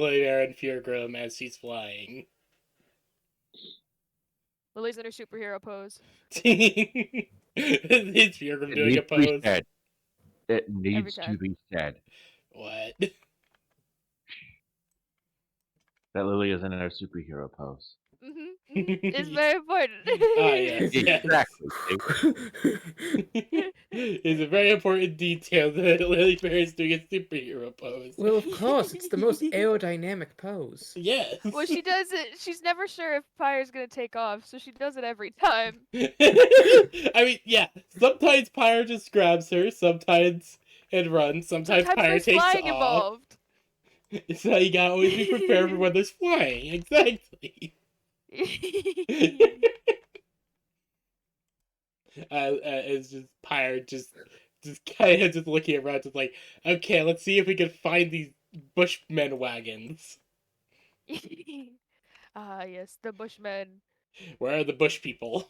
Lily and Fjorgrim as she's flying. Lily's in her superhero pose. It's Fjorgrim It doing a needs to be pose. said. It Every needs to time. be said What? that Lily is in her superhero pose. It's very important. Ah, yes, yes. Exactly. It's a very important detail that Lily Bear is doing a superhero pose. Well, of course, it's the most aerodynamic pose. Yes. Well, she does it. She's never sure if Pyre's gonna take off, so she does it every time. I mean, yeah. Sometimes Pyre just grabs her. Sometimes it runs. Sometimes Pyre there's takes flying off. involved. So you gotta always be prepared for when there's flying. Exactly. It's just Pyre just kind of just looking around, just like, okay, let's see if we can find these Bushmen wagons. Ah, yes, the Bushmen. Where are the bush people?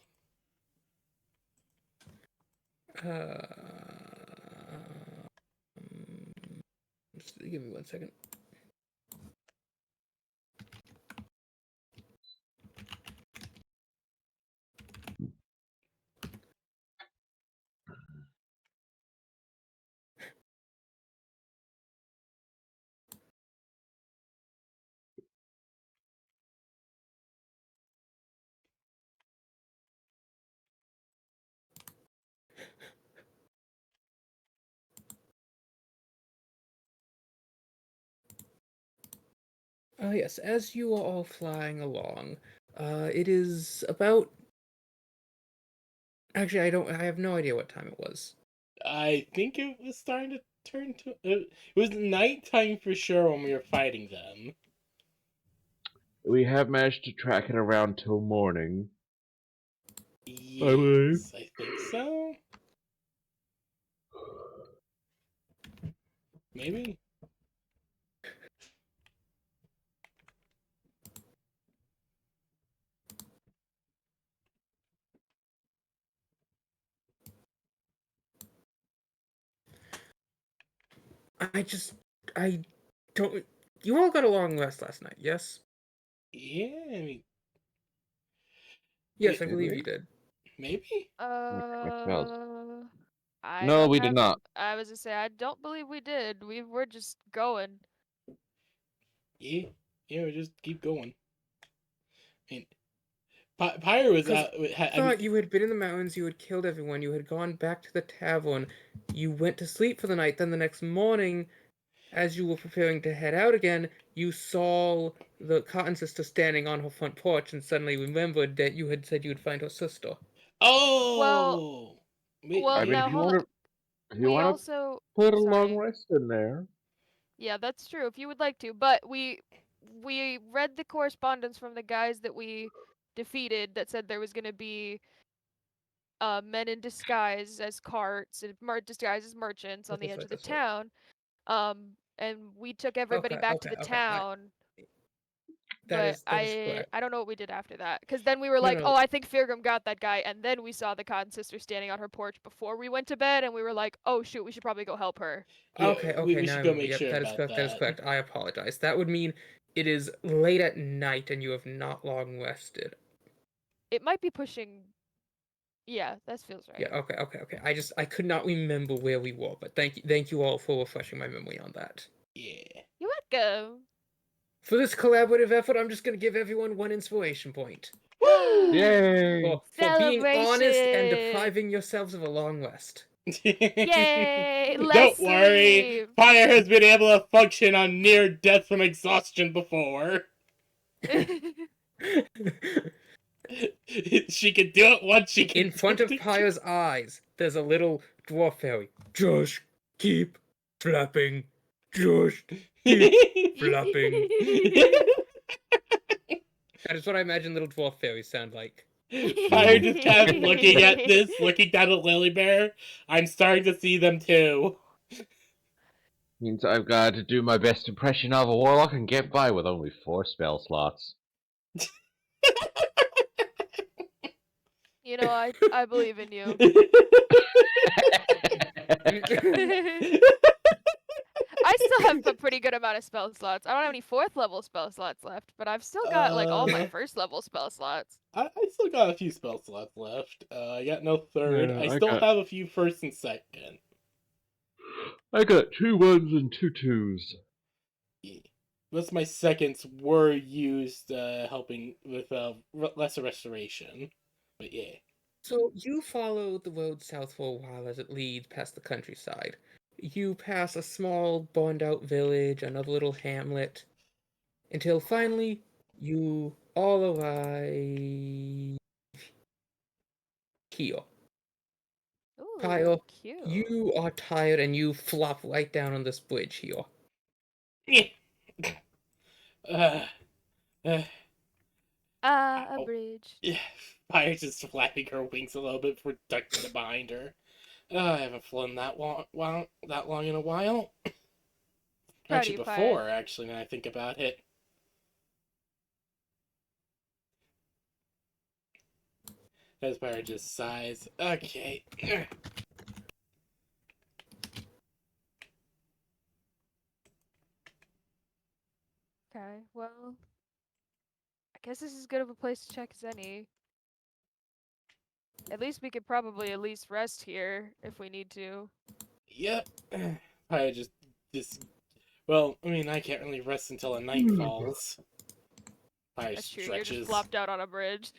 Just give me 1 second. Yes, as you are all flying along, it is about... Actually, I have no idea what time it was. I think it was starting to turn to. It was nighttime for sure when we were fighting them. We have managed to track it around till morning. Yes, I think so. Maybe. I don't... You all got a long rest last night, yes? Yeah, I mean, Yes, I Did believe we? you did. maybe. I No, don't we did have- not. I was gonna say I don't believe we did. We were just going. Yeah, we just keep going. I mean, Pyre was 'Cause out. I thought you had been in the mountains, you had killed everyone, you had gone back to the tavern, you went to sleep for the night, then the next morning, as you were preparing to head out again, you saw the Cotton Sister standing on her front porch and suddenly remembered that you had said you would find her sister. Oh. Well, I mean, now if you hold on. want to, We also put a sorry. long rest in there. Yeah, that's true. If you would like to, but we read the correspondence from the guys that we defeated that said there was gonna be men in disguise as carts and disguised as merchants on the edge of the That's right. town. And we took everybody back to the town. That is correct. I don't know what we did after that, because then we were No, like, no. oh, I think Firgrim got that guy, and then we saw the Cotton Sister standing on her porch before we went to bed, and we were like, oh shoot, we should probably go help her. Yeah, Okay, we now should I go remember. make Yep, sure that is about correct. That is correct. I apologize. That would mean it is late at night and you have not long rested. It might be pushing. Yeah, that feels right. Yeah. Okay. I could not remember where we were, but thank you all for refreshing my memory on that. Yeah. You're welcome. For this collaborative effort, I'm just gonna give everyone 1 inspiration point. Woo! Yay! For being honest and Celebration! depriving yourselves of a long rest. Yay! Don't worry, Fire has been able to function on near death from exhaustion before. She can do it once. She can. In front of Pyre's eyes, there's a little dwarf fairy. Just keep flapping. Just keep flapping. That is what I imagine little dwarf fairies sound like. Fire just kept looking at this, looking down at Lily Bear. I'm starting to see them too. Means I've got to do my best impression of a warlock and get by with only 4 spell slots. You know, I believe in I still have a pretty good amount of spell slots. I don't have any 4th level spell slots left, but I've still got like all my 1st level spell slots. I still got a few spell slots left. I got no third. Yeah, I I still got- have a few first and second. I got 2 1s and 2 2s. Yeah. Most of my seconds were used helping with lesser restoration. But yeah. So you follow the road south for a while as it leads past the countryside. You pass a small, burned out village, another little hamlet, until finally you all arrive here. Ooh, Kyle, cute. you are tired and you flop right down on this bridge here. uh, uh, A ow. bridge. Yeah. Fire's just flapping her wings a little bit before ducking it behind her. I haven't flown that long in a while. Proud of Actually, you, Pyre. before, actually, now I think about it. Fire just sighs. Okay. Okay, well, I guess this is good of a place to check as any. At least we could probably at least rest here if we need to. Yep. Fire just. Well, I mean, I can't really rest until the night falls. Fire That's true, you're just stretches. flopped out on a bridge.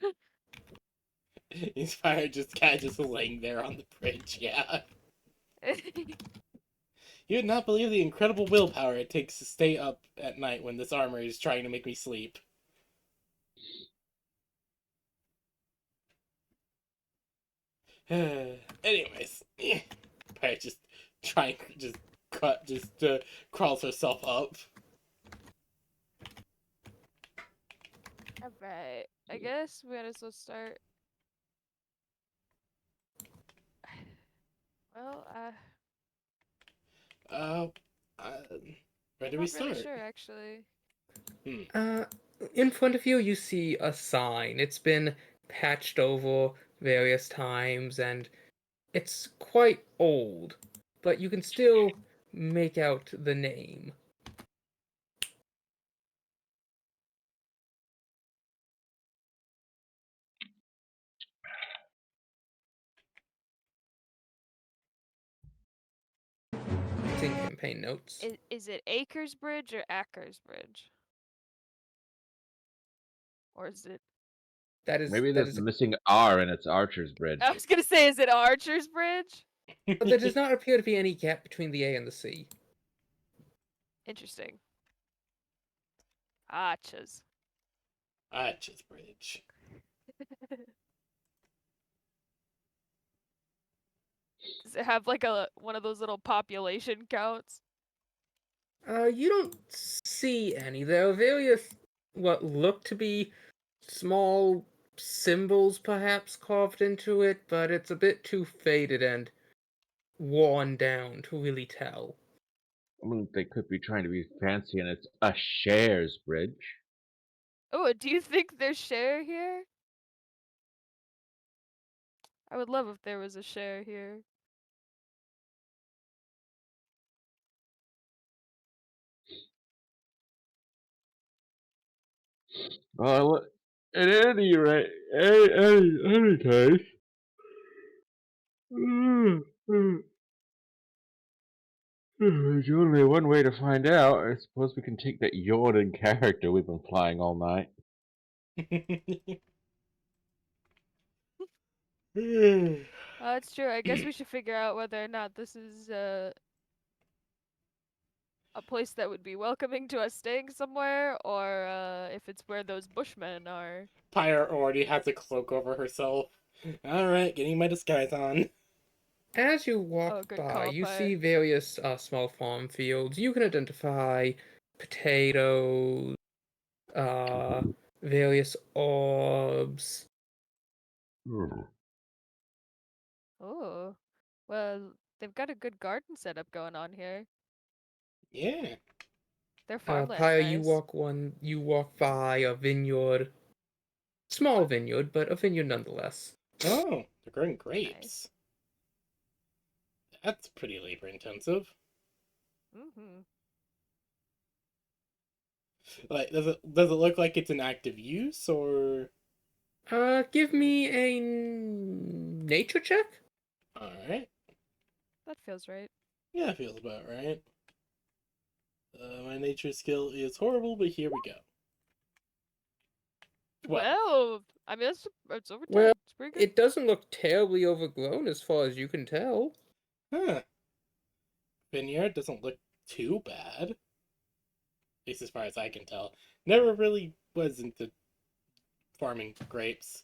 Fire just kind of just laying there on the bridge. Yeah. You would not believe the incredible willpower it takes to stay up at night when this armor is trying to make me sleep. Anyways, Fire just trying just crawls herself up. Alright, I guess we might as well start. Well, Uh, uh where do we not really start? sure actually. Uh, in front of you, you see a sign. It's been patched over various times and it's quite old, but you can still make out the name. It's in campaign notes. Is it Acres Bridge or Ackers Bridge? Or is it... Maybe That there's is a missing R and it's Archer's Bridge. I was gonna say, is it Archer's Bridge? but there does not appear to be any gap between the A and the C. Interesting. Arches. Arches Bridge. Does it have like one of those little population counts? You don't see any. There are various what look to be small symbols perhaps carved into it, but it's a bit too faded and worn down to really tell. I mean, they could be trying to be fancy and it's a shares bridge. Oh, do you think there's share here? I would love if there was a share here. Well, at any rate, any case, there's only one way to find out. I suppose we can take that yawning character we've been flying all night. That's true. I guess we should figure out whether or not this is a place that would be welcoming to us staying somewhere, or if it's where those bushmen are. Pyre already has a cloak over herself. Alright, getting my disguise on. As you walk Oh, good by, call, you Pyre. see various small farm fields. You can identify potatoes, various orbs. Oh, well, they've got a good garden setup going on here. Yeah. Their farmland's Pyre, nice. you walk by a vineyard. Small vineyard, but a vineyard nonetheless. Oh, they're growing Nice. grapes. That's pretty labor intensive. Mm-hmm. Like, does it look like it's in active use or? Give me a nature check. All right, That feels right. yeah, feels about right. My nature skill is horrible, but here we go. 12. Well, I mean that's over 10. Well, It's pretty good. it doesn't look terribly overgrown as far as you can tell. Huh. Vineyard doesn't look too bad, at least as far as I can tell. Never really was into farming grapes.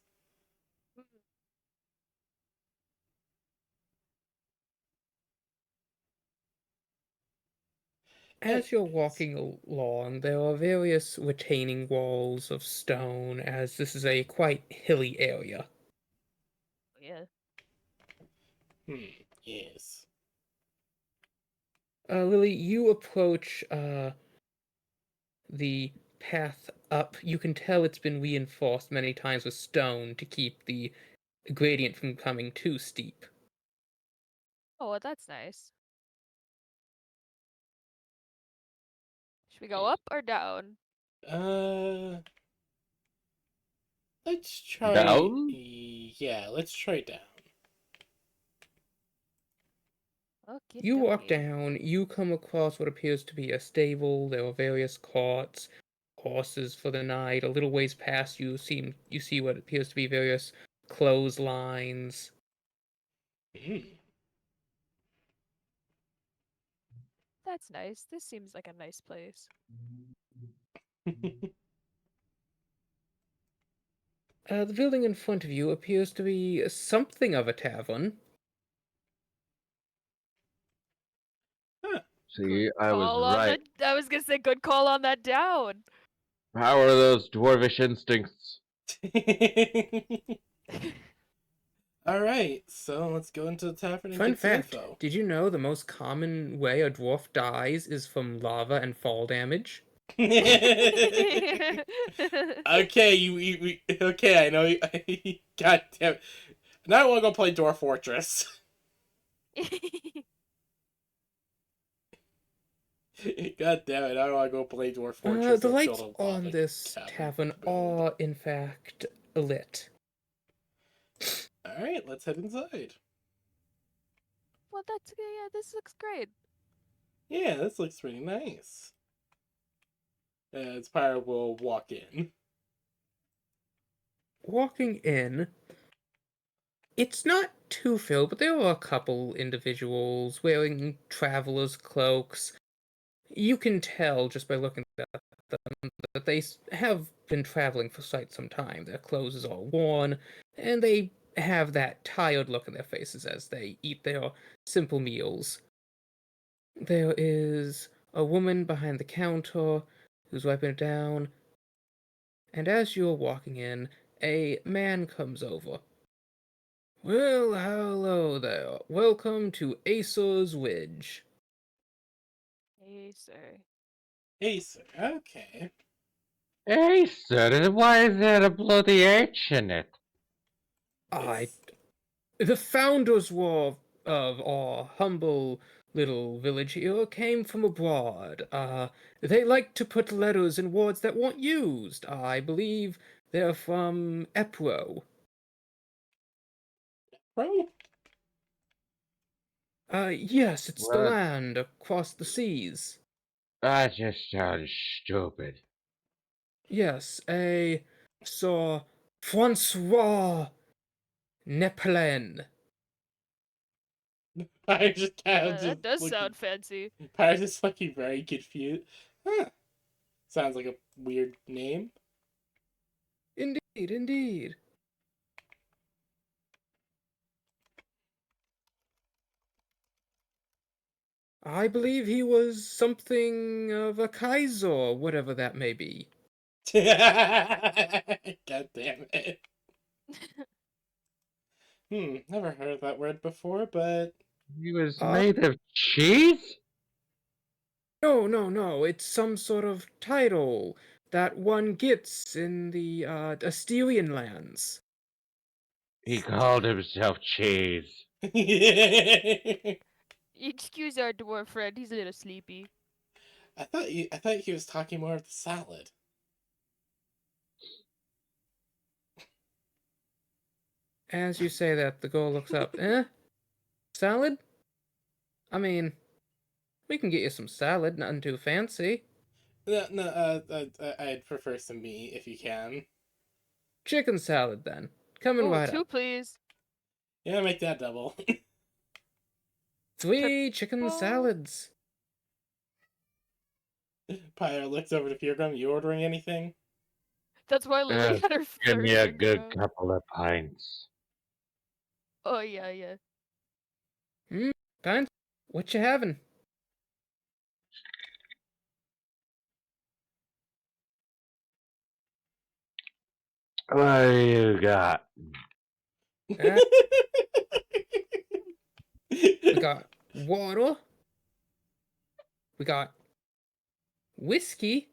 As you're Anyways. walking along, there are various retaining walls of stone, as this is a quite hilly area. Yeah. Yes. Lily, you approach the path up. You can tell it's been reinforced many times with stone to keep the gradient from becoming too steep. Oh, well, that's nice. Should we go up or down? Uh, let's try. Down? Yeah, let's try down. Okie You walk dokie. down, you come across what appears to be a stable. There are various carts, horses for the night. A little ways past you see what appears to be various clotheslines. Mm. That's nice. This seems like a nice place. The building in front of you appears to be something of a tavern. Huh. See, Good I was call on right. the. I was gonna say good call on that down. How are those dwarvish instincts? All right, so let's go into the tavern and Fun get some fact, info. did you know the most common way a dwarf dies is from lava and fall damage? Okay, okay, I know. God damn it. Now I want to go play Dwarf Fortress. God damn it, I want to go play Dwarf Fortress The and build lights a on lava this tavern tavern build. are, in fact, lit. Alright, let's head inside. Well, that's yeah. This looks great. Yeah, this looks pretty nice. Spyro will walk in. Walking in, it's not too filled, but there are a couple individuals wearing traveler's cloaks. You can tell just by looking at them that they have been traveling for quite some time. Their clothes is all worn, and they have that tired look in their faces as they eat their simple meals. There is a woman behind the counter who's wiping it down, and as you're walking in, a man comes over. Well, hello there. Welcome to Acer's Wedge. Hey, sir. Hey, sir. Okay. Hey, sir, why is there a bloody H in it? I It's... The founders were of our humble little village here came from abroad. They like to put letters in words that weren't used. I believe they're from Epro. Bro? Yes, it's the What? land across the seas. That just sounds stupid. Yes, a Sir Francois Nepelin. I just kind of just That does looking... sound fancy. Pyro's just looking very confused. Huh. Sounds like a weird name. Indeed, indeed. I believe he was something of a Kaiser, whatever that may be. God damn it. Never heard that word before, but... He was Uh, made of cheese? no, it's some sort of title that one gets in the, Asterian lands. He called himself cheese. Excuse our dwarf friend. He's a little sleepy. I thought he was talking more of the salad. As you say that, the girl looks up. Salad? I mean, we can get you some salad, nothing too fancy. No, I'd prefer some meat if you can. Chicken salad, then. Coming Oh, right two, up. please. Yeah, make that double. Sweet chicken Oh. salads. Pyre looks over to Feargum. You ordering anything? That's why Lily had her Give third me a finger good out. couple of pints. Oh, yeah. Kind? What you having? What do you got? Uh, we got water. We got whiskey.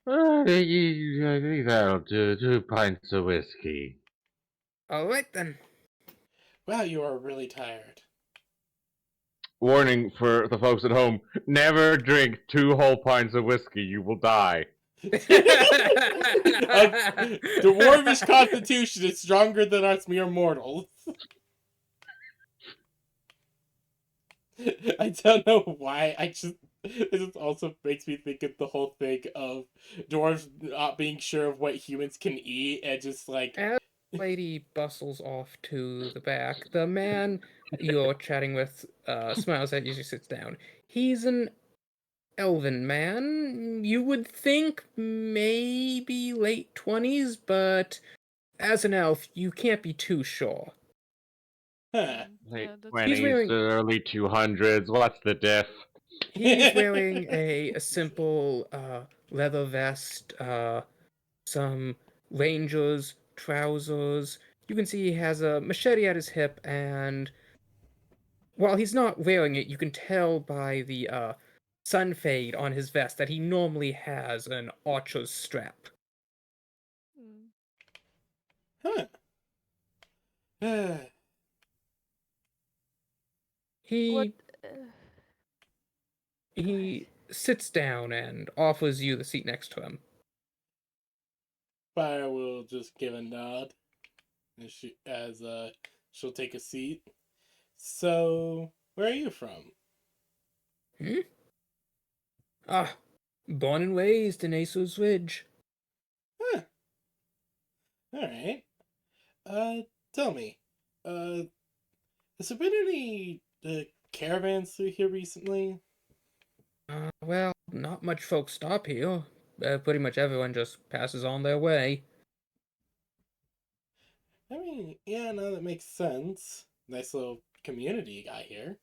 I think that'll do. 2 pints of whiskey. All right then. Wow, you are really tired. Warning for the folks at home: never drink 2 whole pints of whiskey. You will die. The dwarvish constitution is stronger than us mere mortals. I don't know why. It just also makes me think of the whole thing of dwarves not being sure of what humans can eat and just like. As the lady bustles off to the back, the man you're chatting with smiles at you as he sits down. He's an elven man. You would think maybe late 20s, but as an elf, you can't be too sure. Huh. Late Yeah, that's 20s, wearing- early 200s. Well, that's the diff. He's wearing a simple leather vest, some rangers, trousers. You can see he has a machete at his hip, and while he's not wearing it, you can tell by the sun fade on his vest that he normally has an archer's strap. Mm. Huh. What? He he sits down and offers you the seat next to him. Fire will just give a nod as she'll take a seat. So, where are you from? Born and raised in Acer's Ridge. Huh. All right. Tell me, has there been any caravans through here recently? Well, not much folks stop here. Pretty much everyone just passes on their way. I mean, yeah, no, that makes sense. Nice little community you got here.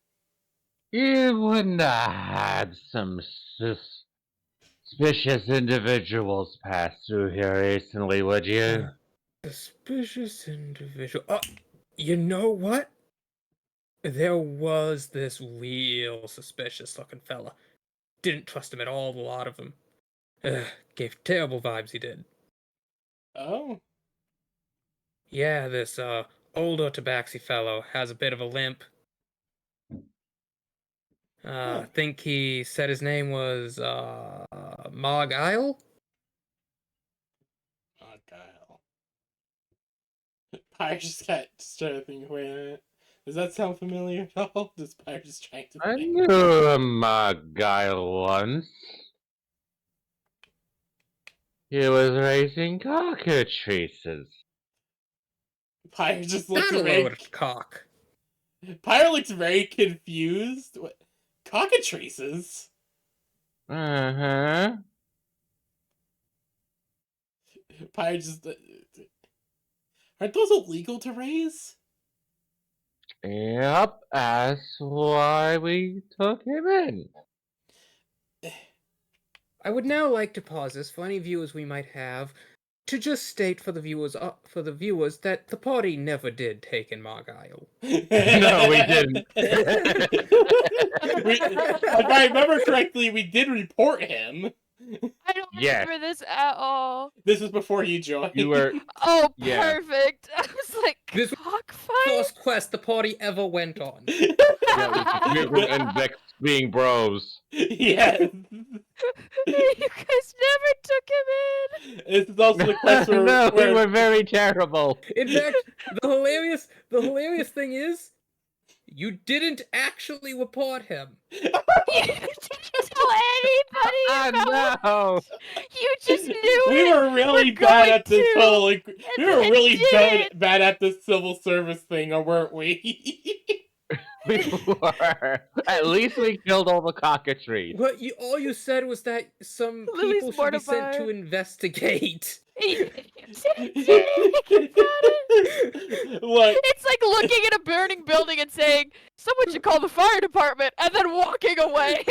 You wouldn't have had some suspicious individuals pass through here recently, would you? Suspicious individual. You know what? There was this real suspicious looking fella. Didn't trust him at all, a lot of them. Gave terrible vibes, he did. Oh, Yeah, this older tabaxi fellow has a bit of a limp. I think he said his name was Mog Isle? oh, Kyle. Pyre just got just trying to think. Wait a minute. Does that sound familiar at all? Does Pyre just trying to I think? knew a guy once. He was raising cockatrices. Pyre just looks Not a very. load of cock. Pyre looks very confused. What? Cockatrices? Uh-huh. Pyre just. Aren't those illegal to raise? Yep, that's why we took him in. I would now like to pause this for any viewers we might have to just state for the viewers that the party never did take in Mog Isle. No, we didn't. If I remember correctly, we did report him. I don't Yes. remember this at all. This was before you joined. You were. Oh, Yeah. perfect. I was like, This was cockfight? First quest the party ever went on. That was Giggle and Vex being bros. Yes. You guys never took him in. This is also the quest where, No, we where were very terrible. In fact, the hilarious thing is, you didn't actually report him. You didn't tell anybody about No. You just knew we it. were really We're bad going at this to, whole like, we were then really did. bad at this civil service thing, or weren't we? We were. At least we killed all the cockatrices. All you said was that some Lily's people should be sent to mortified. investigate. You didn't do anything about it. Look, It's like looking at a burning building and saying, someone should call the fire department, and then walking away.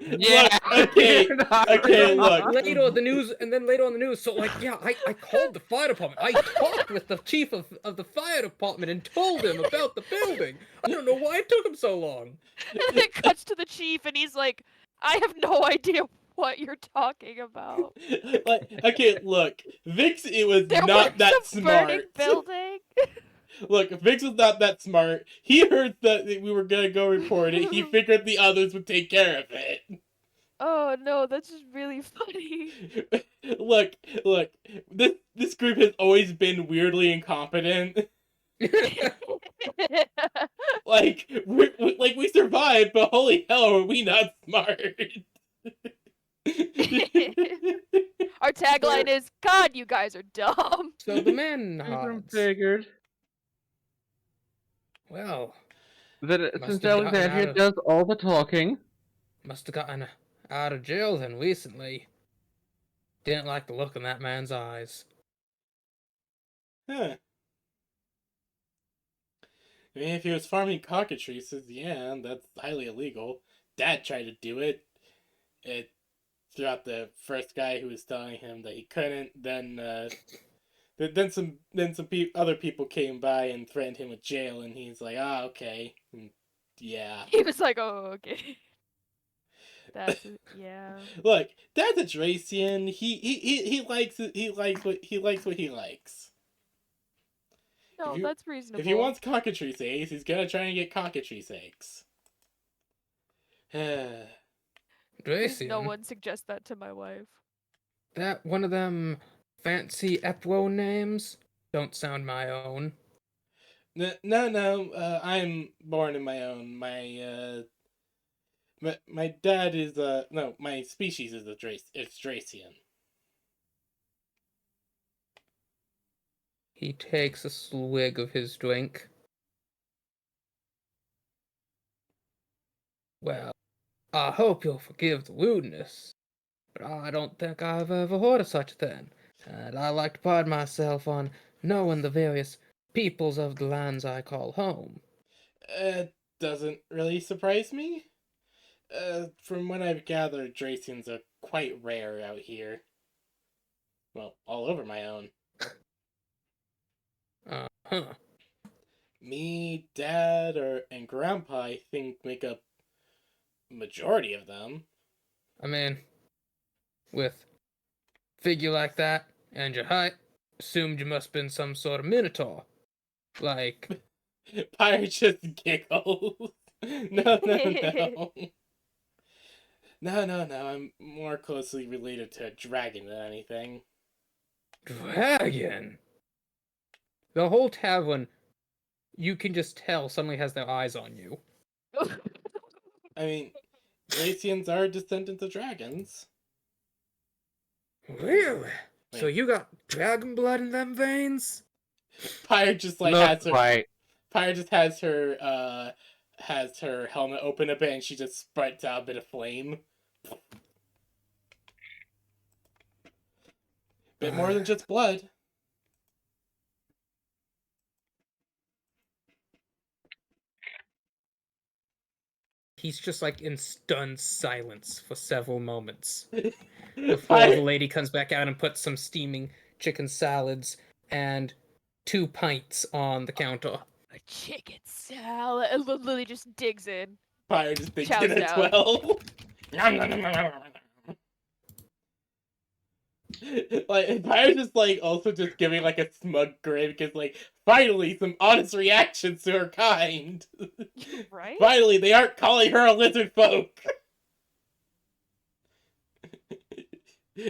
Yeah. okay, You're not okay, wrong. look. Later on the news, and then later on the news, so like, yeah, I called the fire department. I talked with the chief of the fire department and told him about the building. I don't know why it took him so long. And then it cuts to the chief, and he's like, I have no idea what you're talking about. Like, okay, look, Vix, it was There not was that a smart. burning building. Look, Vix was not that smart. He heard that we were gonna go report it. He figured the others would take care of it. Oh no, that's just really funny. Look, this group has always been weirdly incompetent. Like, we survived, but holy hell, are we not smart? Our tagline is, God, you guys are dumb. So the man nods. Figured Well, that Must since have gotten Alexandria out of- does all the talking, must have gotten out of jail then recently. Didn't like the look in that man's eyes. Huh. I mean, if he was farming cockatrices, yeah, that's highly illegal. Dad tried to do it. It throughout the first guy who was telling him that he couldn't. Then some other people came by and threatened him with jail, and he's like, ah, okay, yeah. He was like, oh, okay. That's yeah. Look, Dad's a Dracian. He likes it. He likes what he likes. No, you- that's reasonable. If he wants cockatrice eggs, he's gonna try and get cockatrice eggs. Please no Dracian, one suggest that to my wife. that one of them fancy Epwo names? Don't sound my own. No. I'm born in my own. My dad is no. My species is it's Dracian. He takes a swig of his drink. Well, I hope you'll forgive the rudeness, but I don't think I've ever heard of such a thing, and I like to pride myself on knowing the various peoples of the lands I call home. Doesn't really surprise me. From what I've gathered, Dracians are quite rare out here. Well, all over my own. Uh-huh. Me, Dad, and Grandpa, I think, make up majority of them. I mean, with figure like that and your height, assumed you must have been some sort of minotaur. Like, Pyre just giggles. No. No. I'm more closely related to a dragon than anything. dragon! The whole tavern, you can just tell, suddenly has their eyes on you. I mean, Dracians are descendants of dragons. Really? So Wait. you got dragon blood in them veins? Pyre just like not has her. quite. Pyre just has her helmet open a bit, and she just sprouts out a bit of flame. Bit more than just blood. He's just like in stunned silence for several moments before Pyre, the lady comes back out and puts some steaming chicken salads and 2 pints on the counter. A chicken salad. And Lily just digs in. Pyre just thinks Chows it as down. well. Like, Pyre's just, like, also just giving, like, a smug grin because, like, finally, some honest reactions to her kind. Right? Finally, they aren't calling her a lizard folk.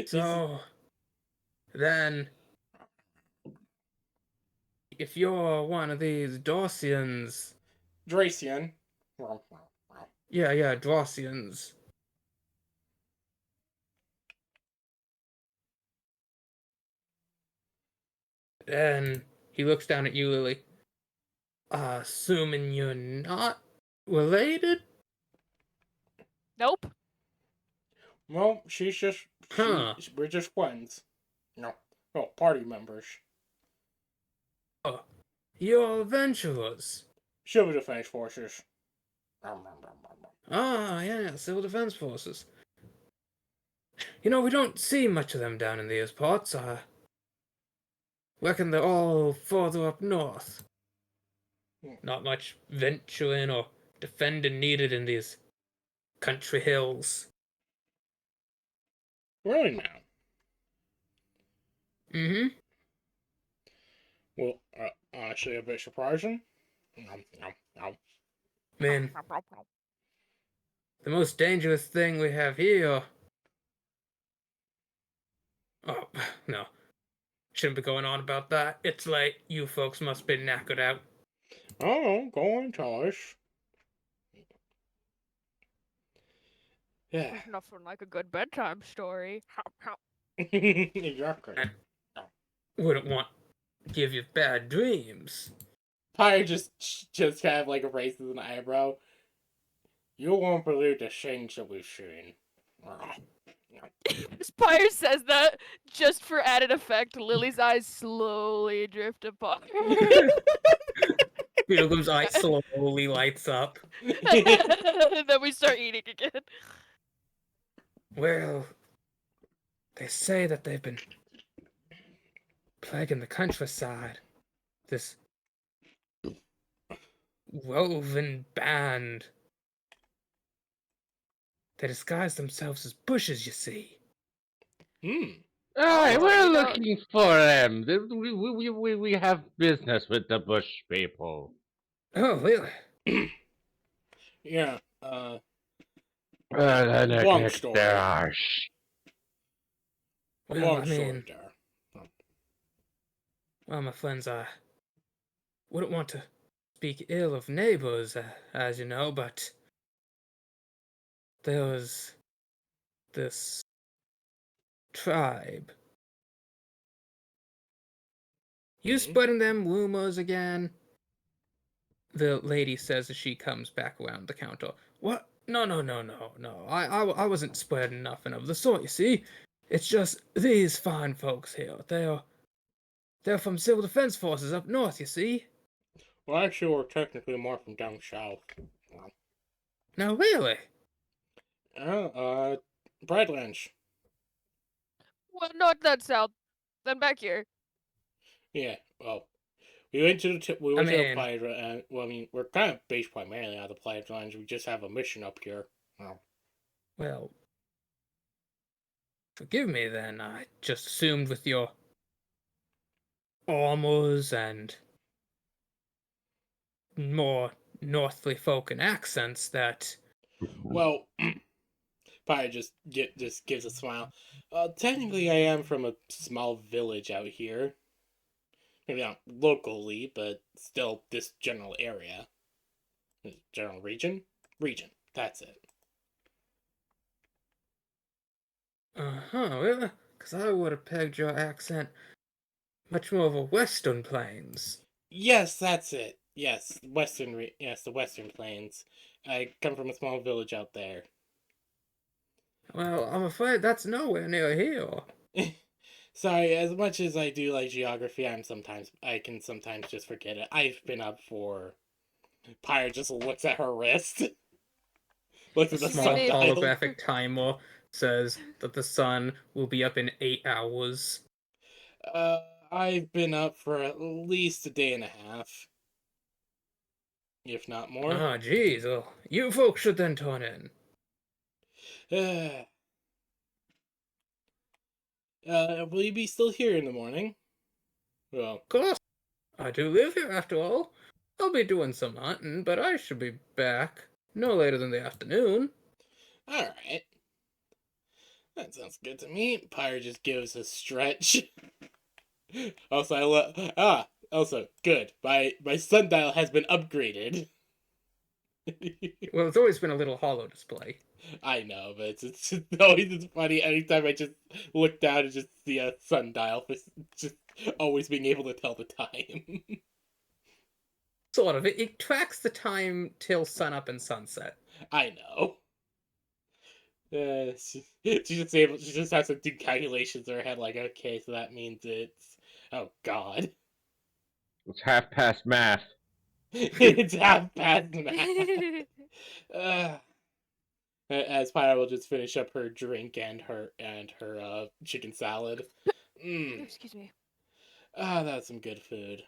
So, then, if you're one of these Dorsians, Dracian. yeah, Dorsians, then he looks down at you, Lily. Assuming you're not related? Nope. Well, she's just Huh. we're just friends. No, party members. Oh, you're adventurers. Civil Defense Forces. Ah, yeah, Civil Defense Forces. You know, we don't see much of them down in these parts. I reckon they're all further up north. Not much venturing or defending needed in these country hills. Really now? Mm-hmm. Well, honestly, a bit surprising. No. Man, the most dangerous thing we have here. Oh, no. Shouldn't be going on about that. It's late. You folks must be knackered out. Oh, go on, tell us. Yeah. Nothing like a good bedtime story. Exactly. Wouldn't want to give you bad dreams. Pyre just kind of like raises an eyebrow. You won't believe the things that we've seen. Spire says that just for added effect. Lily's eyes slowly drift apart. Pilgrim's eye slowly lights up. And then we start eating again. Well, they say that they've been plaguing the countryside. This woven band. They disguise themselves as bushes, you see. Alright, Oh, we're you know- looking for them. We have business with the bush people. Oh, really? Yeah, Long Long story. story. a Well, long I story mean, there. well, my friends, I wouldn't want to speak ill of neighbors, as you know, but there was this tribe. You spreading them rumors again? The lady says as she comes back around the counter. What? No. I wasn't spreading nothing of the sort, you see. It's just these fine folks here. They're from Civil Defense Forces up north, you see. Well, actually, we're technically more from down south. Now, really? Brightlands. Well, not that south. Then back here. Yeah, well, we went to the we I went to the mean- Playa, and well, I mean, we're kind of based primarily out of the Playa Lines. We just have a mission up here. Well, forgive me then. I just assumed with your armors and more northly folk and accents that. Well, Pie just gives a smile. Technically, I am from a small village out here. Maybe not locally, but still this general area. General region? Region. That's it. Really? Because I would have pegged your accent much more of a Western Plains. Yes, that's it. Yes, yes, the Western Plains. I come from a small village out there. Well, I'm afraid that's nowhere near here. Sorry, as much as I do like geography, I can sometimes just forget it. I've been up for. Pyre just looks at her wrist. Looks at the Small Maybe- sundial. holographic timer says that the sun will be up in 8 hours. I've been up for at least a day and a half, if not more. Ah, geez. Well, you folks should then turn in. Will you be still here in the morning? Well, Of course, I do live here after all. I'll be doing some hunting, but I should be back no later than the afternoon. alright. That sounds good to me. Pyre just gives a stretch. Also, also, good. My sundial has been upgraded. Well, it's always been a little hollow display. I know, but it's always it's funny anytime I just look down and just see a sundial for just always being able to tell the time. Sort of. It tracks the time till sunup and sunset. I know. She just has to do calculations in her head like, okay, so that means it's oh god. It's 1/2 past math. It's 1/2 past math. Uh, as Pyra will just finish up her drink and her chicken salad. Excuse me. That's some good food.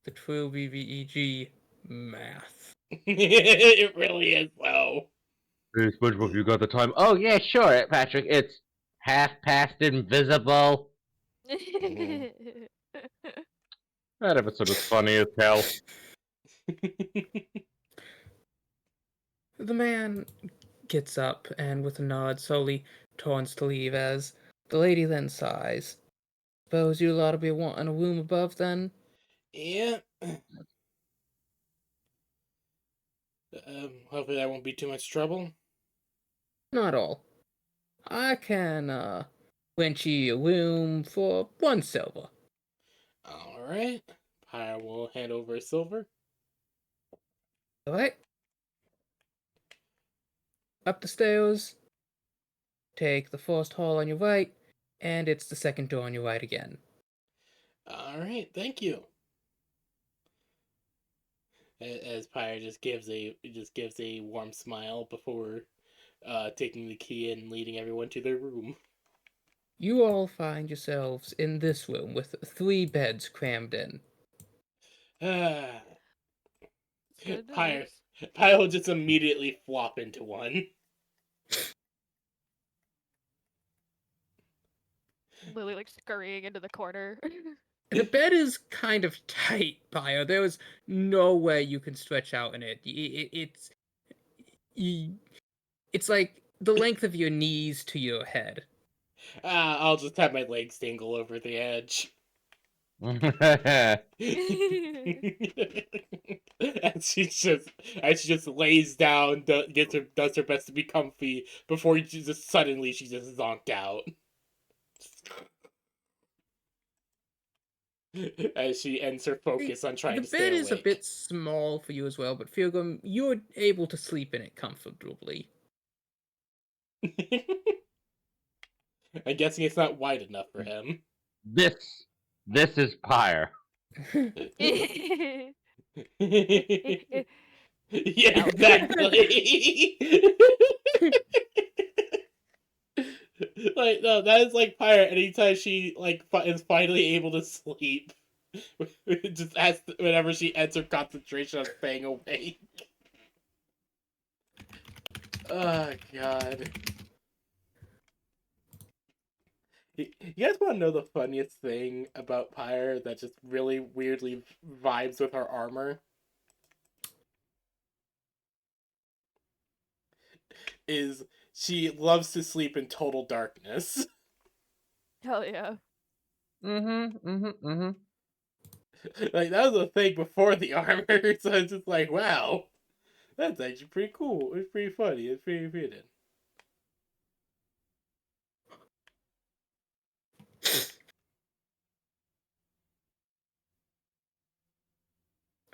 The true BBEG math. It really is though. Hey, SpongeBob, you got the time? Oh, yeah, sure, Patrick. It's 1/2 past invisible. That episode was funny as hell. The man gets up and, with a nod, slowly turns to leave as the lady then sighs. Suppose you ought to be wanting a room above then? Yeah. Hopefully that won't be too much trouble. Not all. I can, rent you a room for 1 silver. Alright. Pyre will hand over a silver. Alright? Up the stairs. Take the first hall on your right, and it's the second door on your right again. Alright, thank you. As Pyre just gives a warm smile before taking the key and leading everyone to their room. You all find yourselves in this room with 3 beds crammed in. Ah, It's good Pyre news. will just immediately flop into one. Lily like scurrying into the corner. The bed is kind of tight, Bio. There is no way you can stretch out in it. It's like the length of your knees to your head. I'll just have my legs dangle over the edge. and she just lays down, does her best to be comfy before she just zonked out. As she ends her focus on trying to The stay bed is a awake. bit small for you as well, but Feargum, you're able to sleep in it comfortably. I'm guessing it's not wide enough for him. This is Pyre. Yeah, exactly. Like no, that is like Pirate. Anytime she like is finally able to sleep, just as whenever she ends her concentration on staying awake. Oh god. You guys want to know the funniest thing about Pyre that just really weirdly vibes with her armor? Is she loves to sleep in total darkness. Hell yeah. Like that was a thing before the armor, so it's just like, wow, that's actually pretty cool. It's pretty funny. It's pretty fitting.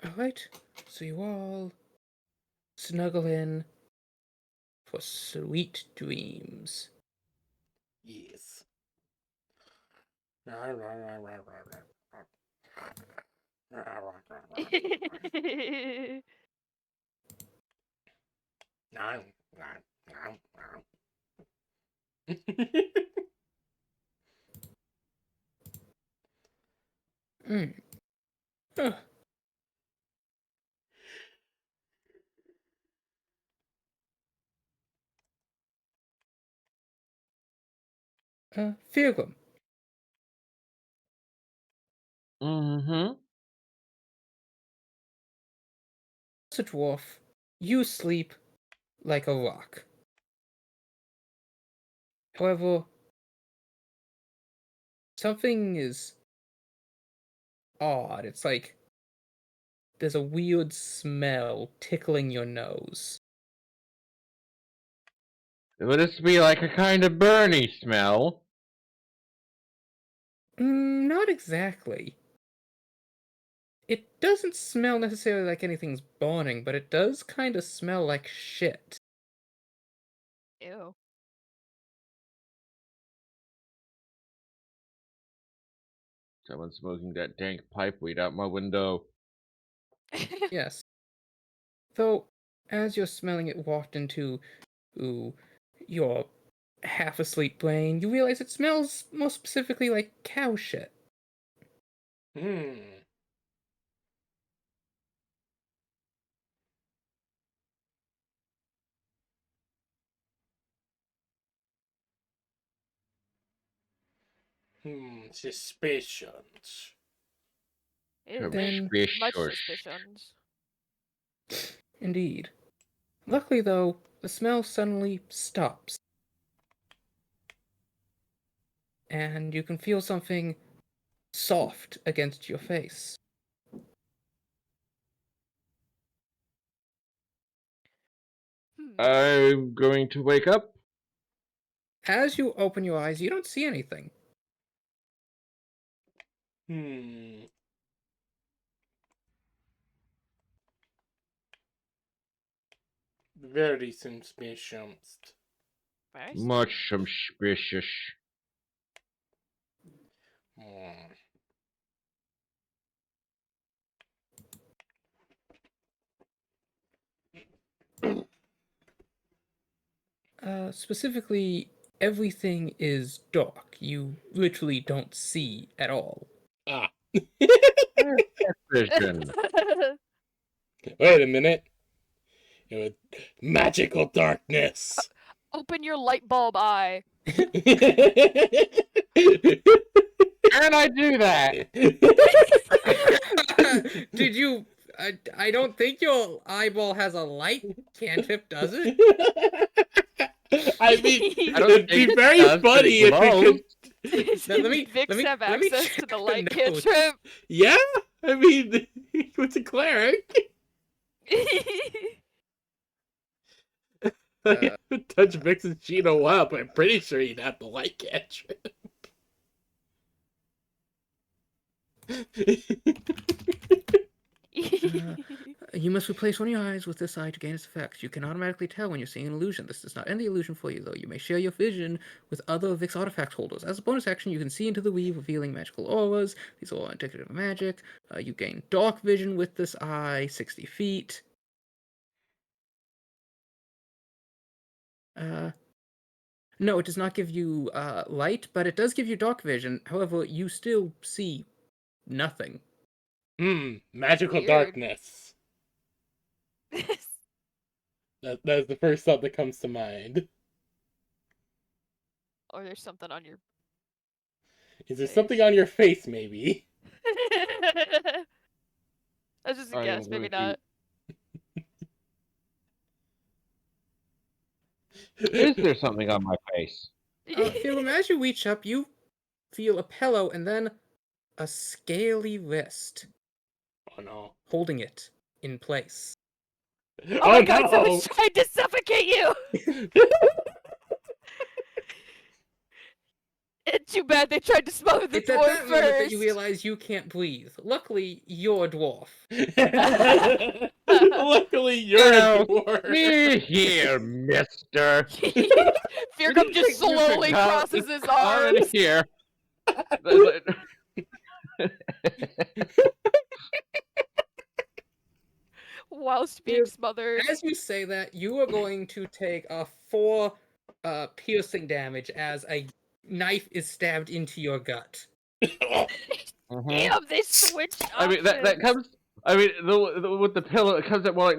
Alright, so you all snuggle in for sweet dreams. Yes. Mm. Ugh. Firgrim, Mm-hmm. as a dwarf, you sleep like a rock. However, something is odd. It's like there's a weird smell tickling your nose. Would this be like a kind of burny smell? Not exactly. It doesn't smell necessarily like anything's burning, but it does kind of smell like shit. Ew. Someone smoking that dank pipe weed out my window. Yes. Though, as you're smelling it waft into your half asleep brain, you realize it smells more specifically like cow shit. Hmm. Suspicions. Ew. Then- Much Suspicious. suspicions. Indeed. Luckily, though, the smell suddenly stops. And you can feel something soft against your face. I'm going to wake up. As you open your eyes, you don't see anything. Hmm. Very suspicious. Very Much strange. suspicious. Hmm. Specifically, everything is dark. You literally don't see at all. Ah. Vision. Wait a minute. It was magical darkness. Open your light bulb eye. Can I do that? Did you? I don't think your eyeball has a light cantrip, does it? I mean, I don't it'd think be it very does, but funny it if it could. Now, let me- Did Vix let me- have let me access to check the the light notes. cantrip? Yeah, I mean, he was a cleric. I haven't touched Vix's sheet in a while, but I'm pretty sure he'd have the light cantrip. You must replace one of your eyes with this eye to gain its effects. You can automatically tell when you're seeing an illusion. This does not end the illusion for you, though. You may share your vision with other Vix artifact holders. As a bonus action, you can see into the weave, revealing magical auras. These are all indicative of magic. You gain dark vision with this eye, 60 feet. No, it does not give you light, but it does give you dark vision. However, you still see nothing. Magical Weird. darkness. That's the first thought that comes to mind. Or there's something on your. Is there Face. something on your face, maybe? That's just a I am guess, maybe going not. Is there something on my face? Philum, as you reach up, you feel a pillow and then a scaly wrist Oh no. holding it in place. Oh my god, no! someone's trying to suffocate you! It's too bad they tried to smother the It's at dwarf that moment that first. you realize you can't breathe. Luckily, you're a dwarf. Luckily, you're a dwarf. See here, mister. Firgrim just You can slowly come- crosses his come in arms. here. Whilst being Yes. smothered. As you say that, you are going to take a 4 piercing damage as a knife is stabbed into your gut. Mhm. Damn, they switched I mean, that options. comes I mean, with the pillow, it comes up more like.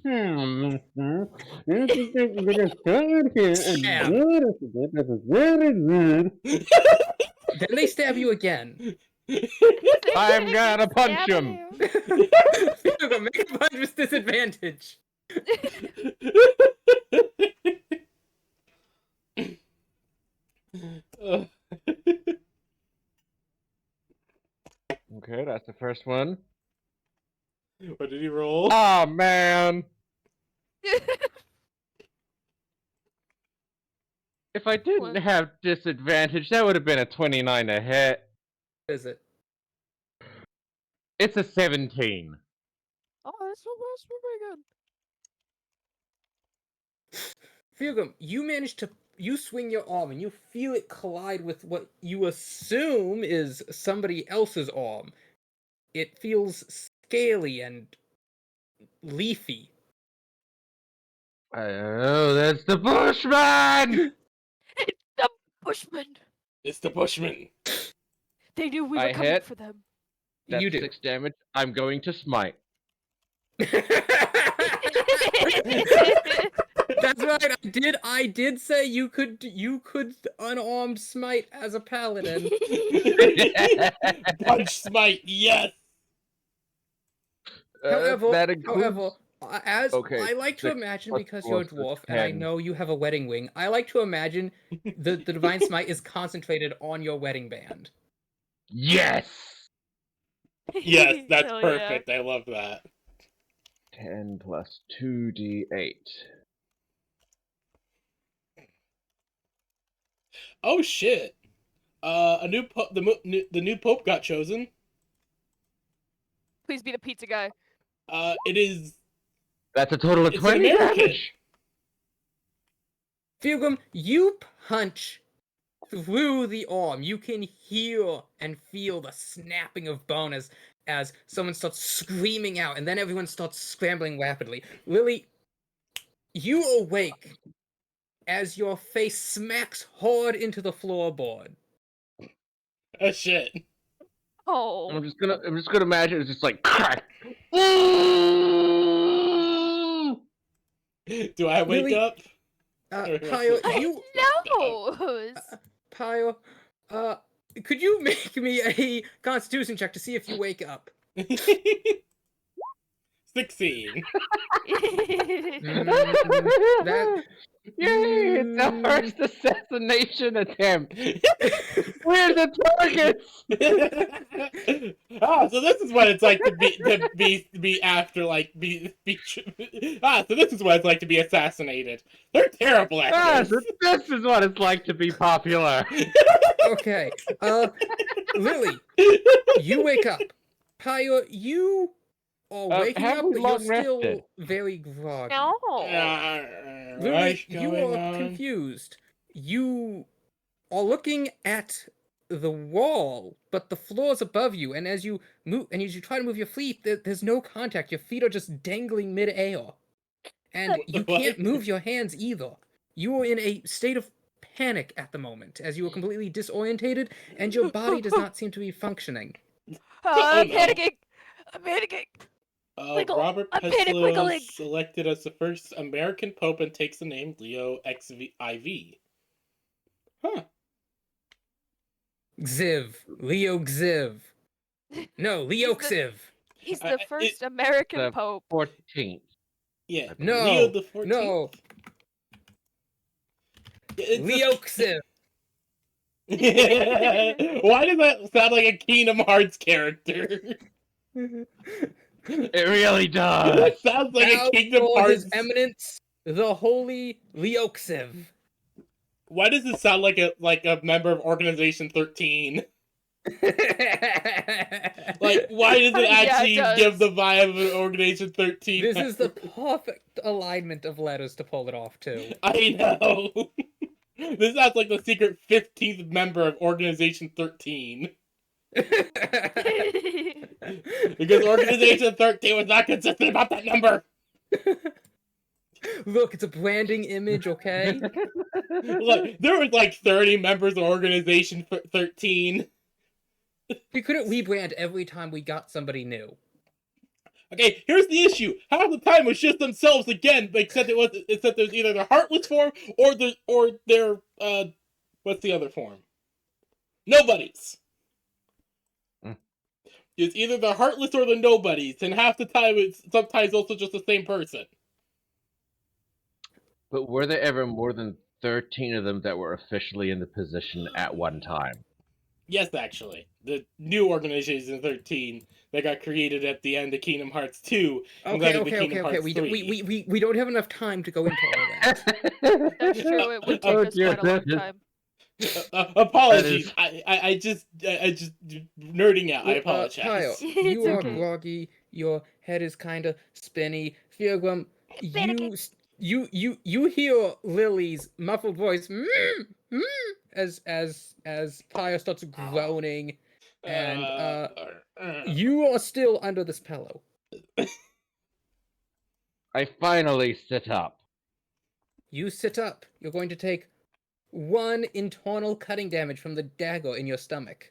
Then they stab you again. I'm gonna punch him. Fiuga, make a punch with disadvantage. Okay, that's the first one. What did he roll? Oh man! If I didn't have disadvantage, that would have been a 29 to hit. What is it? It's a 17. Oh, that's pretty good. Fiuga, you swing your arm and you feel it collide with what you assume is somebody else's arm. It feels scaly and leafy. Oh, that's the Bushman! It's the Bushmen. It's the Bushman. They knew we I were coming hit. for them. That's You do. 6 damage. I'm going to smite. That's right. I did say you could unarmed smite as a paladin. Punch smite, yes. However, that includes... as Okay, I like to 6 imagine, plus because 4 you're a is dwarf and I 10. know you have a wedding wing, I like to imagine the divine smite is concentrated on your wedding band. Yes! Yes, that's Hell perfect. I love that. 10 plus 2d8. Oh shit! A new the new pope got chosen. Please be the pizza guy. It is. That's a total of It's an 20 American. damage! Fugum, you punch through the arm. You can hear and feel the snapping of bone as someone starts screaming out, and then everyone starts scrambling rapidly. Lily, you awake as your face smacks hard into the floorboard. Oh shit! Oh. I'm just gonna imagine it's just like crack. Do I wake Lily, up? Pyle, you knows? Pyle, could you make me a Constitution check to see if you wake up? 16. That Yay! It's our first assassination attempt. We're the targets. Oh, so this is what it's like to be after like so this is what it's like to be assassinated. They're terrible at Ah, so this. this is what it's like to be popular. Okay. Lily, you wake up. Pyle, you are waking have up, we but you're long still rested? very groggy. No. Lily, What's you going are on? confused. You are looking at the wall, but the floor's above you, and as you try to move your feet, there's no contact. Your feet are just dangling mid-air. And you can't move your hands either. You are in a state of panic at the moment, as you are completely disorientated, and your body does not seem to be functioning. I'm no. panicking. I'm panicking. Wiggle. Robert I'm panic Peslow wiggling. is elected as the first American Pope and takes the name Leo XIV. Huh. Xiv. Leo Xiv. No, Leo Xiv. He's the first American The Pope. 14th. Yeah. No. Leo the 14th? No. Leo Xiv. Why does that sound like a Kingdom Hearts character? It really does. That sounds like a Kingdom For Hearts. His Eminence, the Holy Leo Xiv. Why does it sound like a member of Organization 13? Like, why does it actually give the vibe of an Organization 13? This is the perfect alignment of letters to pull it off, too. I know. This sounds like the secret 15th member of Organization 13. Because Organization 13 was not consistent about that number. Look, it's a branding image, okay? Look, there was like 30 members of Organization 13. We couldn't rebrand every time we got somebody new. Okay, here's the issue. Half the time it was just themselves again, except it was either their heartless form or their what's the other form? Nobodies. Mm. It's either the heartless or the nobodies, and half the time it's sometimes also just the same person. But were there ever more than 13 of them that were officially in the position at one time? Yes, actually. The new Organization 13 that got created at the end of Kingdom Hearts 2 and got into Kingdom Hearts 3. We don't have enough time to go into all that. That's true. It would take Oh, us dear, quite a long that is- time. Apologies. is- I just nerding out. I apologize. Kyle, It's you are okay. groggy. Your head is kind of spinny. Fiogrum, you hear Lily's muffled voice, as Pyre starts groaning, and you are still under this pillow. I finally sit up. You sit up. You're going to take 1 internal cutting damage from the dagger in your stomach.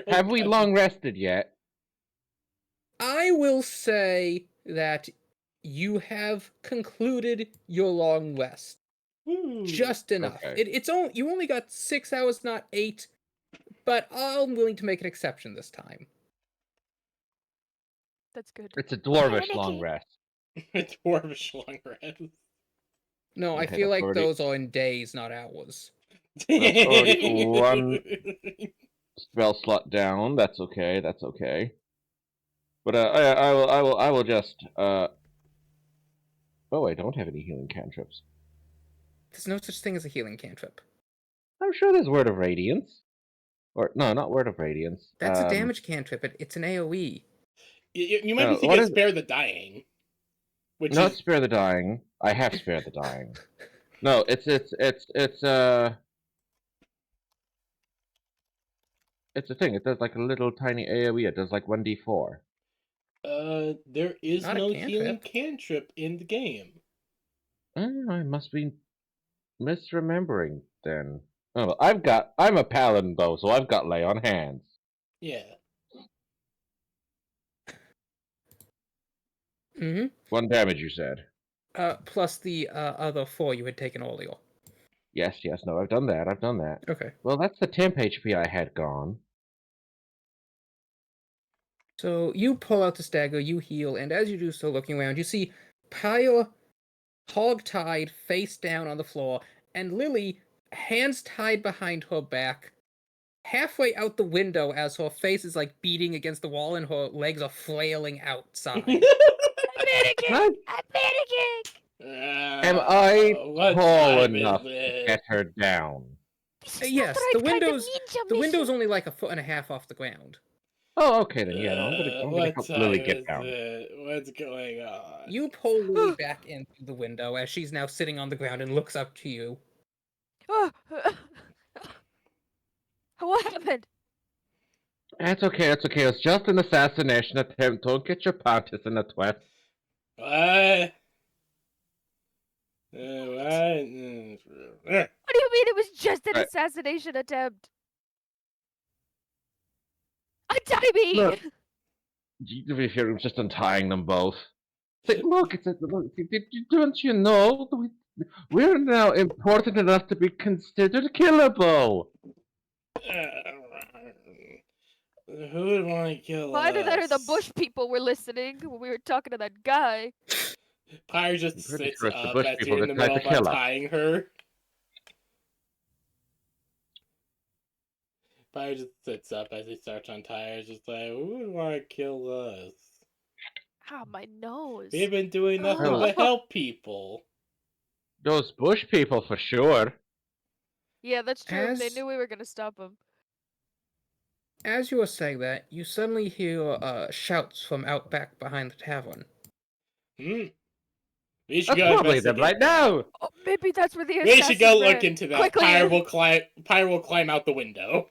Have we long rested yet? I will say that you have concluded your long rest. Just enough. Okay. You only got 6 hours, not 8, but I'm willing to make an exception this time. That's good. It's a dwarvish Mickey. long rest. Dwarvish long rest. No, I Okay, feel that's like already- those are in days, not hours. That's already one spell slot down. That's okay. That's okay. But I will just. Oh, I don't have any healing cantrips. There's no such thing as a healing cantrip. I'm sure there's Word of Radiance. Or no, not Word of Radiance. That's a damage cantrip. It's an AoE. You might be what thinking is- Spare the Dying. Which Not is Spare the Dying. I have Spare the Dying. No, it's a thing. It does like a little tiny AoE. It does like 1d4. there is Not a no cantrip. healing cantrip in the game. I must be misremembering then. Oh, I'm a paladin though, so I've got lay on hands. Yeah. Mm-hmm. 1 damage, you said. Plus the other 4 you had taken earlier. Yes, no, I've done that. Okay. Well, that's the temp HP I had gone. So you pull out the stagger, you heal, and as you do so, looking around, you see Pyre hog-tied, face down on the floor, and Lily, hands tied behind her back, halfway out the window as her face is like beating against the wall and her legs are flailing outside. I'm panicking! What? I'm panicking! Am I what tall time enough is to it? get her down? This is Yes, not the the right kind of windows- ninja The window's mission. only like 1.5 feet off the ground. Oh, okay then. Yeah, no, I'm gonna What help time Lily is get down. it? What's going on? You pull Lily back into the window as she's now sitting on the ground and looks up to you. What happened? That's okay. It's just an assassination attempt. Don't get your panties in a twist. What? What? What do you mean it was just an Right. assassination attempt? Untie me! Look. If you're just untying them both. Say, look, don't you know? We're now important enough to be considered killable. Who would want to kill Either that or the us? bush people were listening when we were talking to that guy. Pyre just I'm pretty sits sure it's the up bush as people you're in the that tried middle to of kill us. untying her. Pyre just sits up as he starts untying her, just like, who would want to kill us? Ah, my nose. We've been doing nothing Oh. but help people. Those bush people for sure. Yeah, that's true. They As- knew we were gonna stop him. As you are saying that, you suddenly hear shouts from out back behind the tavern. We should That's go probably them investigate right that. now. Oh, maybe that's where the We should assassin go ran. look into that. Quickly! Pyre will climb out the window.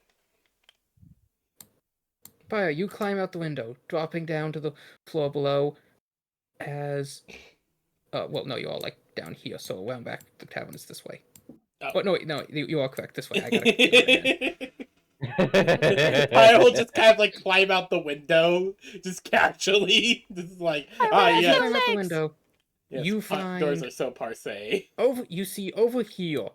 Pyre, you climb out the window, dropping down to the floor below as... well, no, you're all, like, down here, so around back, the tavern is this way. Oh. Oh, no, wait, no, you are correct, this way. I gotta Pyro will just kind of like climb out the window, just casually. Just like, I ah, ran As you yes, climb out the legs! window, yes, you doors find are so passe. you see over here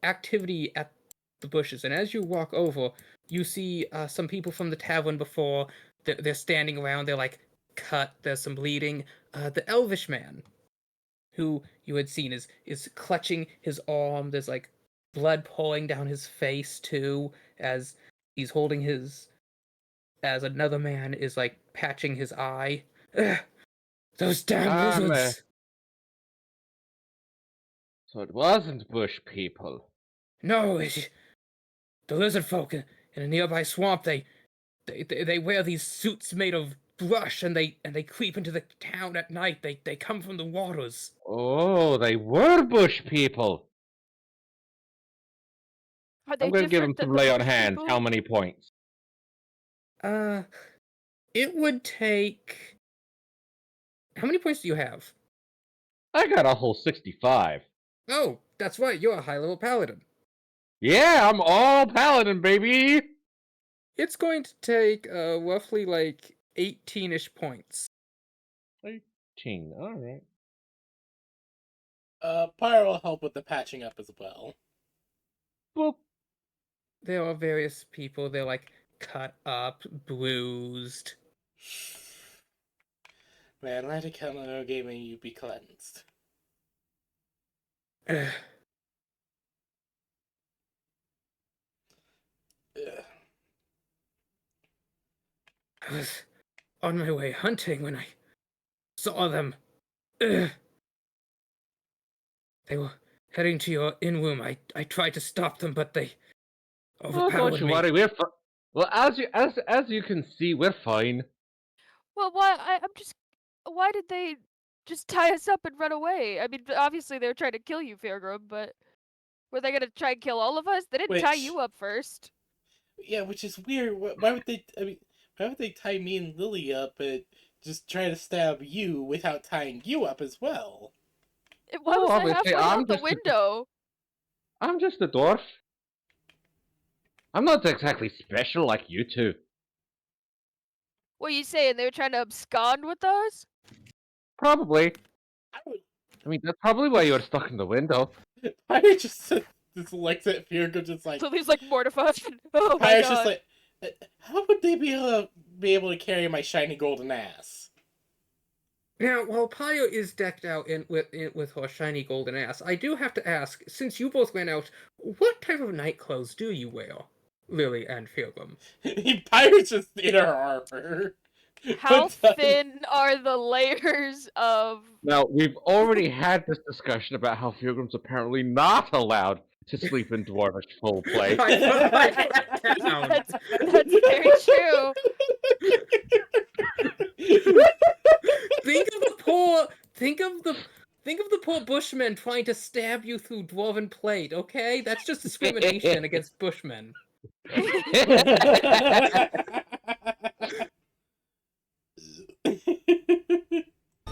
activity at the bushes, and as you walk over, you see some people from the tavern before. They're standing around. They're like cut. There's some bleeding. The elvish man, who you had seen, is clutching his arm. There's like blood pouring down his face too, as he's holding his. As another man is like patching his eye. Ugh, those damn Um, lizards! so it wasn't bush people. No, the lizard folk in a nearby swamp. They wear these suits made of brush, and they creep into the town at night. They come from the waters. Oh, they were bush people. Are I'm they gonna give him different than some the lay on bush hands. people? How many points? Uh, it would take. How many points do you have? I got a whole 65. Oh, that's right. You're a high level paladin. Yeah, I'm all paladin, baby. It's going to take roughly like 18-ish points. 18. All right. Pyro will help with the patching up as well. Boop. There are various people. They're like cut up, bruised. Man, let it come no gaming, you be cleansed. Ugh. Ugh. I was on my way hunting when I saw them. Ugh. They were heading to your inn room. I tried to stop them, but they Oh, overpowered don't you me. worry. Well, as you can see, we're fine. Well, I'm just. Why did they just tie us up and run away? I mean, obviously they were trying to kill you, Fairgrim, but were they gonna try and kill all of us? They didn't tie Which, you up first. yeah, which is weird. Why would they? I mean, why would they tie me and Lily up, but just try to stab you without tying you up as well? Why Oh, was I obviously, halfway out the window? I'm just a dwarf. I'm not exactly special like you two. What are you saying? They were trying to abscond with us? Probably. I would. I mean, that's probably why you were stuck in the window. I would just looks at Firgo just like. Lily's like mortified. Oh my Pyro's just god. like, how would they be able to carry my shiny golden ass? Now, while Pio is decked out with her shiny golden ass, I do have to ask, since you both went out, what type of night clothes do you wear, Lily and Philgrim? Pyro's just in her armor. How But, thin are the layers of. Now, we've already had this discussion about how Pilgrim's apparently not allowed to sleep in dwarvish full plate. I put my hat down. That's very true. Think of the poor bushmen trying to stab you through dwarven plate, okay? That's just discrimination against bushmen.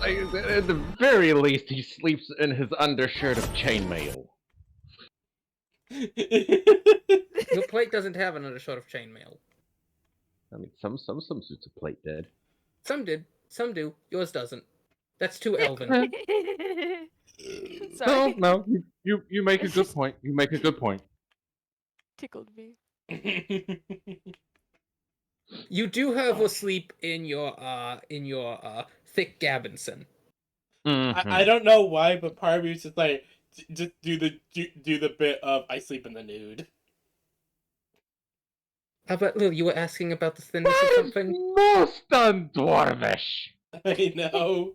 At the very least, he sleeps in his undershirt of chainmail. Your plate doesn't have an undershirt of chainmail. I mean, some suits of plate did. Some did, some do. Yours doesn't. That's too elven. Sorry. No, you make a good point. You make a good point. Tickled me. You do have a sleep in your thick Gabbinson. I don't know why, but part of me was just like, just do the bit of I sleep in the nude. But Lil, you were asking about the thinness of That is something? most undwarvish. I know.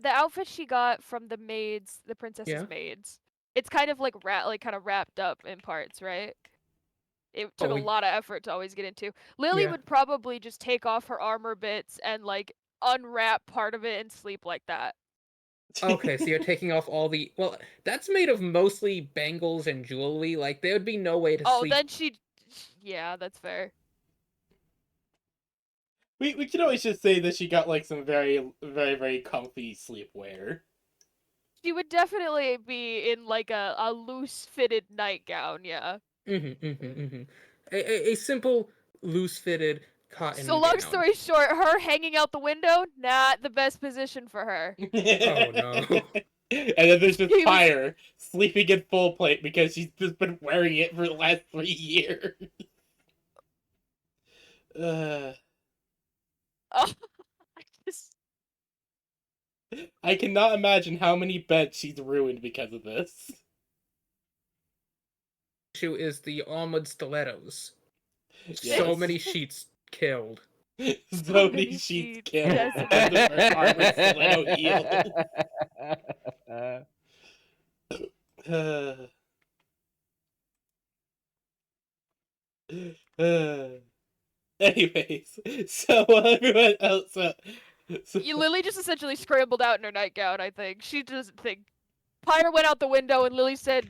The outfit she got from the maids, the princess's Yeah. maids. It's kind of like kind of wrapped up in parts, right? It took Oh, a lot of effort to always get into. Lily Yeah. would probably just take off her armor bits and like unwrap part of it and sleep like that. Okay, so you're taking off all the. Well, that's made of mostly bangles and jewelry. Like, there would be no way to Oh, sleep. then she. Yeah, that's fair. we can always just say that she got like some very very very comfy sleepwear. She would definitely be in like a loose fitted nightgown, yeah. A simple, loose-fitted cotton So long gown. story short, her hanging out the window, not the best position for her. Oh no. And then there's just He was- Fire sleeping in full plate because she's just been wearing it for the last 3 years. Uh, Oh, I just I cannot imagine how many beds she's ruined because of this. Issue is the armored stilettos. Yes. So many sheets killed. So many sheets killed because of her armored stiletto heels. Anyways, so everyone else. So, Lily just essentially scrambled out in her nightgown, I think. She doesn't think. Pyre went out the window and Lily said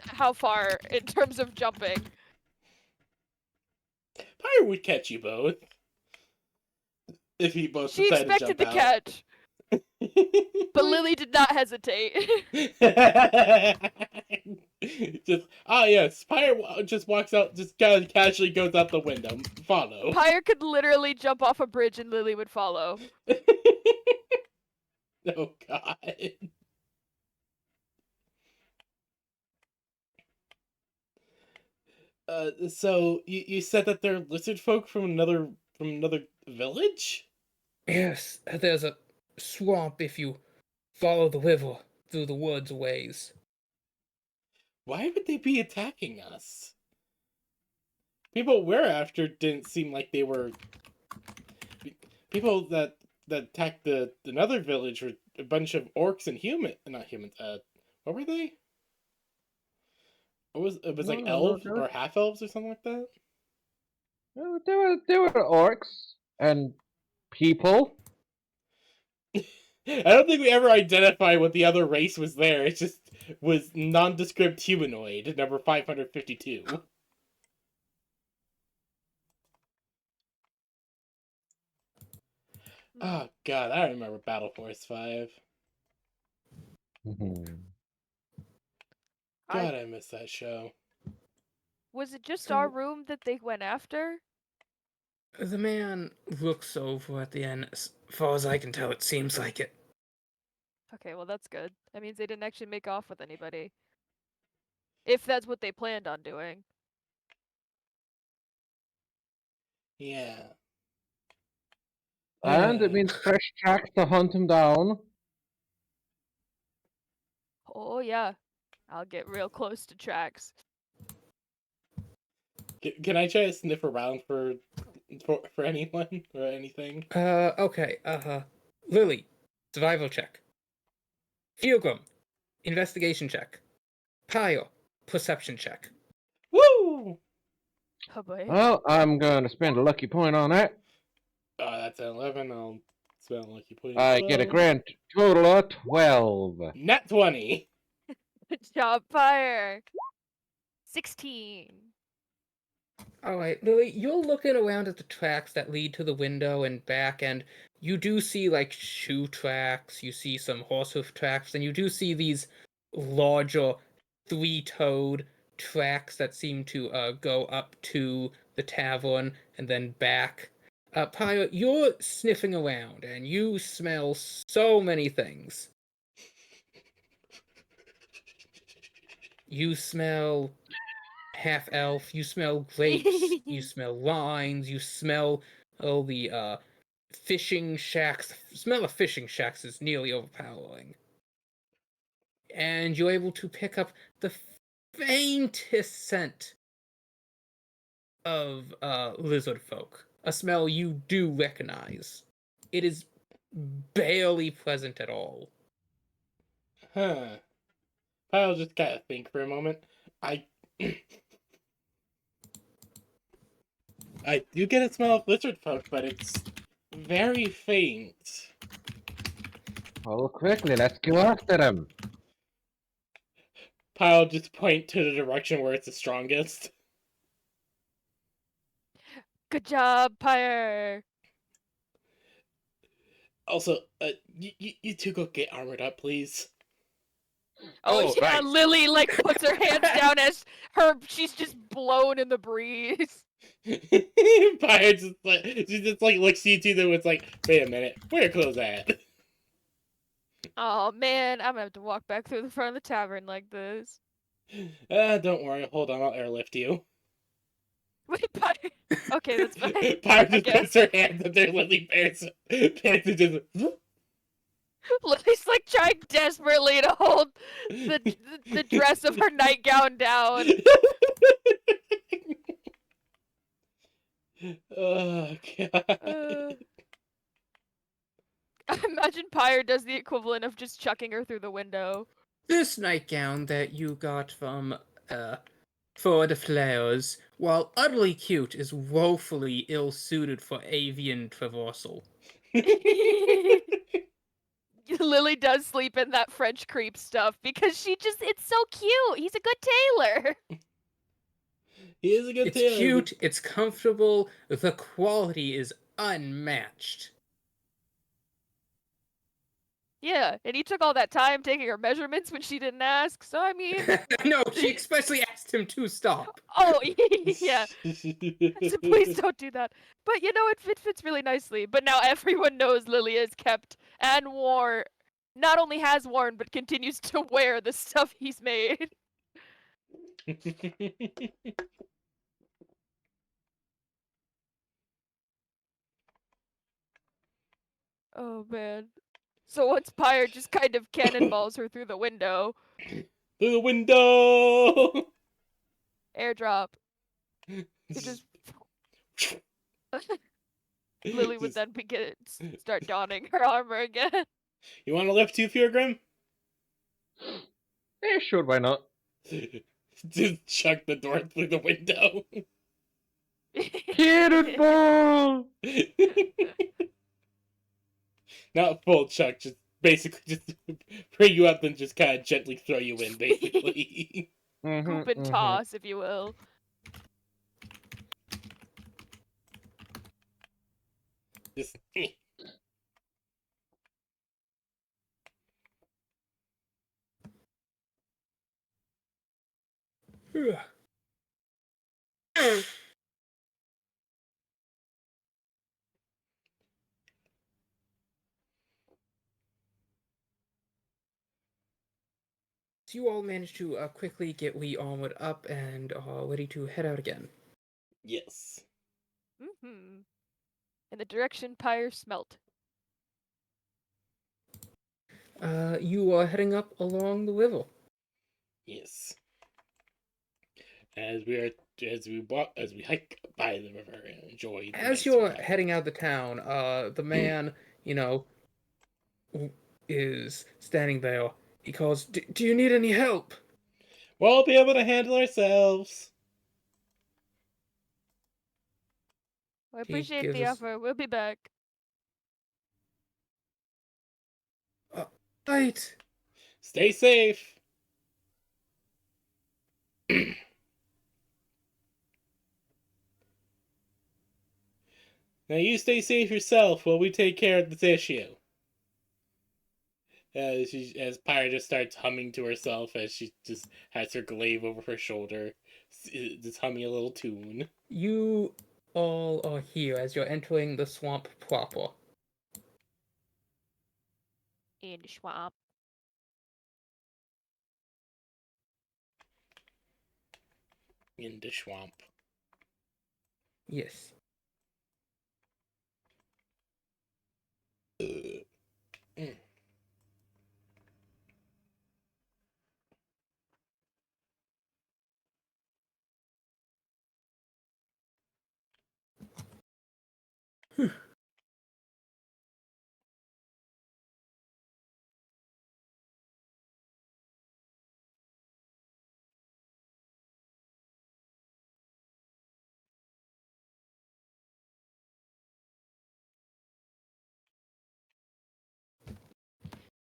how far in terms of jumping. Pyre would catch you both if he both She decided to expected jump the catch, but Lily did not hesitate. Just yes, Pyre just walks out, just kind of casually goes out the window. Follow. Pyre could literally jump off a bridge and Lily would follow. Oh God. So you said that they're lizard folk from another village? Yes, there's a swamp if you follow the river through the woods a ways. Why would they be attacking us? People we're after didn't seem like they were. People that attacked another village were a bunch of orcs and not humans. What were they? What was it? Was like elves or half elves or something like that. There were orcs and people. I don't think we ever identified what the other race was there. It just was nondescript humanoid, number 552. Oh God, I remember Battle Force 5. God, I miss that show. Was it just So- our room that they went after? The man looks over at the end. As far as I can tell, it seems like it. Okay, well that's good. That means they didn't actually make off with anybody. If that's what they planned on doing. Yeah. And it means fresh tracks to hunt him down. Oh yeah. I'll get real close to tracks. Can I try to sniff around for anyone or anything? Okay, Lily, survival check. Fielgrim, investigation check. Pyle, perception check. Woo! Oh boy. Well, I'm going to spend a lucky point on that. That's an 11. I'll spend a lucky point. I get a grand total of 12. Nat 20. Good job, Pyre. 16. Alright, Lily, you're looking around at the tracks that lead to the window and back, and you do see, like, shoe tracks, you see some horse hoof tracks, and you do see these larger three-toed tracks that seem to go up to the tavern and then back. Pyre, you're sniffing around, and you smell so many things. You smell half elf, you smell grapes, you smell lines, you smell all the fishing shacks. The smell of fishing shacks is nearly overpowering. And you're able to pick up the faintest scent of lizard folk. A smell you do recognize. It is barely pleasant at all. Huh. I'll just kind of think for a moment. I do get a smell of lizard folk, but it's very faint. Oh, quickly, let's go after them. I'll just point to the direction where it's the strongest. Good job, Pyre. Also, you two go get armored up, please. Oh yeah, nice. Lily like puts her hands down as she's just blown in the breeze. Pyre just like she just like looks at you two, then it's like, wait a minute, where are clothes at? Oh man, I'm gonna have to walk back through the front of the tavern like this. Don't worry, hold on, I'll airlift you. Wait, Pyre. Okay, that's fine. Pyre I just puts guess. her hands up there, Lily pants and just Lily's like trying desperately to hold the dress of her nightgown down. Oh god. I imagine Pyre does the equivalent of just chucking her through the window. This nightgown that you got from for the flowers, while utterly cute, is woefully ill-suited for avian traversal. Lily does sleep in that French creep stuff because it's so cute. He's a good tailor. He is a good It's tailor. cute, it's comfortable, the quality is unmatched. Yeah, and he took all that time taking her measurements when she didn't ask. So I mean, No, she expressly asked him to stop. oh yeah. So please don't do that. But you know, it fits really nicely. But now everyone knows Lily has kept and wore, not only has worn, but continues to wear the stuff he's made. Oh man. So once Pyre just kind of cannonballs her through the window, Through the window. airdrop, it just Lily would then start donning her armor again. You want to lift too, Grim? Sure, why not? Just chuck the door through the window. Cannonball! Not full chuck, just basically just bring you up and just kind of gently throw you in, basically. Scoop and toss, if you will. Just. So you all managed to quickly get Lee armored up and are ready to head out again. Yes. Mm-hmm. In the direction Pyre smelt. You are heading up along the river. Yes. As we hike by the river and enjoy the As nice you're weather. heading out of the town, the man, is standing there. He calls, do you need any help? We'll be able to handle ourselves. I He appreciate gives the us- offer. We'll be back. Right. Stay safe. Now you stay safe yourself while we take care of this issue. As Pyre just starts humming to herself as she just has her glaive over her shoulder, just humming a little tune. You all are here as you're entering the swamp proper. In the swamp. In the swamp. Yes. Mm.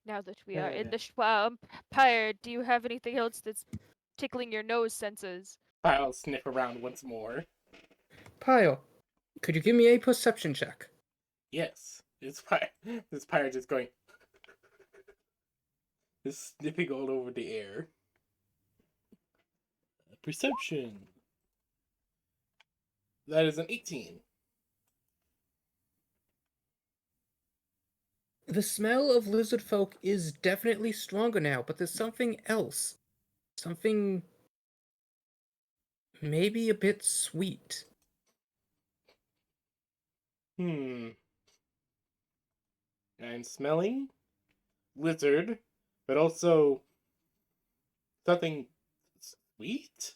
Now that we are in the swamp, Pyre, do you have anything else that's tickling your nose senses? I'll sniff around once more. Pyle, could you give me a perception check? Yes. This Pyre just going. Just sniffing all over the air. Perception. That is an 18. The smell of lizard folk is definitely stronger now, but there's something else. Something maybe a bit sweet. I'm smelling lizard, but also something sweet?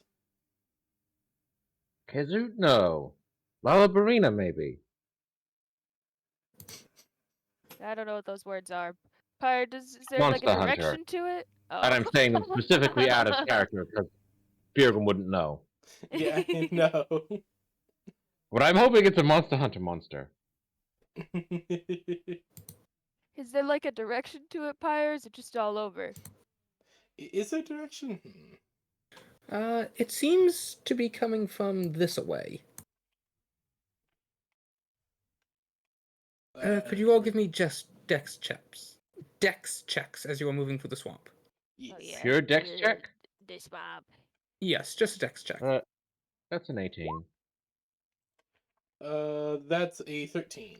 Kazoot? No. Lalabarina, maybe. I don't know what those words are. Pyre, is there like a Monster Hunter. direction to it? Oh. And I'm saying them specifically out of character because Birgum wouldn't know. Yeah, I know. But I'm hoping it's a Monster Hunter monster. Is there like a direction to it, Pyre? Or is it just all over? Is there direction? It seems to be coming from this away. Could you all give me just dex checks? Dex checks as you are moving through the swamp. Yes. Oh, yeah. Pure dex check? The swamp. Yes, just a dex check. That's an 18. That's a 13.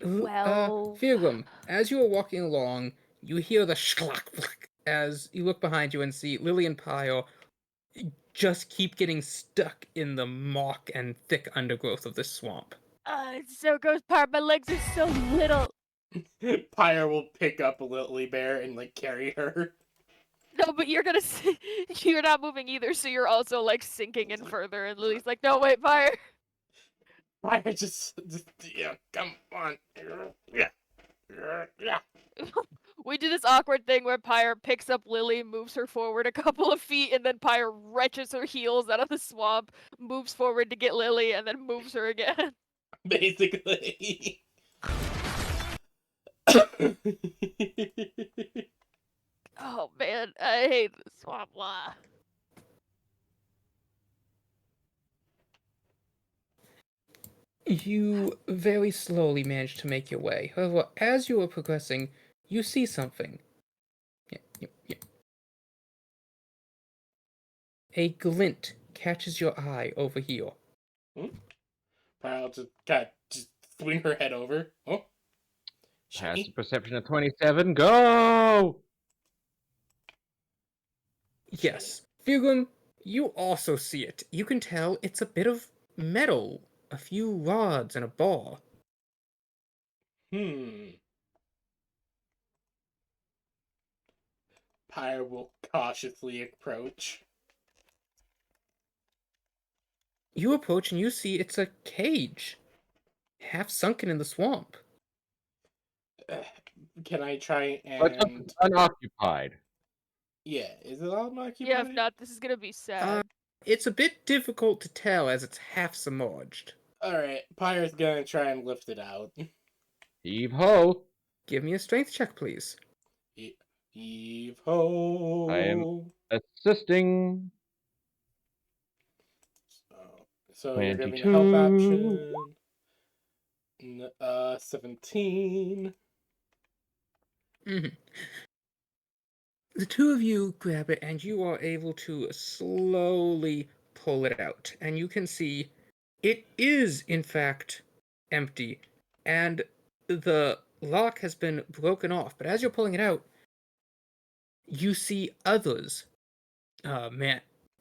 Well, Firgum, as you are walking along, you hear the shklack as you look behind you and see Lily and Pyre just keep getting stuck in the mock and thick undergrowth of this swamp. it's so gross, Pyre. My legs are so little. Pyre will pick up a Lily Bear and like carry her. No, but you're gonna. You're not moving either, so you're also like sinking in further. And Lily's like, "No, wait, Pyre." Pyre just yeah, come on. Yeah. Yeah. We do this awkward thing where Pyre picks up Lily, moves her forward a couple of feet, and then Pyre wrenches her heels out of the swamp, moves forward to get Lily, and then moves her again. Basically. Oh man, I hate the swamp. Blah. You very slowly manage to make your way. However, as you are progressing, you see something. Yeah. A glint catches your eye over here. Pyre will just swing her head over. Oh. Passive Shiny. perception of 27. Go! Yes. Firgum, you also see it. You can tell it's a bit of metal. A few rods and a bar. Pyre will cautiously approach. You approach and you see it's a cage. Half sunken in the swamp. Can I try But and... unoccupied. Yeah, is it all occupied? Yeah, if not, this is gonna be sad. It's a bit difficult to tell as it's half submerged. Alright, Pyre's gonna try and lift it out. Heave ho! Give me a strength check, please. Heave ho! I am assisting. So you're giving a help 22. option. 17. Mm-hmm. The two of you grab it and you are able to slowly pull it out. And you can see it is, in fact, empty. And the lock has been broken off. But as you're pulling it out, you see others.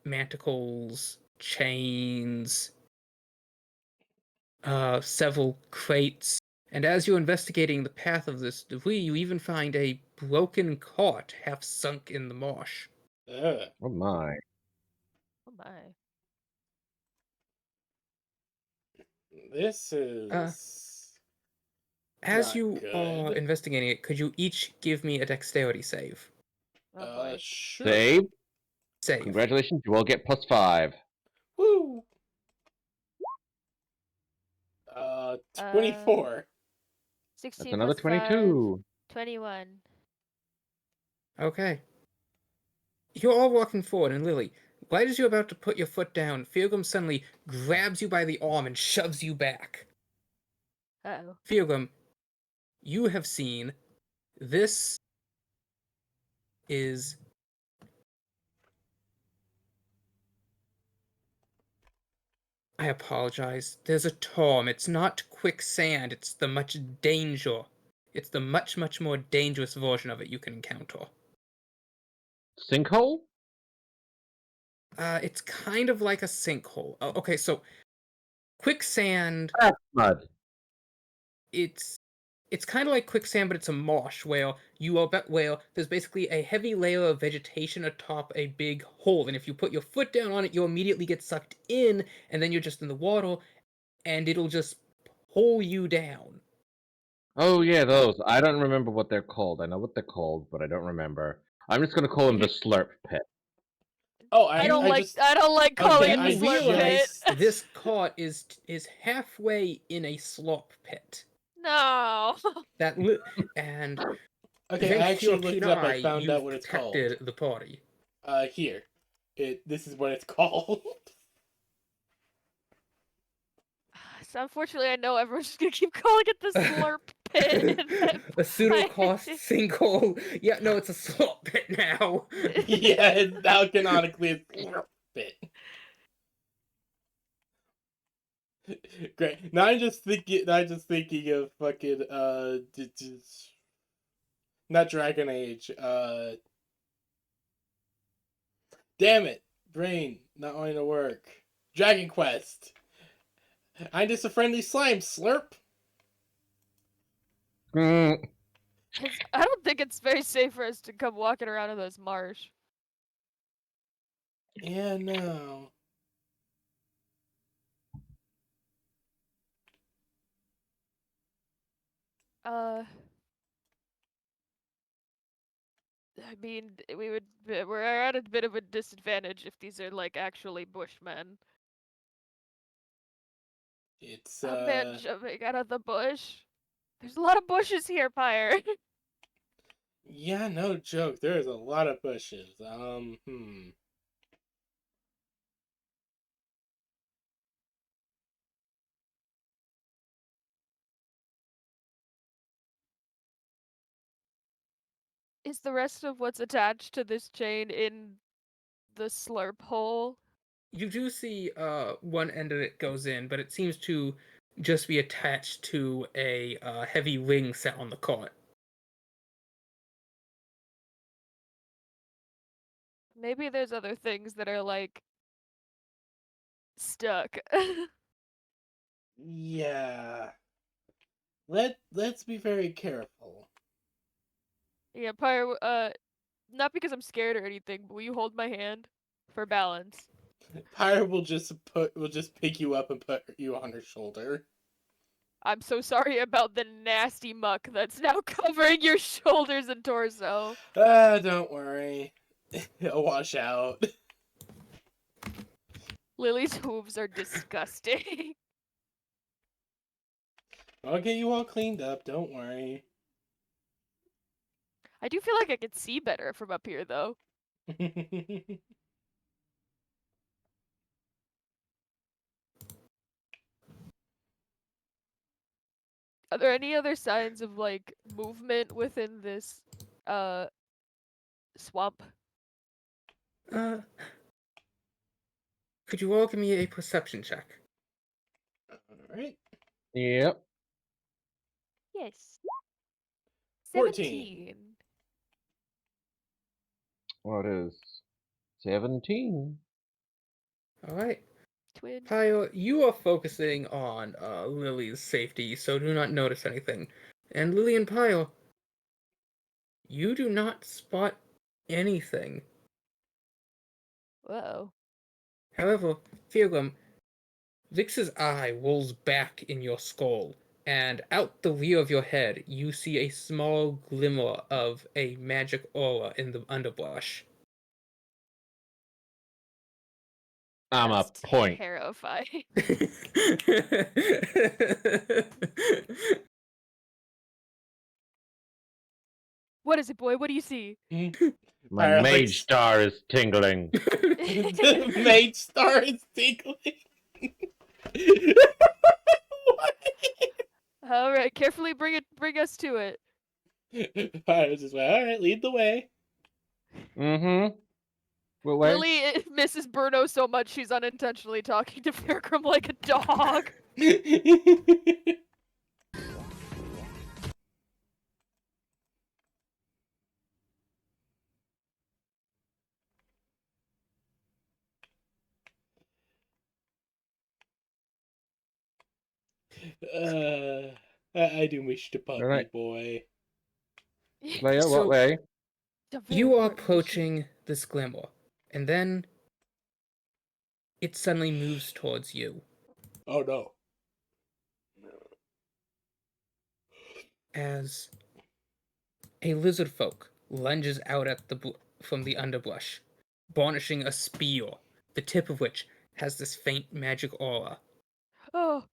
Manticles, chains, several crates. And as you're investigating the path of this debris, you even find a broken cart half sunk in the marsh. Ugh. Oh my. Oh my. This is... As Not you are good. investigating it, could you each give me a dexterity save? Oh boy. Sure. Save. Save. Congratulations, you all get +5. Woo! 24. 16 That's another plus 5, 22. 21. Okay. You're all walking forward, and Lily, right as you're about to put your foot down, Firgum suddenly grabs you by the arm and shoves you back. Uh-oh. Firgum, you have seen this is I apologize. There's a term. It's not quicksand. It's the much danger. It's the much, much more dangerous version of it you can encounter. Sinkhole? It's kind of like a sinkhole. Okay, so quicksand. That's mud. It's kind of like quicksand, but it's a marsh where where there's basically a heavy layer of vegetation atop a big hole, and if you put your foot down on it, you'll immediately get sucked in, and then you're just in the water, and it'll just pull you down. Oh yeah, those. I don't remember what they're called. I know what they're called, but I don't remember. I'm just gonna call them the slurp pit. Oh, I don't like just calling Okay, it I the slurp realized- pit. This cart is halfway in a slop pit. No. And Okay, thanks I to actually your looked keen it up. I eye, found you've out what it's called. protected the party. Here. This is what it's called. So unfortunately, I know everyone's just gonna keep calling it the slurp pit. and then A pseudo I- cost sinkhole. Yeah, no, it's a slop pit now. Yeah, it's now canonically a bit. Great. Now I'm just thinking of fucking not Dragon Age. Damn it, brain not wanting to work. Dragon Quest. I'm just a friendly slime slurp. Mm, I don't think it's very safe for us to come walking around in this marsh. Yeah, no. I mean, we're at a bit of a disadvantage if these are like actually bushmen. It's A man jumping out of the bush. There's a lot of bushes here, Pyre. yeah, no joke. There's a lot of bushes. Is the rest of what's attached to this chain in the slurp hole? You do see one end of it goes in, but it seems to just be attached to a heavy ring set on the cart. Maybe there's other things that are like stuck. Yeah. Let's be very careful. Yeah, Pyre, not because I'm scared or anything, but will you hold my hand for balance? Pyre will just pick you up and put you on her shoulder. I'm so sorry about the nasty muck that's now covering your shoulders and torso. Don't worry. It'll wash out. Lily's hooves are disgusting. I'll get you all cleaned up, don't worry. I do feel like I can see better from up here, though. Are there any other signs of, like, movement within this, swamp? Could you all give me a perception check? Alright. yep. Yes. 14. What is 17? All right. Twin. Pyle, you are focusing on Lily's safety, so do not notice anything. And Lily and Pyle, you do not spot anything. Whoa. However, Feargrim, Vix's eye rolls back in your skull, and out the rear of your head, you see a small glimmer of a magic aura in the underbrush. I'm a That's point. terrifying. What is it, boy? What do you see? My Pyre, mage like, star is tingling. the mage star is tickling. What? Alright, carefully bring us to it. Pyre was just like, alright, lead the way. Mm-hmm. What way? Lily misses Bruno so much she's unintentionally talking to Faircrum like a dog. I do wish to puppy Alright. boy. Leia, So- what way? A very You are important mission. approaching this glimmer, and then it suddenly moves towards you Oh no. as a lizard folk lunges out at from the underbrush, brandishing a spear, the tip of which has this faint magic aura. Oh,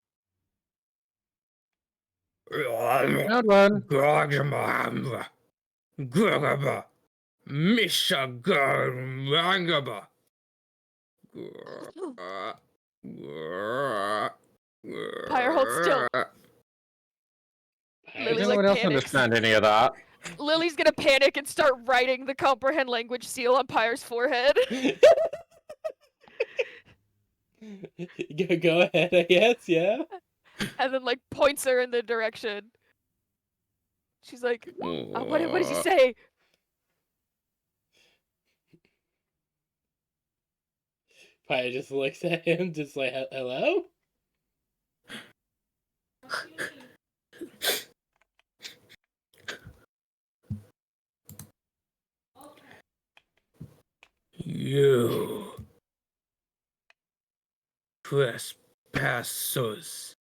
Found one. Pyre, hold still. Lily, Does like, anyone else panics. understand any of that? Lily's gonna panic and start writing the comprehend language seal on Pyre's forehead. Go ahead, I guess, yeah? And then, like, points her in the direction. She's like, what did he say? Pi just looks at him, just like, hello? You trespassers.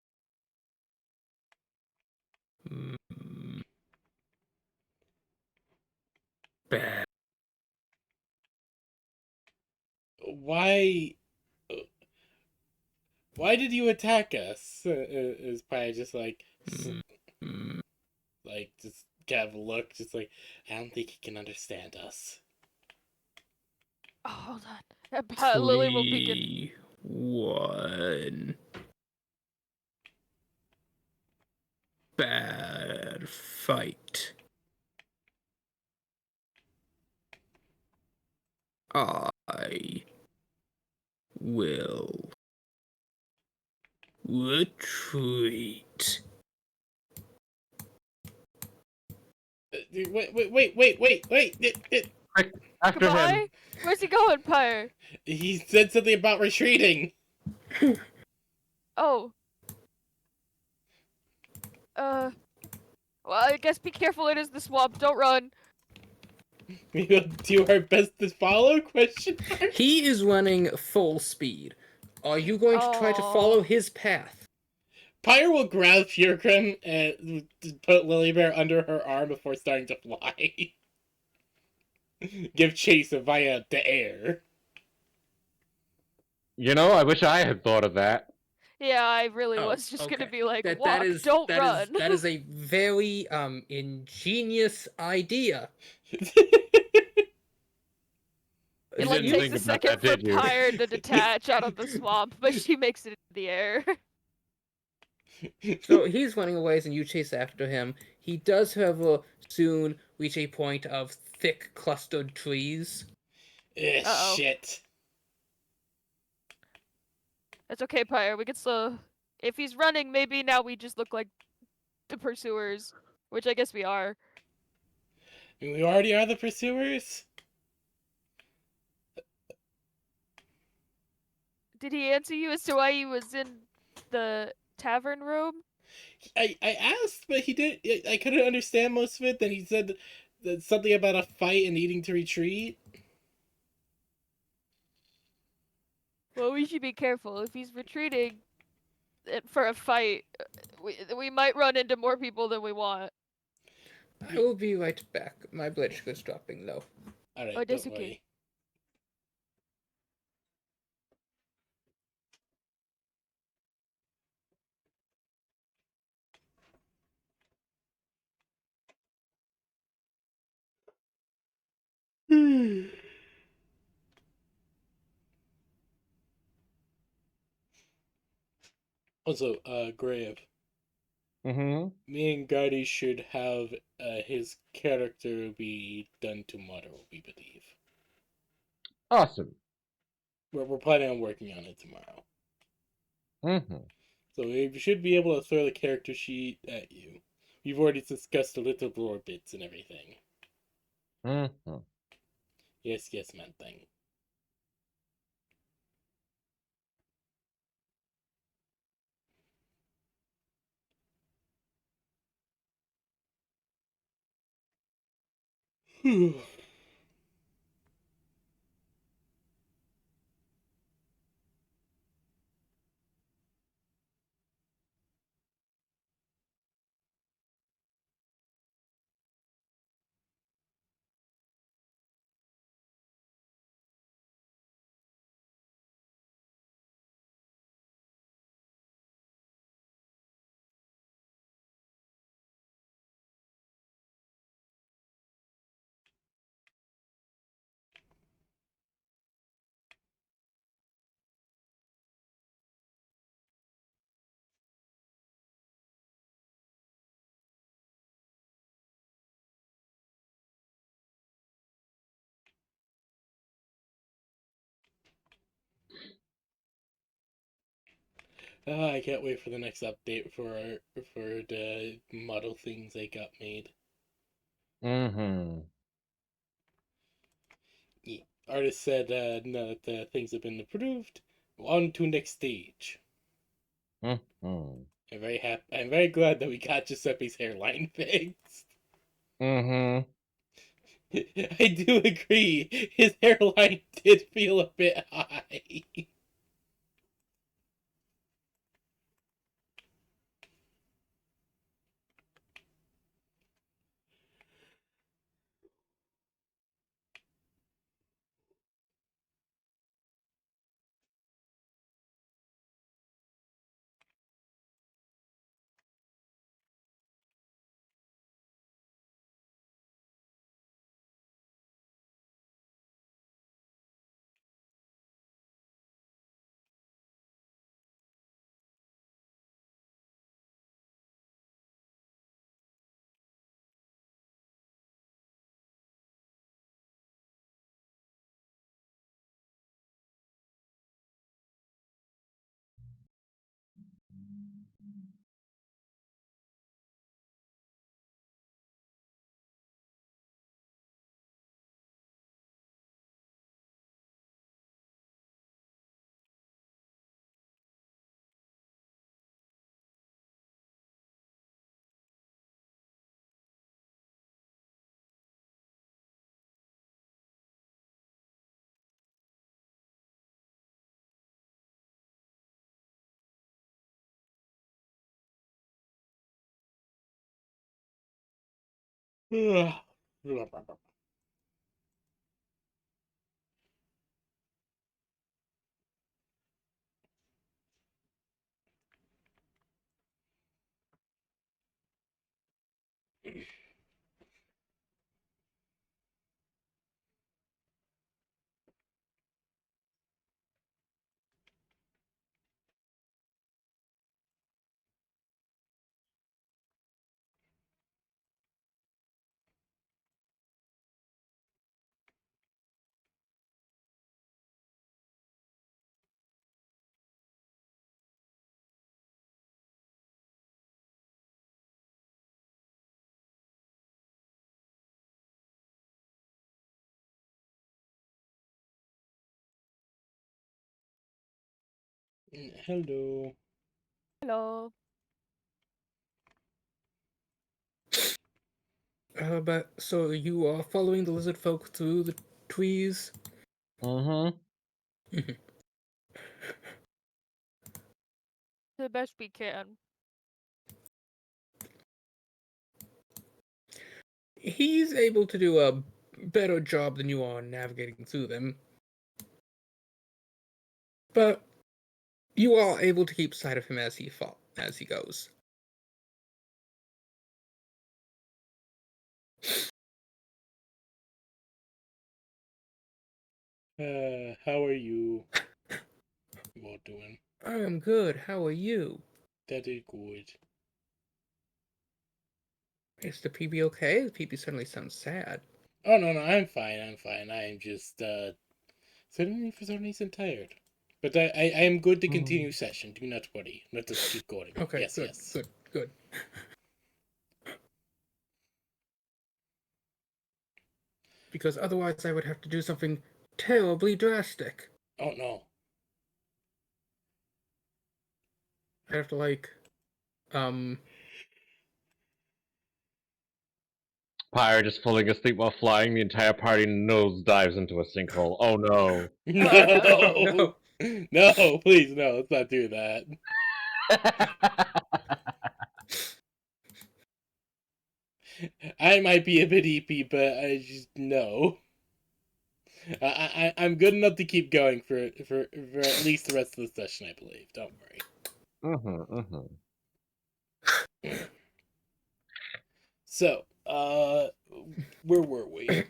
Bad. Why... Why did you attack us? Is Pi just like... Like, just kind of look, just like, I don't think he can understand us. Oh, hold on. Lily will begin. 1. Bad fight. I will retreat. Wait. After Goodbye? him. Where's he going, Pyre? He said something about retreating. Oh. Well, I guess be careful, it is the swamp, don't run. We will do our best to follow? Question mark? He is running full speed. Are you going to try to Aw. follow his path? Pyre will grab Furcrum and put Lilybear under her arm before starting to fly. Give chase via the air. You know, I wish I had thought of that. Yeah, I really Oh, was just gonna okay. be like, That walk, is don't that run. is that is a very ingenious idea. It You like didn't takes think a about second that, for did you? Pyre to detach out of the swamp, but she makes it into the air. So he's running away and you chase after him. He does, however, soon reach a point of thick clustered trees. Uh-oh. Shit. That's okay, Pyre. We can still. If he's running, maybe now we just look like the pursuers, which I guess we are. We already are the pursuers? Did he answer you as to why he was in the tavern room? I asked, but he didn't. I couldn't understand most of it. Then he said that something about a fight and needing to retreat. Well, we should be careful. If he's retreating for a fight, we might run into more people than we want. I will be right back. My blood sugar's dropping low. Alright, Oh, that's don't okay. worry. Also, Grave. Mm-hmm. Me and Gardy should have his character be done tomorrow, we believe. Awesome. We're planning on working on it tomorrow. Mm-hmm. So we should be able to throw the character sheet at you. We've already discussed the little drawer bits and everything. Mm-hmm. Yes, yes, man thing. I can't wait for the next update for the model things they got made. Mm-hmm. Yeah. Artist said no, that the things have been approved. On to next stage. Mm-hmm. I'm very happy. I'm very glad that we got Giuseppe's hairline fixed. Mm-hmm. I do agree. His hairline did feel a bit high. Hello. Hello. But so you are following the lizard folk through the trees? Mm-hmm. The best we can. He's able to do a better job than you are navigating through them. But you are able to keep sight of him as he goes. How are you all doing? I am good. How are you? That is good. Is the PB okay? The PB certainly sounds sad. Oh no, I'm fine. I'm just suddenly for some reason tired. But I am good to continue session. Do not worry. Let us keep going. Okay, Yes, good, yes. good. Because otherwise I would have to do something terribly drastic. Oh no. I'd have to, like, Pyre just falling asleep while flying. The entire party nosedives into a sinkhole. Oh no. No. no. No, please no. Let's not do that. I might be a bit EP, but I just no. I'm good enough to keep going for at least the rest of the session, I believe. Don't worry. So, where were we?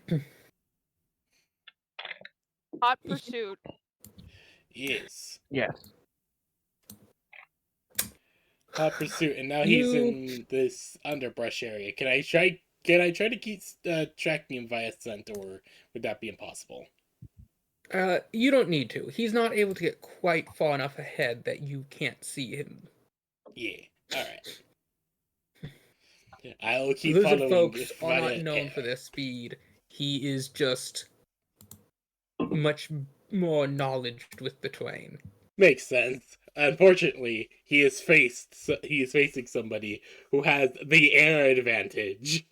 Hot pursuit. Yes. Yes. Hot pursuit, and now he's in this underbrush area. Can I try to keep tracking him via scent, or would that be impossible? You don't need to. He's not able to get quite far enough ahead that you can't see him. Yeah. Alright. I'll keep Lizard following folks are via not known air. for their speed. He is just much more knowledged with the terrain. Makes sense. Unfortunately, he is facing somebody who has the air advantage.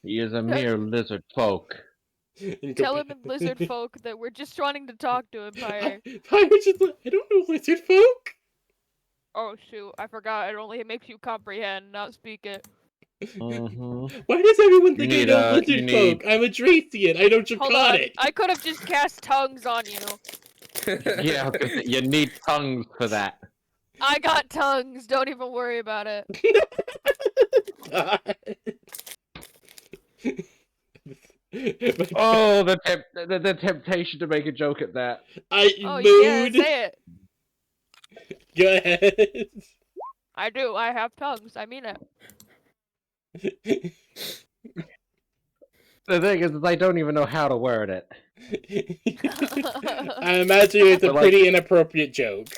He is a mere lizard folk. Tell him in lizard folk that we're just wanting to talk to him, Pyre. I don't know lizard folk. Oh shoot, I forgot. It only makes you comprehend, not speak it. Mm-hmm. Why does everyone think I need, know lizard folk? I'm a Dracian. I know Hold on. Draconic. I could have just cast tongues on you. Yeah, you need tongues for that. I got tongues. Don't even worry about it. Oh, the temptation to make a joke at that. Oh, you can't say it. Go ahead. I do. I have tongues. I mean it. The thing is I don't even know how to word it. I imagine it's a But, pretty inappropriate joke.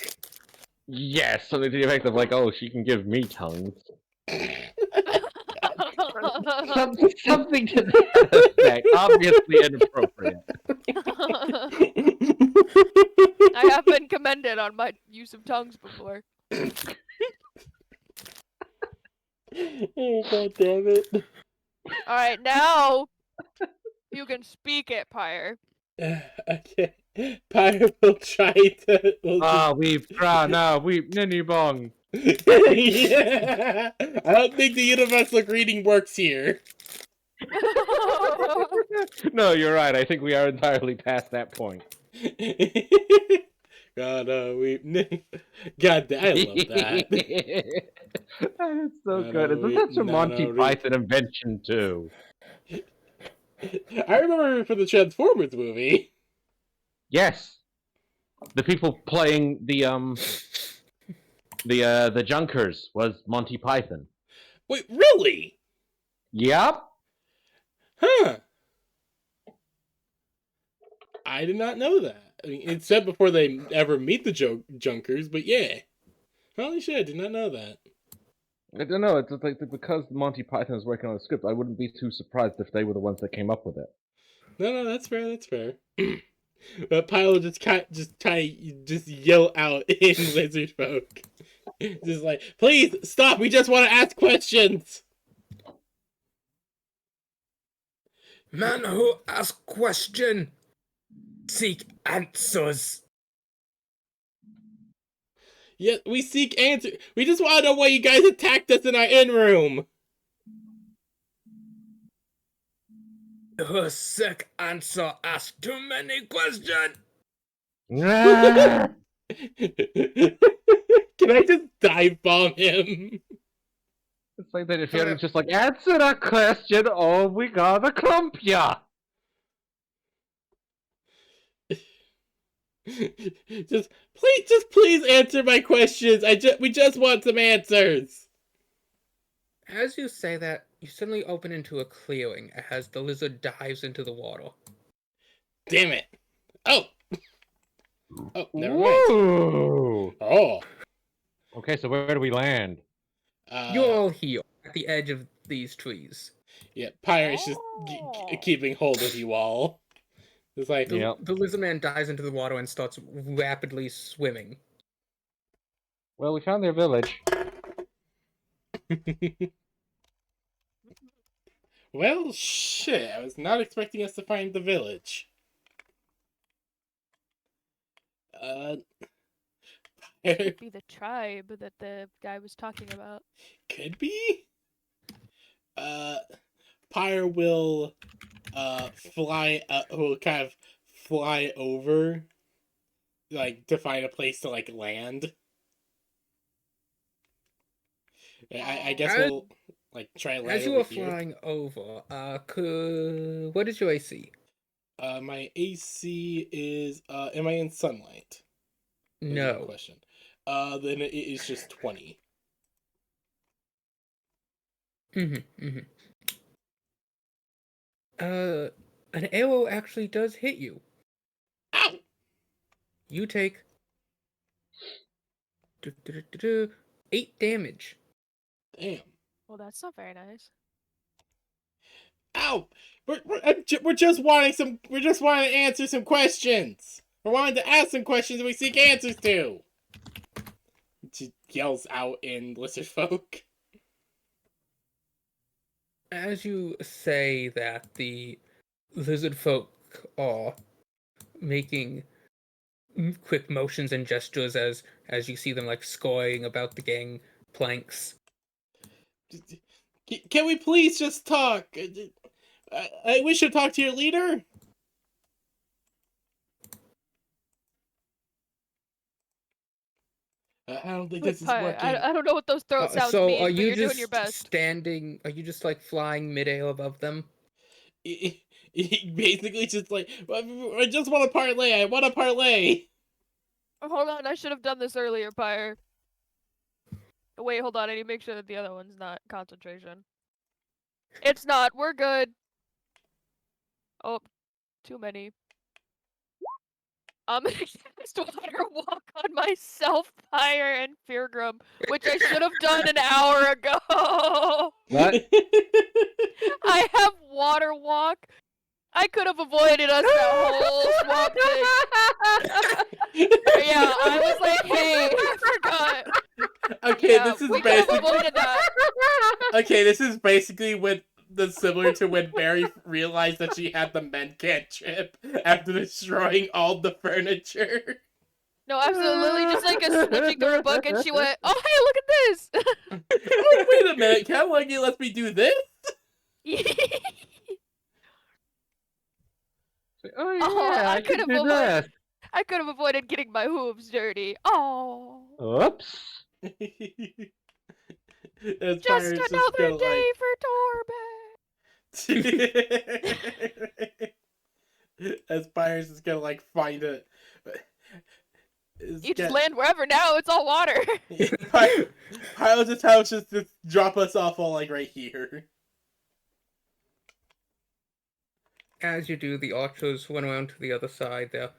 Yes, something to the effect of like, oh, she can give me tongues. Something to that effect. Obviously inappropriate. I have been commended on my use of tongues before. Oh, god damn it. Alright, now you can speak it, Pyre. Okay. Pyre will try to... We've ninny bong. Yeah. I don't think the universal greeting works here. No, you're right. I think we are entirely past that point. God, God, I love that. That is so No, good. no, That's a no, Monty no, Python invention too. I remember for the Transformers movie. Yes, the people playing the Junkers was Monty Python. Wait, really? Yep. Huh. I did not know that. I mean, it's said before they ever meet the Junkers, but yeah. Holy shit, I did not know that. I don't know. It's like because Monty Python is working on the script, I wouldn't be too surprised if they were the ones that came up with it. No, that's fair. That's fair. But Pyle just yell out in lizard folk, just like, please stop. We just want to ask questions. Man who asks question, seek answers. Yeah, we seek answers. We just want to know why you guys attacked us in our inn room. Her sick answer ask too many questions. Can I just dive bomb him? It's like that if you're just like, answer that question or we gotta clump ya. just please answer my questions. We just want some answers. As you say that, You suddenly open into a clearing as the lizard dives into the water. Damn it! Oh! Oh, never mind. Whoa! Oh! Okay, so where do we land? You're all here at the edge of these trees. Yeah, Pyre's just keeping hold of you all. It's like, Yep. The lizard man dives into the water and starts rapidly swimming. Well, we found their village. well, shit, I was not expecting us to find the village. Could be the tribe that the guy was talking about. Could be? Pyre will, will kind of fly over, like, to find a place to, like, land. I guess we'll, like, try to land As you over are here. flying over, what is your AC? My AC is, am I in sunlight? Is the No. question. Then it is just 20. An arrow actually does hit you. Ow! You take 8 damage. Damn. Well, that's not very nice. Ow! We're just wanting to answer some questions. We're wanting to ask some questions that we seek answers to. She yells out in lizard folk. As you say that, the lizard folk are making quick motions and gestures as you see them like scurrying about the gangplanks. Can we please just talk? We should talk to your leader. I don't think this is working. I don't know what those throat sounds So mean, are but you you're just doing your best. standing? Are you just like flying midair above them? He basically just like, I just want to parlay. I want to parlay. Oh, hold on, I should have done this earlier, Pyre. Wait, hold on, I need to make sure that the other one's not concentration. It's not, we're good. Oh, too many. I'm gonna cast Water Walk on myself, Pyre, and Feargrum, which I should have done an hour ago. What? I have Water Walk. I could have avoided us that whole swamp thing. Yeah, I was like, hey, I forgot. Okay, Yeah, this is we could have basically. avoided that. Okay, this is basically similar to when Mary realized that she had the men cantrip after destroying all the furniture. No, absolutely. Lily just like is switching through a book, and she went, "Oh, hey, look at this." Oh, wait a minute, Cat Lucky lets me do this? Oh yeah, Oh, I could do this. I could have avoided getting my hooves dirty. Oh, Oops. just another day for Torben. As Byers is gonna like find it. You just land wherever now. It's all water. Pilot's house just drop us off all like right here. As you do, the archers went around to the other side. They're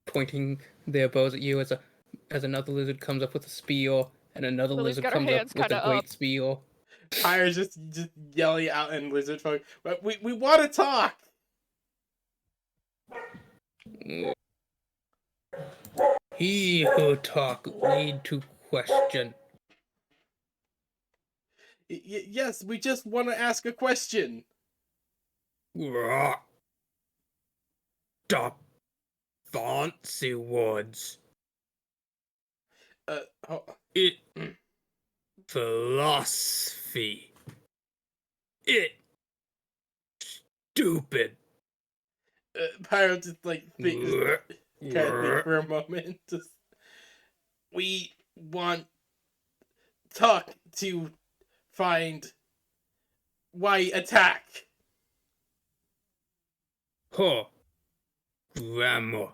pointing their bows at you as another lizard comes up with a spear, and another Lily's lizard got her comes up hands with a kinda great up. spear. Pyre's just yelling out in lizard folk. But we want to talk. He who talk need to question. Yes, we just want to ask a question. Stop fancy words. It philosophy. It stupid. Pyro just like think for a moment. Just we want talk to find why attack. Huh. Grammar.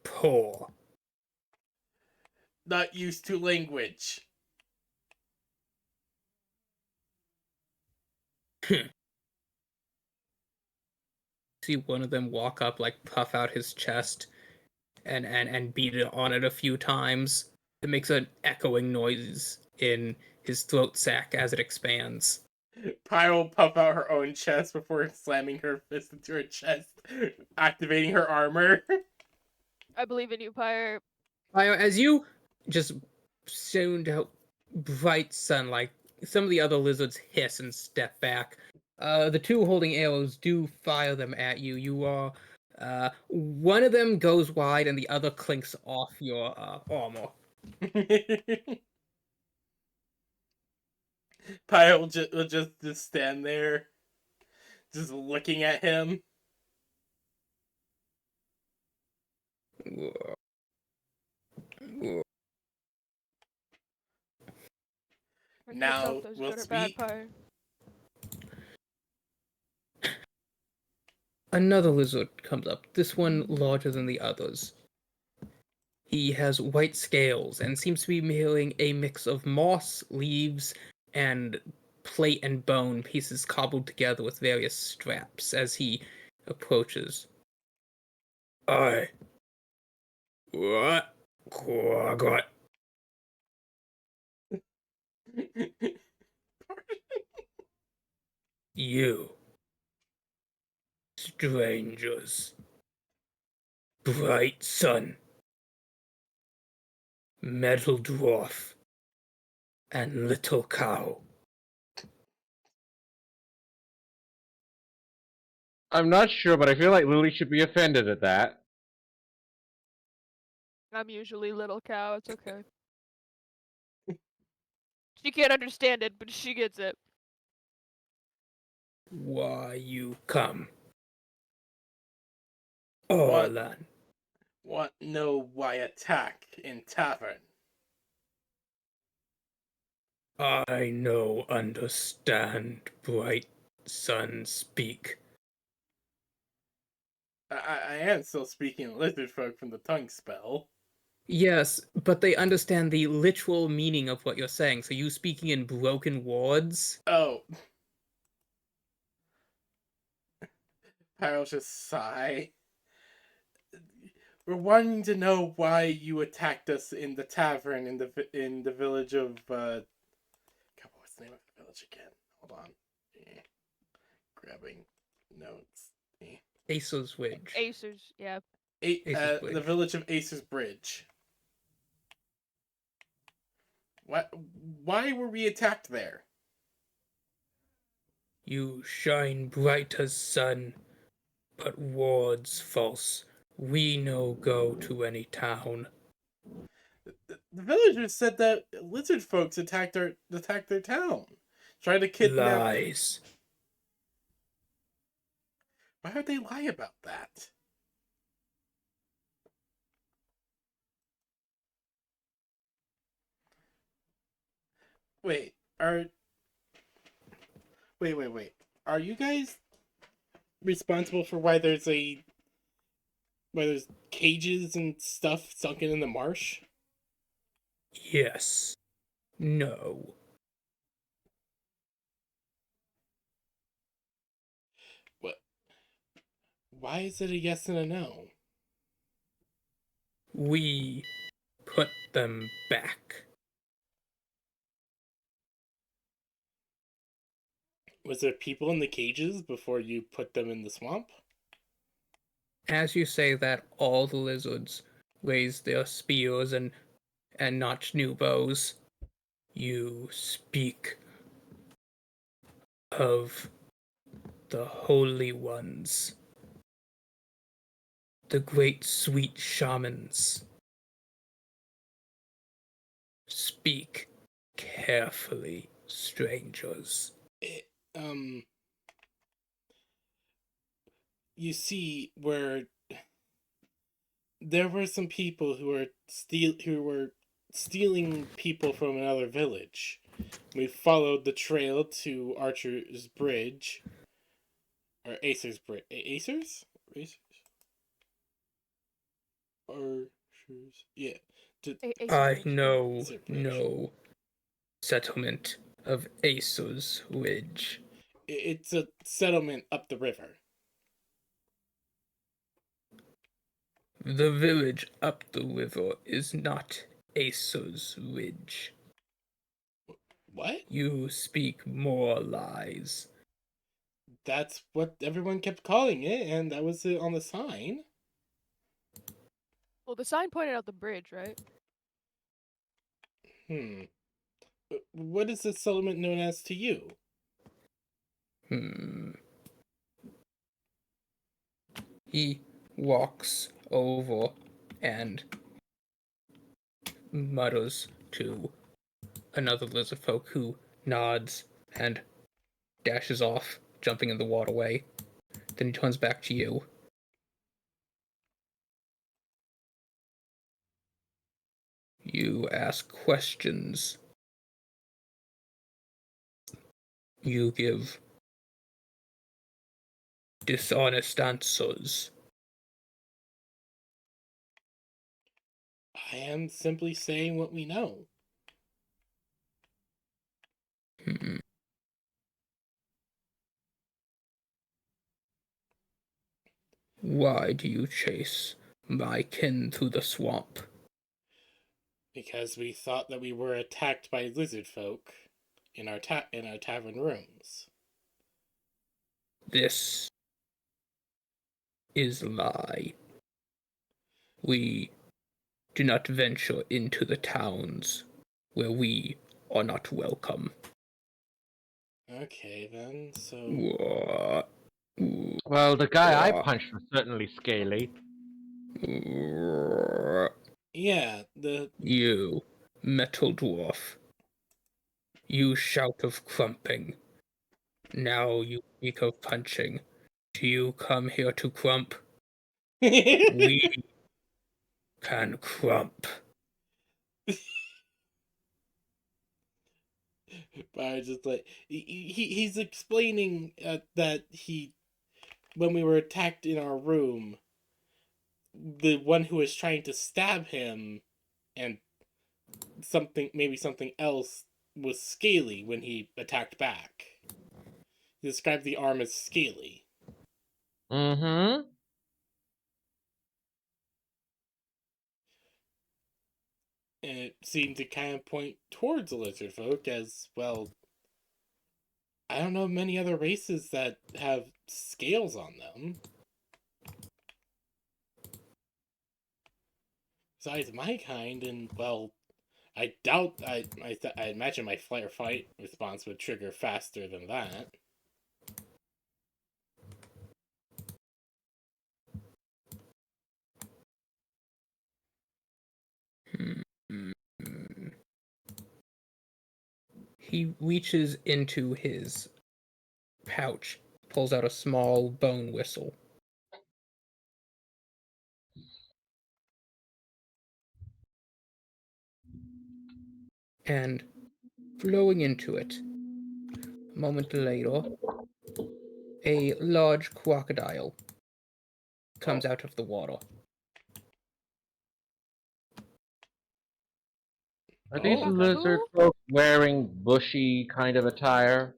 Poor. Not used to language. See one of them walk up, like puff out his chest, and beat it on it a few times. It makes an echoing noise in his throat sac as it expands. Pi will puff out her own chest before slamming her fist into her chest, activating her armor. I believe in you, Pyre. As you just sound out bright sunlight, some of the other lizards hiss and step back. The two holding arrows do fire them at you. You are one of them goes wide and the other clinks off your armor. Pi will just stand there, just looking at him. I can't Now tell if those we'll good or bad, speak. Pyre. Another lizard comes up, this one larger than the others. He has white scales and seems to be wearing a mix of moss, leaves, and plate and bone pieces cobbled together with various straps as he approaches. I. What? Got. You. Strangers. Bright sun. Metal dwarf. And little cow. I'm not sure, but I feel like Lily should be offended at that. I'm usually little cow. It's okay. She can't understand it, but she gets it. Why you come? What? Orlan. Want know why attack in tavern? I no understand bright sun speak. I am still speaking lizard folk from the tongue spell. Yes, but they understand the literal meaning of what you're saying. So you speaking in broken words? Oh. Pyro's just sigh. We're wanting to know why you attacked us in the tavern in the village of God, what's the name of the village again? Hold on. Grabbing notes. Acer's Wedge. Acers, yeah. Acer's The Bridge. village of Acer's Bridge. What? Why were we attacked there? You shine bright as sun, but wards false. We no go to any town. The villagers said that lizard folks attacked their town, tried to kidnap. Lies. Why would they lie about that? Wait, wait. Are you guys responsible for why there's cages and stuff sunken in the marsh? Yes. No. What? Why is it a yes and a no? We put them back. Was there people in the cages before you put them in the swamp? As you say that, all the lizards raise their spears and notch new bows. You speak of the holy ones, the great sweet shamans. Speak carefully, strangers. It, you see, where there were some people who were stealing people from another village. We followed the trail to Archer's Bridge, or Acer's Bridge. Acer's? Archer's, yeah. I know Acer Bridge. no settlement of Acer's Ridge. It's a settlement up the river. The village up the river is not Acer's Ridge. What? You speak more lies. That's what everyone kept calling it, and that was it on the sign. Well, the sign pointed out the bridge, right? What is this settlement known as to you? He walks over and mutters to another lizard folk who nods and dashes off, jumping in the waterway. Then he turns back to you. You ask questions. You give dishonest answers. I am simply saying what we know. Why do you chase my kin through the swamp? Because we thought that we were attacked by lizard folk in our tavern rooms. This is a lie. We do not venture into the towns where we are not welcome. Okay, then, so... What? Well, the guy I punched was certainly scaly. Yeah, the... You, metal dwarf. You shout of crumping. Now you speak of punching. Do you come here to crump? We can crump. But I just like... He's explaining that when we were attacked in our room, the one who was trying to stab him and maybe something else was scaly when he attacked back. He described the arm as scaly. Mm-hmm. And it seemed to kind of point towards the lizard folk as, well, I don't know many other races that have scales on them. Besides my kind, and, well, I doubt, I imagine my flight or fight response would trigger faster than that. He reaches into his pouch, pulls out a small bone whistle. And blowing into it, a moment later, a large crocodile comes out of the water. Are these Oh. lizard folk wearing bushy kind of attire?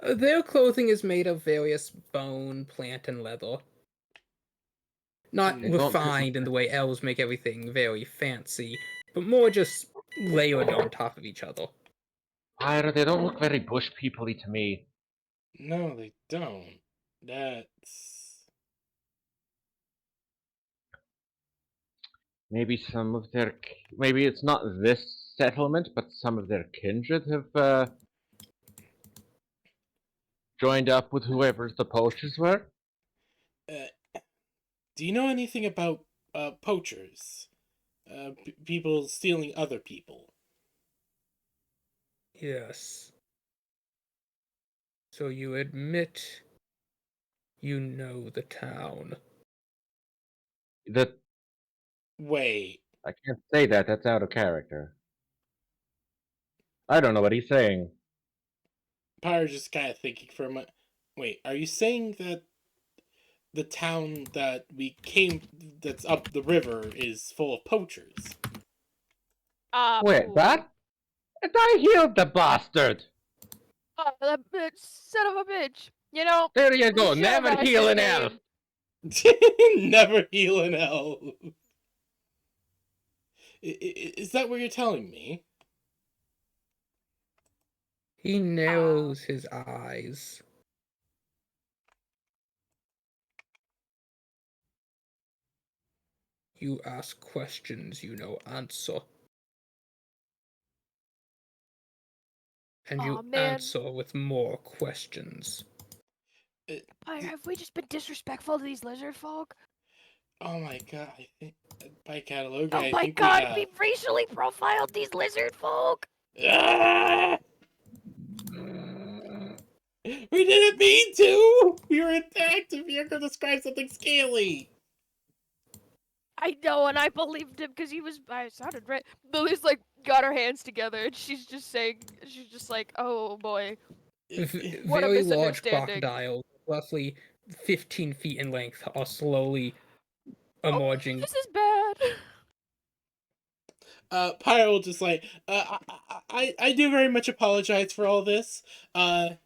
Their clothing is made of various bone, plant, and leather. Not Hmm. refined in the way elves make everything very fancy, but more just layered on top of each other. Ira, they don't look very bush people-y to me. No, they don't. That's... Maybe maybe it's not this settlement, but some of their kindred have joined up with whoever the poachers were. Do you know anything about poachers? People stealing other people? Yes. So you admit you know the town. That Wait. I can't say that. That's out of character. I don't know what he's saying. Pyro's just kind of thinking for a moment. Wait, are you saying that the town that we came, that's up the river, is full of poachers? Wait, Ooh. that? And I healed the bastard! Oh, that bitch, son of a bitch. You know, There you we go. should have Never asked heal his an elf. name. Never heal an elf. Is that what you're telling me? He narrows his eyes. You ask questions you know answer. And Aw, you man. answer with more questions. Pyre, have we just been disrespectful to these lizard folk? Oh my god, I think by catalog, Oh I my think god, we have. we racially profiled these lizard folk! Ah! We didn't mean to. We were attacked. If you're gonna describe something scaly. I know, and I believed him because I sounded right. Lily's like, got her hands together, and she's just like, oh boy. What a Very large misunderstanding. crocodiles, roughly 15 feet in length, are slowly Oh, emerging. this is bad. Pyro will just like, I do very much apologize for all this. Pyro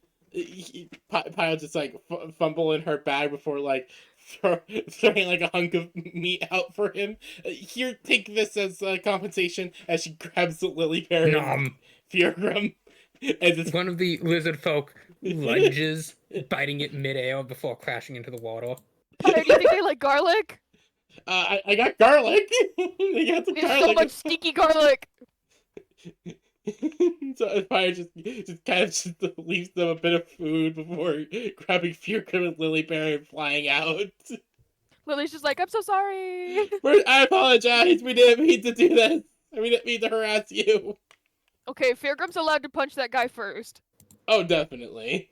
just like fumble in her bag before like throwing like a hunk of meat out for him. Here, take this as compensation. As she grabs the lily pear and Nom. Furgrim, and just One of the lizard folk lunges, biting it midair before crashing into the water. Pyre, do you think they like garlic? I got garlic. I got some We have so garlic. much stinky garlic. So Fire just kind of just leaves them a bit of food before grabbing Furgrim and Lilyberry and flying out. Lily's just like, I'm so sorry. I apologize. We didn't mean to do this. We didn't mean to harass you. Okay, Fairgrim's allowed to punch that guy first. Oh, definitely.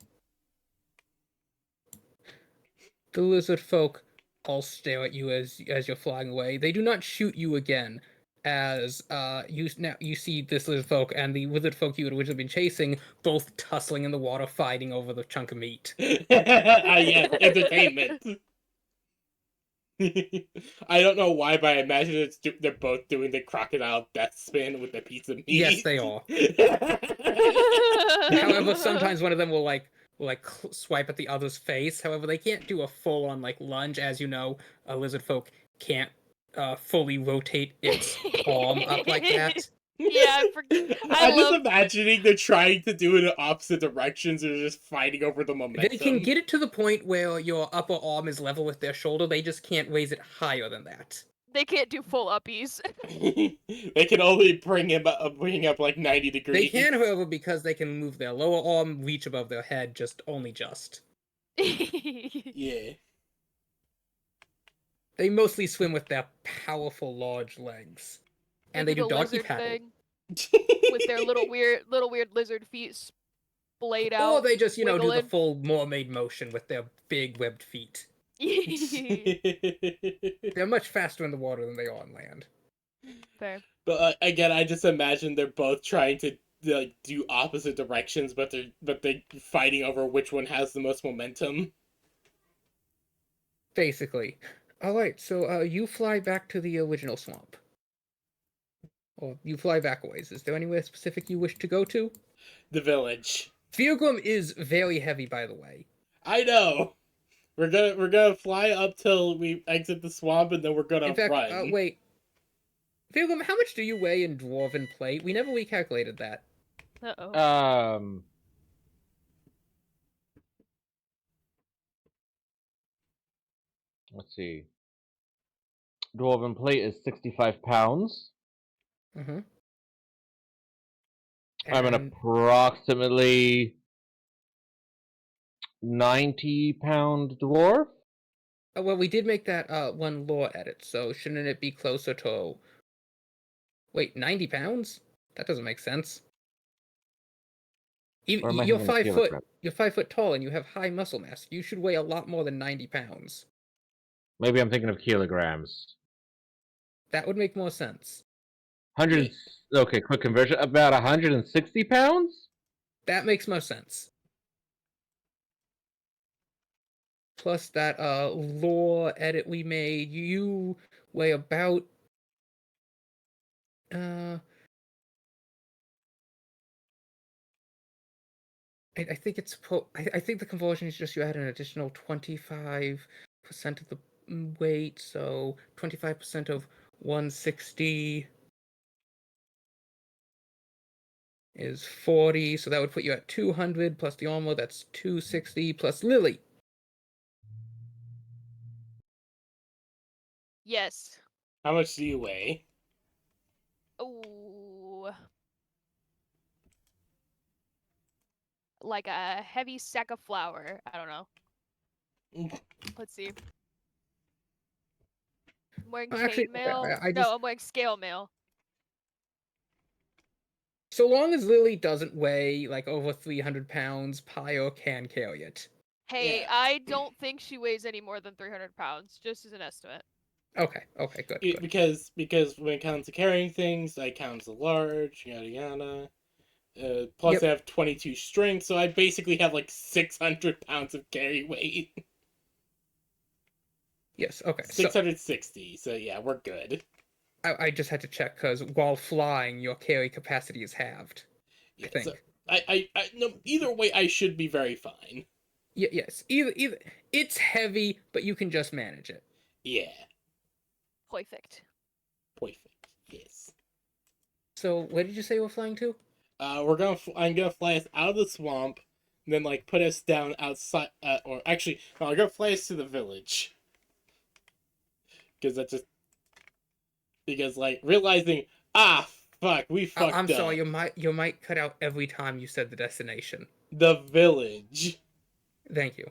The lizard folk all stare at you as you're flying away. They do not shoot you again, as you see this lizard folk and the lizard folk you had originally been chasing both tussling in the water, fighting over the chunk of meat. Yes, entertainment. I don't know why, but I imagine they're both doing the crocodile death spin with the piece of meat. Yes, they are. However, sometimes one of them will swipe at the other's face. However, they can't do a full-on lunge, as you know, a lizard folk can't fully rotate its arm up like that. Yeah, I'm just imagining they're trying to do it in opposite directions and just fighting over the momentum. They can get it to the point where your upper arm is level with their shoulder. They just can't raise it higher than that. They can't do full uppies. They can only bring up like 90 degrees. They can, however, because they can move their lower arm, reach above their head, just. Yeah. They mostly swim with their powerful, large legs. And they do the doggy lizard paddle. thing with their little weird lizard feet splayed out. Or they just, do the wiggling. full mermaid motion with their big webbed feet. They're much faster in the water than they are on land. Fair. But again, I just imagine they're both trying to do opposite directions, but they're fighting over which one has the most momentum. Basically. Alright, so you fly back to the original swamp. Or you fly back a ways. Is there anywhere specific you wish to go to? The village. Feargrim is very heavy, by the way. I know. We're gonna fly up till we exit the swamp, and then we're gonna In fact, run. Wait. Feargrim, how much do you weigh in dwarven plate? We never recalculated that. Uh-oh. Let's see. Dwarven plate is 65 pounds. Mm-hmm. I'm an approximately 90-pound dwarf. Well, we did make that one lore edit, so shouldn't it be closer to... Wait, 90 pounds? That doesn't make sense. You're 5 foot. You're 5 foot tall, and you have high muscle mass. You should weigh a lot more than 90 pounds. Maybe I'm thinking of kilograms. That would make more sense. 100. Okay, quick conversion. About 160 pounds. That makes more sense. Plus that lore edit we made, you weigh about I think it's I think the conversion is just you add an additional 25% of the weight, so 25% of 160 is 40, so that would put you at 200 plus the armor, that's 260 plus Lily. Yes. How much do you weigh? Ooh. Like a heavy sack of flour. I don't know. Let's see. I'm wearing Actually, chainmail. I No, just I'm wearing scale mail. so long as Lily doesn't weigh like over 300 pounds, Pyro can carry it. Hey, Yeah. I don't think she weighs any more than 300 pounds, just as an estimate. Okay, good. Because when it comes to carrying things, I count as a large, yada yada. Plus, Yep. I have 22 strength, so I basically have like 600 pounds of carry weight. Yes, okay. 660. So yeah, we're good. I just had to check because while flying, your carry capacity is halved. I Yeah. think. So I no. Either way, I should be very fine. Yes. Either it's heavy, but you can just manage it. Yeah. Perfect. Perfect. Yes. So where did you say we're flying to? I'm gonna fly us out of the swamp, and then like put us down outside. Or actually, no, I'm gonna fly us to the village. Because like realizing, fuck, we fucked I'm up. sorry, your mic cut out every time you said the destination. The village. Thank you.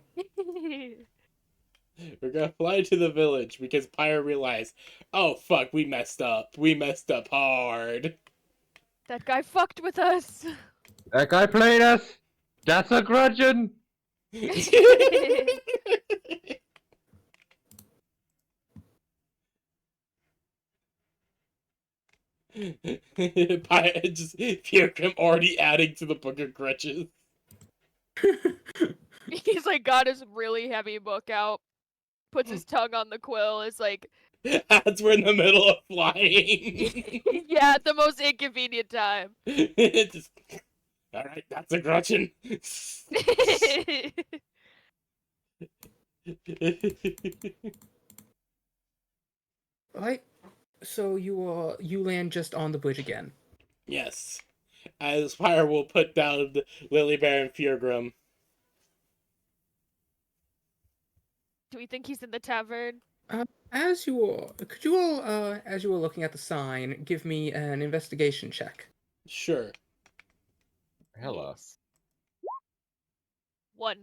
We're gonna fly to the village because Pyre realized, oh fuck, we messed up. We messed up hard. That guy fucked with us. That guy played us. That's a grudgeon. Pyre just hear him already adding to the book of grudges. He's like got his really heavy book out, puts his tongue on the quill, is like As we're in the middle of flying. yeah, at the most inconvenient time. Just, all right, that's a grudgeon. Right. So you land just on the bridge again. Yes. As Pyre will put down Lilybear and Fjorgrim. Do we think he's in the tavern? As you all, could you all, as you were looking at the sign, give me an investigation check? Sure. Hello. Yes. 1.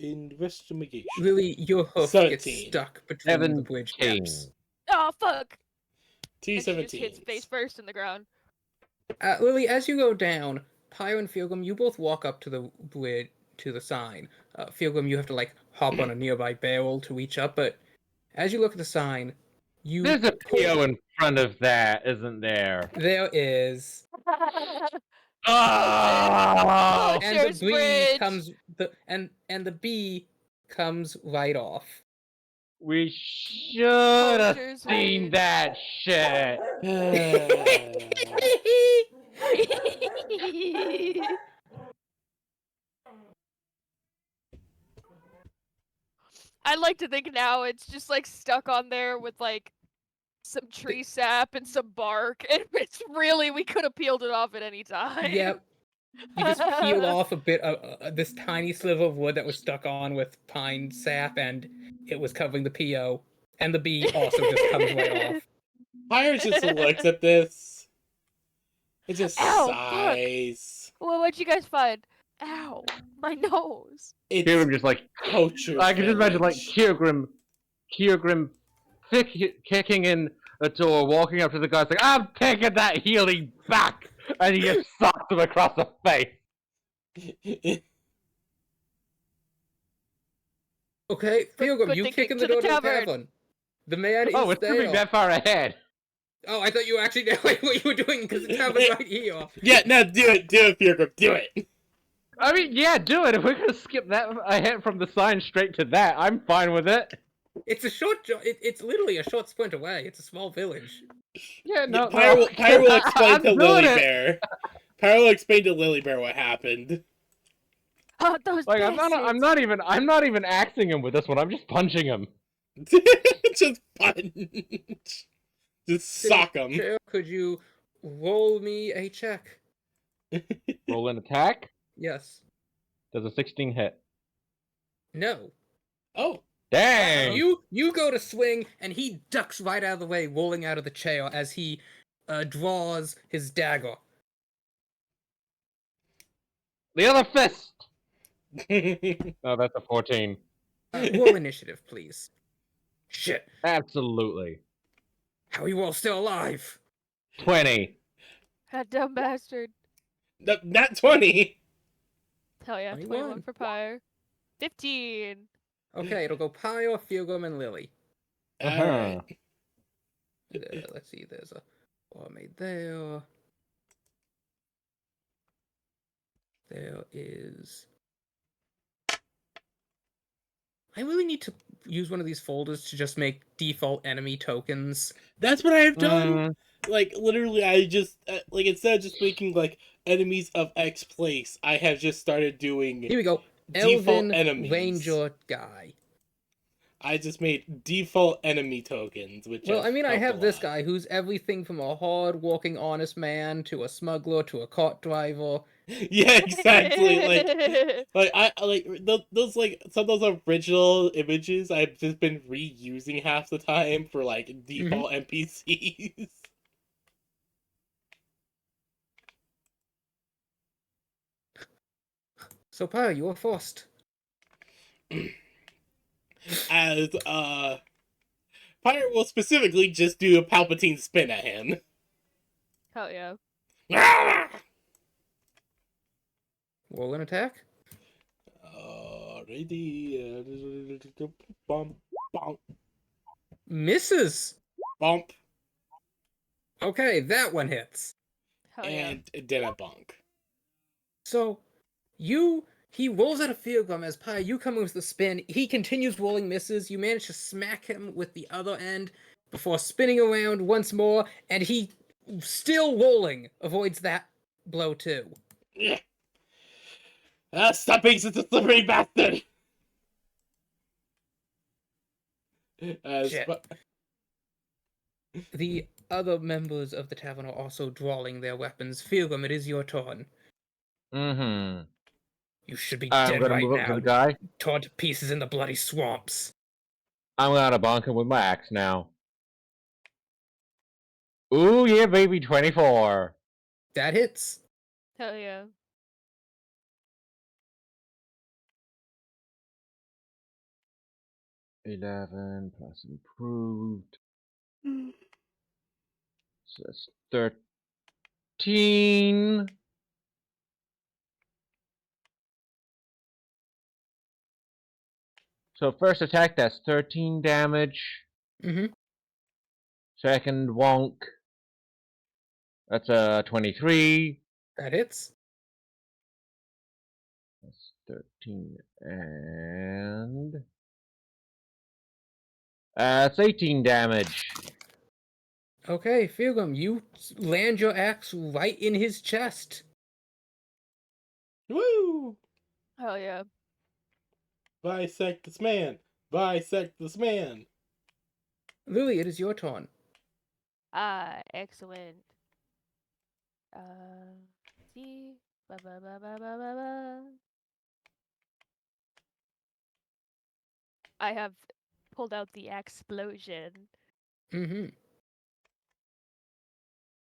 Investigation. Lily, your hoof gets 17. stuck between the bridge 17. gaps. Oh fuck! And she just T17. hits face first in the ground. Lily, as you go down, Pyro and Pilgrim, you both walk up to the bridge, to the sign. Pilgrim, you have to like hop on a nearby barrel to reach up, but as you look at the sign, you There's a pull- PO in front of that, isn't there? There is. Oh! And the Poacher's B bridge. comes and the B comes right off. We should have Poacher's seen bridge. that shit. I like to think now it's just like stuck on there with like some tree sap and some bark, and it's really we could have peeled it off at any time. Yep. You just peel off a bit of this tiny sliver of wood that was stuck on with pine sap, and it was covering the PO. And the B also just comes right off. Pyre just looks at this. It just Ow, sighs. Well, what'd you guys find? Ow, my nose. It's Kyrgrim just like Poacher's I can just imagine like village. Kyrgrim kicking in a door, walking up to the guy, like, "I'm taking that healing back," and he just sucks him across the face. Okay, Pilgrim, good you thinking. kick in the To the door to the tavern. tavern. The man Oh, is it's moving there. that far ahead. Oh, I thought you actually knew what you were doing because the tavern's right here. Yeah, no, do it, Fjorgrim, do it. I mean, yeah, do it. If we're gonna skip that ahead from the sign straight to that, I'm fine with it. It's a short. It's literally a short sprint away. It's a small village. Yeah, no, Pyre will explain I'm to doing it. Lilybear. Pyre will explain to Lilybear what happened. Oh, those Like bastards! I'm not even axing him with this one. I'm just punching him. Just punch. Just sock him. Chair, could you roll me a check? Roll an attack. Yes. Does a 16 hit? No. Oh. Dang! You go to swing, and he ducks right out of the way, rolling out of the chair as he draws his dagger. The other fist. Oh, that's a 14. Roll initiative, please. Shit. Absolutely. How are you all still alive? 20. That dumb bastard. Not 20. Hell yeah, 21. 21 for Pyre. 15. Okay, it'll go Pyre, Fugum, and Lily. Alright. Let's see, there's a barmaid there. There is... I really need to use one of these folders to just make default enemy tokens. That's what I have done. Like, literally, I just, like, instead of just making, like, enemies of X place, I have just started doing Here we go. default Elven enemies. Ranger guy. I just made default enemy tokens, which Well, I mean, I helped a have this lot. guy who's everything from a hard-walking honest man to a smuggler to a cart driver. Yeah, exactly. Like I like those like some of those original images I've just been reusing half the time for like default NPCs. So, Pyre, you are first. As Pirate will specifically just do a Palpatine spin at him. Hell yeah. Roll an attack. Alrighty. Bump, bump, Misses. bump, Okay, that one hits. Hell yeah. and then a bonk. So, he rolls out a field gum as Pyre, you come with the spin. He continues rolling misses. You manage to smack him with the other end before spinning around once more, and he, still rolling, avoids that blow too. Yeah. Stop being such a slippery bastard! Shit. The other members of the tavern are also drawing their weapons. Fielgum, it is your turn. Mm-hmm. You should be I'm dead gonna right move up to now, the guy. torn to pieces in the bloody swamps. I'm gonna bonk him with my axe now. Ooh, yeah, baby, 24. That hits. Hell yeah. 11 plus improved. So that's 13. So first attack, that's 13 damage. Mm-hmm. Second wonk. That's a 23. That hits. That's 13 and that's 18 damage. Okay, Fielgum, you land your axe right in his chest. Woo! Hell yeah. Bisect this man! Bisect this man! Lily, it is your turn. Ah, excellent. See. Ba ba ba ba ba ba ba. I have pulled out the explosion, Mm-hmm.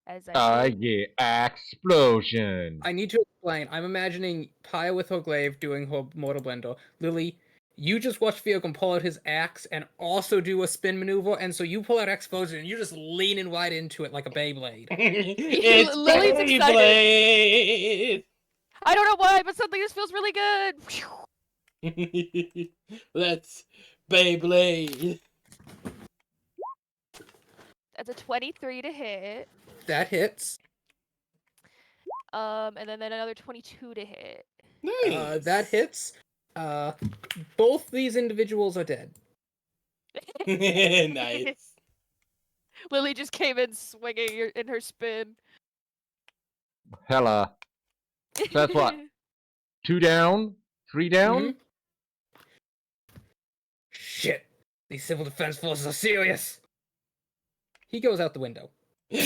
as I did. Yeah, explosion. I need to explain. I'm imagining Pyre with her glaive doing her mortal blender. Lily, you just watch Fielgum pull out his axe and also do a spin maneuver, and so you pull out explosion and you're just leaning right into it like a Beyblade. It's Lily's excited. Beyblade! I don't know why, but something just feels really good. Let's Beyblade! That's a 23 to hit. That hits. And then another 22 to hit. Nice! That hits. Both these individuals are dead. Nice. Lily just came in swinging in her spin. Hella. So that's what? 2 down, 3 down? Mhm. Shit. These civil defense forces are serious. He goes out the window and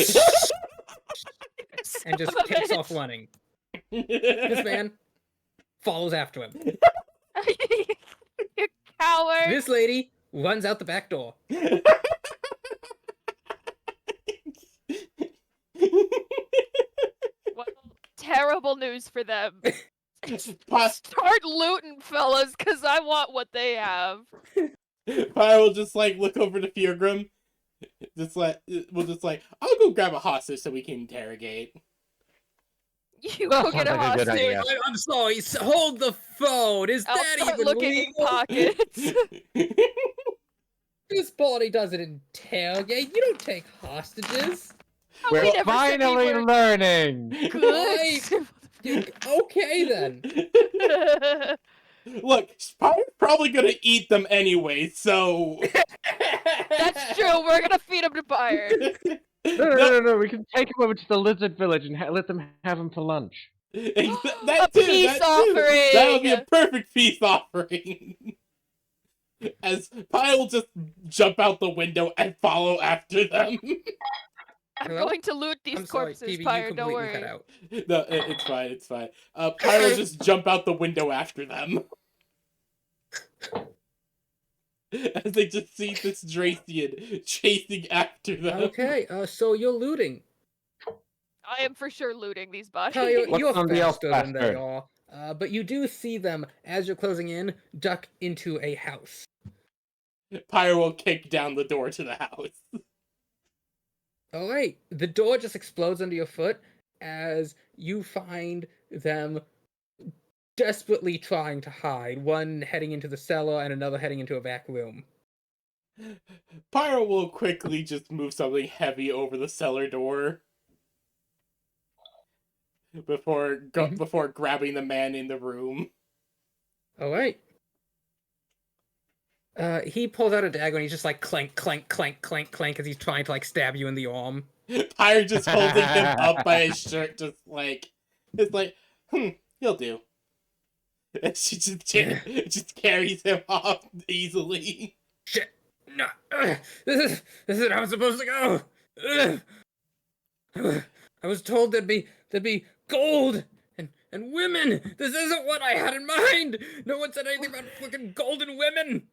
just takes off running. This man follows after him. You coward! This lady runs out the back door. Well, terrible news for them. Pa- Start looting, fellas, because I want what they have. Pyre will just like look over to Fjorgrim. We'll just like, I'll go grab a hostage so we can interrogate. You That go get a sounds like a good hostage. idea. I'm sorry. Hold the phone. Is I'll that start even looking legal? in pockets. This party doesn't interrogate. You don't take hostages. Oh, we We're never said we finally were learning! good. Okay then. Look, Pyre's probably gonna eat them anyway, so. That's true. We're gonna feed him to fire. No. We can take him over to the lizard village and let them have him for lunch. That A too, peace that too. offering! That'll be a perfect peace offering. As Pyre will just jump out the window and follow after them. I'm Hello? going to loot these I'm sorry, corpses, Phoebe, you Pyre. Don't completely cut worry. out. No, it's fine, it's fine. Pyre will just jump out the window after them. As they just see this Dracian chasing after them. Okay, so you're looting. I am for sure looting these bodies. Kyle, you're What's somebody else faster than they faster? are. But you do see them, as you're closing in, duck into a house. Pyre will kick down the door to the house. Alright, the door just explodes under your foot as you find them desperately trying to hide. One heading into the cellar and another heading into a back room. Pyre will quickly just move something heavy over the cellar door before grabbing the man in the room. Alright. He pulls out a dagger and he's just like clank, clank, clank, clank, clank as he's trying to like stab you in the arm. Pyre just holding him up by his shirt, just like, it's like, he'll do. And she just carries him off easily. Shit! No, this is how it's supposed to go. I was told there'd be gold and women. This isn't what I had in mind. No one said anything about fucking gold and women.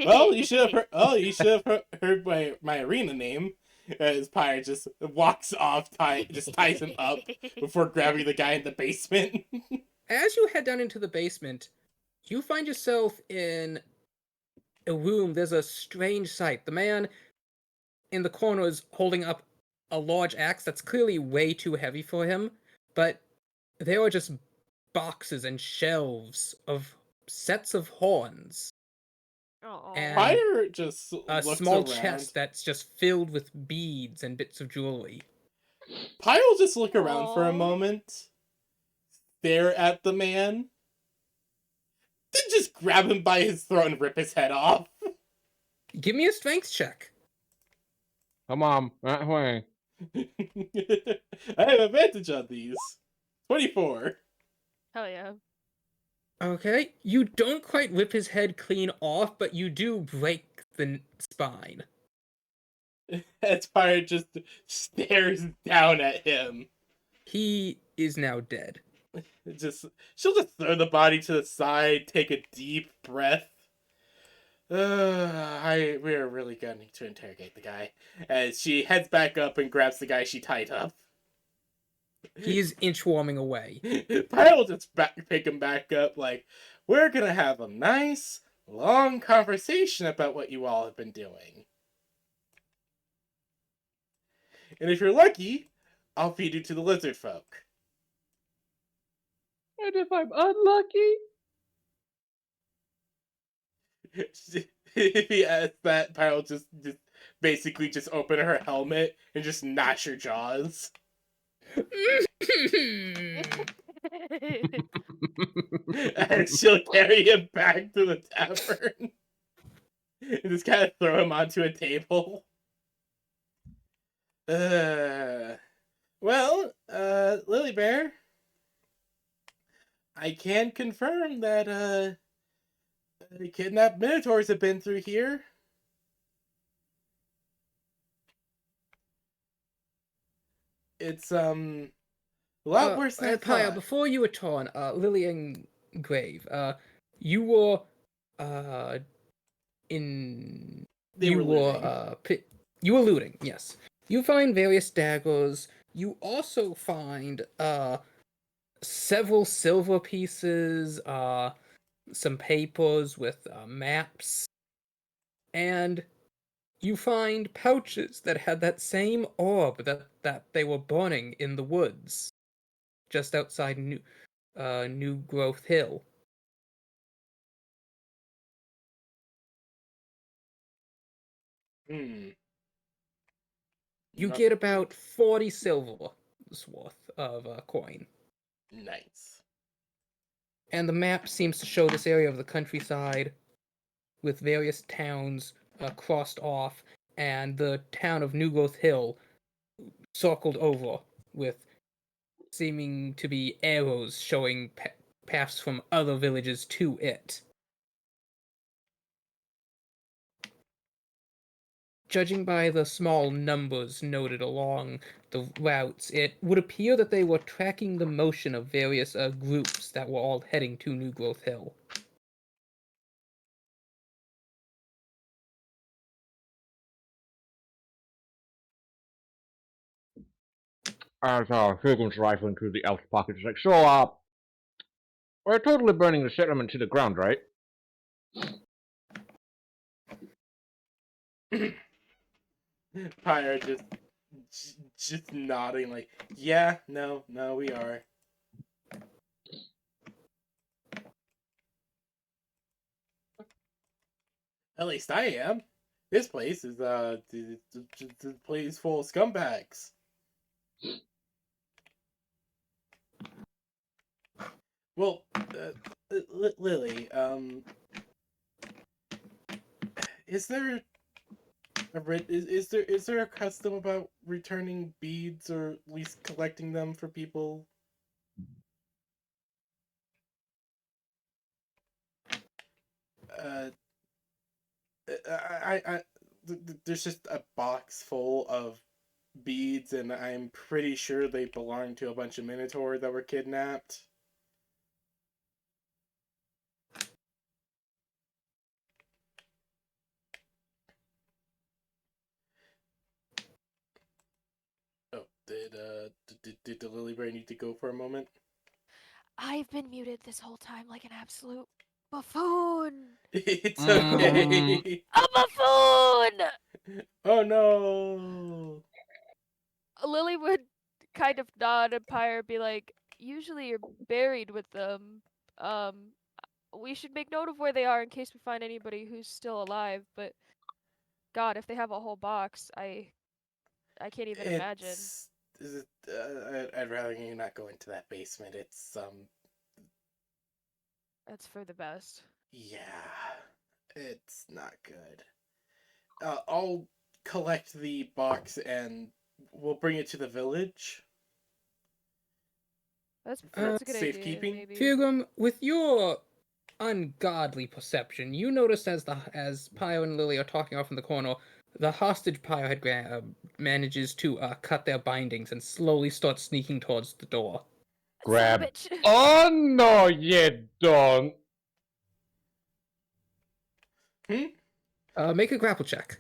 Well, you should have heard my arena name. As Pyre just walks off, just ties him up before grabbing the guy in the basement. As you head down into the basement, you find yourself in a room. There's a strange sight. The man in the corner is holding up a large axe that's clearly way too heavy for him, but there are just boxes and shelves of sets of horns. Aw. And Pyre just a looks small around. chest that's just filled with beads and bits of jewelry. Pyre will just look around for a Aw. moment, stare at the man, then just grab him by his throat and rip his head off. Give me a strength check. Come on, that way. I have advantage on these. 24. Hell yeah. Okay, you don't quite rip his head clean off, but you do break the spine. As Pyre just stares down at him. He is now dead. She'll just throw the body to the side, take a deep breath. We are really going to interrogate the guy. As she heads back up and grabs the guy she tied up. He's inchworming away. Pyre will just pick him back up like, we're gonna have a nice, long conversation about what you all have been doing. And if you're lucky, I'll feed you to the lizard folk. And if I'm unlucky? If he asks that, Pyre will just basically just open her helmet and just gnash her jaws. And she'll carry him back to the tavern. And just kind of throw him onto a table. Well, Lily Bear, I can confirm that kidnapped minotaurs have been through here. It's a lot worse than I Pyre, thought. before you were torn, Lily and Grave, you were, uh, in They were looting. You were looting, yes. You find various daggers. You also find several silver pieces, some papers with maps, and you find pouches that had that same orb that they were burning in the woods just outside New Growth Hill. Hmm. You Not get about 40 silver's worth of coin. nice. And the map seems to show this area of the countryside with various towns crossed off, and the town of New Growth Hill circled over with seeming to be arrows showing paths from other villages to it. Judging by the small numbers noted along the routes, it would appear that they were tracking the motion of various groups that were all heading to New Growth Hill. As Hilgrim's rifling through the elf's pocket, he's like, so, we're totally burning the settlement to the ground, right? Pyre just nodding like, yeah, no, we are. At least I am. This place is the place full of scumbags. Well, Lily, is there is there a custom about returning beads or at least collecting them for people? Uh, there's just a box full of beads, and I'm pretty sure they belong to a bunch of minotaur that were kidnapped. Oh, did the Lily Bear need to go for a moment? I've been muted this whole time like an absolute buffoon. It's Mm. okay. A buffoon! Oh no. Lily would kind of nod and Pyre be like, usually you're buried with them. Um, we should make note of where they are in case we find anybody who's still alive, but God, if they have a whole box, I can't even imagine. It's I'd rather you not go into that basement. It's That's for the best. yeah, it's not good. I'll collect the box and we'll bring it to the village. That's a good idea, Safekeeping. maybe. Pilgrim, with your ungodly perception, you noticed as Pyre and Lily are talking off in the corner, the hostage Pyre had manages to cut their bindings and slowly starts sneaking towards the door. Son of a Grab. bitch. Oh, no, you don't. Make a grapple check.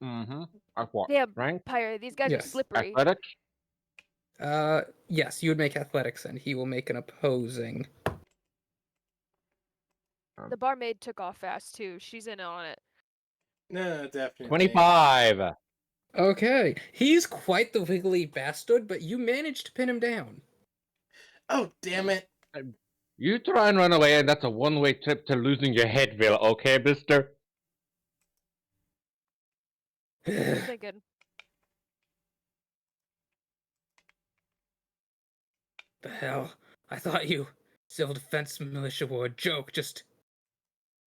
Mm-hmm. I've what? Damn, Strength? Pyre, these guys are Yes. slippery. Athletics? Yes, you would make athletics, and he will make an opposing. The barmaid took off fast too. She's in on it. No, definitely. 25. Okay, he's quite the wiggly bastard, but you managed to pin him down. Oh, damn it. You try and run away, and that's a one-way trip to losing your head, Will, okay, mister? What are you thinking? The hell? I thought you civil defense militia were a joke, just a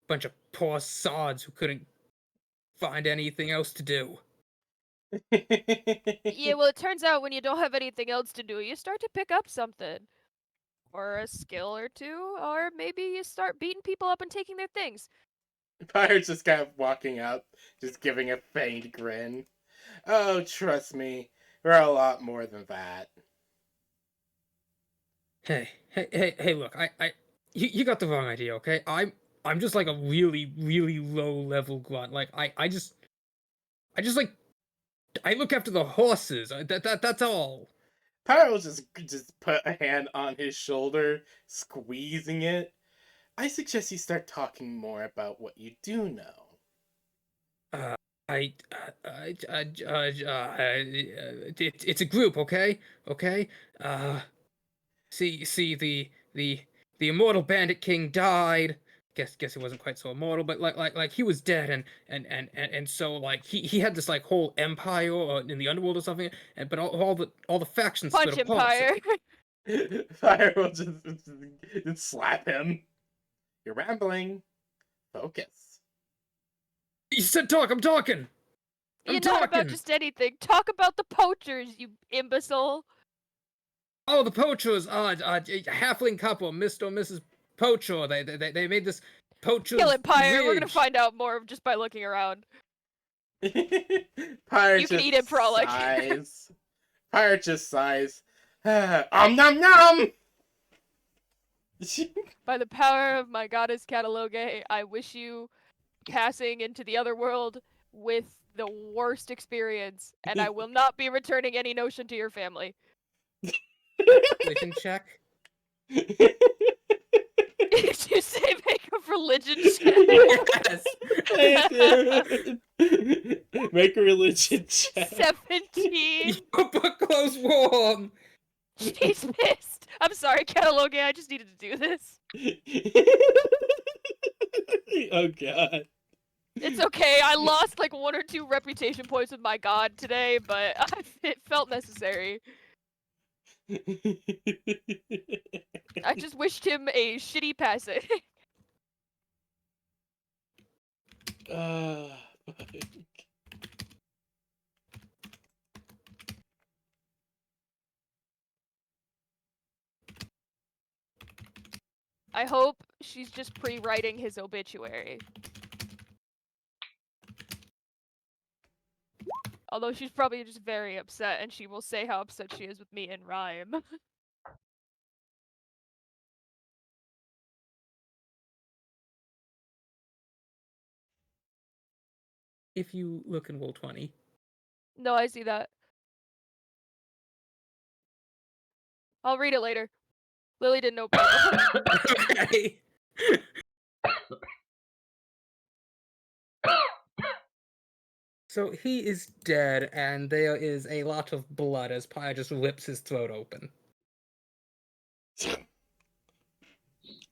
bunch of poor sods who couldn't find anything else to do. Yeah, well, it turns out when you don't have anything else to do, you start to pick up something. Or a skill or two, or maybe you start beating people up and taking their things. Pirate's just kind of walking up, just giving a faint grin. Oh, trust me, we're a lot more than that. Hey, look, you got the wrong idea, okay? I'm just like a really, really low level grunt. Like, I just like, I look after the horses. That's all. Pirate will just put a hand on his shoulder, squeezing it. I suggest you start talking more about what you do know. Uh, it's a group, okay? Okay? See, the immortal bandit king died. Guess he wasn't quite so immortal, but like he was dead, and so like he had this like whole empire in the underworld or something, and but all the factions Punch split apart. So, Empire. Fire will just slap him. You're rambling. Focus. you said talk. I'm talking. You're I'm not about talking. just anything. Talk about the poachers, you imbecile. Oh, the poachers. Halfling couple, Mr. and Mrs. Poacher. They made this poacher's Kill Empire. We're gonna ridge. find out more just by looking around. Pirate You can just eat it for all I care. sighs. Pirate just sighs. Nom nom! By the power of my goddess Catalogue, I wish you passing into the other world with the worst experience, and I will not be returning any notion to your family. Religion check. Did you say make a religion check? Yes. Make a religion check. 17? You put close warm. She's pissed. I'm sorry, Catalogue, I just needed to do this. Oh god. It's okay, I lost like 1 or 2 reputation points with my god today, but it felt necessary. I just wished him a shitty passing. uh, I hope she's just pre-writing his obituary. Although she's probably just very upset, and she will say how upset she is with me in rhyme. If you look in Roll20. No, I see that. I'll read it later. Lily didn't open it. Okay. So he is dead, and there is a lot of blood as Pia just rips his throat open.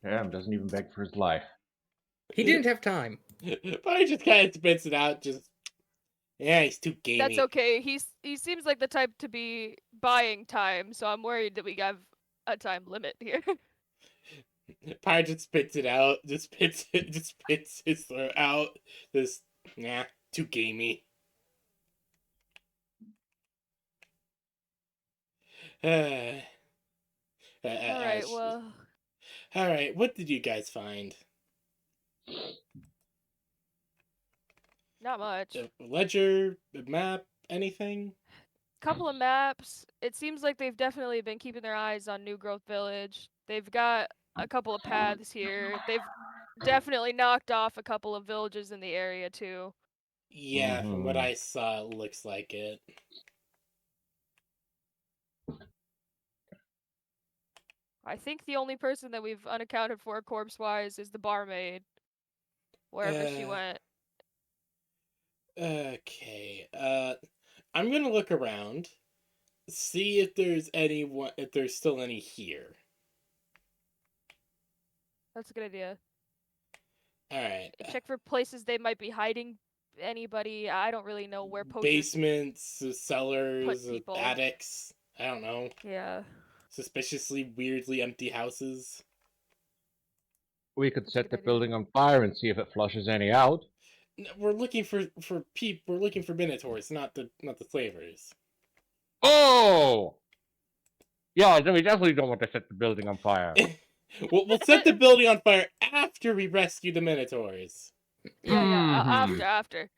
Damn, doesn't even beg for his life. He didn't have time. Pirate just kind of spits it out. Just yeah, he's too gamey. That's okay. He seems like the type to be buying time, so I'm worried that we have a time limit here. Pirate just spits it out. Just spits his throat out. Just too gamey. Alright, well, Alright, what did you guys find? not much. A ledger, a map, anything? Couple of maps. It seems like they've definitely been keeping their eyes on New Growth Village. They've got a couple of paths here. They've definitely knocked off a couple of villages in the area too. Yeah, from what Mhm. I saw, it looks like it. I think the only person that we've unaccounted for corpse-wise is the barmaid. Wherever she went. Okay, I'm gonna look around, see if there's if there's still any here. That's a good idea. Alright. Check for places they might be hiding anybody. I don't really know where poachers Basements, cellars, people. attics. I don't know. Yeah. Suspiciously, weirdly empty houses. We could That's a set good the idea. building on fire and see if it flushes any out. We're looking for We're looking for minotaurs, not the slavers. Oh! Yeah, then we definitely don't want to set the building on fire. We'll set the building on fire after we rescue the minotaurs. Yeah, Mhm. after.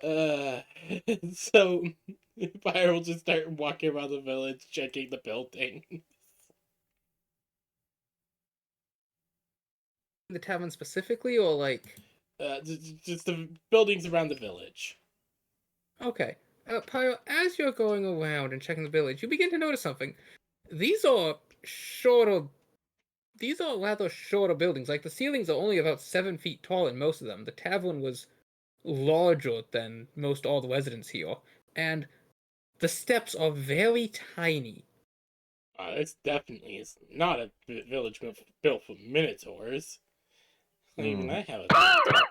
uh, so Fire will just start walking around the village, checking the building. The tavern specifically, or like? Just the buildings around the village. Okay. Pyro, as you're going around and checking the village, you begin to notice something. These are shorter. These are rather shorter buildings. Like the ceilings are only about 7 feet tall in most of them. The tavern was larger than most all the residents here, and the steps are very tiny. This definitely is not a village built for minotaurs. Even I have a minotaur.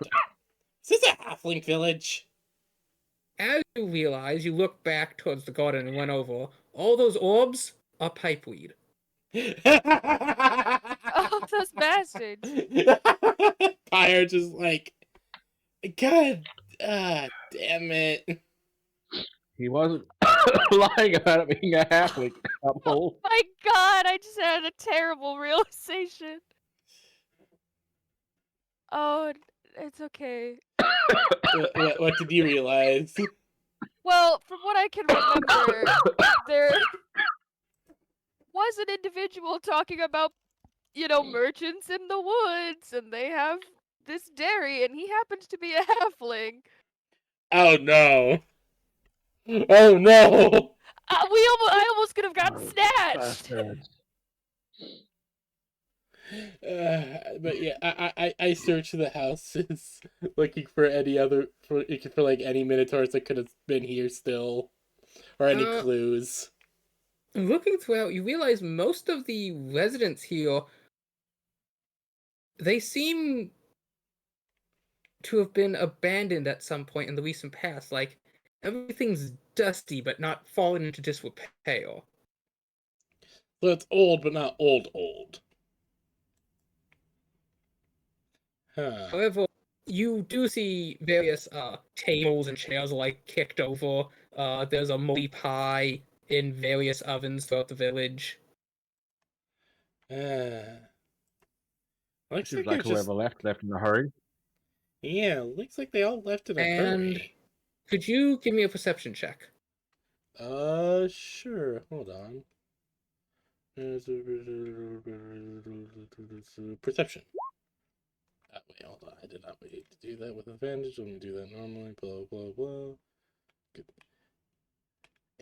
Is this a halfling village? As you realize, you look back towards the garden and run over. All those orbs are pipeweed. Oh, those bastards. Fire just like, God, damn it. He wasn't lying about it being a halfling Oh couple. my god, I just had a terrible realization. Oh, it's okay. What did you realize? Well, from what I can remember, there was an individual talking about, merchants in the woods, and they have this dairy, and he happens to be a halfling. Oh no. Oh no. I almost could have gotten snatched. Bastards. But yeah, I searched the houses looking for any other for like any minotaurs that could have been here still, or any clues. Looking throughout, you realize most of the residents here, they seem to have been abandoned at some point in the recent past. Like, everything's dusty but not fallen into disrepair. So it's old, but not old old. Huh. However, you do see various tables and chairs like kicked over. There's a moldy pie in various ovens throughout the village. Looks Seems like they're like just whoever left in a hurry. yeah. Looks like they all left in a And hurry. could you give me a perception check? Sure. Hold on. Perception. Wait, hold on. I did not wait to do that with advantage. Let me do that normally. Blah, blah, blah. Good.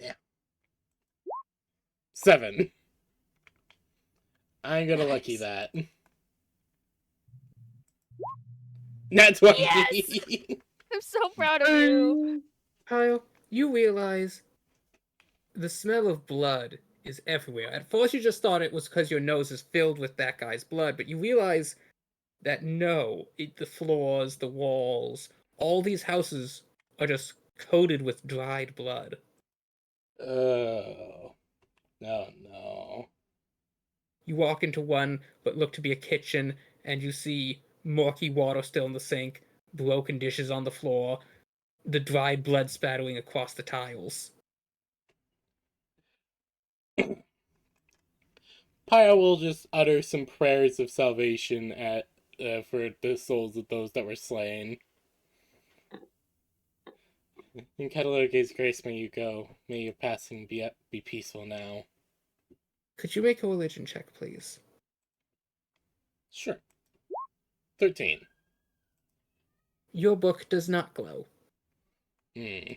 Yeah. 7. I'm gonna lucky Nice. that. Not 20. Yes! I'm so proud of you. Kyle, you realize the smell of blood is everywhere. At first, you just thought it was because your nose is filled with that guy's blood, but you realize that no, the floors, the walls, all these houses are just coated with dried blood. Oh. No, no. You walk into one, but look to be a kitchen, and you see murky water still in the sink, broken dishes on the floor, the dried blood spattering across the tiles. Pyre will just utter some prayers of salvation at for the souls of those that were slain. In Catalog's grace may you go. May your passing be peaceful now. Could you make a religion check, please? Sure. 13. Your book does not glow. Hmm.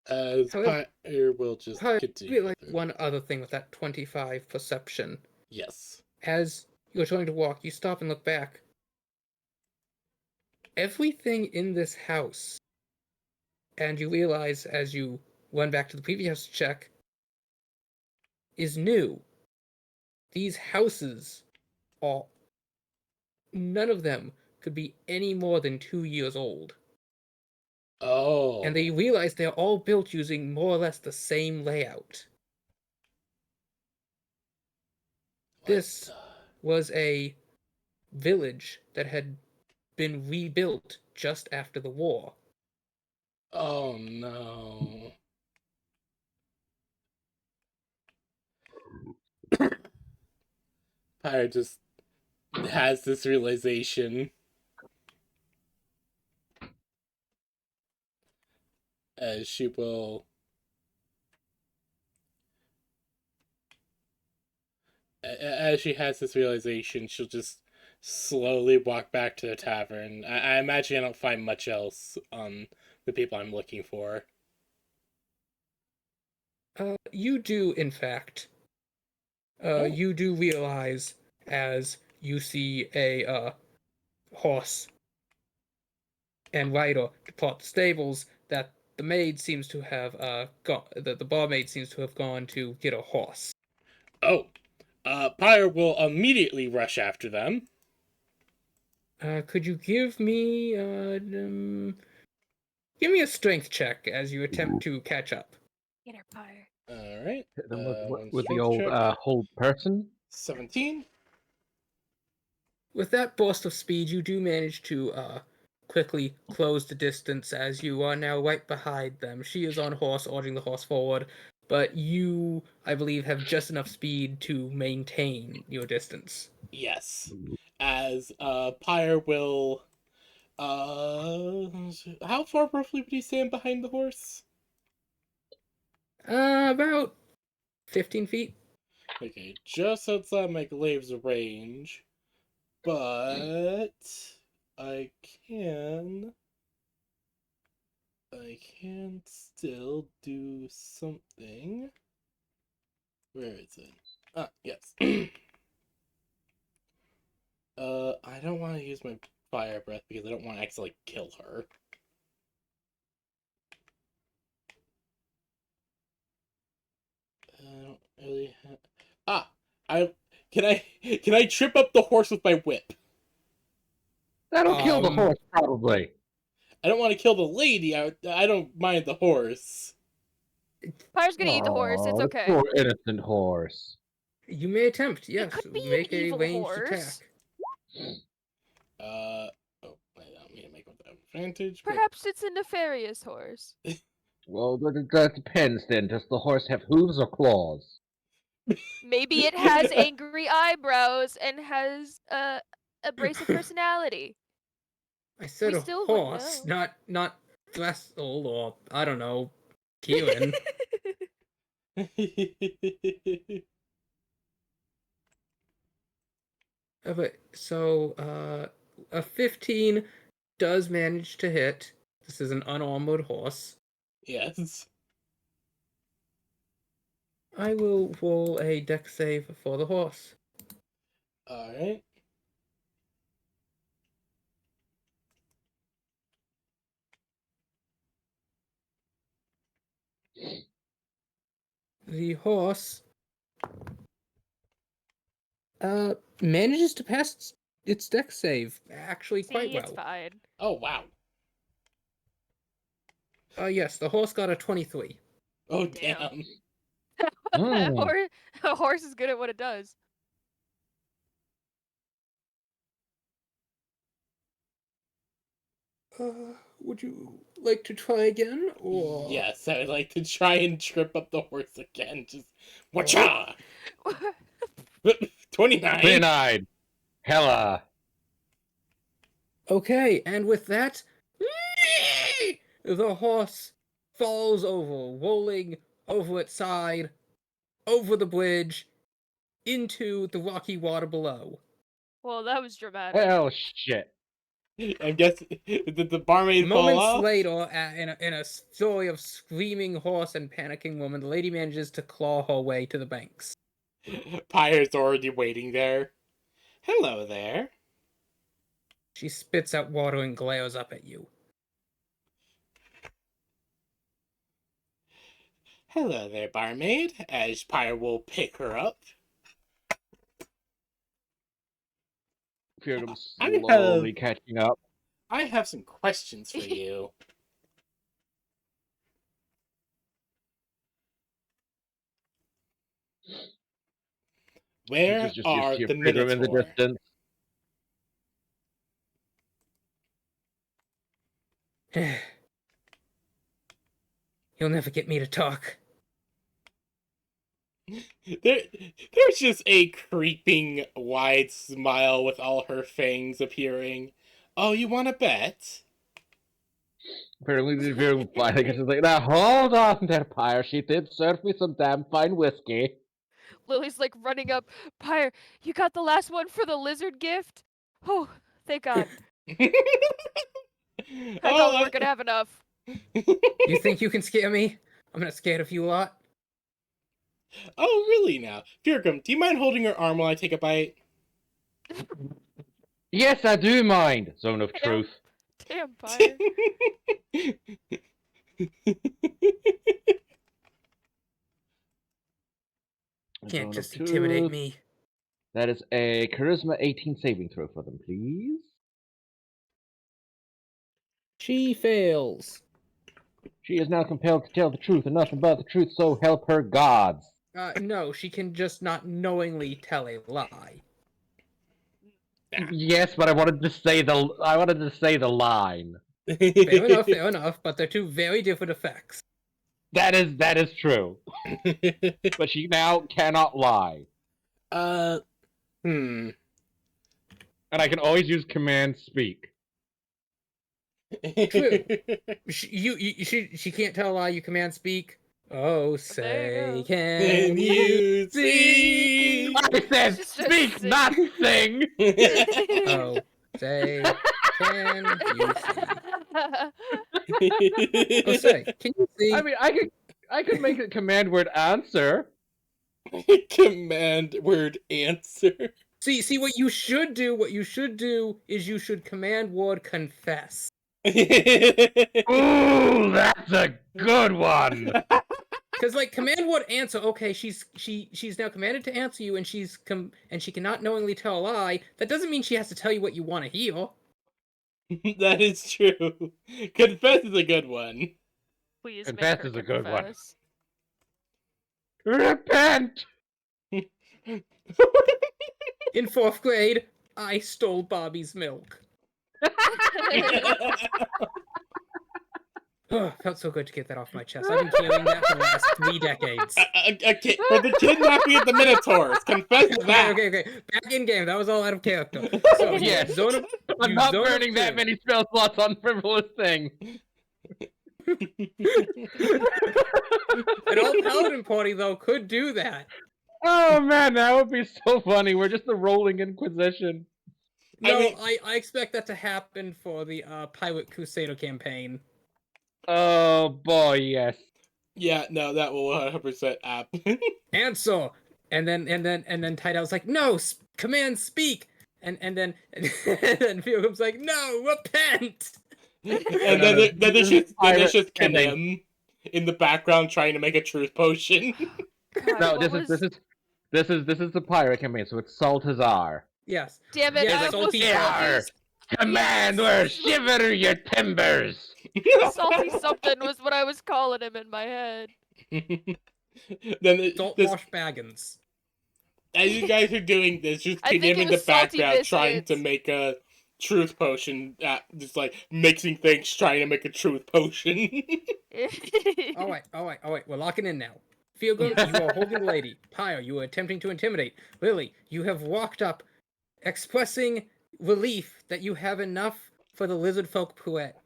However, Pyre will just I continue. like one other thing with that 25 perception. Yes. As you're trying to walk, you stop and look back. Everything in this house, and you realize as you run back to the previous check, is new. These houses are, none of them could be any more than 2 years old. Oh. And they realize they're all built using more or less the same layout. This was a village that had been rebuilt just after the war. Oh no. Pyre just has this realization as she will as she has this realization, she'll just slowly walk back to the tavern. I imagine I don't find much else on the people I'm looking for. You do, in fact. Oh. You do realize as you see a horse and rider depart the stables that the maid seems to have gone. The barmaid seems to have gone to get a horse. Oh. Pyre will immediately rush after them. Could you give me give me a strength check as you attempt to catch up? Get her, Pyre. Alright. Hit them with, One with the strength old check. hold person. 17. With that burst of speed, you do manage to quickly close the distance as you are now right behind them. She is on horse, urging the horse forward, but you, I believe, have just enough speed to maintain your distance. Yes. As Pyre will how far roughly would he stand behind the horse? About 15 feet. Okay, just outside my glaive's range. But I can still do something. Where is it? Ah, yes. I don't want to use my fire breath because I don't want to actually kill her. I don't really have... Ah! Can I trip up the horse with my whip? That'll kill the horse, probably. I don't want to kill the lady. I don't mind the horse. Pyre's gonna eat the horse. It's Aw, the okay. poor innocent horse. You may attempt, yes. could be Make an a evil ranged horse. attack. Oh, I don't mean to make with advantage. But... Perhaps it's a nefarious horse. Well, that depends then. Does the horse have hooves or claws? Maybe it has angry eyebrows and has a abrasive personality. I said We a still wouldn't horse, know. not Thressel or, I don't know, Keelan. But so a 15 does manage to hit. This is an unarmored horse. Yes. I will roll a dex save for the horse. Alright. The horse manages to pass its dex save actually quite See, it's well. fine. Oh, wow. Yes, the horse got a 23. Oh, Damn. damn. A horse is good at what it does. Would you like to try again, or? Yes, I would like to try and trip up the horse again. Just whatcha? 29. 29. Hella. Okay, and with that, the horse falls over, rolling over its side, over the bridge, into the rocky water below. Well, that was dramatic. Hell shit. I guess did the barmaid fall Moments off? later, in a story of screaming horse and panicking woman, the lady manages to claw her way to the banks. Pyre's already waiting there. Hello there. She spits out water and glares up at you. Hello there, barmaid, as Pyre will pick her up. Feargum's I slowly catching up. I have some questions for you. Where Just are hear the Feargum in the Minotaur? distance. You'll never get me to talk. There's just a creeping wide smile with all her fangs appearing. Oh, you want to bet? Apparently, the Feargum fly. I guess it's like, now hold on there, Pyre. She did serve me some damn fine whiskey. Lily's like running up. Pyre, you got the last one for the lizard gift? Oh, thank God. I thought we weren't gonna have enough. You think you can scare me? I'm not scared of you a lot. Oh, really now? Firgum, do you mind holding her arm while I take a bite? Yes, I do mind. Zone of Damn. truth. Damn, Pyre. Can't Zone just of intimidate truth. me. That is a Charisma 18 saving throw for them, please. She fails. She is now compelled to tell the truth and nothing but the truth, so help her gods. No, she can just not knowingly tell a lie. Yes, but I wanted to say the line. Fair enough, but they're two very different effects. That is true. But she now cannot lie. Hmm. And I can always use command speak. True. She can't tell a lie. You command speak. Oh, say Can can you you see? I said Just speak, sing. not sing. Oh, say can you see? Oh, say can you see? I mean, I could make a command word answer. Command word answer. See what you should do. What you should do is you should command word confess. Ooh, that's a good one. Because like command word answer, okay, she's now commanded to answer you, and she cannot knowingly tell a lie. That doesn't mean she has to tell you what you want to hear. That is true. Confess is a good one. Please Confess make her is a good one. confess. Repent. In 4th grade, I stole Bobby's milk. Oh, felt so good to get that off my chest. I've been carrying that for the last 3 decades. For the kidnapping of the Minotaurs, confess that. Okay. Back in game, that was all out of character. So Yes. zone of, I'm you not zone of burning that two. many spell slots on frivolous things. An all paladin party though could do that. Oh man, that would be so funny. We're just the rolling inquisition. No, I mean- I expect that to happen for the Pirate Crusader campaign. Oh boy, yes. Yeah, no, that will 100% happen. Answer, and then Tidal's like, no, command speak, and then Feargum's like, no, repent. And then there's just Pirate Kanem in the background trying to make a truth potion. God, No, what this is the pirate campaign, so it's Saltazar. Yes. Damn it! Yes, I like, almost salty Yar! Command word, shiver your timbers. Salty something was what I was calling him in my head. Then Saltwash Baggins. as you guys are doing this, just I think Kanem it in the was salty background trying to biscuits. make a truth potion, just like mixing things, trying to make a truth potion. All right. We're locking in now. Feargum, you are holding the lady. Pyre, you are attempting to intimidate. Lily, you have walked up, expressing relief that you have enough for the lizard folk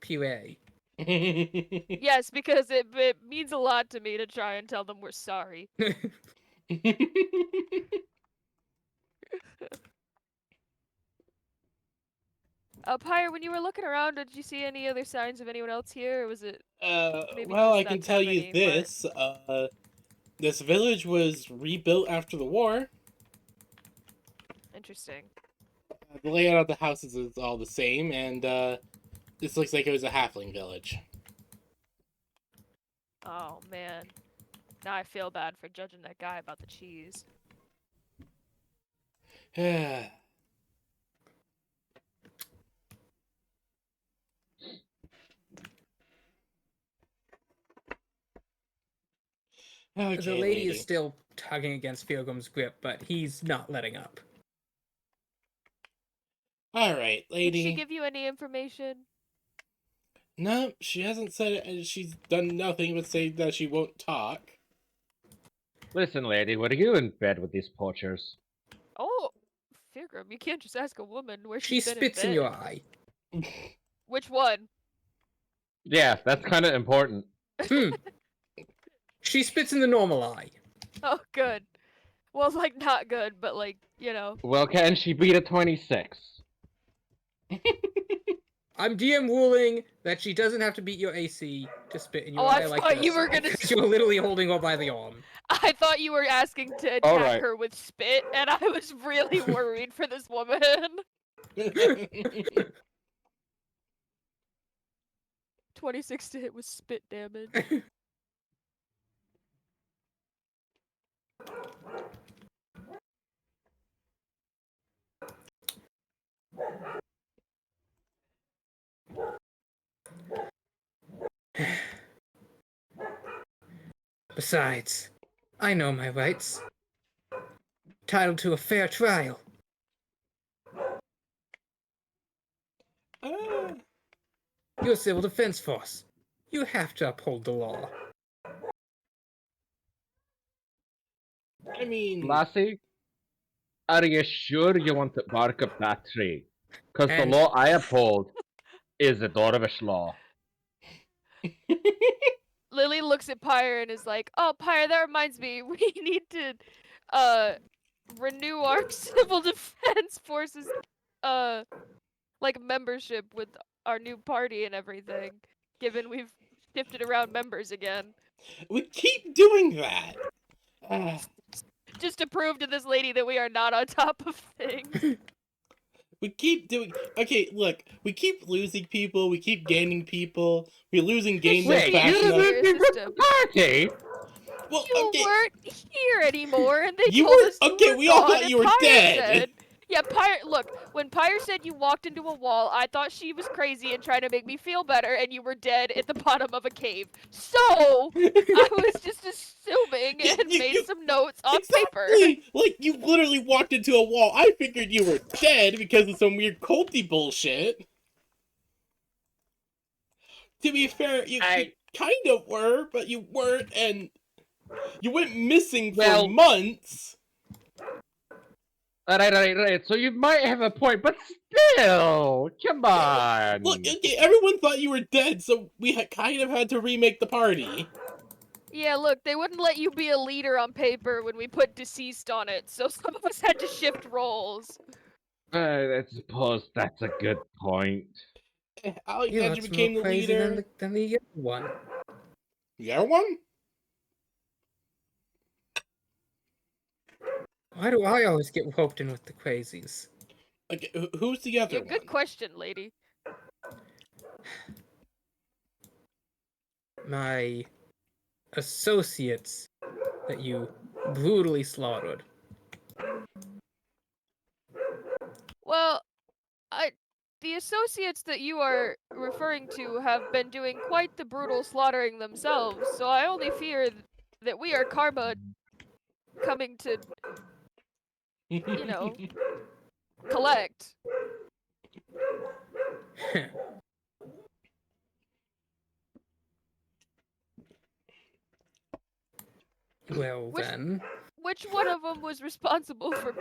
puree. Yes, because it means a lot to me to try and tell them we're sorry. Pyre, when you were looking around, did you see any other signs of anyone else here, or was it maybe well, just I that can tell you tavern name, this. This village was rebuilt after the war. Interesting. The layout of the houses is all the same, and this looks like it was a halfling village. Oh man. Now I feel bad for judging that guy about the cheese. Okay, The lady is still tugging against Feargum's grip, but he's not letting up. All right, lady. Did she give you any information? No, she hasn't said it, and she's done nothing but say that she won't talk. Listen, lady, were you in bed with these poachers? Oh, Feargum, you can't just ask a woman where She she's been spits in in your bed. eye. Which one? Yeah, that's kind of important. She spits in the normal eye. Oh, good. Well, like, not good, but, like, you know. Well, can she beat a 26? I'm DM ruling that she doesn't have to beat your AC to spit in your Oh, eye I like thought this. you were gonna Because you were literally holding her by the arm. I thought you were asking to attack Alright. her with spit, and I was really worried for this woman. 26 to hit with spit damage. Besides, I know my rights. Entitled to a fair trial. You're a civil defense force. You have to uphold the law. I mean, Lassie, are you sure you want to bark up that tree? Because the And- law I uphold is the Dorvish law. Lily looks at Pyre and is like, "Oh, Pyre, that reminds me, we need to, renew our civil defense forces, like membership with our new party and everything. Given we've shifted around members again, we keep doing that. just to prove to this lady that we are not on top of things." We keep doing. Okay, look, we keep losing people. We keep gaining people. We're losing gains Wait, up you fast didn't enough. hear your system. Party? Well, You okay, weren't here anymore, and they You told were- us you okay, were we all gone, thought and you were Pyre dead. Said, yeah, Pyre. Look, when Pyre said you walked into a wall, I thought she was crazy and trying to make me feel better, and you were dead at the bottom of a cave. So I was just assuming You- and you- made you- some notes on paper. exactly. Like you literally walked into a wall. I figured you were dead because of some weird culty bullshit. To be fair, you kind of were, but you weren't, and you went missing for months. Right. So you might have a point, but still, come on. Look, okay, everyone thought you were dead, so we kind of had to remake the party. Yeah, look, they wouldn't let you be a leader on paper when we put deceased on it, so some of us had to shift roles. I suppose that's a good point. Alexandra You're became more the crazy leader. than the other one. The other one? Why do I always get roped in with the crazies? Okay, who's the other Yeah, one? good question, lady. My associates that you brutally slaughtered. Well, the associates that you are referring to have been doing quite the brutal slaughtering themselves, so I only fear that we are karma coming to, you know, collect. Well then. Which one of them was responsible for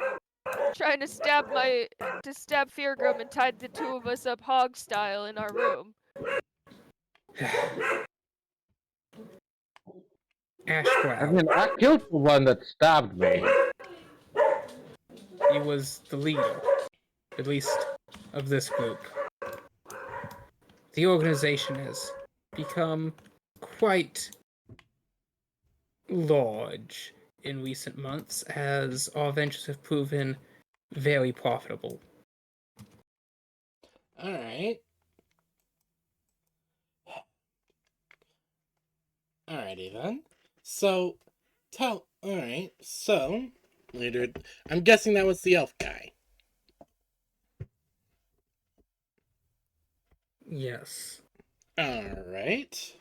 trying to stab Feargrum and tied the two of us up hog style in our room? Ashbrow. I mean, I killed the one that stabbed me. He was the leader, at least of this group. The organization has become quite large in recent months as our ventures have proven very profitable. Alright. Alrighty then. So, Alright, so, later, I'm guessing that was the elf guy. Yes. Alright.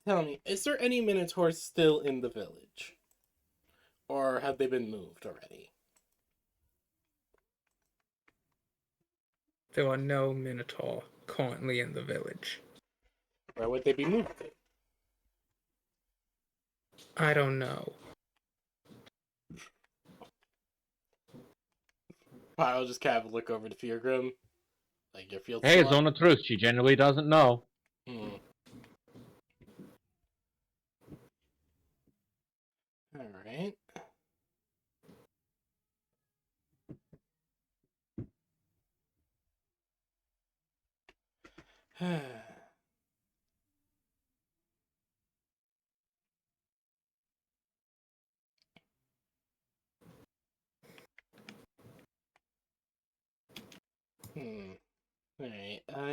Tell me, is there any Minotaurs still in the village? Or have they been moved already? There are no Minotaur currently in the village. Where would they be moved to? I don't know. I'll just kind of look over to Feargrim. Like, your field Hey, still zone of truth. She genuinely doesn't know. Alright. Alright.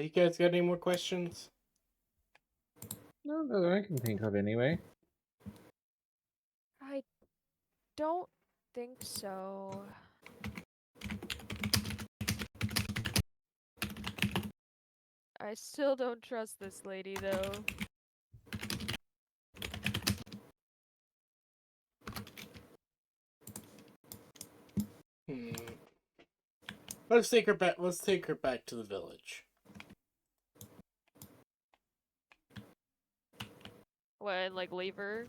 You guys got any more questions? No, that I can think of anyway. I don't think so. I still don't trust this lady, though. Let's take her back. Let's take her back to the village. What, and like leave her?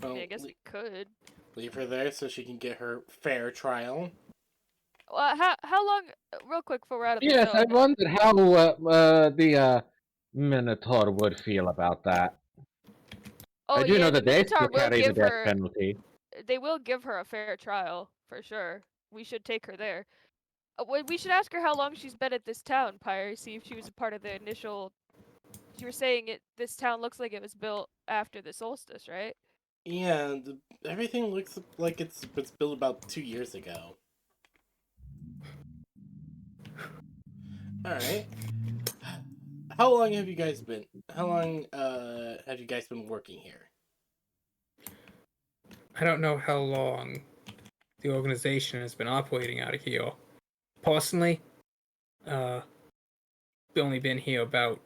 I Well, mean, I guess we could. leave her there so she can get her fair trial. Well, how long? Real quick, before we're out of the Yes, I zone. wondered how the Minotaur would feel about that. Oh I do yeah, know the that they Minotaur still will carry the give death her. penalty. They will give her a fair trial for sure. We should take her there. We should ask her how long she's been at this town, Pyre. See if she was a part of the initial. You were saying it. This town looks like it was built after the solstice, right? Yeah, everything looks like it's built about 2 years ago. All right. How long have you guys been? How long have you guys been working here? I don't know how long the organization has been operating out of here. Personally, I've only been here about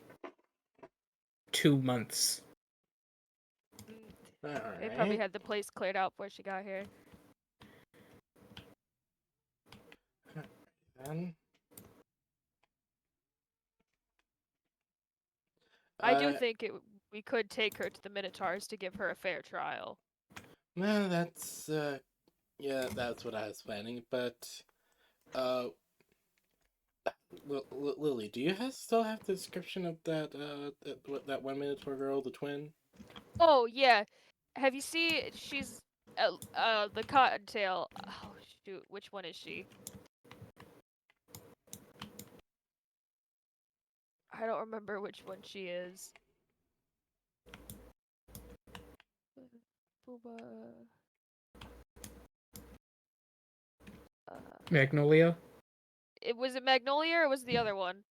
2 months. All They probably right. had the place cleared out before she got here. Then. I do think we could take her to the Minotaurs to give her a fair trial. No, that's yeah, that's what I was planning. But uh, Lily, do you still have the description of that 1 Minotaur girl, the twin? Oh yeah, have you seen? She's the Cottontail. Oh shoot, which one is she? I don't remember which one she is. Booba. Magnolia? Was it Magnolia or was it the other one?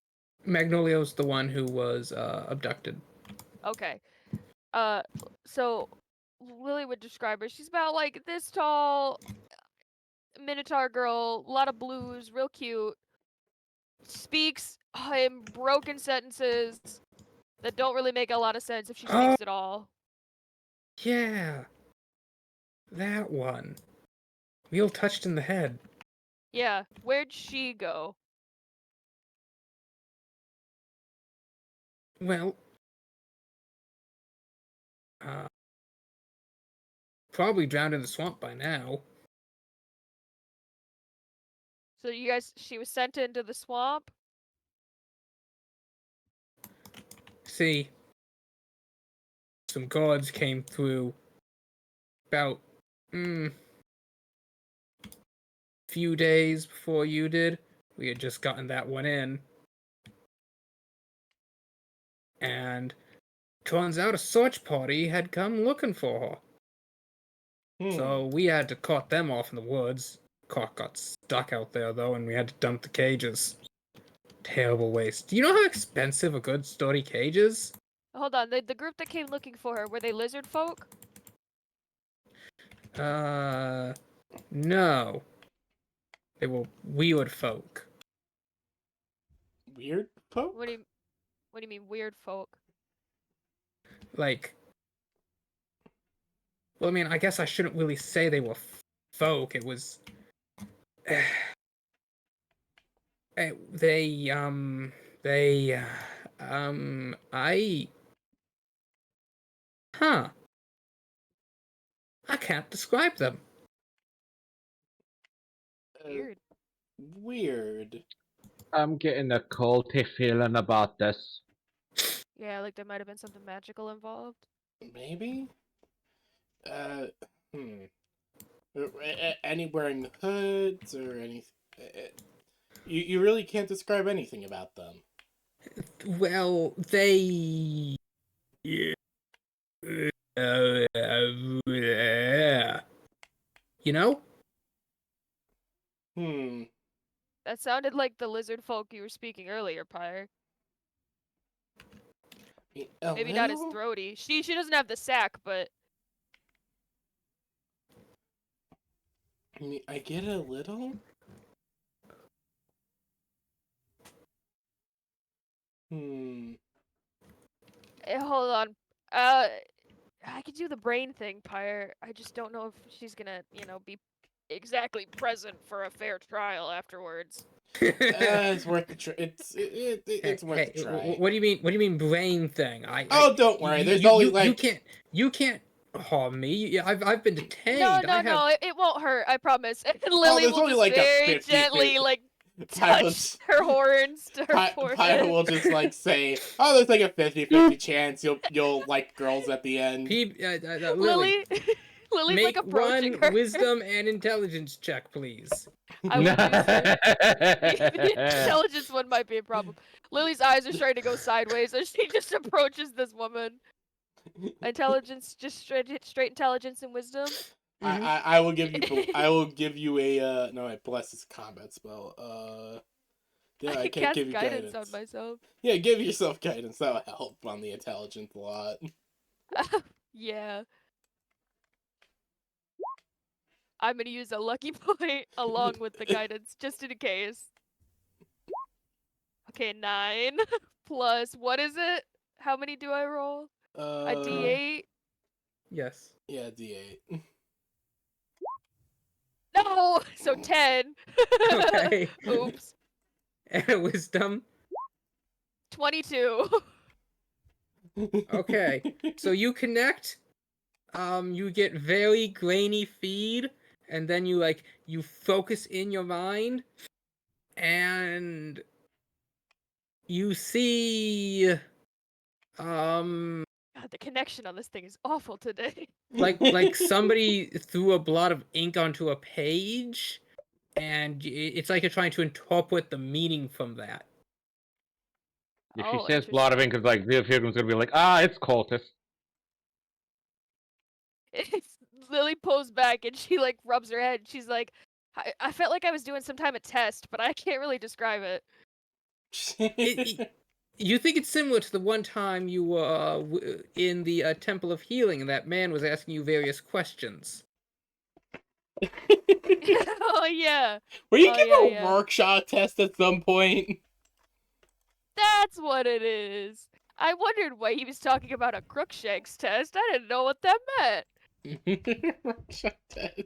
Magnolia's the one who was abducted. Okay. So Lily would describe her. She's about like this tall, Minotaur girl, a lot of blues, real cute. Speaks in broken sentences that don't really make a lot of sense if she speaks at all. Yeah. That one. Real touched in the head. Yeah, where'd she go? Well, probably drowned in the swamp by now. So you guys, she was sent into the swamp? See, some guards came through about, few days before you did. We had just gotten that one in. And turns out a search party had come looking for her. So we had to cut them off in the woods. Cart got stuck out there though, and we had to dump the cages. Terrible waste. Do you know how expensive a good sturdy cage is? Hold on, the group that came looking for her, were they lizard folk? No. They were weird folk. Weird folk? What do you mean weird folk? Like, well, I mean, I guess I shouldn't really say they were folk. It was, they, huh? I can't describe them. Weird. Weird. I'm getting a culty feeling about this. Yeah, like there might have been something magical involved. Maybe? Hmm. Any wearing hoods or any... You really can't describe anything about them. Well, they. You know? Hmm. That sounded like the lizard folk you were speaking earlier, Pyre. A Maybe not as little? throaty. She doesn't have the sack, but I mean, I get it a little. Hmm. hold on. I could do the brain thing, Pyre. I just don't know if she's gonna, be exactly present for a fair trial afterwards. It's worth the try. It's worth Hey, the try. what do you mean? What do you mean brain thing? Oh, don't worry. There's only like you can't harm me. I've been No, detained. I have. no, it won't hurt. I promise. And Oh, Lily there's will only just like a very 50 gently, like, Pyro, touch her horns to her Pyro forehead. will just like say, "Oh, there's like a 50-50 chance you'll like girls at the end." Lily, Lily, Lily's make like approaching one her. wisdom and intelligence check, please. I will do so. The intelligence one might be a problem. Lily's eyes are starting to go sideways as she just approaches this woman. Intelligence, just straight intelligence and wisdom. I will give you I will give you a no, I bless this combat spell. Yeah, I I can't cast give you guidance guidance. on myself. Yeah, give yourself guidance. That'll help on the intelligence a lot. Yeah. I'm gonna use a lucky point along with the guidance, just in case. Okay, 9 plus, what is it? How many do I roll? A D8? Yes. Yeah, D8. No! So 10. Okay. Oops. And wisdom. 22. Okay. So you connect. You get very grainy feed, and then you focus in your mind, and you see God, the connection on this thing is awful today. like somebody threw a blot of ink onto a page, and it's like you're trying to interpret the meaning from that. If she Oh, says blot of ink, it's like Via Pilgrim's gonna be like, it's cultist. Lily pulls back and she like rubs her head. She's like, I felt like I was doing some time a test, but I can't really describe it. You think it's similar to the one time you were in the Temple of Healing, and that man was asking you various questions. Oh yeah. Will you Oh, give yeah, a yeah. Rorschach test at some point? That's what it is. I wondered why he was talking about a Crookshanks test. I didn't know what that meant. Rorschach test.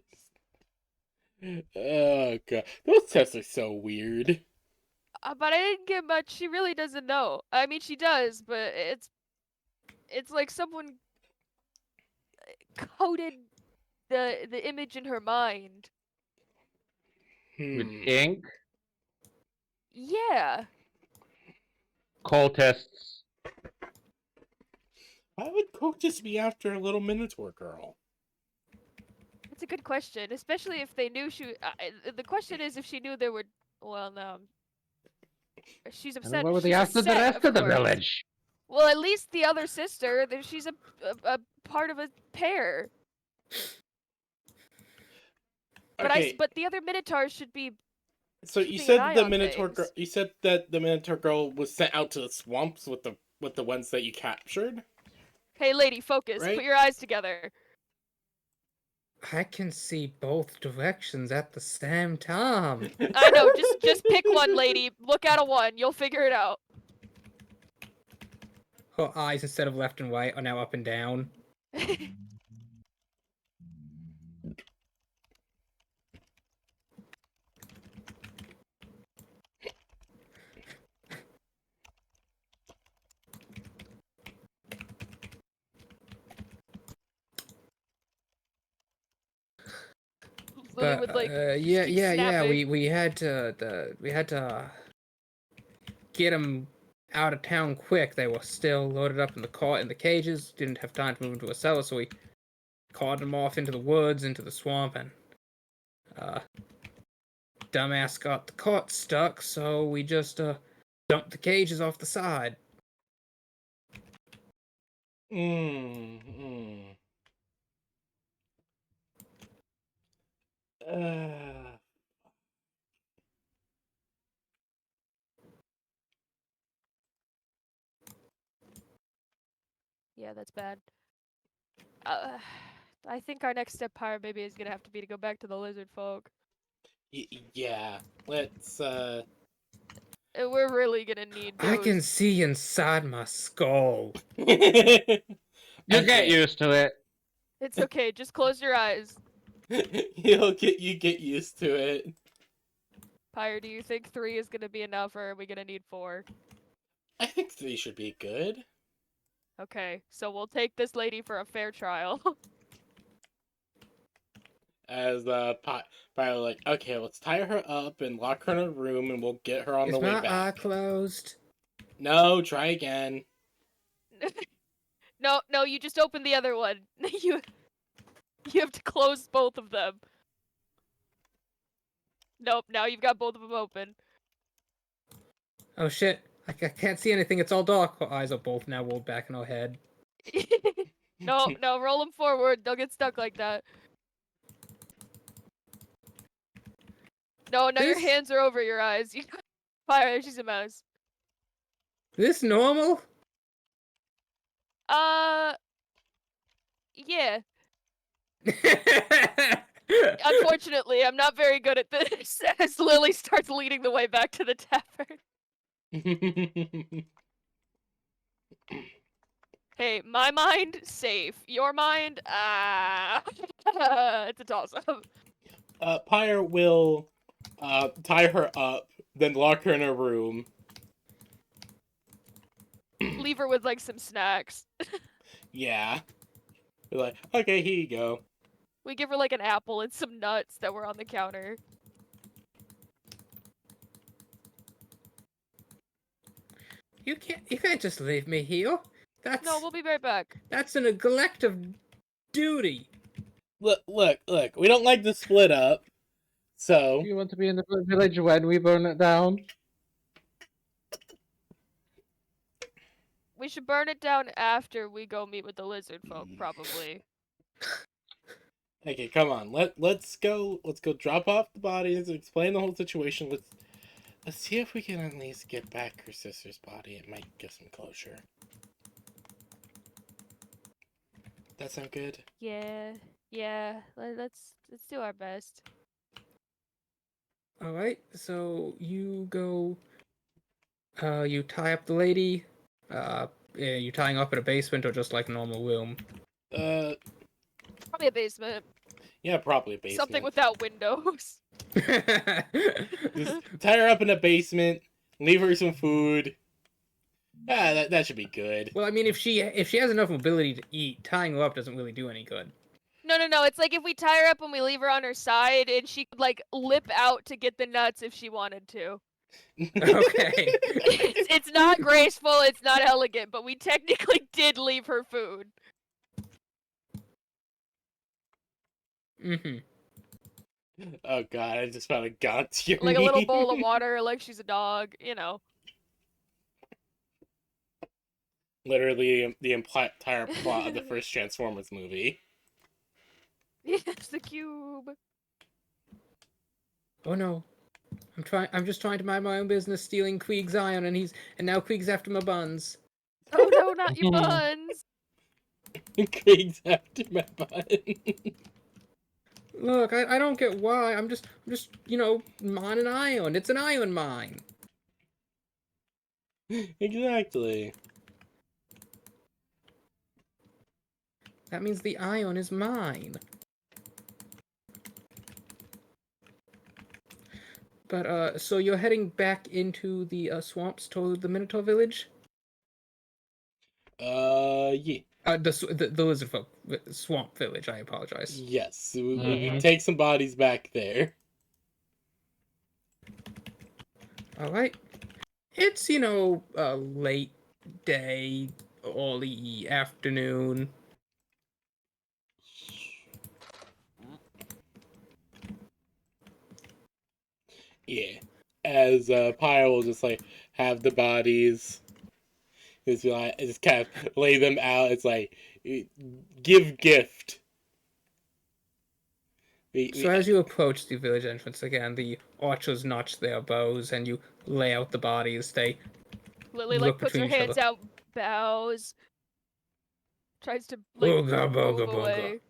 Oh god, those tests are so weird. But I didn't get much. She really doesn't know. I mean, she does, but it's like someone coded the image in her mind. With ink, Yeah. cultists. Why would Coke just be after a little Minotaur girl? That's a good question, especially if they knew she. The question is if she knew there were. Well, no. She's And upset. what were they She's after the upset, rest of the course. village? Well, at least the other sister. She's a part of a pair. But Okay, but the other Minotaurs should be. so you keeping said an eye the on Minotaur girl. things. You said that the Minotaur girl was sent out to the swamps with the with the ones that you captured, Hey, lady, focus. Right? Put your eyes together. I can see both directions at the same time. I know. Just pick one, lady. Look at a one. You'll figure it out. Her eyes, instead of left and right, are now up and down. Lily But would like. yeah, keep yeah, yeah. snapping. We had to get them out of town quick. They were still loaded up in the cart in the cages. Didn't have time to move into a cellar, so we carted them off into the woods, into the swamp, and dumbass got the cart stuck. So we just dumped the cages off the side. Mm. Uh, Yeah, that's bad. I think our next step, Pyre, maybe is gonna have to be to go back to the lizard folk. yeah. Let's. We're really gonna need I those. can see inside my skull. You get Okay. used to it. It's okay. Just close your eyes. You get used to it. Pyre, do you think 3 is gonna be enough, or are we gonna need 4? I think 3 should be good. Okay, so we'll take this lady for a fair trial. As Pyro like, okay, let's tie her up and lock her in a room, and we'll get her on Is the way my eye back. closed? No, try again. No, you just open the other one. You have to close both of them. Nope, now you've got both of them open. Oh shit! I can't see anything. It's all dark. Her eyes are both now rolled back in her head. No, roll them forward. They'll get stuck like that. No, your This- hands are over your eyes. Fire, she's a mouse. This normal? Yeah. Unfortunately, I'm not very good at this. As Lily starts leading the way back to the tavern. Hey, my mind, safe. Your mind, it's a toss-up. Pyre will tie her up, then lock her in a room. Leave her with, like, some snacks. Yeah. We're like, okay, here you go. We give her, like, an apple and some nuts that were on the counter. You can't just leave me here. No, we'll be right back. That's a neglect of duty. Look. We don't like to split up, so Do you want to be in the village when we burn it down? We should burn it down after we go meet with the lizard folk, probably. okay, come on. Let's go drop off the bodies, explain the whole situation. Let's see if we can at least get back her sister's body. It might give some closure. That sound good? Yeah. Let's do our best. All right. So you go. You tie up the lady. Yeah, you tying up in a basement or just like a normal room? Probably a basement. Yeah, probably a basement. Something without windows. Just tie her up in a basement. Leave her some food. Yeah, that should be good. Well, I mean, if she has enough mobility to eat, tying her up doesn't really do any good. No. It's like if we tie her up and we leave her on her side, and she could like lip out to get the nuts if she wanted to. Okay. It's not graceful. It's not elegant, but we technically did leave her food. Mm-hmm. Oh god, I just found a god tier. Like a little bowl of water, like she's a dog, you know. Literally the entire plot of the first Transformers movie. It's the cube. Oh no. I'm just trying to mind my own business, stealing Krieg's iron, and now Krieg's after my buns. not your buns. Craig's after my bun. Look, I don't get why. I'm just mining iron. It's an iron mine. Exactly. That means the iron is mine. But, so you're heading back into the swamps toward the Minotaur village? Yeah. The lizard folk swamp village, I apologize. Yes. We Yeah. take some bodies back there. Alright. It's, late day, early afternoon. Yeah. As Pyre will just like have the bodies, just kind of lay them out. It's like give gift. So as you approach the village entrance again, the archers notch their bows and you lay out the bodies. They Lily look puts her between each hands other. out, bows, tries to Ooga move booga booga. away.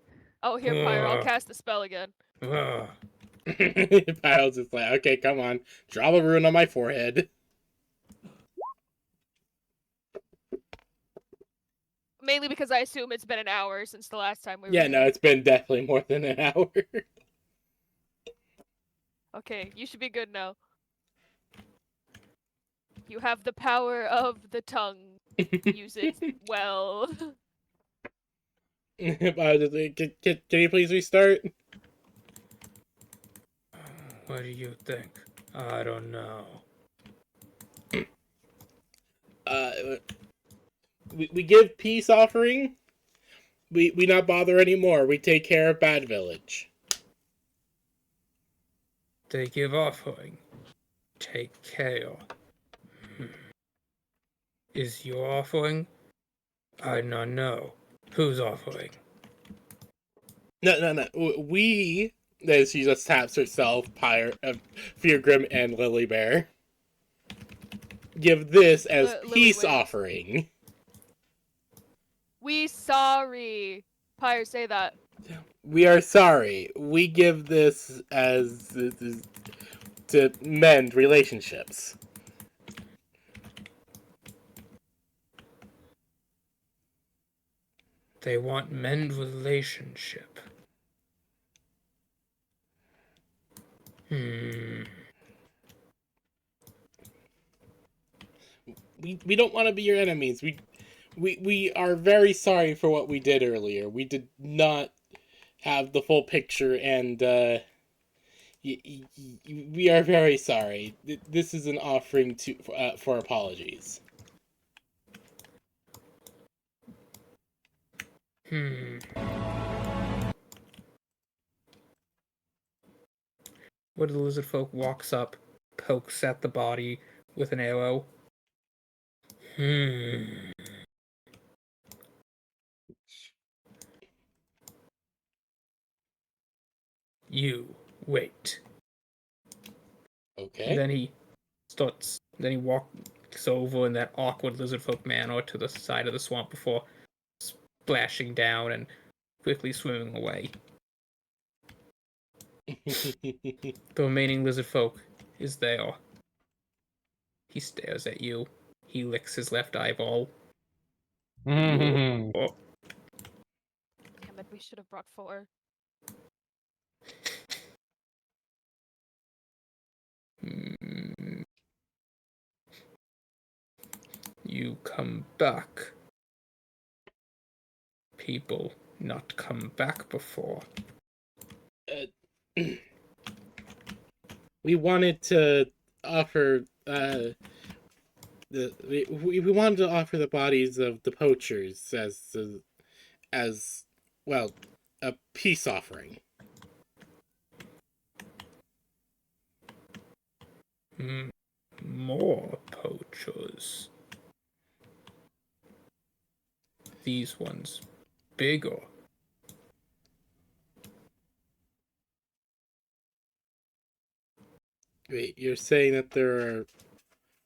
Oh, here, Pyre, I'll cast the spell again. Ugh. Pyre's just like, okay, come on, draw a rune on my forehead. Mainly because I assume it's been an hour since the last time we were Yeah, here. no, it's been definitely more than an hour. Okay, you should be good now. You have the power of the tongue. Use it well. Pyre's just like, can you please restart? What do you think? I don't know. We give peace offering. We not bother anymore. We take care of Bad Village. They give offering. Take care. Is your offering? I not know. Who's offering? No. We. Then she just taps herself, Fear Grim, and Lily Bear. Give this as Lily peace waves. offering. We sorry. Pyre, say that. We are sorry. We give this as to mend relationships. They want mend relationship. We don't want to be your enemies. We are very sorry for what we did earlier. We did not have the full picture, and we are very sorry. This is an offering for apologies. One of the lizard folk walks up, pokes at the body with an arrow. You wait. Okay. Then he walks over in that awkward lizard folk manner to the side of the swamp before splashing down and quickly swimming away. The remaining lizard folk is there. He stares at you. He licks his left eyeball. Mhm. Oh, Damn it, we should have brought 4. you come back. People not come back before. We wanted to offer we wanted to offer the bodies of the poachers as well a peace offering. More poachers. These ones bigger. Wait, you're saying that there are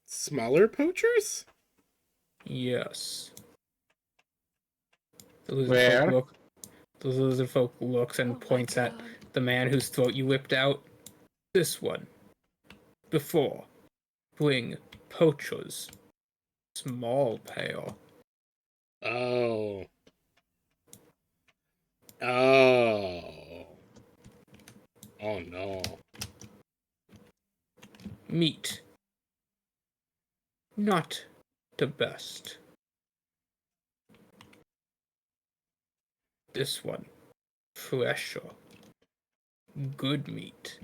smaller poachers? Yes. The lizard Where? folk look. The lizard folk looks and Oh my points at God. the man whose throat you whipped out. This one. Before. Bring poachers. Small pail. Oh. Oh. Oh no. Meat. Not the best. This one. Fresher. Good meat.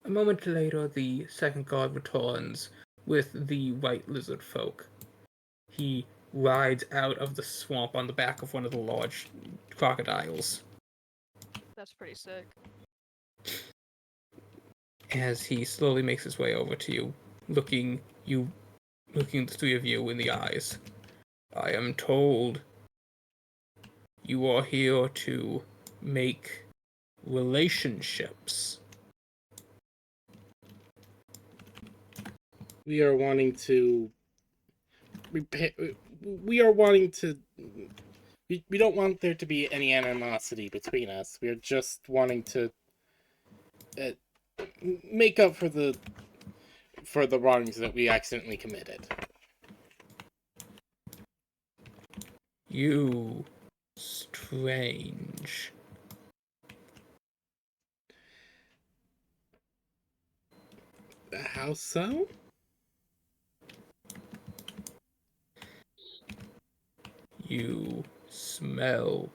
A moment later, the second guard returns with the white lizard folk. He rides out of the swamp on the back of one of the large crocodiles. That's pretty sick. As he slowly makes his way over to you, looking the three of you in the eyes. I am told you are here to make relationships. We are wanting to repair. We are wanting to. We don't want there to be any animosity between us. We are just wanting to make up for the wrongs that we accidentally committed. You strange. How so? You smell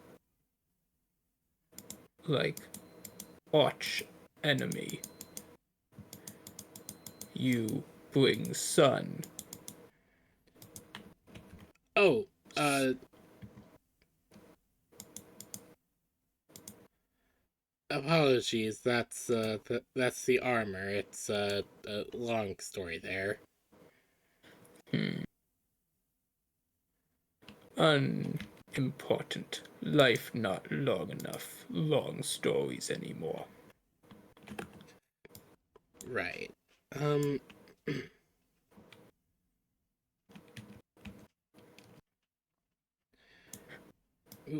like arch enemy. You bring sun. Oh, apologies. That's the armor. It's a long story there. Unimportant. Life not long enough. Long stories anymore. Right.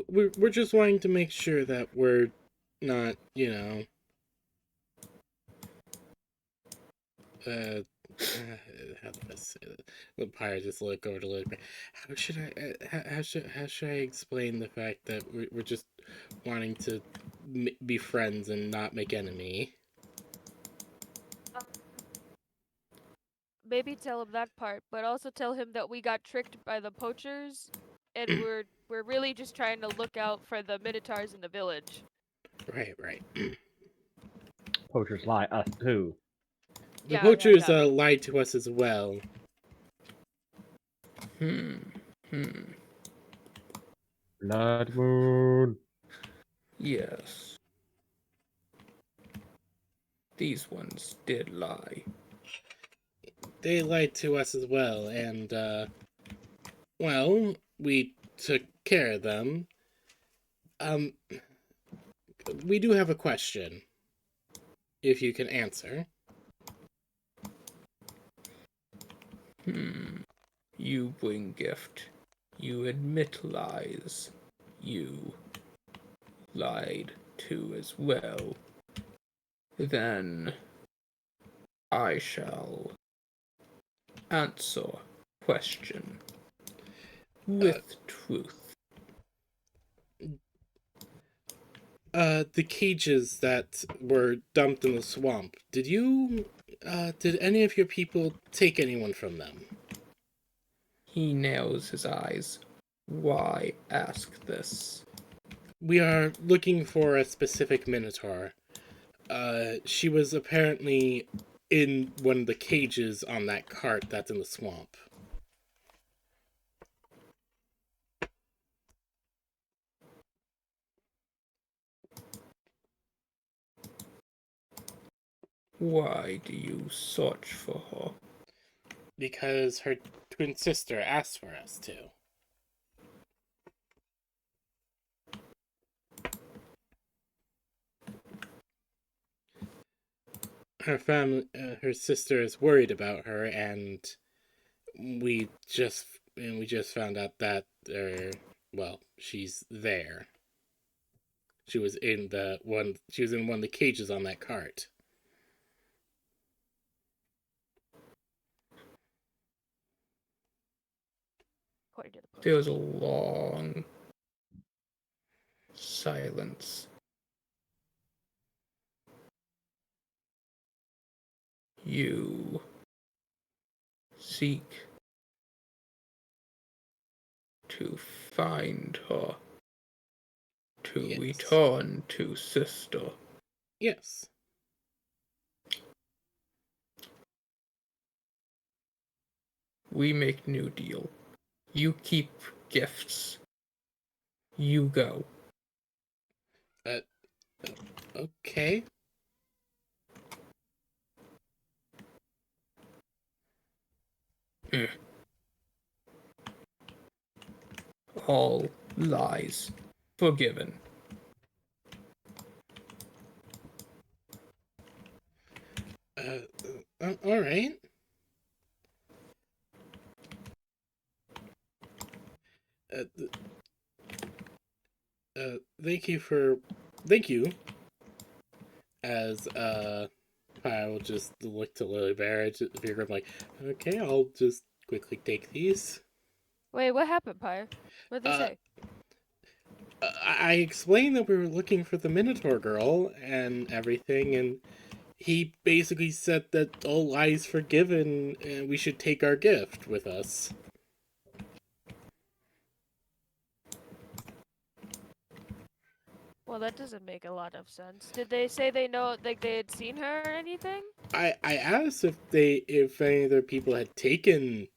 We're just wanting to make sure that we're not, how do I say that? The pirate just look over to look. How should how should I explain the fact that we're just wanting to be friends and not make enemy? Maybe tell him that part, but also tell him that we got tricked by the poachers, and we're really just trying to look out for the minotaurs in the village. Right. Poachers lie us too. The poachers lied to us as well. Blood moon. Yes. These ones did lie. They lied to us as well, and well, we took care of them. We do have a question. If you can answer. You bring gift. You admit lies. You lied too as well. Then I shall answer question with truth. The cages that were dumped in the swamp, did any of your people take anyone from them? He nails his eyes. Why ask this? We are looking for a specific minotaur. She was apparently in one of the cages on that cart that's in the swamp. Why do you search for her? Because her twin sister asked for us to. her family, her sister is worried about her, and we just found out that, well, she's there. She was in the one. She was in one of the cages on that cart. According to the post. There was a long silence. You seek to find her, to Yes. return to sister. Yes. We make new deal. You keep gifts. You go. Okay. All lies forgiven. All right. Thank you for, thank you. As I will just look to Lily Bear. If you're like, okay, I'll just quickly take these. Wait, what happened, Pyre? What'd they Uh, say? I explained that we were looking for the Minotaur girl and everything, and he basically said that all lies forgiven, and we should take our gift with us. Well, that doesn't make a lot of sense. Did they say they know, like they had seen her or anything? I asked if any other people had taken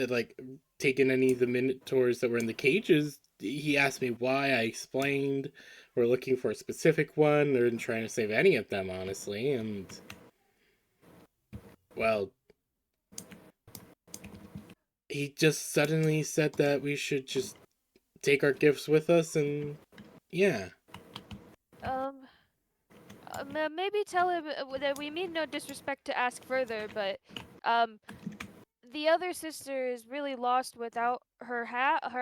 like taken any of the minotaurs that were in the cages. He asked me why. I explained we're looking for a specific one. They're not trying to save any of them, honestly. And well, he just suddenly said that we should just take our gifts with us, and yeah. Maybe tell him that we mean no disrespect to ask further, but um, the other sister is really lost without her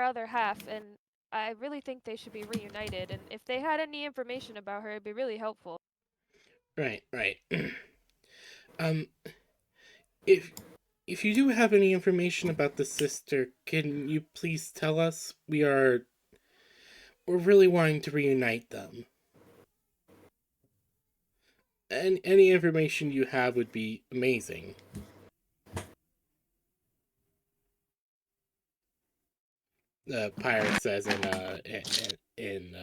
other half, and I really think they should be reunited. And if they had any information about her, it'd be really helpful. Right, right. um, if if you do have any information about the sister, can you please tell us? We're really wanting to reunite them. And any information you have would be amazing. Pirate says in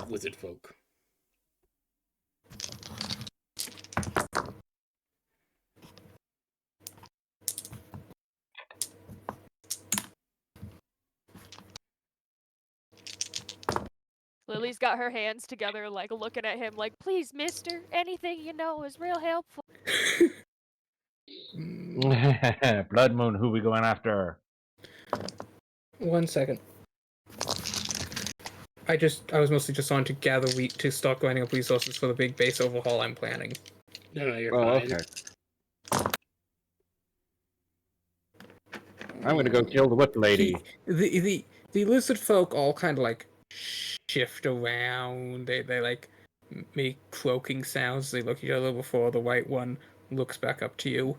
lizard folk. Lily's got her hands together, like looking at him, like, "Please, Mister, anything you know is real helpful." Blood Moon, who we going after? 1 second. I was mostly just on to gather wheat to start grinding up resources for the big base overhaul I'm planning. No, you're Oh, fine. okay. I'm gonna go kill the whip lady. The lizard folk all kind of like shift around. They like make croaking sounds. They look at each other before the white one looks back up to you.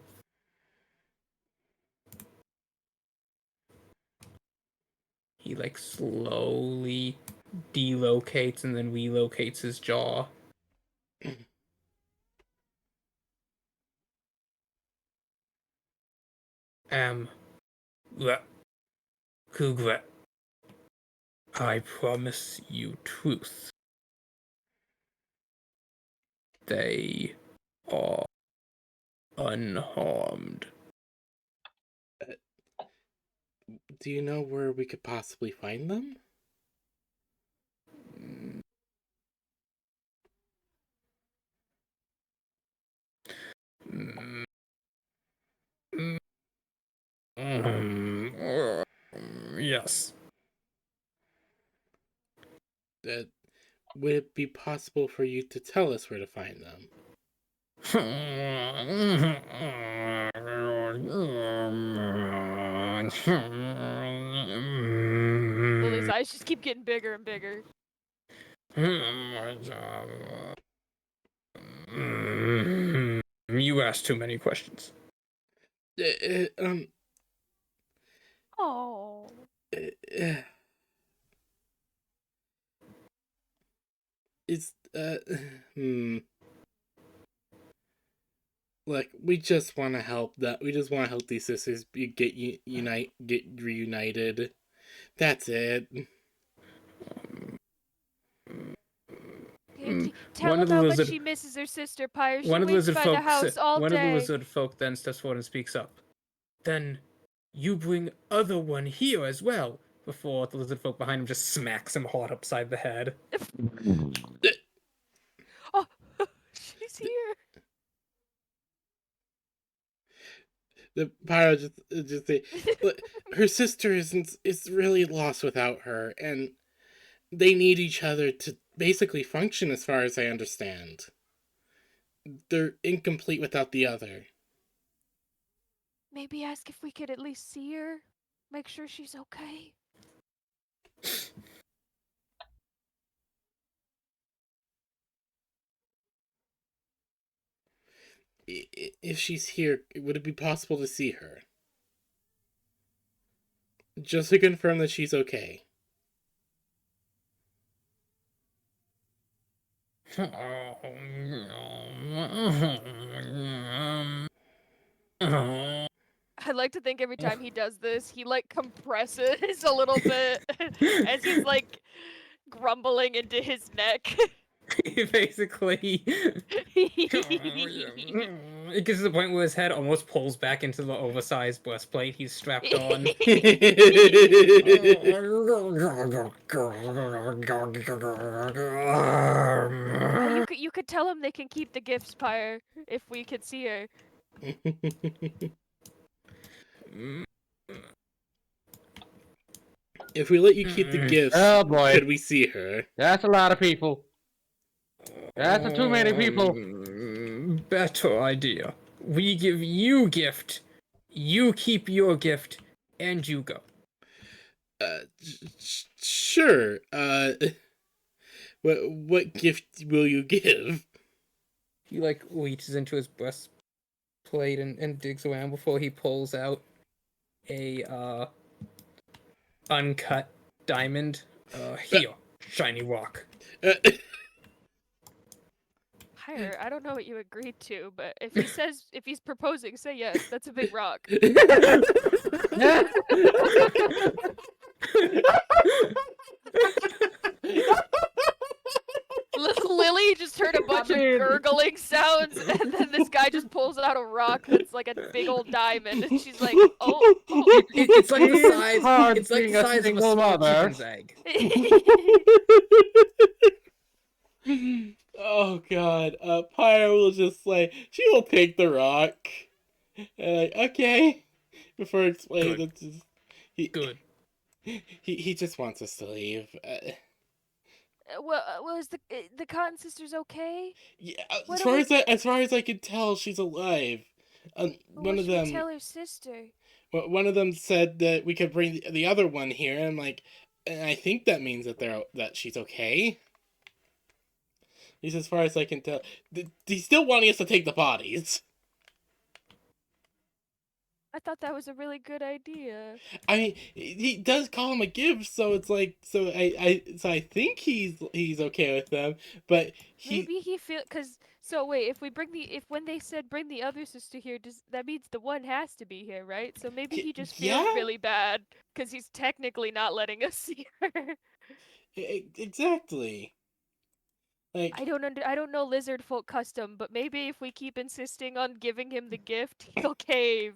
He like slowly delocates and then relocates his jaw. Kugra, I promise you truth. They are unharmed. Do you know where we could possibly find them? Mm, mm, yes. Would it be possible for you to tell us where to find them? Lily's eyes just keep getting bigger and bigger. You asked too many questions. Oh. It's Like, we just want to help these sisters get reunited. That's it. Tell One him of the how lizard- much she misses her sister, Pyre. She One of the waits lizard by the folk. house all One day. of the lizard folk then steps forward and speaks up. Then you bring other one here as well. Before the lizard folk behind him just smacks him hard upside the head. Oh, she's here. The pyro just say, "Look, her sister is really lost without her, and they need each other to basically function, as far as I understand. They're incomplete without the other." Maybe ask if we could at least see her. Make sure she's okay. If she's here, would it be possible to see her? Just to confirm that she's okay. I like to think every time he does this, he like compresses a little bit as he's like grumbling into his neck. Basically, it gets to the point where his head almost pulls back into the oversized breastplate he's strapped on. You could tell him they can keep the gifts, Pyre, if we could see her. If we let you keep the gifts, Oh boy, could we see her? that's a lot of people. That's too many people. Better idea. We give you gift, you keep your gift, and you go. Sure. What gift will you give? He like reaches into his breastplate and digs around before he pulls out a uncut diamond. Here, shiny rock. Pyre, I don't know what you agreed to, but if he's proposing, say yes. That's a big rock. Lily just heard a bunch of gurgling sounds, and then this guy just pulls out a rock that's like a big old diamond, and she's like, "Oh, It's like the It's size. hard It's like being the a size of a single small mother. chicken's egg. Oh god. Pyro will just she will take the rock. And okay. Before explaining Good. that he Good. he just wants us to leave. well, is the Cotton Sisters okay? Yeah, What as far as I can tell, she's alive. One What of should we them tell her sister? one of them said that we could bring the other one here, and and I think that means that she's okay. At least as far as I can tell. He's still wanting us to take the bodies. I thought that was a really good idea. I mean, he does call him a gift, so it's I think he's okay with them, but Maybe he so wait, if when they said bring the other sister here, does that means the one has to be here, right? So maybe he just feels yeah? really bad because he's technically not letting us see her. Exactly. I don't know lizard folk custom, but maybe if we keep insisting on giving him the gift, he'll cave.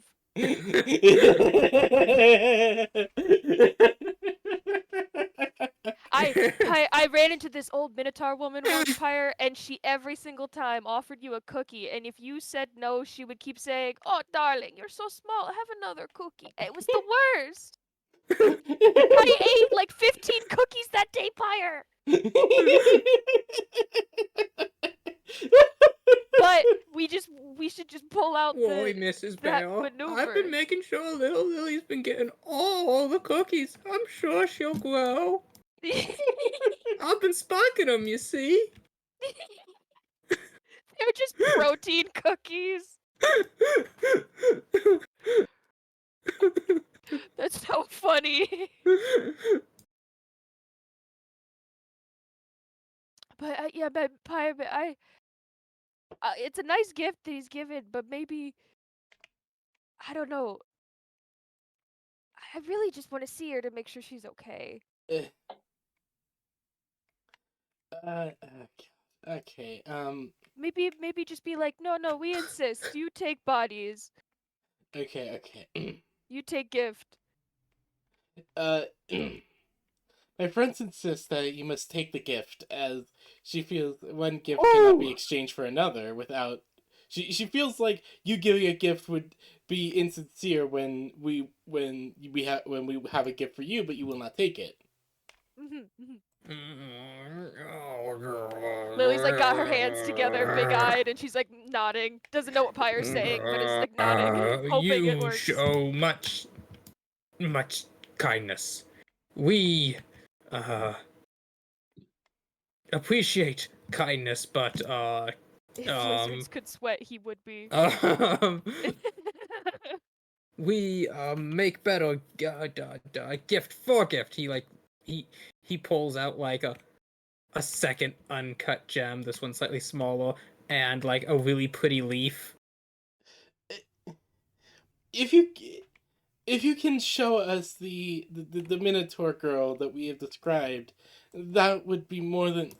I ran into this old Minotaur woman once, Pyre, and she every single time offered you a cookie, and if you said no, she would keep saying, "Oh, darling, you're so small. Have another cookie." It was the worst. I ate like 15 cookies that day, Pyre. But we should just pull out Why, Mrs. that Bear? maneuver. I've been making sure little Lily's been getting all the cookies. I'm sure she'll grow. I've been sparking them, you see. They're just protein cookies. That's so funny. But yeah, but it's a nice gift that he's given, but maybe I don't know. I really just want to see her to make sure she's okay. Okay. Maybe just be like, no, we insist. You take bodies. Okay. You take gift. My friends insist that you must take the gift, as she feels one gift cannot be exchanged for another without. She feels like you giving a gift would be insincere when we have a gift for you, but you will not take it. Lily's like got her hands together, big-eyed, and she's like nodding. Doesn't know what Pyre's saying, but is like nodding, hoping it You works. show much kindness. We appreciate kindness, but If lizards could sweat, he would be. we make better gift for gift. He pulls out like a second uncut gem. This one's slightly smaller, and like a really pretty leaf. If you can show us the Minotaur girl that we have described, that would be more than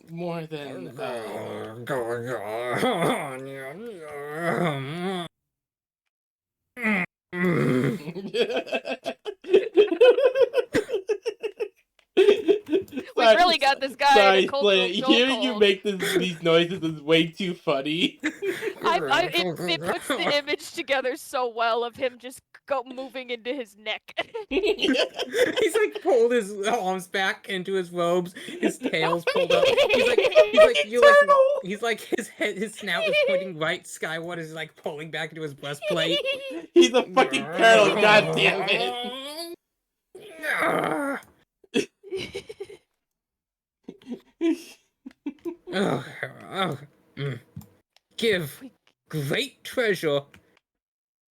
We've really got this guy in a cultural hearing you make these noises is way too funny. It puts the image together so well of him just moving into his neck. He's like pulled his arms back into his robes, his tail's pulled up. He's like his snout is pointing right skyward as he's like pulling back into his breastplate. He's a fucking turtle, god damn it. Give great treasure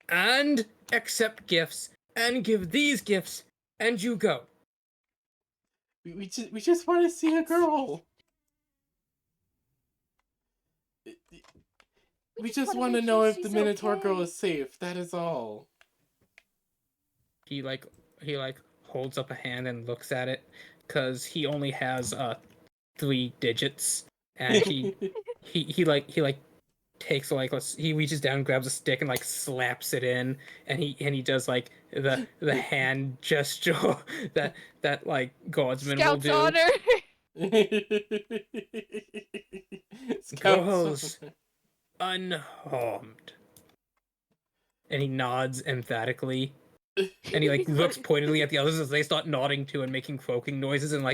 and accept gifts and give these gifts and you go. We just want to see a girl. We just want to know if the Minotaur girl is safe. That is all. He holds up a hand and looks at it, cause he only has 3 digits, and he takes he reaches down, grabs a stick, and like slaps it in, and he does like the hand gesture that like guardsmen will do. Honor. Goes unharmed, and he nods emphatically. And he like looks pointedly at the others as they start nodding too and making croaking noises and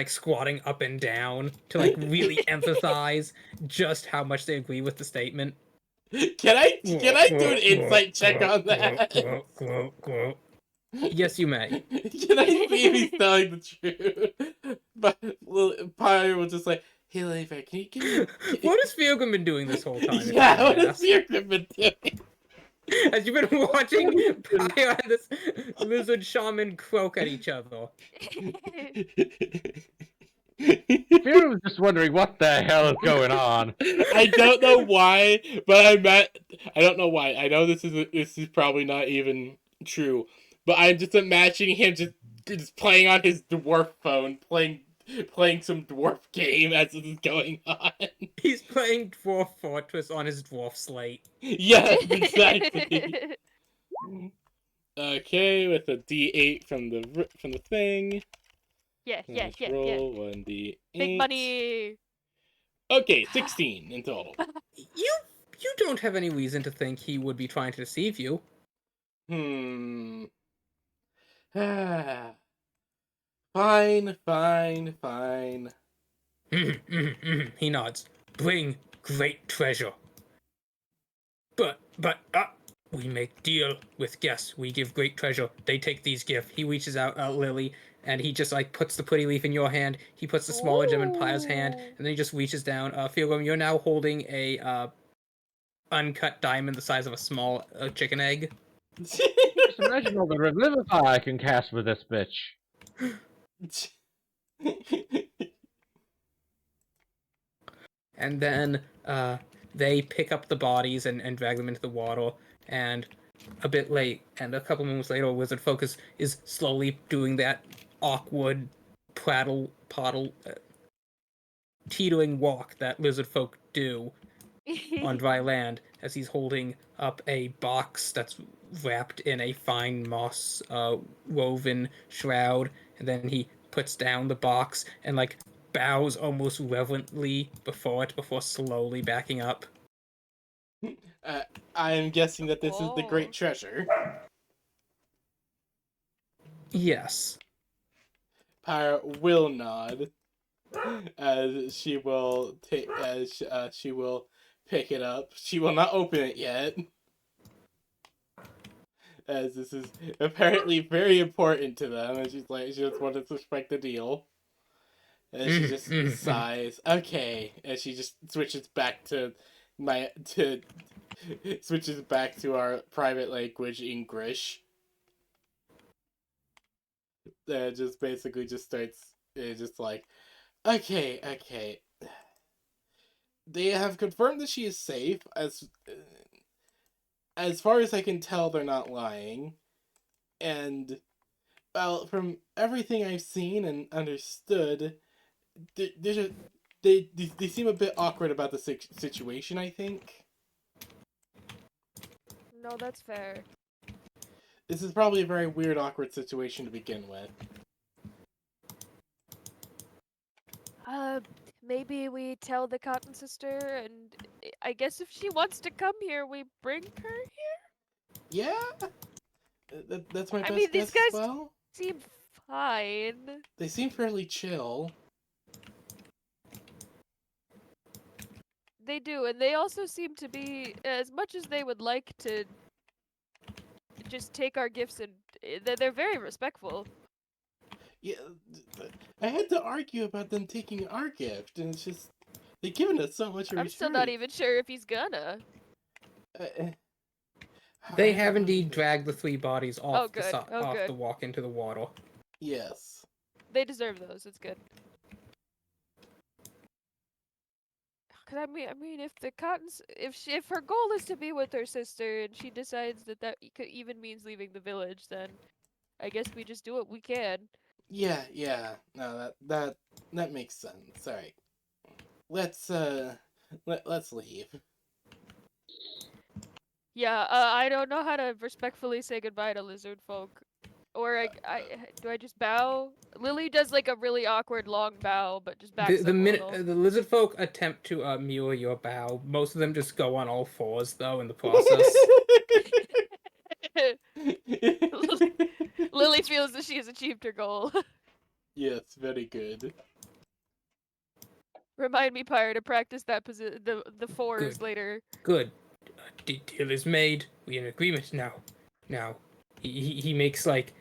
squatting up and down to like really emphasize just how much they agree with the statement. Can I do an insight check on that? Yes, you may. Can I see if he's telling the truth? But Pyre will just like, hey Levi, can you What has Fiogrim been doing this whole time? Yeah, what has Fiogrim been doing? As you've been watching Pyre and this lizard shaman croak at each other. Fear was just wondering what the hell is going on. I don't know why, but I don't know why. I know this is probably not even true, but I'm just imagining him just playing on his dwarf phone, playing some dwarf game as this is going on. He's playing Dwarf Fortress on his dwarf slate. Yes, exactly. Okay, with a D8 from the thing. Yeah. Roll 1D8. Big money. Okay, 16 in total. You don't have any reason to think he would be trying to deceive you. Fine. He nods. Bring great treasure but, we make deal with guests. We give great treasure. They take these gifts. He reaches out Lily, and he just like puts the pretty leaf in your hand. He puts the smaller gem in Pyre's hand, Ooh. and then he just reaches down. Philum, you're now holding a uncut diamond the size of a small chicken egg. Just imagine all the Revivify I can cast with this bitch. And then they pick up the bodies and drag them into the water. And a bit late, and a couple moments later, Wizard Focus is slowly doing that awkward teetering walk that lizard folk do on dry land as he's holding up a box that's wrapped in a fine moss woven shroud, and then he puts down the box and like bows almost reverently before it before slowly backing up. I am guessing that this is the Oh. great treasure. Yes. Pyre will nod as she will take as she will pick it up. She will not open it yet, as this is apparently very important to them. And she's like, she just wanted to strike the deal. And she just sighs. Okay, and she just switches back to switches back to our private language, English. Just basically just starts just like, okay. They have confirmed that she is safe. As far as I can tell, they're not lying. And well, from everything I've seen and understood, they seem a bit awkward about the situation, I think. No, that's fair. This is probably a very weird, awkward situation to begin with. Maybe we tell the Cotton Sister, and I guess if she wants to come here, we bring her here? Yeah? That's my I best mean, these guess as guys well. seem fine. They seem fairly chill. They do, and they also seem to be, as much as they would like to just take our gifts, and they're very respectful. Yeah, I had to argue about them taking our gift, and it's just they've given us so much. I'm still not even sure if he's gonna. They have indeed dragged the 3 bodies off Oh, good. off the walk into the water. Yes. They deserve those. It's good. Cause I mean, if the Cottons, if her goal is to be with her sister, and she decides that even means leaving the village, then I guess we just do what we can. Yeah. No, that makes sense. All right. Let's leave. Yeah. I don't know how to respectfully say goodbye to lizard folk, or do I just bow? Lily does like a really awkward long bow, but just backs The up a minute little. the lizard folk attempt to mirror your bow, most of them just go on all fours though in the process. Lily feels that she has achieved her goal. Yes, very good. Remind me, Pyre, to practice that the fours Good. later. Good. Deal is made. We're in agreement now. Now, he makes like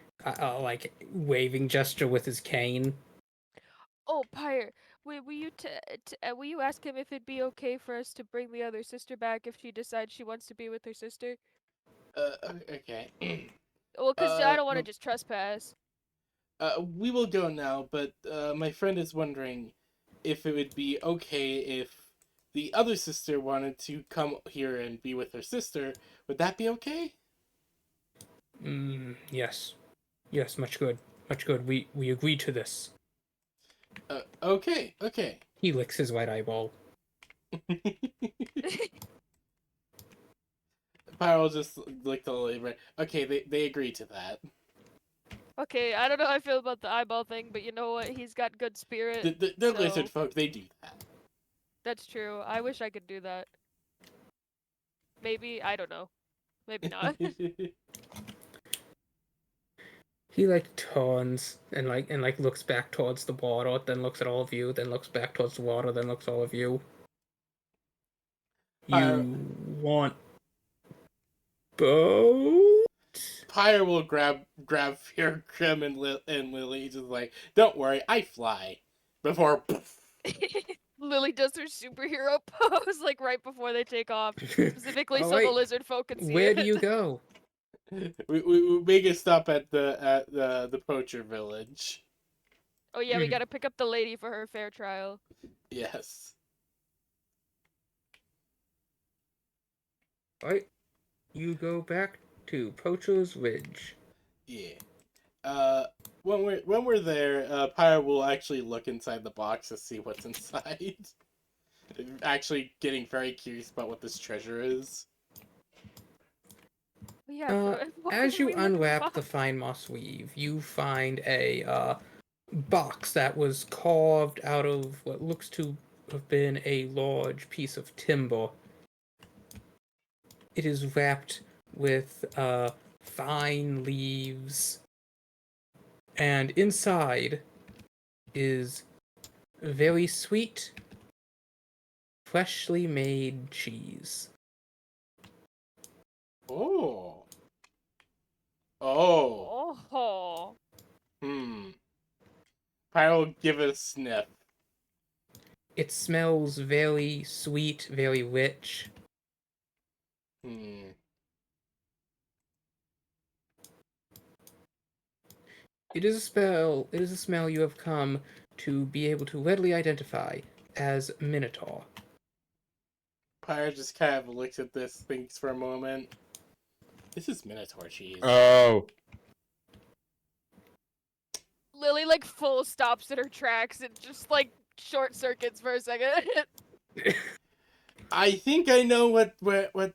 waving gesture with his cane. Oh, Pyre, will you ask him if it'd be okay for us to bring the other sister back if she decides she wants to be with her sister? Okay. Well, cause I don't want to no, just trespass. we will go now, but my friend is wondering if it would be okay if the other sister wanted to come here and be with her sister. Would that be okay? Yes. Yes, much good. Much good. We agree to this. Okay. He licks his right eyeball. Pyro just licked all over. Okay, they agree to that. Okay, I don't know how I feel about the eyeball thing, but you know what? He's got good spirit. The so... lizard folk, they do that. That's true. I wish I could do that. Maybe, I don't know. Maybe not. He like turns and looks back towards the water, then looks at all of you, then looks back towards the water, then looks at all of you. You want boat? Pyre will grab Fear, Grim, and Lily, just like, don't worry, I fly. Before, Lily does her superhero pose like right before they take off, specifically so the Alright, lizard folk can see where it. do you go? we make a stop at the poacher village. Oh yeah, we gotta pick up the lady for her fair trial. Yes. Alright, you go back to Pocho's Ridge. Yeah. When we're there, Pyre will actually look inside the box to see what's inside. Actually, getting very curious about what this treasure is. Yeah. Why As did you we look at unwrap the box? fine moss weave, you find a box that was carved out of what looks to have been a large piece of timber. It is wrapped with fine leaves, and inside is very sweet, freshly made cheese. Oh. Oh. Oh. Pyre will give it a sniff. It smells very sweet, very rich. Hmm. It is a smell you have come to be able to readily identify as Minotaur. Pyre just kind of looks at this, thinks for a moment. This is Minotaur cheese. Oh. Lily like full stops in her tracks and just like short circuits for a second. I think I know what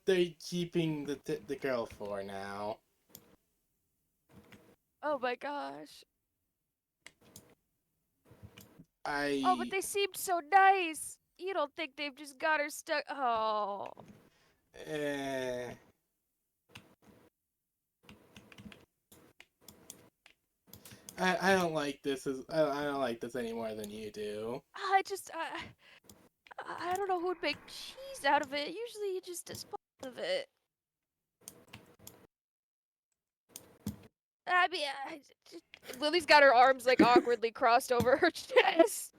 they're keeping the girl for now. Oh my gosh. I. Oh, but they seemed so nice. You don't think they've just got her stuck? Oh. Eh. I don't like this I don't like this any more than you do. I don't know who would make cheese out of it. Usually you just dispose of it. I mean, Lily's got her arms like awkwardly crossed over her chest.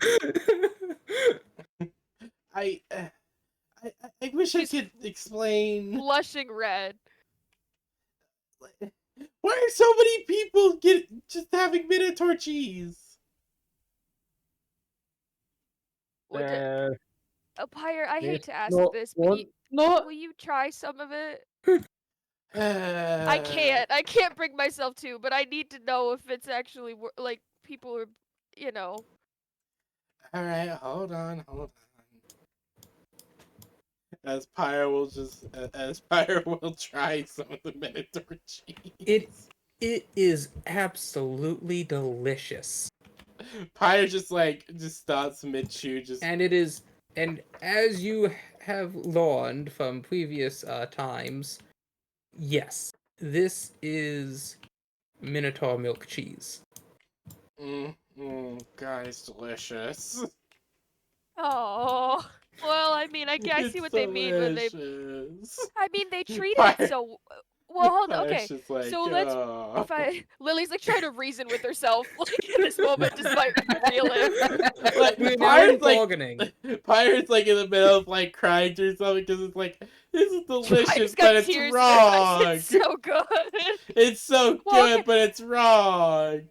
I I wish I She's could explain. Blushing red. Why are so many people just having Minotaur cheese? What Pyre, I hate Yes, to ask no, this, one, but will you try some of it? I can't bring myself to, but I need to know if it's actually like people are, you know. All right, hold on. As Pyre will try some of the Minotaur cheese. It is absolutely delicious. Pyre just stops mid chew, And as you have learned from previous times, yes, this is Minotaur milk cheese. God, it's delicious. Oh. Well, I mean, I see It's what they mean when they. delicious. I mean, they treat Pyre, it so. Well, hold on. Pyre's Okay, just like, so let's. oh. If I Lily's like trying to reason with herself, like in this moment, despite real him. Like, We're now in bargaining. Pyre's like in the middle of like crying to herself because it's like, this is delicious, Pyre's but got it's tears in her eyes. wrong. It's so good. It's so Well, good, okay. but it's wrong.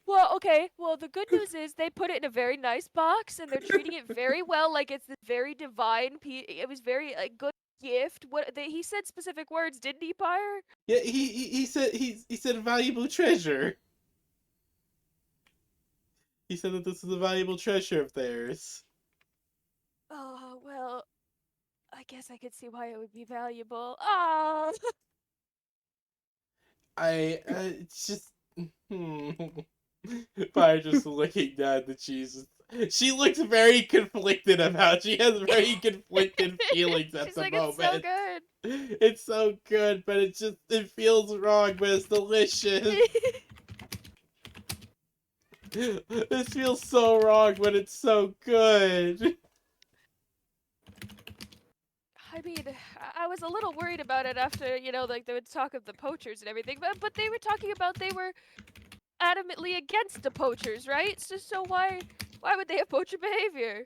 Well, okay. Well, the good news is they put it in a very nice box, and they're treating it very well, like it's this very divine. It was very like good gift. He said specific words, didn't he, Pyre? Yeah, he said a valuable treasure. He said that this is a valuable treasure of theirs. Oh well, I guess I could see why it would be valuable. Oh. It's just. By just looking down the cheese. She looks very conflicted about. She has very conflicted feelings at She's the like, moment. it's so good. It's so good, but it feels wrong, but it's delicious. This feels so wrong, but it's so good. I mean, I was a little worried about it after, like they would talk of the poachers and everything, but they were talking about they were adamantly against the poachers, right? So why would they have poacher behavior?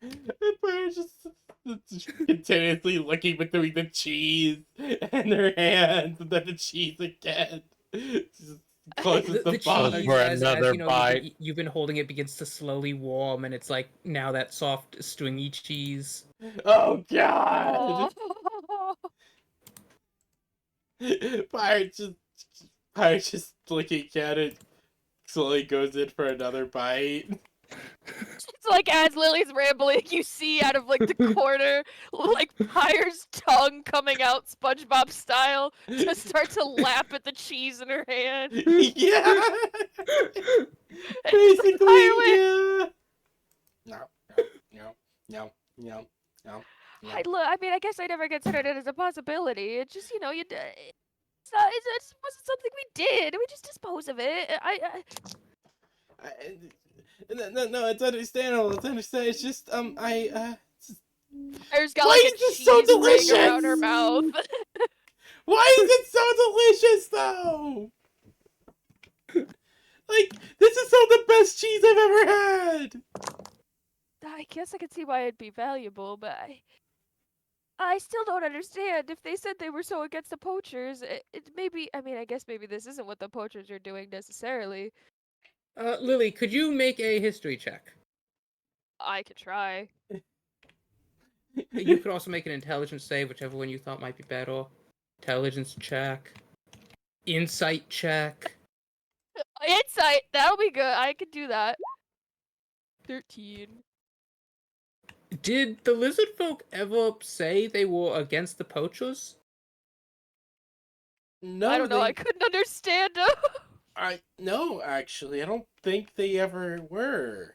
Empire just continuously looking between the cheese and her hands, and then the cheese again. Just closes The the box. cheese, For as another you know, bite. you've been holding it, begins to slowly warm, and it's like now that soft, stringy cheese. Oh god! Oh. Pirate just looking at it, slowly goes in for another bite. It's like as Lily's rambling, you see out of like the corner, like Pyre's tongue coming out SpongeBob style to start to lap at the cheese in her hand. Yeah! And Basically, Pyre went, yeah. No. I mean, I guess I never considered it as a possibility. It's just, it wasn't something we did. We just dispose of it. No, it's understandable. It's understandable. It's just, Pyre's got Why like a is this so cheese ring around her delicious? mouth. Why is it so delicious, though? Like, this is some of the best cheese I've ever had. I guess I could see why it'd be valuable, but I still don't understand. If they said they were so against the poachers, it maybe, I mean, I guess maybe this isn't what the poachers are doing necessarily. Lily, could you make a history check? I could try. You could also make an intelligence save, whichever one you thought might be better. Intelligence check. Insight check. Insight, that'll be good. I could do that. 13. Did the lizard folk ever say they were against the poachers? No, I don't know, I couldn't understand them. No, actually, I don't think they ever were.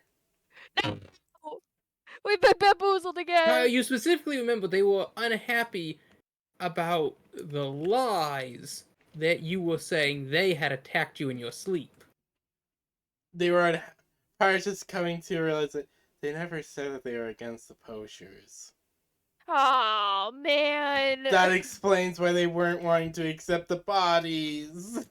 We've been bamboozled again. You specifically remember they were unhappy about the lies that you were saying they had attacked you in your sleep. They were Pirates just coming to realize that they never said that they were against the poachers. Oh man. That explains why they weren't wanting to accept the bodies.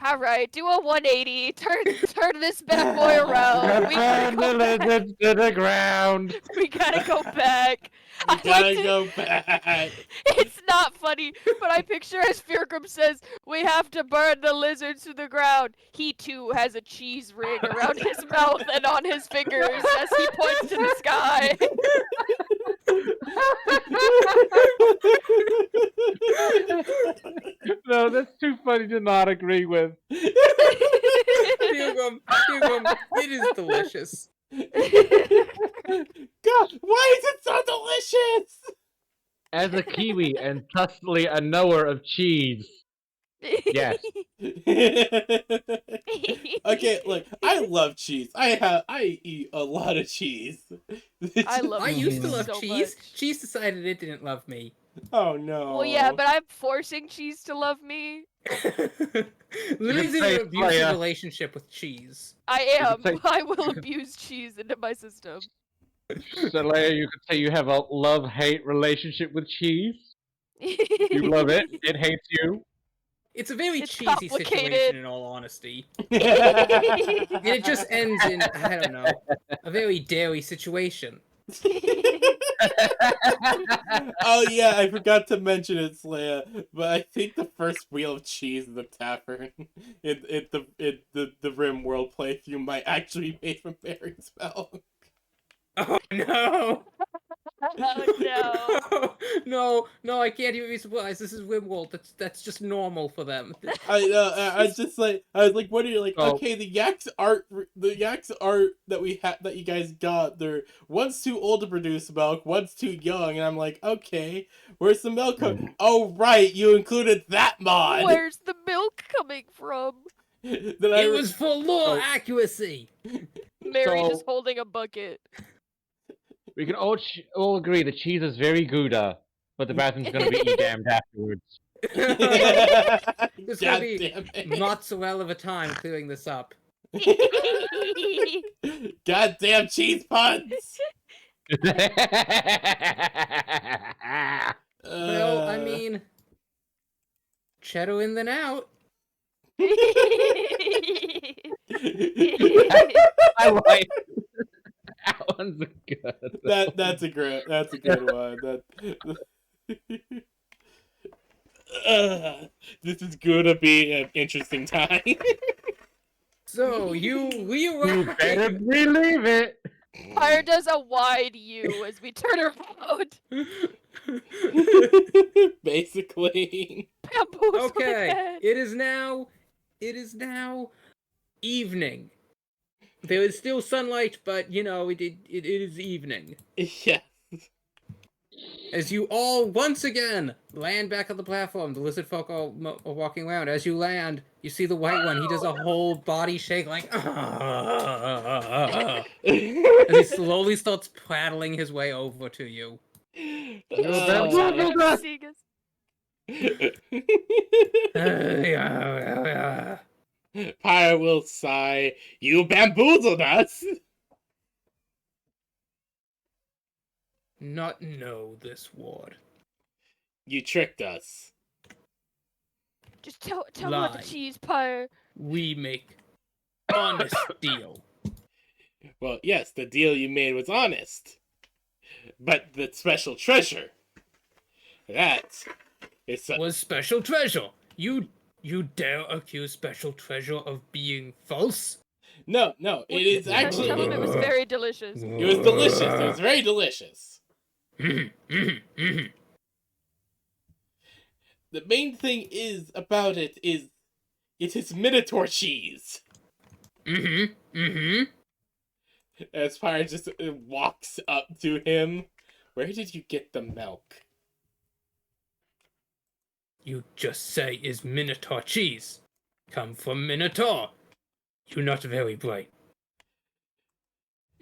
All right, do a 180. Turn this bad boy around. We gotta Burn go the back. lizards to the ground. We gotta go back. We I gotta like to- go back. It's not funny, but I picture as Feargrim says, "We have to burn the lizards to the ground." He too has a cheese ring around his mouth and on his fingers as he points to the sky. No, that's too funny to not agree with. Pilgrim, it is delicious. God, why is it so delicious? As a Kiwi and thusly a knower of cheese. Yes. Okay, look, I love cheese. I eat a lot of cheese. I love I used to cheese love so cheese. much. Cheese decided it didn't love me. Oh no. Well, yeah, but I'm forcing cheese to love me. Lily's in say, an abusive Leia. relationship with cheese. I am. say- I will abuse cheese into my system. So, Leia, you could say you have a love-hate relationship with cheese. You love it. It hates you. It's a very It's cheesy complicated. situation, in all honesty. And it just ends in, I don't know, a very dairy situation. Oh yeah, I forgot to mention it, Leia. But I think the first wheel of cheese in the tavern in the Rim World playthrough might actually be made from Barry's milk. Oh no! Oh no. No, I can't even be surprised. This is Rimworld. That's just normal for them. I was just like, I was like, what are you like? Oh. Okay, the yaks art that we had that you guys got, they're one's too old to produce milk, one's too young, and I'm like, okay, where's the milk? Oh right, you included that mod. Where's the milk coming from? Then It was for lore accuracy. Mary So- just holding a bucket. We can all agree the cheese is very Gouda, but the bathroom's gonna be damned afterwards. It's gonna God be damn it. mozzarella of a time clearing this up. Goddamn cheese puns. Well, I mean, Cheddar in then out. I like that one's good. That's a good one. This is gonna be an interesting time. So you You better realize believe it. Pyre does a wide U as we turn around. Basically. Bamboozling okay, head. it is now evening. There is still sunlight, but you know it is evening. Yeah. As you all once again land back on the platform, the lizard folk are walking around. As you land, you see the white one. He does a whole body shake like as he slowly starts prattling his way over to you. bamboozled us. Seeing us. Pyre will sigh, "You bamboozled us!" Not know this ward. You tricked us. Just tell me what the Lie. cheese, Pyre. We make honest deal. Well, yes, the deal you made was honest. But the special treasure, that is... Was special treasure. You dare accuse special treasure of being false? No, it is actually... Tell him it was very delicious. It was delicious. It was very delicious. The main thing about it is Minotaur cheese. As Pyre just walks up to him. Where did you get the milk? You just say is Minotaur cheese. Come from Minotaur. You're not very bright.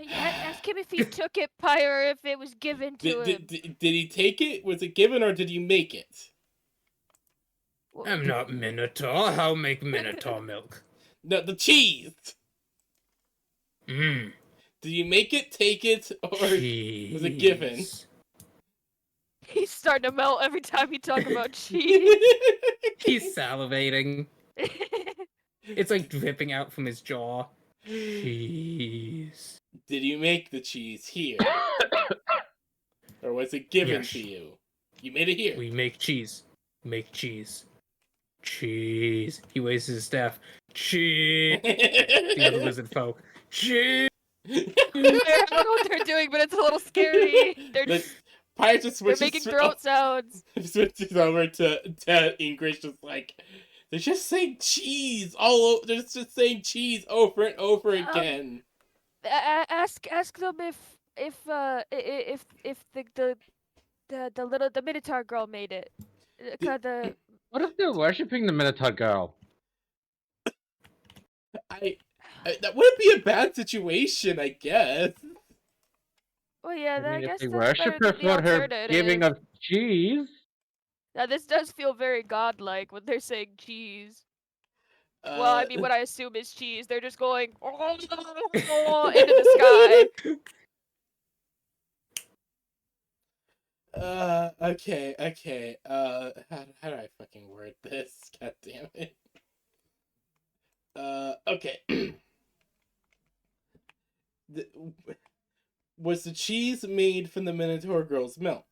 Ask him if he took it, Pyre, or if it was given to him. Did he take it? Was it given or did you make it? I'm not Minotaur. How make Minotaur milk? No, the cheese! Did you make it, take it, or Cheese. was it given? He's starting to melt every time you talk about cheese. He's salivating. It's like dripping out from his jaw. Cheese. Did you make the cheese here? Or was it given Yes. to you? You made it here. We make cheese. Make cheese. Cheese. He waves his staff. Cheese. The other lizard folk. Cheese. I don't know what they're doing, but it's a little scary. They're Pyre just they're switches, making throat sounds. switches over to English, just like, they're just saying cheese they're just saying cheese over and over again. Ask them if the Minotaur girl made it. What if they're worshipping the Minotaur girl? That wouldn't be a bad situation, I guess. Well, yeah, I mean, guess if they that's worship better her than the for her alternative. giving of cheese. Now, this does feel very godlike when they're saying cheese. Well, I mean, what I assume is cheese. They're just going into the sky. Okay. How do I fucking word this? God damn it. Okay. Was the cheese made from the Minotaur girl's milk?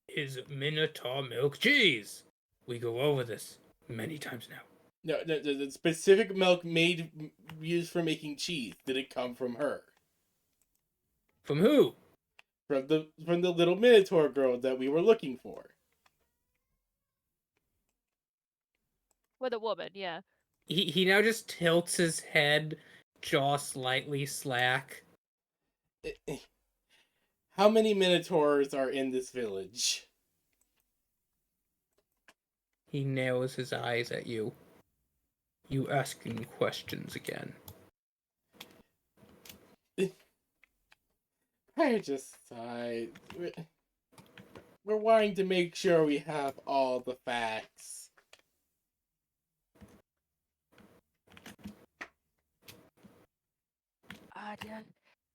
Is Minotaur milk cheese? We go over this many times now. No, the specific milk used for making cheese. Did it come from her? From who? From the little Minotaur girl that we were looking for. With a woman, yeah. He now just tilts his head, jaw slightly slack. How many Minotaurs are in this village? He narrows his eyes at you. You asking questions again. I just sighed. We're wanting to make sure we have all the facts.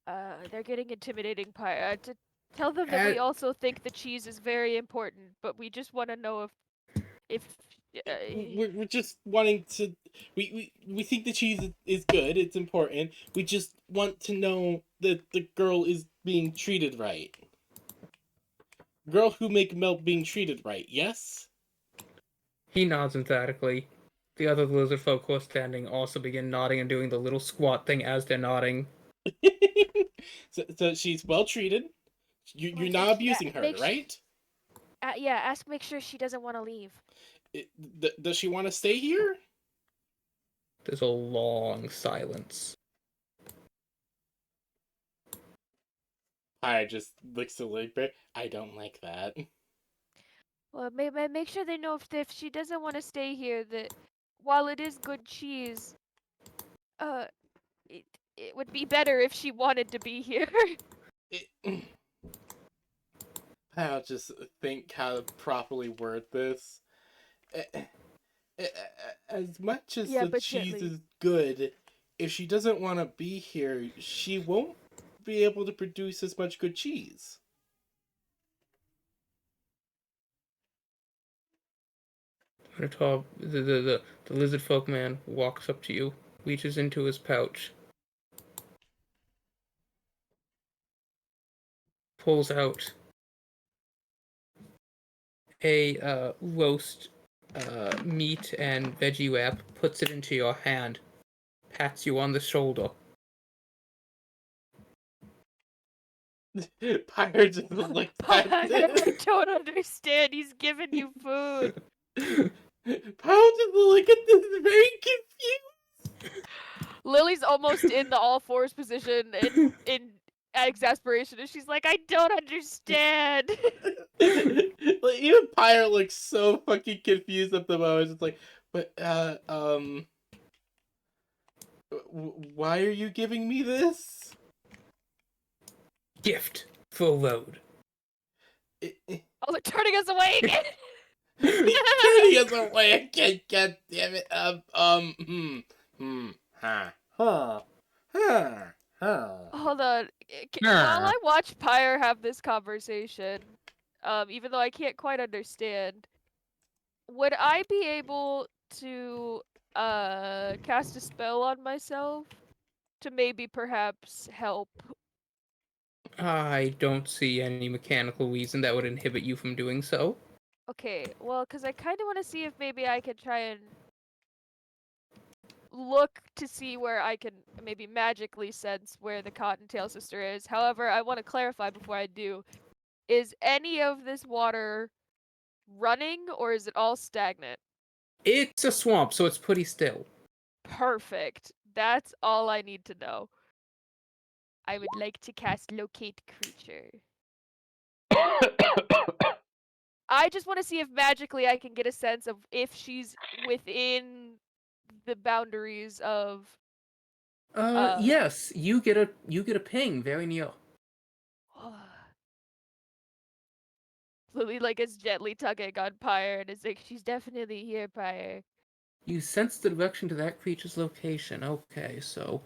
They're getting intimidating, Pyre. To tell them that we At- also think the cheese is very important, but we just want to know if We're just wanting to. We think the cheese is good. It's important. We just want to know that the girl is being treated right. Girl who make milk being treated right. Yes. He nods emphatically. The other lizard folk who are standing also begin nodding and doing the little squat thing as they're nodding. So she's well treated. You're not abusing her, right? yeah, make sure she doesn't want to leave. Does she want to stay here? There's a long silence. I just looks a little bit. I don't like that. Well, make sure they know if she doesn't want to stay here, that while it is good cheese, uh, it, it would be better if she wanted to be here. I'll just think how to properly word this. As much as Yeah, the but cheese gently. is good, if she doesn't want to be here, she won't be able to produce as much good cheese. The lizard folk man walks up to you, reaches into his pouch, pulls out a roast meat and veggie wrap, puts it into your hand, pats you on the shoulder. Pyre just looks at I it. don't understand. He's giving you food. Pyre just look at this very confused. Lily's almost in the all fours position in exasperation, and she's like, I don't understand. Like, even Pyre looks so fucking confused at the moment. It's like, but why are you giving me this? Gift for road. Oh, they're turning us away again. He's turning us away again. God damn it. Hold on. While I watch Pyre have this conversation, even though I can't quite understand, would I be able to cast a spell on myself to maybe perhaps help? I don't see any mechanical reason that would inhibit you from doing so. Okay, well, because I kind of want to see if maybe I could try and look to see where I can maybe magically sense where the Cottontail sister is. However, I want to clarify before I do. Is any of this water running or is it all stagnant? It's a swamp, so it's pretty still. Perfect. That's all I need to know. I would like to cast Locate Creature. I just want to see if magically I can get a sense of if she's within the boundaries of. Yes, you get a ping very near. Lily like is gently tugging on Pyre and is like, she's definitely here, Pyre. You sense the direction to that creature's location. Okay, so,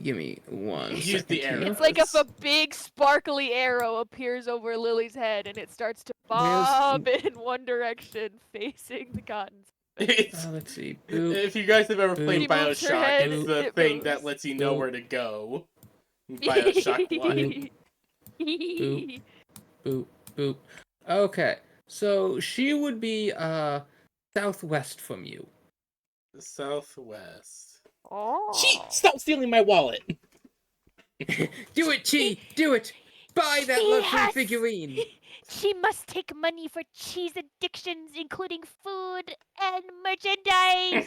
give me one Use second the arrow. here. It's like if a big sparkly arrow appears over Lily's head and it starts to bob in one direction, facing the cottons. Let's see. Boop. If you guys have ever played She moves her Bioshock, head, it's the it thing that moves. lets you know Boop. where to go. Bioshock 1. Boop. Boop, boop. Okay, so she would be southwest from you. Southwest. Oh. She stop stealing my wallet. Do it, Chi! Do it! Buy that She luxury has- figurine! She must take money for cheese addictions, including food and merchandise.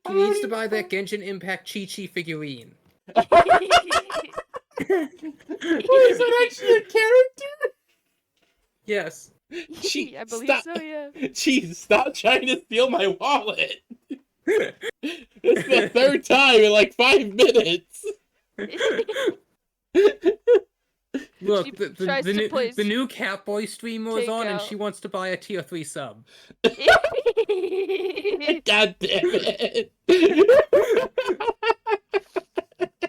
She needs to buy that Genshin Impact Chi-Chi figurine. Wait, is that actually a character? Yes. She, I believe stop. so, yeah. Jeez, stop trying to steal my wallet. It's the third time in like 5 minutes. Look, She the tries to play new Catboy stream was on, and takeout. she wants to buy a tier 3 sub. God damn it!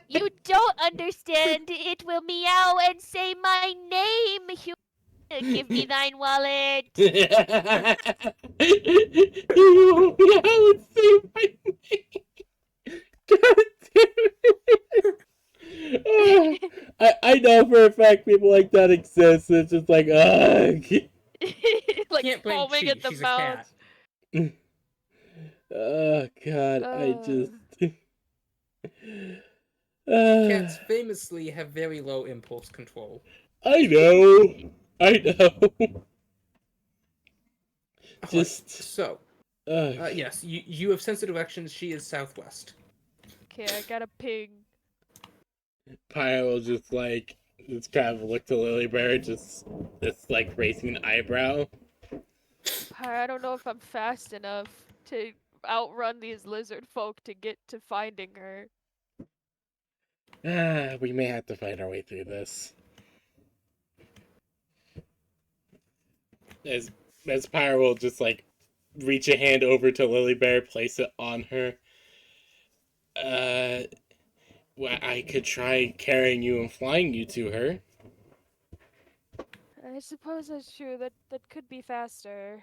You don't understand. It will meow and say my name. Give me thine wallet. You won't be able to say my name. God damn it! I know for a fact people like that exist. It's just like, ugh. Like Can't blame foaming Chi, at the she's a mouth. cat. Oh god, I just. Cats famously have very low impulse control. I know. I know. Alright, Just. so, Ugh. yes, you have sense of directions. She is southwest. Okay, I got a ping. Pyre will just like. Just kind of look to Lilybear, just like raising an eyebrow. I don't know if I'm fast enough to outrun these lizard folk to get to finding her. We may have to fight our way through this. As Pyre will just like reach a hand over to Lilybear, place it on her. Well, I could try carrying you and flying you to her. I suppose that's true. That could be faster.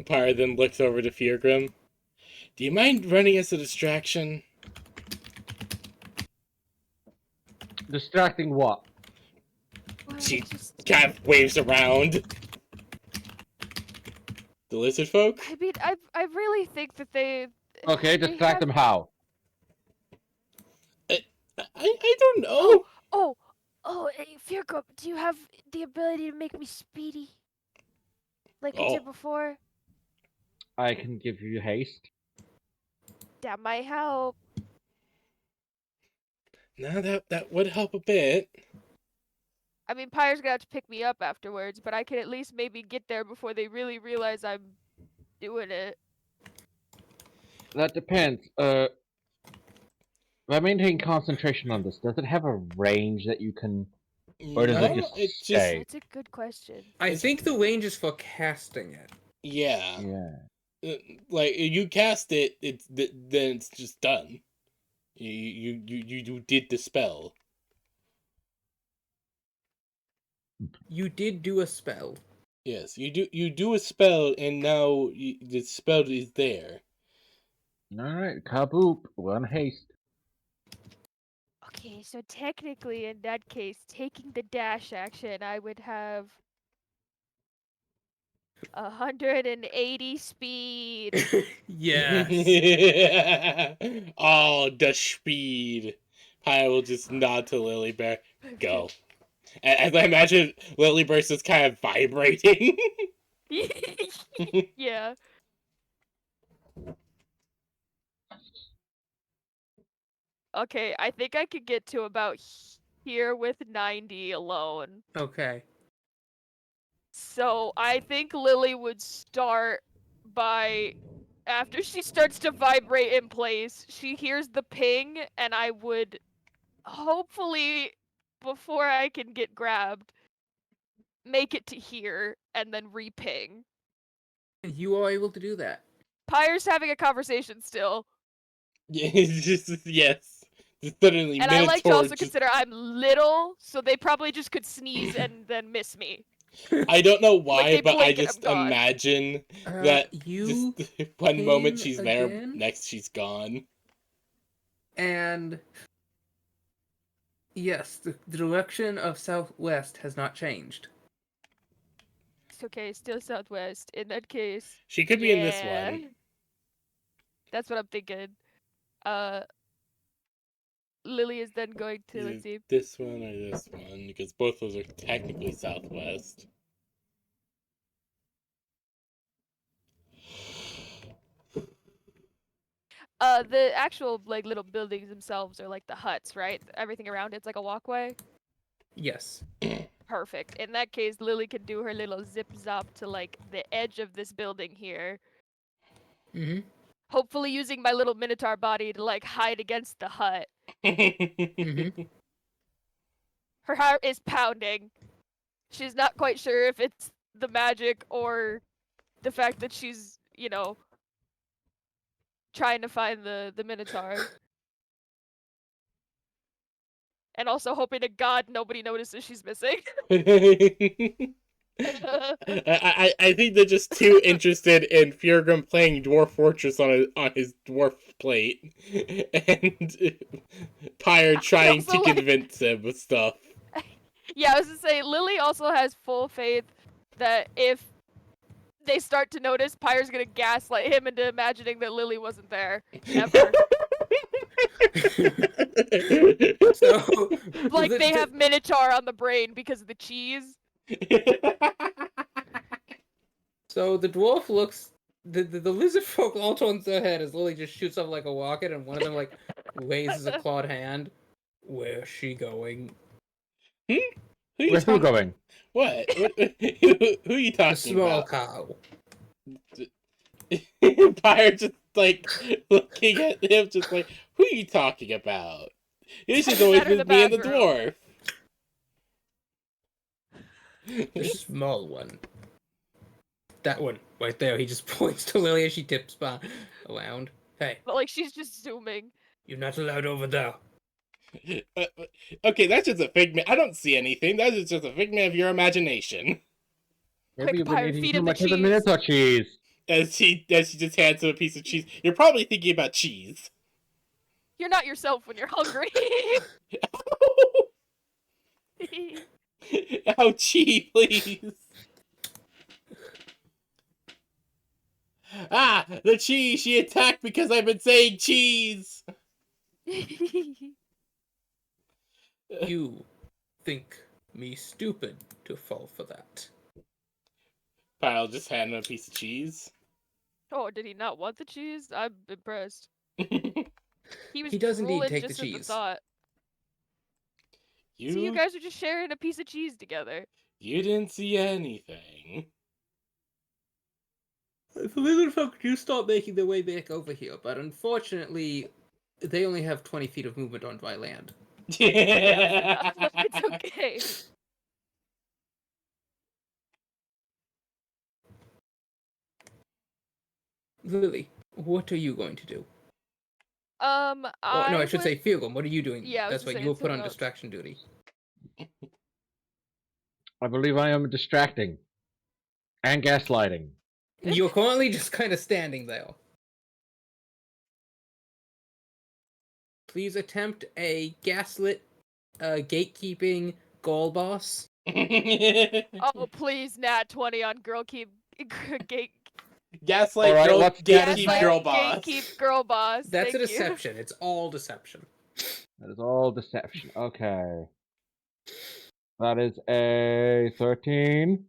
Pyre then looks over to Feargrim. Do you mind running as a distraction? Distracting what? Well, She just... kind of waves around. The lizard folk? I mean, I really think that they. Okay, they distract have... them how? I don't know. Oh, hey, Feargo, do you have the ability to make me speedy? Like we Oh. did before? I can give you haste. That might help. No, that would help a bit. I mean, Pyre's gonna have to pick me up afterwards, but I can at least maybe get there before they really realize I'm doing it. That depends. If I maintain concentration on this, does it have a range that you can, or does it No, just it stay? That's a good question. I think the range is for casting it. Yeah. Yeah. Like you cast it, then it's just done. You did the spell. You did do a spell. Yes, you do a spell, and now the spell is there. Alright, kaboop. One haste. Okay, so technically, in that case, taking the dash action, I would have 180 speed. Yes. Oh, the speed. I will just nod to Lilybear. Go. As I imagine, Lilybear is kind of vibrating. Yeah. Okay, I think I could get to about here with 90 alone. Okay. So I think Lily would start by, after she starts to vibrate in place, she hears the ping, and I would hopefully, before I can get grabbed, make it to here and then re-ping. You are able to do that. Pyre's having a conversation still. Yeah, yes. Just suddenly And I like to Minotaur also just... consider I'm little, so they probably just could sneeze and then miss me. I don't know Like why, they but I blink and just I'm gone. imagine that You just one moment ping she's there, again? next she's gone. And yes, the direction of southwest has not changed. It's okay, still southwest. In that case, She could be in this one. that's what I'm thinking. Lily is then going to, Either let's see. this one or this one, because both those are technically southwest. The actual like little buildings themselves are like the huts, right? Everything around it's like a walkway. Yes. Perfect. In that case, Lily can do her little zip zop to like the edge of this building here. Mm-hmm. Hopefully using my little minotaur body to like hide against the hut. Mm-hmm. Her heart is pounding. She's not quite sure if it's the magic or the fact that she's, trying to find the Minotaur. And also hoping to God nobody notices she's missing. I think they're just too interested in Fjorgrim playing Dwarf Fortress on his dwarf plate, and Pyre trying to also like- convince him with stuff. Yeah, I was gonna say, Lily also has full faith that if they start to notice, Pyre's gonna gaslight him into imagining that Lily wasn't there. Ever. So, Like the- they the- have Minotaur on the brain because of the cheese. So the dwarf looks. The lizard folk all turns their head as Lily just shoots up like a rocket, and one of them like raises a clawed hand. Where's she going? Who you Where's who talking? going? What? Who are you The talking small about? cow. Pyre just like looking at him, just like, who are you talking about? This has always That or been the me and the bathroom. dwarf. The small one. That one right there. He just points to Lily as she tips around. Hey, But like she's just zooming. you're not allowed over there. Okay, that's just a figment. I don't see anything. That is just a figment of your imagination. Maybe Quick, you've been Pyre, eating feed too him the much of the cheese. Minotaur cheese. As she just hands him a piece of cheese. You're probably thinking about cheese. You're not yourself when you're hungry. Ouchie, please. Ah, the cheese! She attacked because I've been saying cheese! You think me stupid to fall for that? Pyle just hand him a piece of cheese. Oh, did he not want the cheese? I'm impressed. He was He does indeed drooling take the just at the cheese. thought. So you guys are just sharing a piece of cheese together. You didn't see anything. The lizard folk do start making their way back over here, but unfortunately, they only have 20 feet of movement on dry land. It's okay. Lily, what are you going to do? I No, I should say Fieldgum. What are you doing? Yeah, I was That's gonna right. say, You were it's put his on notes. distraction duty. I believe I am distracting. And gaslighting. You're currently just kind of standing there. Please attempt a gaslit, gatekeeping goal boss. Oh please, Nat 20 on girl keep gate Gaslight Alright, girl, what's gatekeep Gaslight? girl boss. gatekeep girl boss. That's Thank a you. deception. It's all deception. That is all deception. Okay. That is a 13.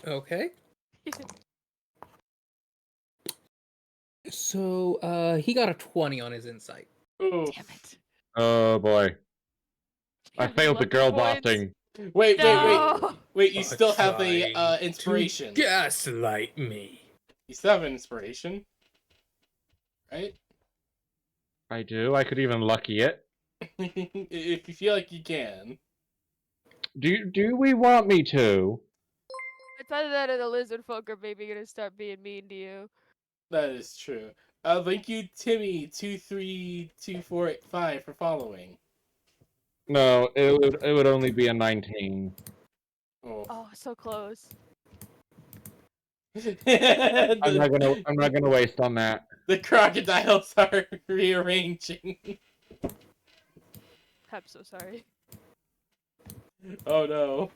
Okay. So, he got a 20 on his insight. Ooh. Damn it. Oh boy. I failed the Lucky girl points. bossing. Wait, No. you still have a Trying inspiration. to gaslight me. You still have an inspiration, right? I do. I could even lucky it. If you feel like you can. Do we want me to? It's either that or the lizard folk are maybe gonna start being mean to you. That is true. Thank you, Timmy23245 for following. No, it would only be a 19. Oh. Oh, so close. I'm not gonna waste on that. The crocodiles are rearranging. I'm so sorry. Oh no.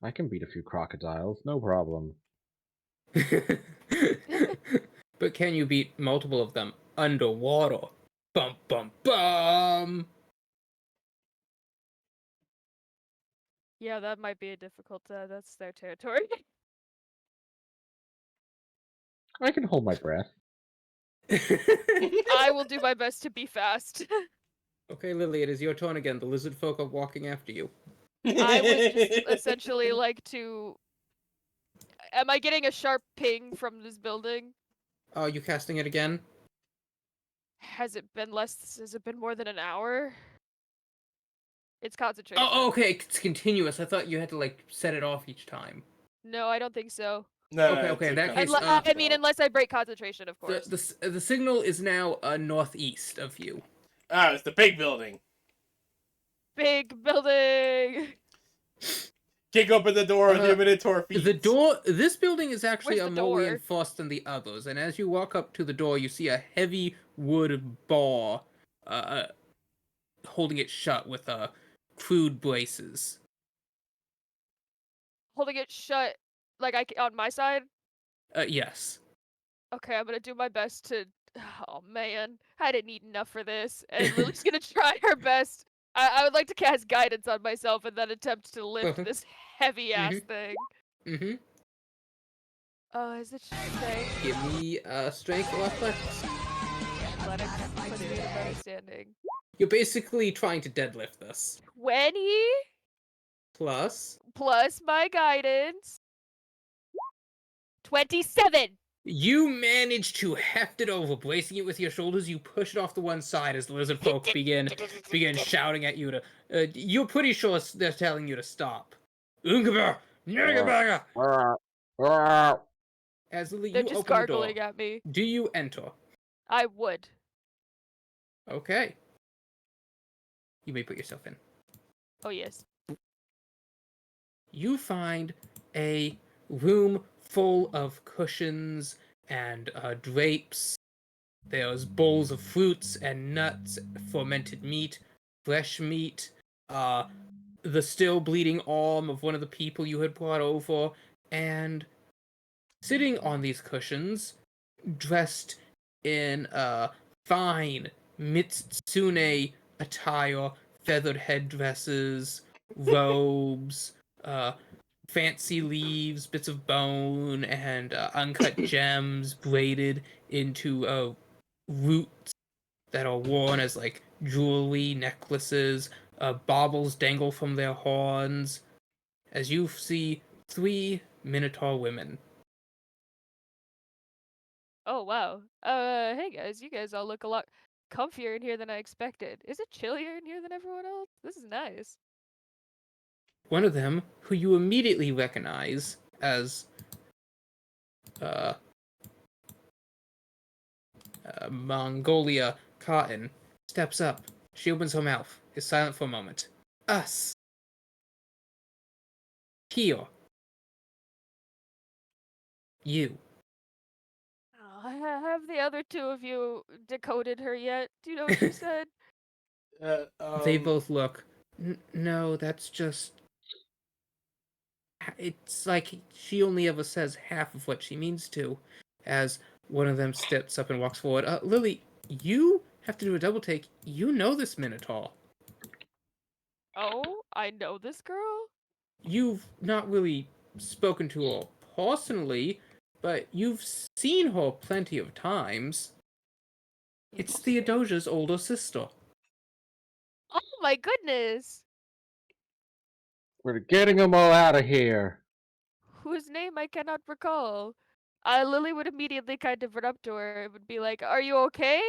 I can beat a few crocodiles, no problem. But can you beat multiple of them underwater? Bum bum bum. Yeah, that might be a difficult. That's their territory. I can hold my breath. I will do my best to be fast. Okay, Lily, it is your turn again. The lizard folk are walking after you. I would just essentially like to. Am I getting a sharp ping from this building? Oh, you casting it again? Has it been more than an hour? It's concentration. Oh, okay, it's continuous. I thought you had to like set it off each time. No, I don't think so. No, Okay, no, okay, it's in a that case, constant I mean, spell. unless I break concentration, of The, course. the signal is now northeast of you. Oh, it's the big building. Big building. Kick open the door, the Minotaur feet. The door. This building is actually Where's the more door? reinforced than the others, and as you walk up to the door, you see a heavy wood bar, holding it shut with crude braces. Holding it shut, like on my side. Yes. Okay, I'm gonna do my best to. Oh man, I didn't eat enough for this, and Lily's gonna try her best. I would like to cast guidance on myself and then attempt to lift this heavy ass thing. Mm-hmm. Is it strength? Give me strength or athletics. Athletics puts me in a better standing. You're basically trying to deadlift this. 20 Plus, plus my guidance. 27. you manage to heft it over, bracing it with your shoulders. You push it off to one side as the lizard folk begin shouting at you to. You're pretty sure they're telling you to stop. Ungaba, Nagabaga. As Lily, They're you just open the door. gargling at me. Do you enter? I would. Okay. You may put yourself in. Oh yes. You find a room full of cushions and drapes. There's bowls of fruits and nuts, fermented meat, fresh meat, the still bleeding arm of one of the people you had brought over, and sitting on these cushions, dressed in fine Mitsune attire, feathered headdresses, robes, fancy leaves, bits of bone, and uncut gems braided into roots that are worn as like jewelry, necklaces, baubles dangle from their horns. As you see 3 Minotaur women. Oh wow. Hey guys, you guys all look a lot comfier in here than I expected. Is it chillier in here than everyone else? This is nice. One of them, who you immediately recognize as Mongolia Cotton, steps up. She opens her mouth, is silent for a moment. Us. Here. You. Have the other two of you decoded her yet? Do you know what she said? They both look. No, that's just. It's like she only ever says half of what she means to. As one of them steps up and walks forward. Lily, you have to do a double take. You know this Minotaur. Oh, I know this girl? You've not really spoken to her personally, but you've seen her plenty of times. It's Theodosia's older sister. Oh my goodness! We're getting them all out of here. Whose name I cannot recall. Lily would immediately kind of run up to her and would be like, "Are you okay?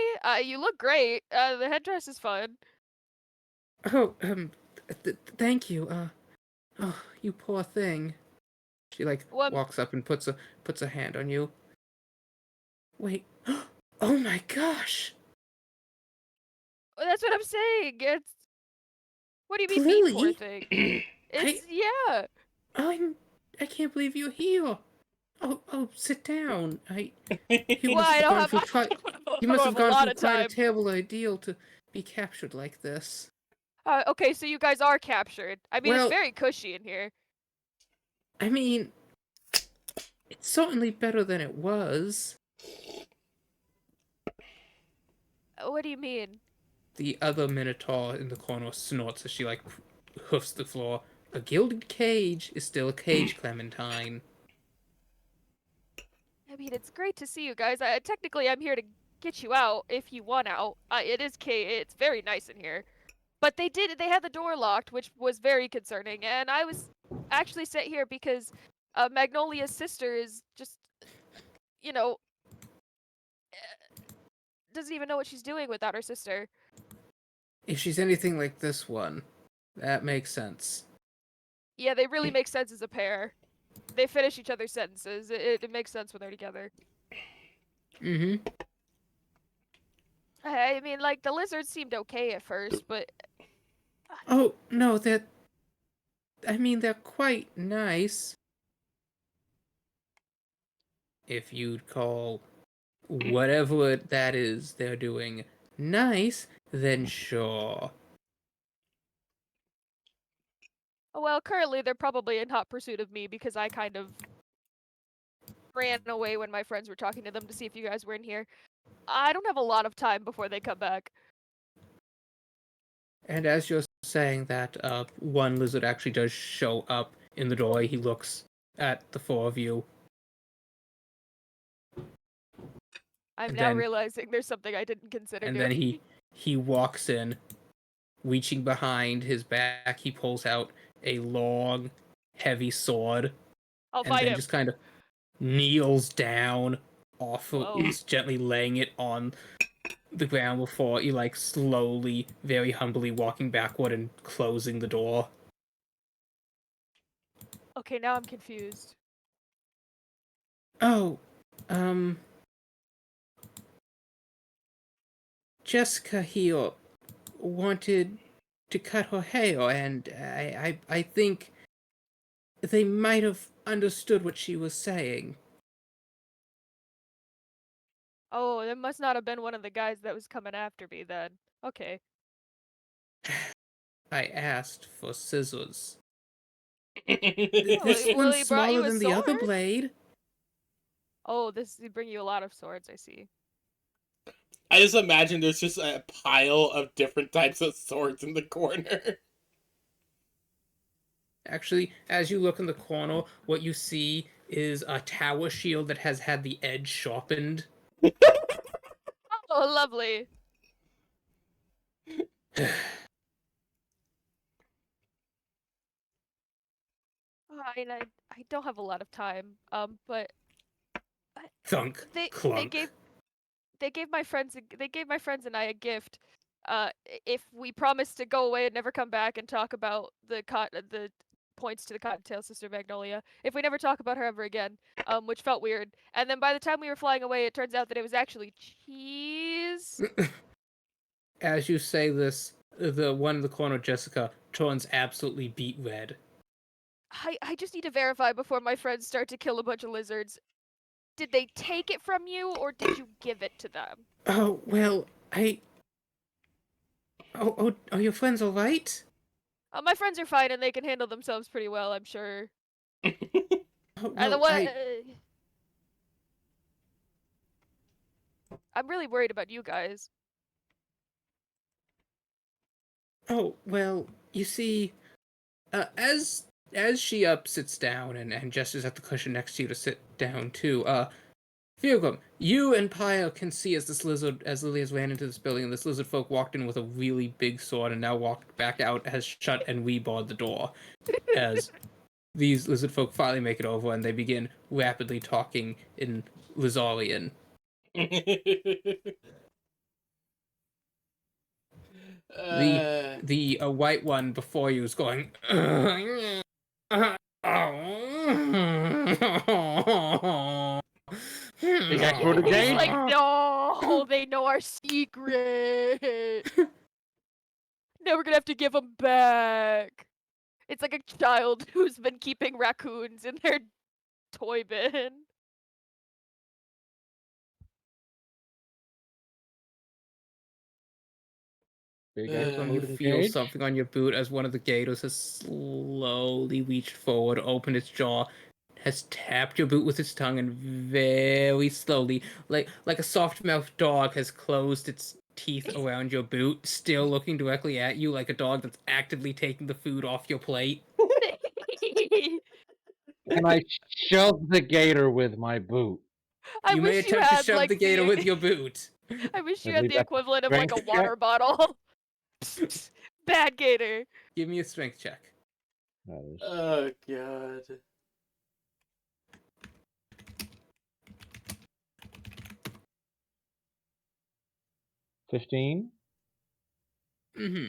You look great. The headdress is fun." Oh, thank you. Oh, you poor thing. She walks up and puts a hand on you. Wait. Oh my gosh. That's what I'm saying. It's. What do you mean, me, poor Lily? thing? It's yeah. I can't believe you're here. Oh, sit down. You Well, must I have don't gone have. through I quite. don't You must have have a gone lot through of quite a time. terrible ordeal to be captured like this. Okay, so you guys are captured. I mean, Well- it's very cushy in here. I mean, it's certainly better than it was. What do you mean? The other Minotaur in the corner snorts as she hoofs the floor. A gilded cage is still a cage, Clementine. I mean, it's great to see you guys. Technically, I'm here to get you out if you want out. It's very nice in here. But they had the door locked, which was very concerning. And I was actually sent here because Magnolia's sister is just, you know, doesn't even know what she's doing without her sister. If she's anything like this one, that makes sense. Yeah, they really make sense as a pair. They finish each other's sentences. It makes sense when they're together. Mm-hmm. I mean, like, the lizards seemed okay at first, but Oh, no, they're quite nice. If you'd call whatever that is they're doing nice, then sure. well, currently they're probably in hot pursuit of me because I kind of ran away when my friends were talking to them to see if you guys were in here. I don't have a lot of time before they come back. And as you're saying that, one lizard actually does show up in the doorway. He looks at the four of you. I'm And now then- realizing there's something I didn't consider And doing. then he walks in, reaching behind his back. He pulls out a long, heavy sword, I'll and fight then him. just kind of kneels down, Whoa. just gently laying it on the ground before you, like, slowly, very humbly walking backward and closing the door. Okay, now I'm confused. Oh, Jessica here wanted to cut her hair, and I think they might have understood what she was saying. Oh, it must not have been one of the guys that was coming after me then. Okay. I asked for scissors. Oh, This well, one's he brought you smaller a than the other sword? blade. Oh, they bring you a lot of swords, I see. I just imagine there's just a pile of different types of swords in the corner. Actually, as you look in the corner, what you see is a tower shield that has had the edge sharpened. Oh, lovely. I don't have a lot of time. But Thunk, they clunk. gave my friends and I a gift. If we promise to go away and never come back and talk about the points to the Cottontail Sister Magnolia, if we never talk about her ever again, which felt weird. And then by the time we were flying away, it turns out that it was actually cheese. As you say this, the one in the corner, Jessica, turns absolutely beet red. I just need to verify before my friends start to kill a bunch of lizards. Did they take it from you, or did you give it to them? Oh, well, are your friends alright? My friends are fine and they can handle themselves pretty well, I'm sure. Oh, And the well, one, I'm really worried about you guys. Oh, well, you see, as she sits down and gestures at the cushion next to you to sit down too, Fugum, you and Pio can see as Lily has ran into this building, and this lizard folk walked in with a really big sword and now walked back out, has shut and rebarred the door. As these lizard folk finally make it over and they begin rapidly talking in Lizarian. The white one before you is going. You guys for the He's game? like, no, they know our secret. Now we're gonna have to give them back. It's like a child who's been keeping raccoons in their toy bin. You guys want You to feel engage? something on your boot as one of the gators has slowly reached forward, opened its jaw, has tapped your boot with its tongue, and very slowly, like a soft-mouthed dog, has closed its teeth around your boot, still looking directly at you like a dog that's actively taking the food off your plate. And I shoved the gator with my boot. I You may wish you attempt to had shove like the gator with your boot. I wish you I had believe the that's equivalent of like a strength water check. bottle. Bad gator. Give me a strength check. That is Oh god. 15? Mm-hmm.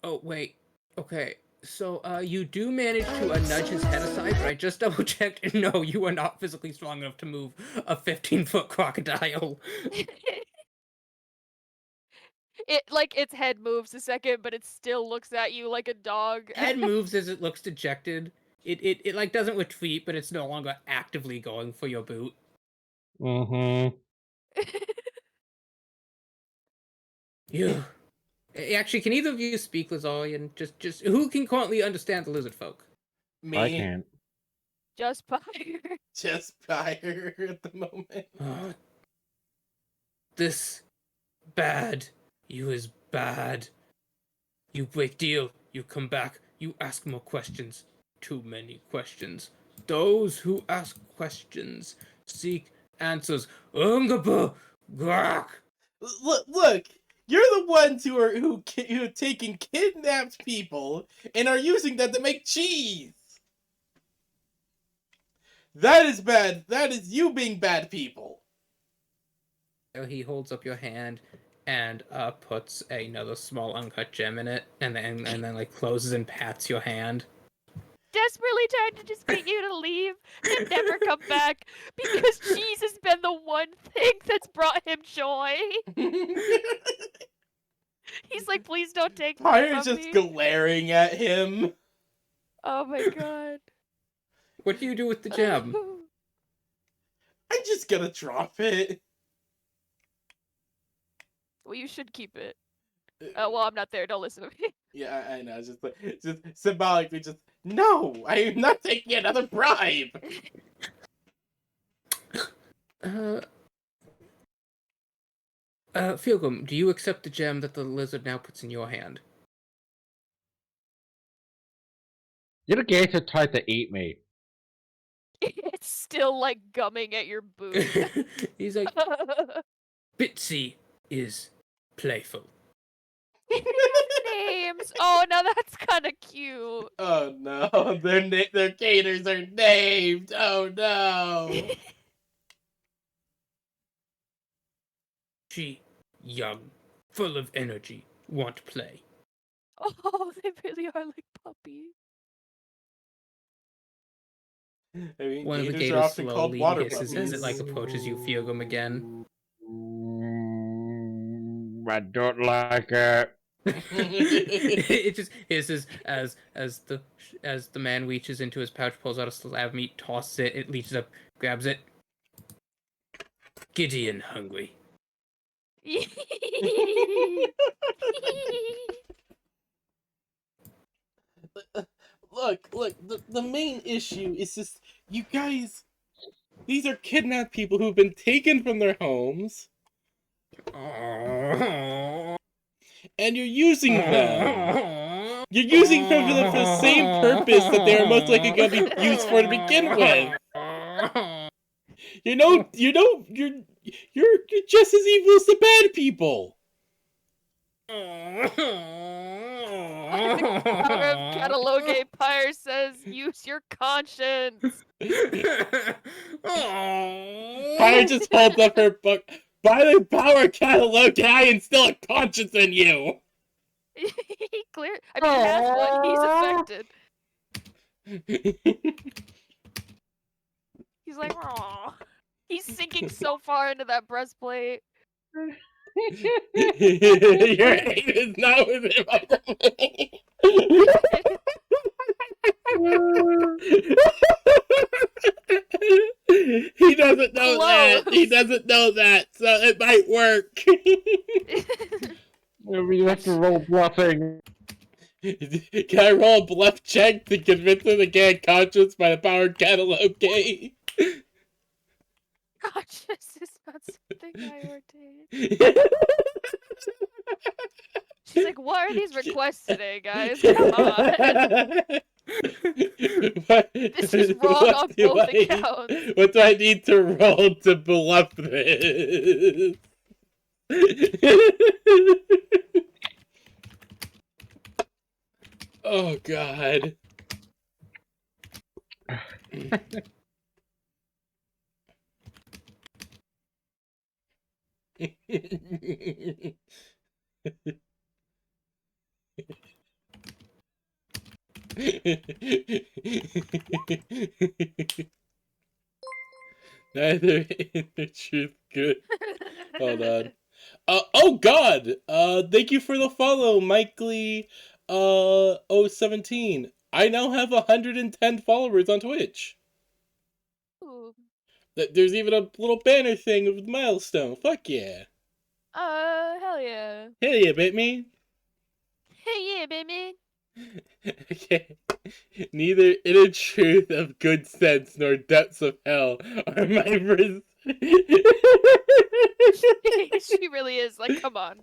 Oh, wait. Okay. So, you do manage to nudge his head aside, but I just double checked, and no, you are not physically strong enough to move a 15-foot crocodile. It like its head moves a second, but it still looks at you like a dog. Head moves as it looks dejected. It like doesn't retreat, but it's no longer actively going for your boot. Mm-hmm. You. Actually, can either of you speak Lazarian? Just who can currently understand the lizard folk? Me, I can't. Just fire. just fire at the moment. This bad. You is bad. You break deal. You come back. You ask more questions. Too many questions. Those who ask questions seek answers. Ungaba Grak. Look, you're the ones who are taking kidnapped people and are using them to make cheese. That is bad. That is you being bad people. He holds up your hand and puts another small uncut gem in it, and then like closes and pats your hand. Desperately trying to just get you to leave and never come back because cheese has been the one thing that's brought him joy. He's like, please don't take that Fire's from just me. glaring at him. Oh my god. What do you do with the gem? I'm just gonna drop it. Well, you should keep it. Well, I'm not there. Don't listen to me. Yeah, I know. It's just like, just symbolically, just no. I am not taking another bribe. Filgrim, do you accept the gem that the lizard now puts in your hand? Your gates are tight to eat me. It's still like gumming at your boot. He's like, Bitsy is playful. Names. Oh, now that's kind of cute. Oh no, their caters are named. Oh no. She young, full of energy, want play. Oh, they really are like puppies. I mean, One of the gators are gators often called slowly water hisses puppies. as it like approaches you, Filgrim, again. I don't like it. It just hisses as the man reaches into his pouch, pulls out a slab of meat, tosses it. It reaches up, grabs it. Gideon hungry. Look, the main issue is just, you guys, these are kidnapped people who've been taken from their homes, and you're using them. You're using them for the same purpose that they are most likely going to be used for to begin with. You're just as evil as the bad people. The power of Catalogue Pyre says, use your conscience. Pyre just holds up her book. By the power of Catalogue, I instill a conscience in you. Clear. I mean, he has one. He's affected. He's like, "Aw." He's sinking so far into that breastplate. Your aim is not with him. He doesn't know that. He doesn't know that, so it might work. Maybe you have to roll bluffing. Can I roll a bluff check to convince him to gain conscience by the power of Catalogue? Conscious is not something I ordained. She's like, what are these requests today, guys? Come on. This is wrong on both accounts. What do I need to roll to bluff this? Oh god. Neither in the truth good. Hold on. Oh God! Thank you for the follow, Mike Lee, 017. I now have 110 followers on Twitch. Ooh. There's even a little banner thing with milestone. Fuck yeah. Hell yeah. Hell yeah, bit me. Hey, yeah, baby. Okay. Neither inner truth of good sense nor depths of hell are my first. She really is. Like, come on.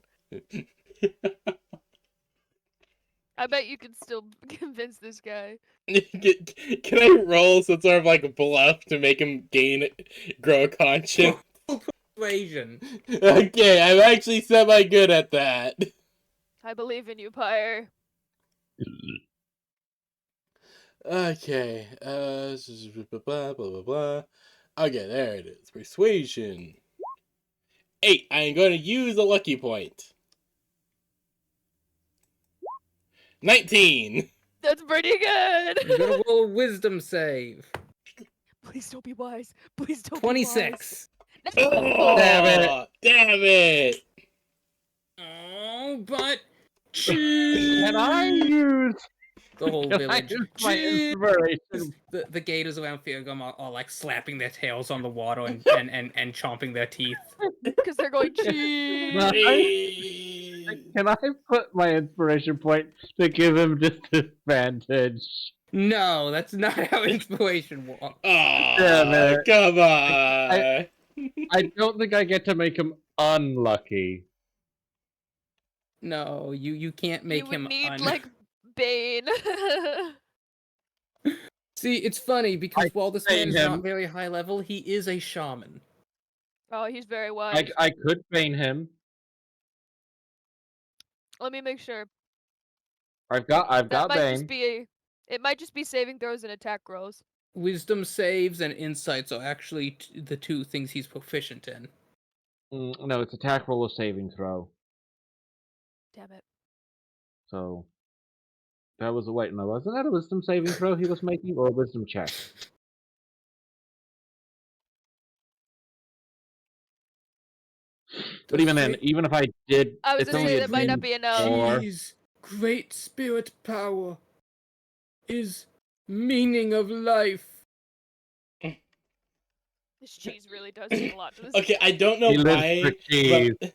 I bet you can still convince this guy. Can I roll some sort of like bluff to make him grow a conscience? Persuasion. Okay, I'm actually semi-good at that. I believe in you, Pyre. Okay, blah, blah, blah, blah. Okay, there it is. Persuasion. 8. I am going to use a lucky point. 19. That's pretty good. You gotta roll a wisdom save. Please don't be wise. Please don't 26. be wise. Oh, damn it. Oh, but Can I use the whole can I village. use my Cheers! inspiration? The gators around Feargum are like slapping their tails on the water and chomping their teeth. Because they're going cheese. Can I put my inspiration point to give him disadvantage? No, that's not how inspiration works. Damn Oh, it. come on. I don't think I get to make him unlucky. No, you can't make you would him need, like, Bane. See, it's funny because I while this bane man's him. not very high level, he is a shaman. Oh, he's very wise. I could feign him. Let me make sure. I've got That might Bane. just be it might just be saving throws and attack rolls. Wisdom saves and insights are actually the two things he's proficient in. No, it's attack roll or saving throw. Damn it. So that was a wait. No, wasn't that a wisdom saving throw he was making or a wisdom check? But even then, even if I did, I was it's gonna only say a that might not be enough. Or Jeez, great spirit power is meaning of life. This cheese really does mean a lot to this. Okay, I don't know he lives why, for cheese. but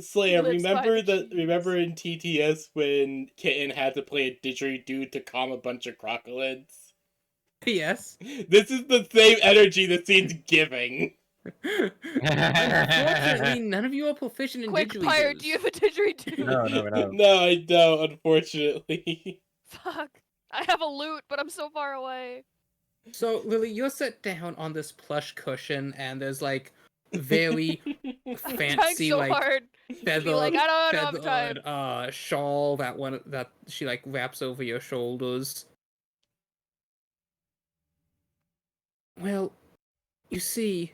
Slayer, He lives by the cheese. remember in TTS when Kitten had to play a didgeridoo to calm a bunch of crocolids? Yes. This is the same energy the scene's giving. Unfortunately, none of you are proficient in Quick, didgeridoos. Pyre, do you have a didgeridoo? No, no, no. No, I don't, unfortunately. Fuck. I have a lute, but I'm so far away. So, Lily, you're set down on this plush cushion, and there's like very I'm trying fancy so like hard to be feather, like, I don't have feathered time. shawl that she like wraps over your shoulders. Well, you see,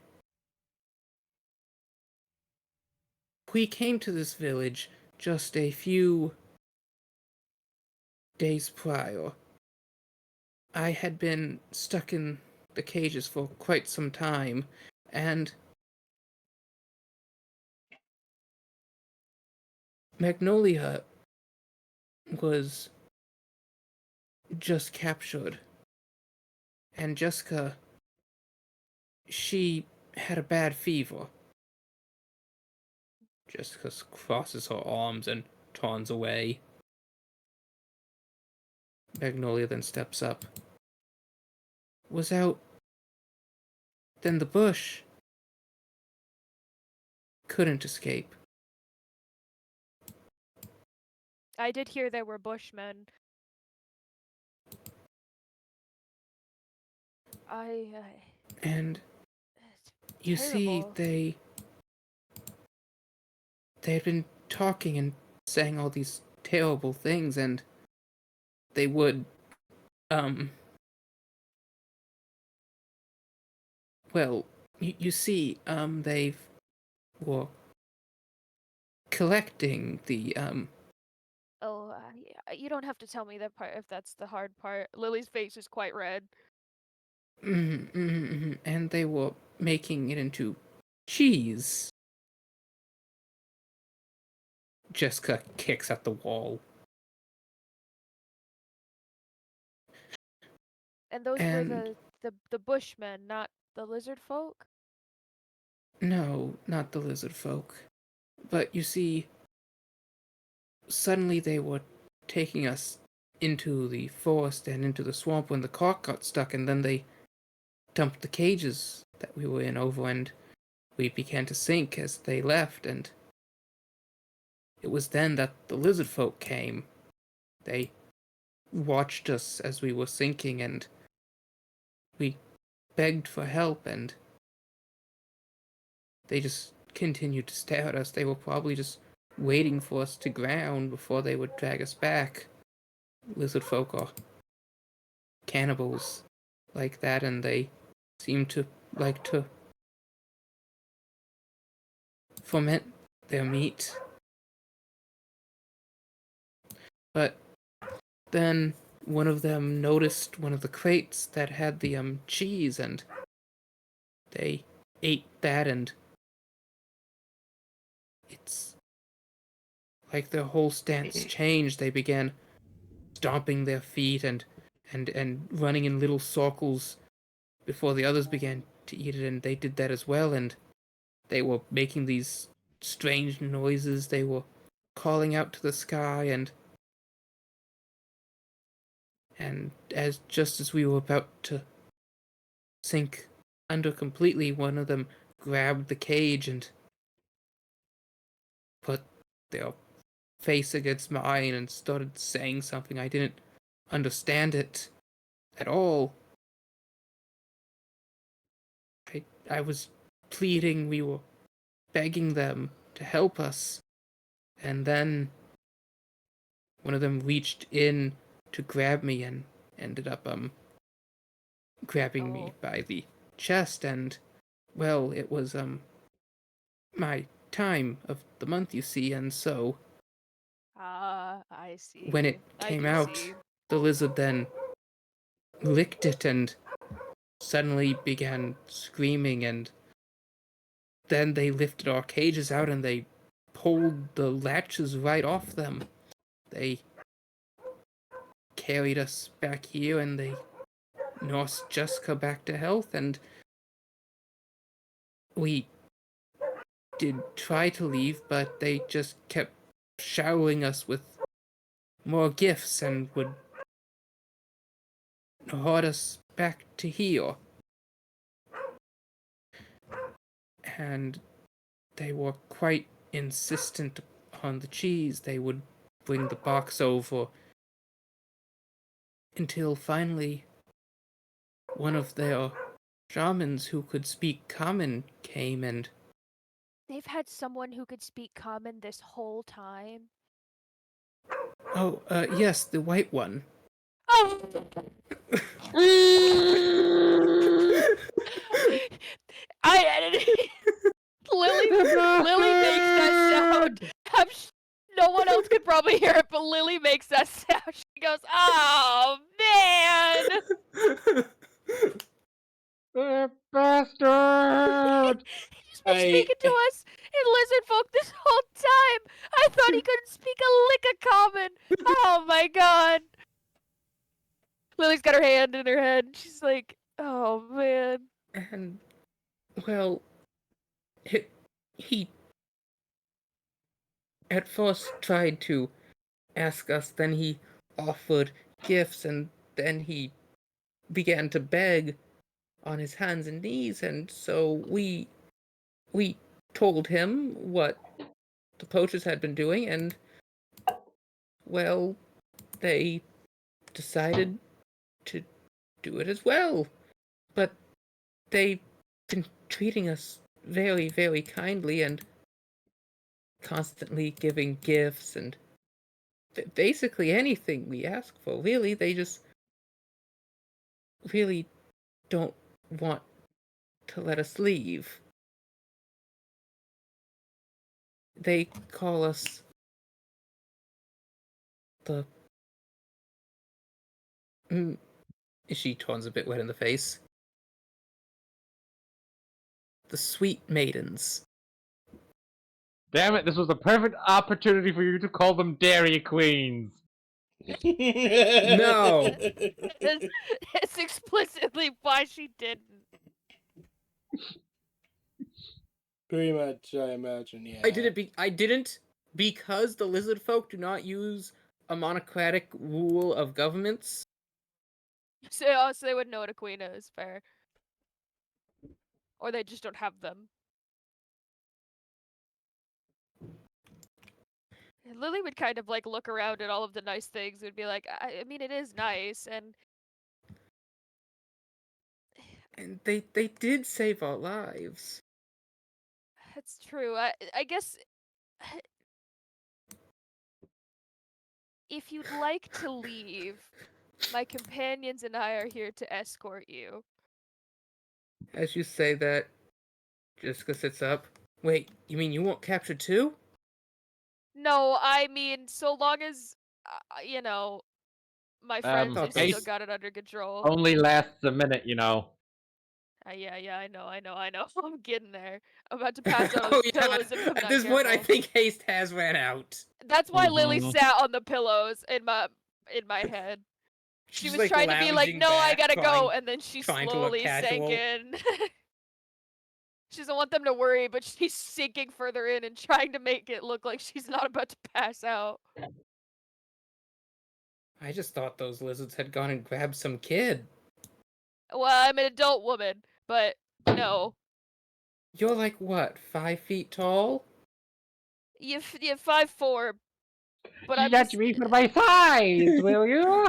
we came to this village just a few days prior. I had been stuck in the cages for quite some time, and Magnolia was just captured. And Jessica, she had a bad fever. Jessica crosses her arms and turns away. Magnolia then steps up. Was out. Then the bush. Couldn't escape. I did hear there were bushmen. And It's you see, terrible. they had been talking and saying all these terrible things, and they would Well, you see, they were collecting the, Oh, yeah, you don't have to tell me that part if that's the hard part. Lily's face is quite red. and they were making it into cheese. Jessica kicks at the wall. And those were And the bushmen, not the lizard folk? no, not the lizard folk. But you see, suddenly they were taking us into the forest and into the swamp when the cart got stuck, and then they dumped the cages that we were in over, and we began to sink as they left, and it was then that the lizard folk came. They watched us as we were sinking, and we begged for help, and they just continued to stare at us. They were probably just waiting for us to drown before they would drag us back. Lizard folk are cannibals like that, and they seem to like to ferment their meat. But then one of them noticed one of the crates that had the cheese, and they ate that, and it's like their whole stance changed. They began stomping their feet and running in little circles before the others began to eat it, and they did that as well, and they were making these strange noises. They were calling out to the sky, and as just as we were about to sink under completely, one of them grabbed the cage and put their face against mine and started saying something. I didn't understand it at all. I was pleading, we were begging them to help us, and then one of them reached in to grab me and ended up grabbing me Oh. by the chest, and well, it was my time of the month, you see, and so Ah, I see. when it I came do out, see. the lizard then licked it and suddenly began screaming, and then they lifted our cages out and they pulled the latches right off them. They carried us back here and they nursed Jessica back to health, and we did try to leave, but they just kept showering us with more gifts and would herd us back to here. And they were quite insistent on the cheese. They would bring the box over until finally one of their shamans who could speak common came and They've had someone who could speak common this whole time. yes, the white one. Oh! Lily makes that sound. No one else could probably hear it, but Lily makes that sound. She goes, "Oh man!" The bastard! He's been speaking to us in lizard folk this whole time. I thought he couldn't speak a lick of common. Oh my god. Lily's got her hand in her head. She's like, "Oh man." And well, he at first tried to ask us, then he offered gifts, and then he began to beg on his hands and knees, and so we told him what the poachers had been doing, and well, they decided to do it as well. But they've been treating us very, very kindly and constantly giving gifts and basically anything we ask for. Really, they just really don't want to let us leave. They call us the... She turns a bit red in the face. The Sweet Maidens. Damn it, this was the perfect opportunity for you to call them Dairy Queens. No. It's explicitly why she didn't. Pretty much, I imagine, yeah. I didn't because the lizard folk do not use a monocratic rule of governments. So they would know what a queen is, fair. Or they just don't have them. And Lily would kind of like look around at all of the nice things and be like, I mean, it is nice, and And they did save our lives. it's true. I guess if you'd like to leave, my companions and I are here to escort you. As you say that, Jessica sits up. Wait, you mean you won't capture too? No, I mean, so long as, you know, my friends thought have still those- got it under control. Only lasts a minute, you know. Yeah, I know. I'm getting there. I'm about to pass out on Oh these yeah. pillows if I'm At not this point, I careful. think haste has ran out. That's why Lily Mhm. sat on the pillows in my head. She She's, was like, trying to be like, lounging "No, I back, gotta go," trying- and then she trying to look slowly sank casual. in. She doesn't want them to worry, but she's sinking further in and trying to make it look like she's not about to pass out. I just thought those lizards had gone and grabbed some kid. Well, I'm an adult woman, but no. You're like what, 5 feet tall? You're 5'4", but I'm Judge me for my size, will you?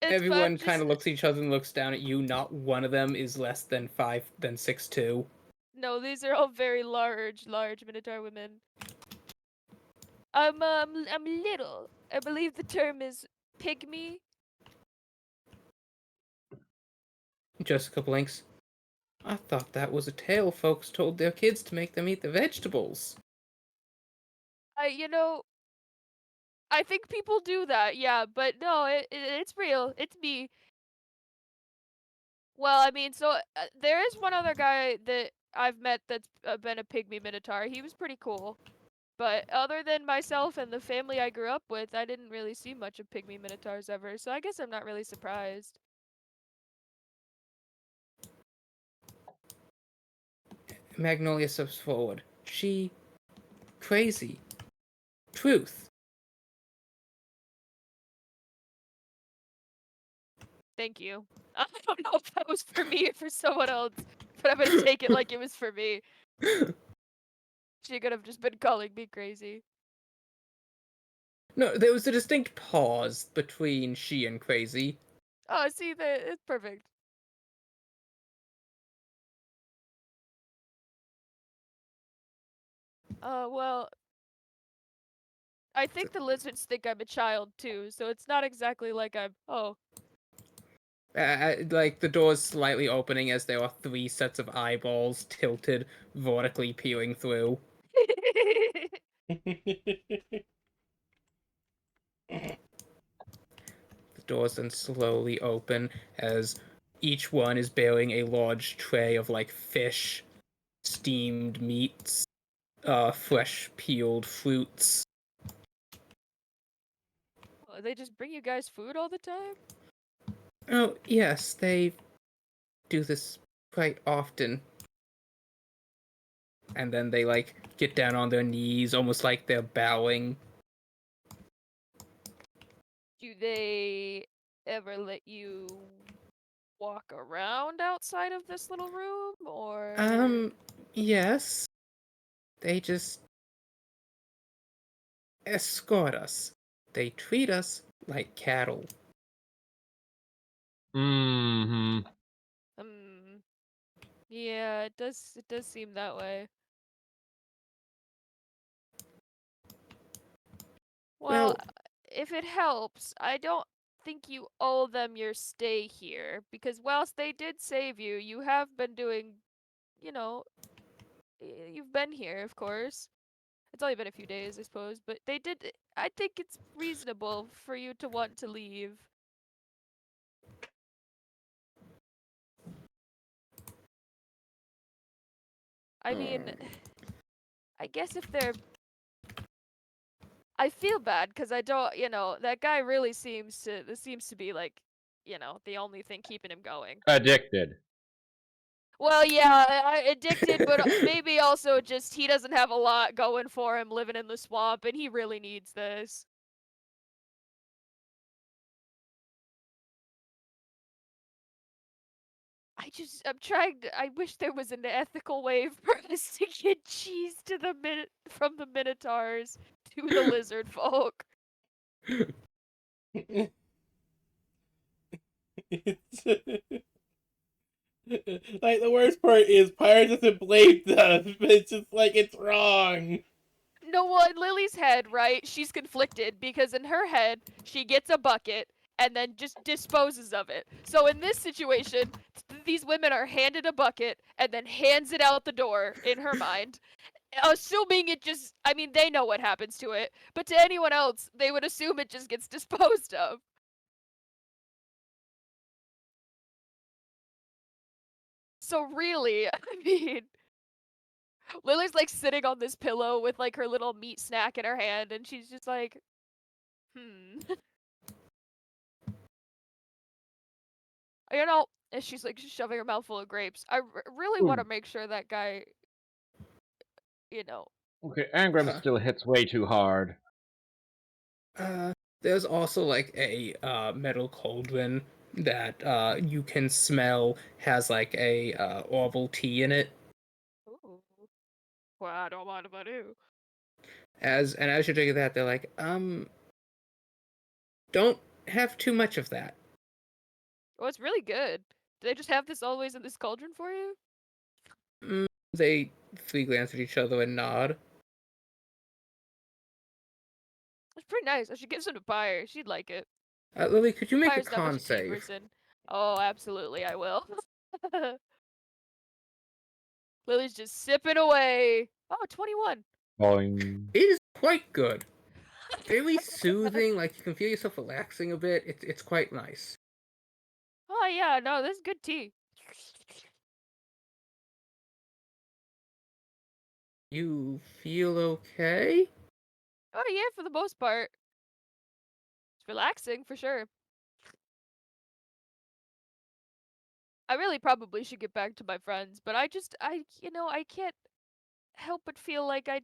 It's Everyone fine, kind of looks at each other and looks down at you. Not one of them is less than 6'2". No, these are all very large Minotaur women. I'm little. I believe the term is pygmy. Jessica blinks. I thought that was a tale folks told their kids to make them eat the vegetables. You know, I think people do that, yeah, but no, it's real. It's me. Well, I mean, so there is one other guy that I've met that's been a pygmy minotaur. He was pretty cool. But other than myself and the family I grew up with, I didn't really see much of pygmy minotaurs ever, so I guess I'm not really surprised. Magnolia steps forward. She... crazy. Truth. Thank you. I don't know if that was for me or for someone else, but I'm gonna take it like it was for me. She could have just been calling me crazy. No, there was a distinct pause between she and crazy. Oh, see, it's perfect. Well, I think the lizards think I'm a child too, so it's not exactly like I'm. Oh, Like, the door's slightly opening as there are 3 sets of eyeballs tilted, vertically peering through. The doors then slowly open as each one is bearing a large tray of, like, fish, steamed meats, fresh peeled fruits. They just bring you guys food all the time? Oh, yes, they do this quite often. And then they, like, get down on their knees, almost like they're bowing. Do they ever let you walk around outside of this little room, or? Yes. They just escort us. They treat us like cattle. Mm-hmm. Yeah, it does seem that way. Well, Well- if it helps, I don't think you owe them your stay here because whilst they did save you, you have been doing, you know, you've been here, of course. It's only been a few days, I suppose, but they did. I think it's reasonable for you to want to leave. I mean, I guess if they're. I feel bad because I don't, that guy really seems to. This seems to be like, the only thing keeping him going. Addicted. Well, yeah, addicted, but maybe also just he doesn't have a lot going for him living in the swamp, and he really needs this. I'm trying to. I wish there was an ethical way for us to get cheese to from the Minotaurs to the lizard folk. It's like the worst part is Pyre doesn't blame them, but it's just like it's wrong. No, well, in Lily's head, right? She's conflicted because in her head, she gets a bucket and then just disposes of it. So in this situation, these women are handed a bucket and then hands it out the door in her mind. Assuming it just, I mean, they know what happens to it, but to anyone else, they would assume it just gets disposed of. So really, I mean, Lily's like sitting on this pillow with like her little meat snack in her hand, and she's just like, and she's like shoving her mouth full of grapes. I really want to make sure that guy, Okay, Angram still hits way too hard. There's also like a metal cauldron that you can smell has like a herbal tea in it. Ooh. Well, I don't mind if I do. As you're drinking that, they're like, don't have too much of that. Well, it's really good. Do they just have this always in this cauldron for you? They three glance at each other and nod. It's pretty nice. I should give some to Pyre. She'd like it. Lily, could you make Pyre's a not much con a tea save? person. Oh, absolutely, I will. Lily's just sipping away. Oh, 21. Boing. It is quite good. Very soothing, like you can feel yourself relaxing a bit. It's quite nice. Oh, yeah, no, this is good tea. You feel okay? Oh, yeah, for the most part. It's relaxing, for sure. I really probably should get back to my friends, but I can't help but feel like I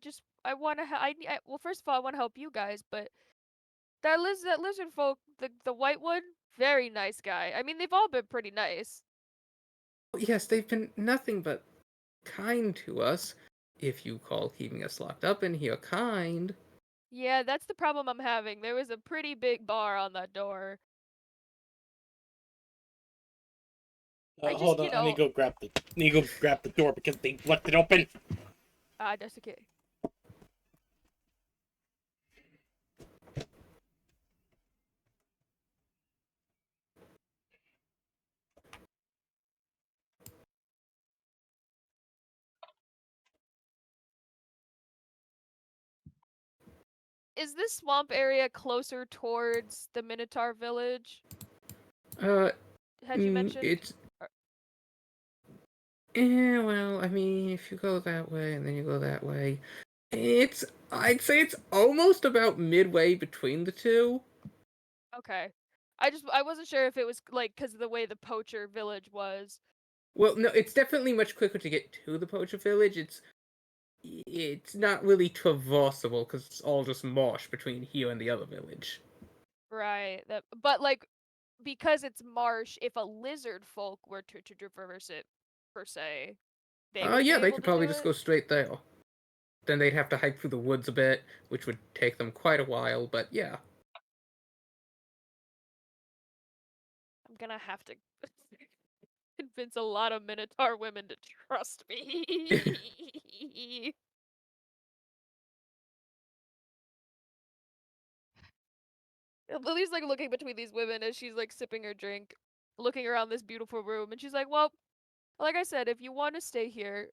want to, well, first of all, I want to help you guys, but that lizard folk, the white one, very nice guy. I mean, they've all been pretty nice. Yes, they've been nothing but kind to us. If you call keeping us locked up in here kind. Yeah, that's the problem I'm having. There was a pretty big bar on that door. Hold on, I need to go grab the door because they left it open. That's okay. Is this swamp area closer towards the Minotaur village? Had you mentioned? It's well, I mean, if you go that way and then you go that way, I'd say it's almost about midway between the two. Okay. I wasn't sure if it was like because of the way the poacher village was. Well, no, it's definitely much quicker to get to the poacher village. It's not really traversable because it's all just marsh between here and the other village. Right. But like because it's marsh, if a lizard folk were to traverse it per se, they would be Yeah, they able could to probably do just it? go straight there. Then they'd have to hike through the woods a bit, which would take them quite a while, but yeah. I'm gonna have to convince a lot of Minotaur women to trust me. Lily's like looking between these women as she's like sipping her drink, looking around this beautiful room, and she's like, "Well, like I said, if you want to stay here,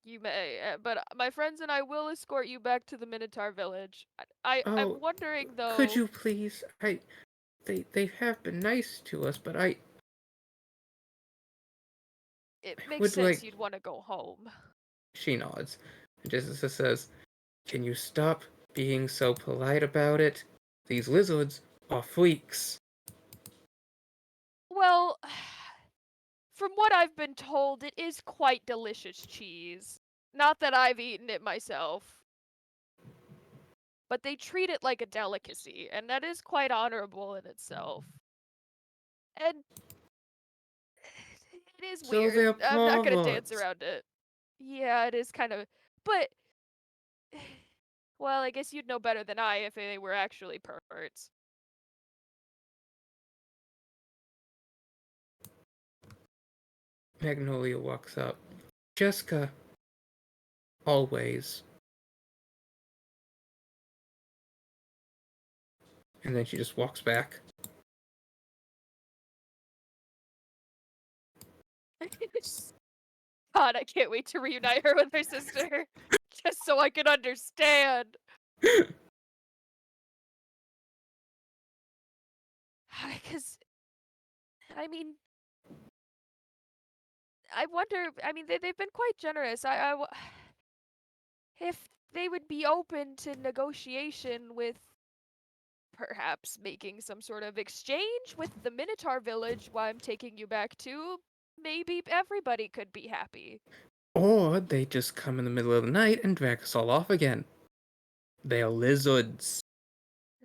you may. But my friends and I will escort you back to the Minotaur village. I'm Oh, wondering could though. you please? They have been nice to us, but I It makes would sense like. you'd want to go home. She nods, and Jessica says, "Can you stop being so polite about it? These lizards are freaks." Well, from what I've been told, it is quite delicious cheese. Not that I've eaten it myself. But they treat it like a delicacy, and that is quite honorable in itself. And it is So weird. they're I'm not gonna dance perverts. around it. Yeah, it is kind of. But, well, I guess you'd know better than I if they were actually perverts. Magnolia walks up. Jessica, always. And then she just walks back. God, I can't wait to reunite her with her sister. Just so I can understand. Because, I mean, I wonder. I mean, they've been quite generous. If they would be open to negotiation with perhaps making some sort of exchange with the Minotaur village while I'm taking you back to, maybe everybody could be happy. Or they just come in the middle of the night and drag us all off again. They're lizards.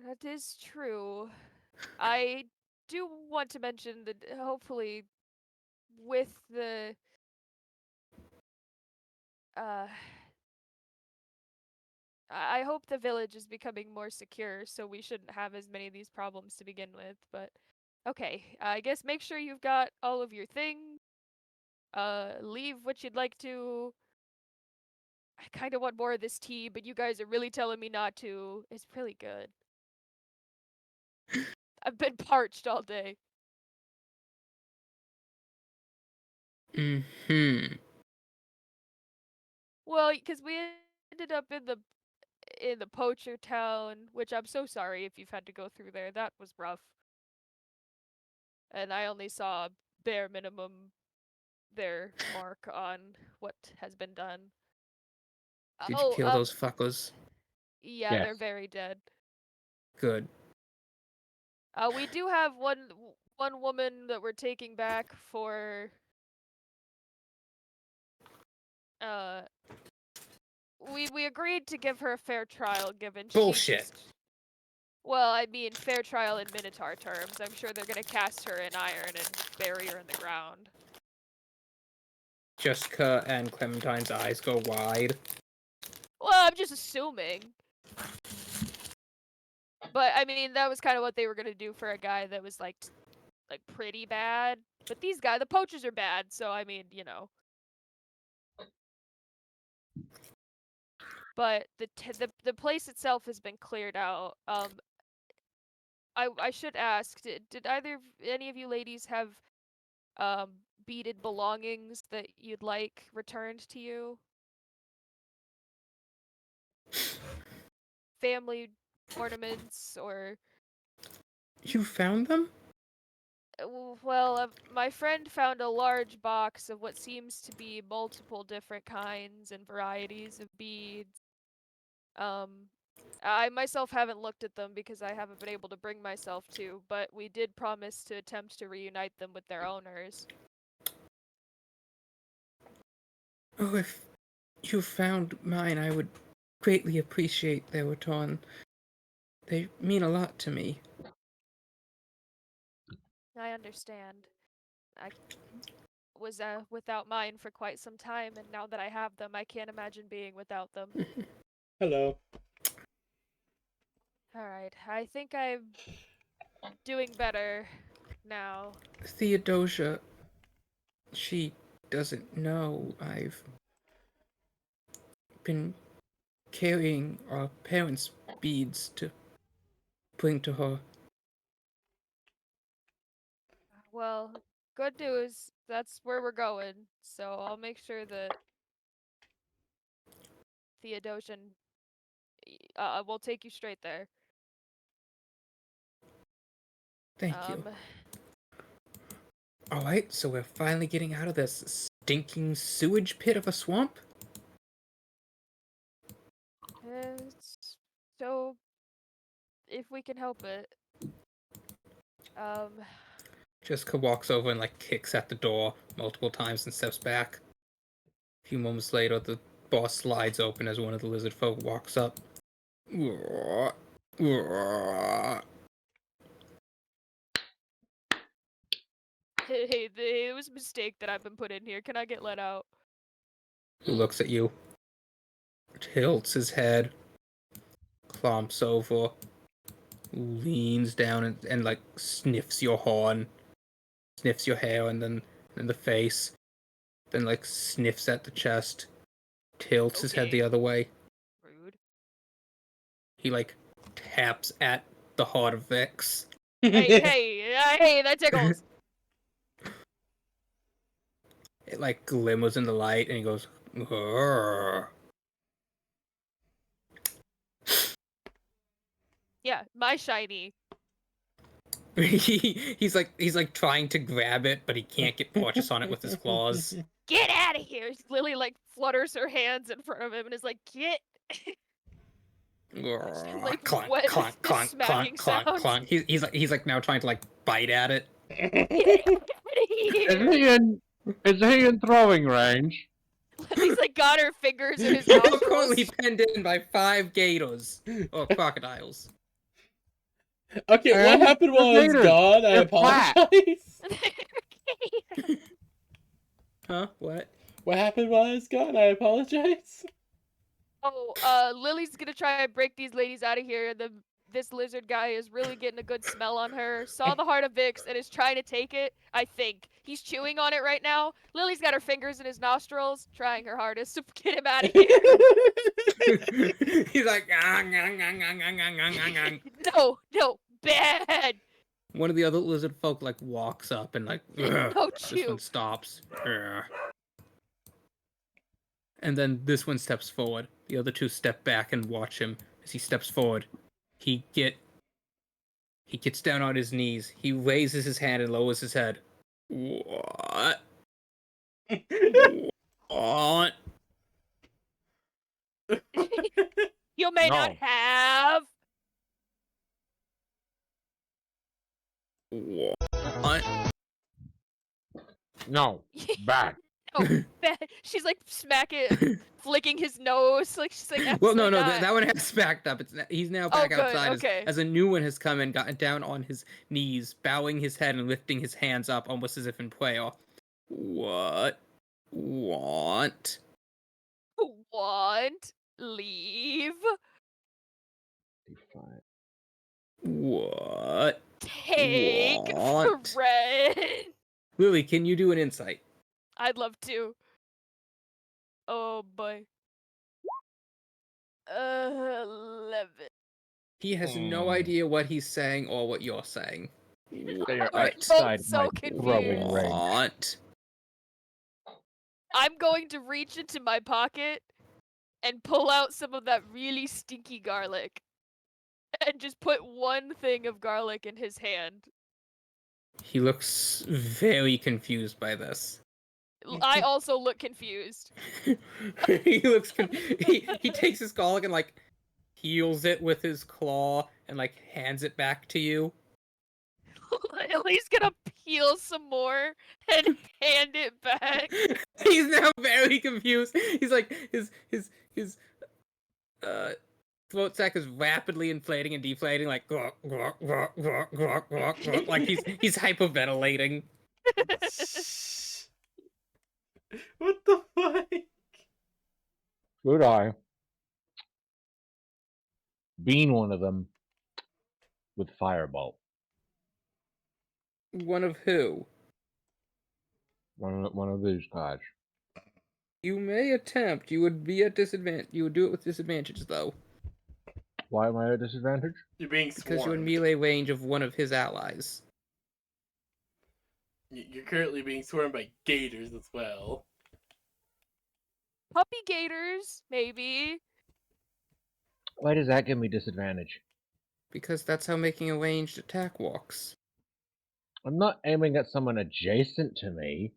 That is true. I do want to mention that hopefully with the uh I hope the village is becoming more secure, so we shouldn't have as many of these problems to begin with. But okay, I guess make sure you've got all of your things. Leave what you'd like to. I kind of want more of this tea, but you guys are really telling me not to. It's really good. I've been parched all day. Mm-hmm. Well, because we ended up in the poacher town, which I'm so sorry if you've had to go through there. That was rough. And I only saw bare minimum their mark on what has been done. Did you Oh, kill those fuckers? yeah, they're Yes. very dead. Good. We do have one woman that we're taking back for uh we agreed to give her a fair trial given she Bullshit. just well, I mean fair trial in Minotaur terms. I'm sure they're gonna cast her in iron and bury her in the ground. Jessica and Clementine's eyes go wide. Well, I'm just assuming. But I mean that was kind of what they were gonna do for a guy that was like pretty bad. But these guys, the poachers are bad, so I mean, you know. But the place itself has been cleared out. I should ask, did any of you ladies have beaded belongings that you'd like returned to you? Family ornaments or You found them? well, my friend found a large box of what seems to be multiple different kinds and varieties of beads. Um, I myself haven't looked at them because I haven't been able to bring myself to, but we did promise to attempt to reunite them with their owners. Oh, if you found mine, I would greatly appreciate their return. They mean a lot to me. I understand. I was without mine for quite some time, and now that I have them, I can't imagine being without them. Hello. Alright, I think I'm doing better now. Theodosia, she doesn't know I've been carrying our parents' beads to bring to her. Well, good news. That's where we're going. So I'll make sure that Theodosian will take you straight there. Thank you. Alright, so we're finally getting out of this stinking sewage pit of a swamp? So, if we can help it. Jessica walks over and, like, kicks at the door multiple times and steps back. A few moments later, the door slides open as one of the lizard folk walks up. Hey, it was a mistake that I've been put in here. Can I get let out? He looks at you, tilts his head, clomps over, leans down and like sniffs your horn, sniffs your hair and then the face, then like sniffs at the chest, tilts his head the other way. Rude. He like taps at the heart of Vex. Hey, that tickles. It like glimmers in the light and he goes, "Grrr." Yeah, my shiny. he's like trying to grab it, but he can't get purchase on it with his claws. Get out of here! Lily like flutters her hands in front of him and is like, "Get!" like, Clunk, wet clunk, the clunk, smacking clunk, clunk, sound. clunk. He's like now trying to like bite at it. Get out of here! Is he in throwing range? Lily's like got her fingers in his You're nostrils. currently penned in by 5 gators or crocodiles. Okay, what And happened while I was gators, gone? I they're flat. apologize. Huh? What? What happened while I was gone? I apologize. Lily's gonna try and break these ladies out of here. This lizard guy is really getting a good smell on her. Saw the heart of Vix and is trying to take it. I think he's chewing on it right now. Lily's got her fingers in his nostrils, trying her hardest to get him out of here. He's like, "Gang, gang, gang, gang, gang, gang, gang, gang." No, bad. One of the other lizard folk like walks up and like, "Ugh." No This chew. one stops. Ugh. And then this one steps forward. The other two step back and watch him as he steps forward. He gets down on his knees. He raises his hand and lowers his head. What? What? You may not No. have. What? No. Bad. Oh, bad. She's like flicking his nose. Like she's like. Well, no, absolutely that not. one has backed up. He's now back good, outside okay. as a new one has come and gotten down on his knees, bowing his head and lifting his hands up almost as if in prayer. What? Want? Want? Leave? What? Take Want? friend. Lily, can you do an insight? I'd love to. Oh boy. 11. He has no idea what he's saying or what you're saying. They are We're outside both so my throwing confused. range. What? I'm going to reach into my pocket and pull out some of that really stinky garlic. And just put one thing of garlic in his hand. He looks very confused by this. I also look confused. He takes his garlic and like peels it with his claw and like hands it back to you. Lily's gonna peel some more and hand it back. He's now very confused. He's like his throat sac is rapidly inflating and deflating, like grok, grok, grok, grok, grok, grok, grok, like he's hyperventilating. What the fuck? Could I bean one of them with fireball? One of who? One of these guys. You may attempt. You would be at disadvantage. You would do it with disadvantage though, Why am I at a disadvantage? You're being because you're in swarmed. melee range of one of his allies. You're currently being swarmed by gators as well. Puppy gators, maybe. Why does that give me disadvantage? Because that's how making a ranged attack works. I'm not aiming at someone adjacent to me.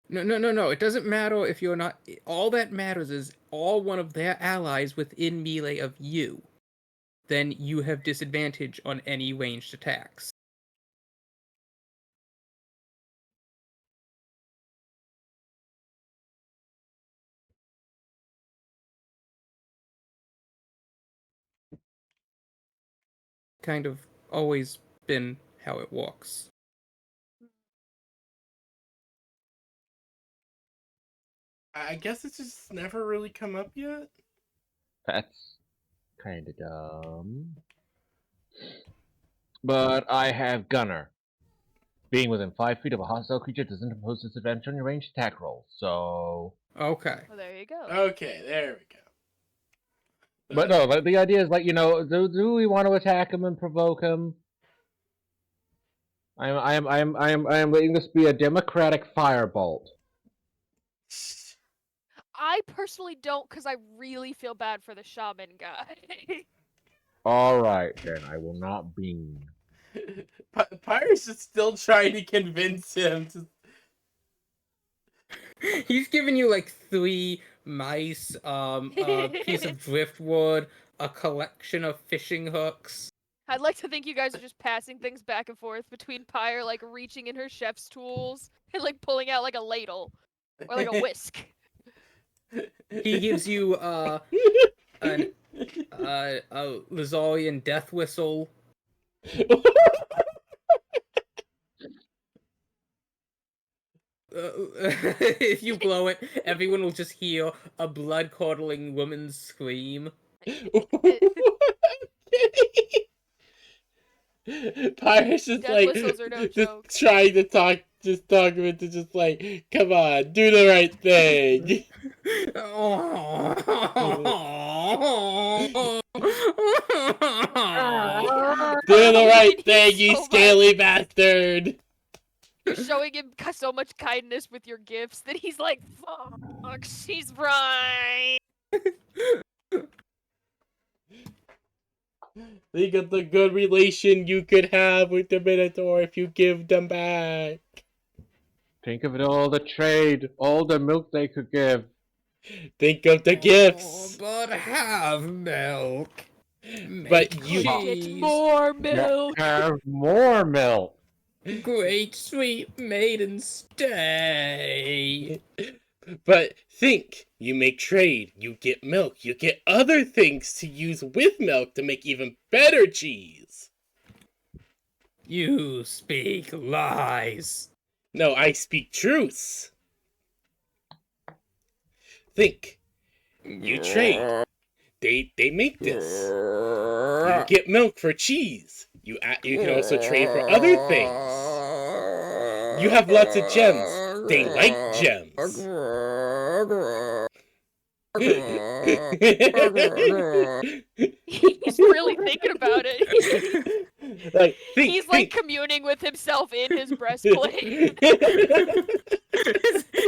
No. It doesn't matter if you're not. All that matters is all one of their allies within melee of you. Then you have disadvantage on any ranged attacks. Kind of always been how it works. I guess it's just never really come up yet. That's kind of dumb. But I have Gunner. Being within 5 feet of a hostile creature doesn't impose disadvantage on your ranged attack roll, so... Okay. Well, there you go. Okay, there we go. But no, but the idea is like, do we want to attack him and provoke him? I am letting this be a democratic firebolt. I personally don't, because I really feel bad for the shaman guy. Alright, then I will not beam. Pyre's just still trying to convince him to... He's giving you like 3 mice, a piece of driftwood, a collection of fishing hooks. I'd like to think you guys are just passing things back and forth between Pyre, like reaching in her chef's tools and like pulling out like a ladle or like a whisk. He gives you a Lazarian death whistle. If you blow it, everyone will just hear a blood-curdling woman's scream. Pyre's just Death like whistles are no just joke. trying to talk him into just like, come on, do the right thing. Do the right thing, you So scaly bastard. You're showing him so much kindness with your gifts that he's like, fuck, she's right. Think of the good relation you could have with the Minotaur if you give them back. Think of it all the trade, all the milk they could give. Think of the gifts. But have milk. But Make you- Get cheese. more milk. Have more milk. Great sweet maiden stay. But think, you make trade, you get milk, you get other things to use with milk to make even better cheese. You speak lies. No, I speak truths. Think, you trade. They make this. You get milk for cheese. You can also trade for other things. You have lots of gems. They like gems. He's really thinking about it. Like, He's like communing with himself in his breastplate.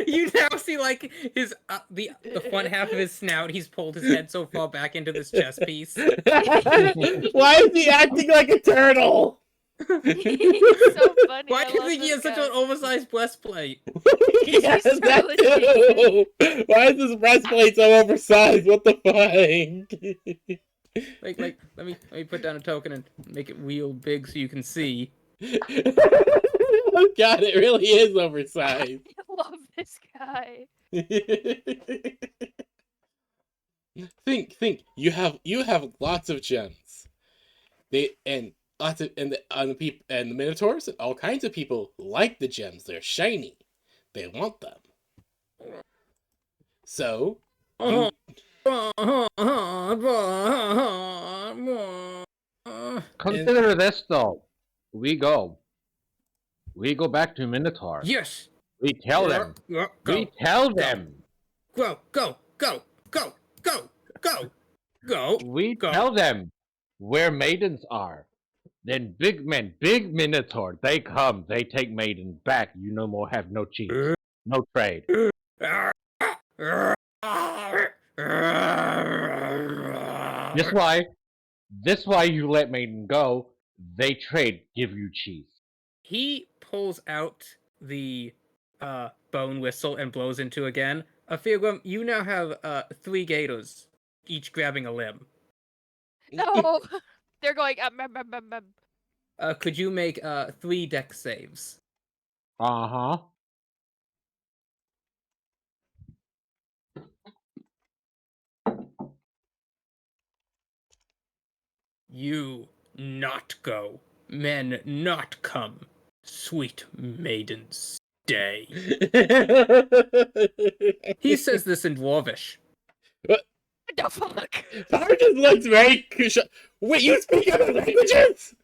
You now see like his the front half of his snout. He's pulled his head so far back into this chest piece. Why is he acting like a turtle? He's so funny. Why I do you love think he has this such guy. an oversized breastplate? Yes, He's that really too. Why is this breastplate so oversized? What the fuck? Like let me put down a token and make it real big so you can see. Oh god, it really is oversized. I love this guy. Think. You have lots of gems. The people and the Minotaurs and all kinds of people like the gems. They're shiny. They want them. So you, Consider this though. We go back to Minotaur. Yes. We tell them. Go. We tell them. Go. We Go. tell them where maidens are. Then big men, big minotaur, they come, they take maiden back. You no more have no cheese, no trade. This why you let maiden go. They trade, give you cheese. He pulls out the bone whistle and blows into again. Ophiogum, you now have 3 gators, each grabbing a limb. No, they're going. Could you make 3 dex saves? Uh-huh. You not go, men not come, sweet maidens stay. He says this in Dwarvish. What the fuck? Power just looks very. Wait, you speak other languages?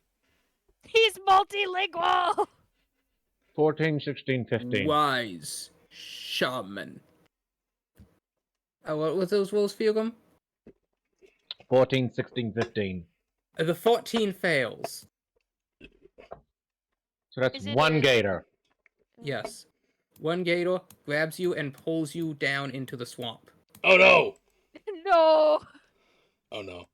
He's multilingual. 14, 16, 15. Wise shaman. What was those rolls, Fiogum? 14, 16, 15. The 14 fails. So that's Is it one a- gator. Yes. One gator grabs you and pulls you down into the swamp. Oh no! No. Oh no.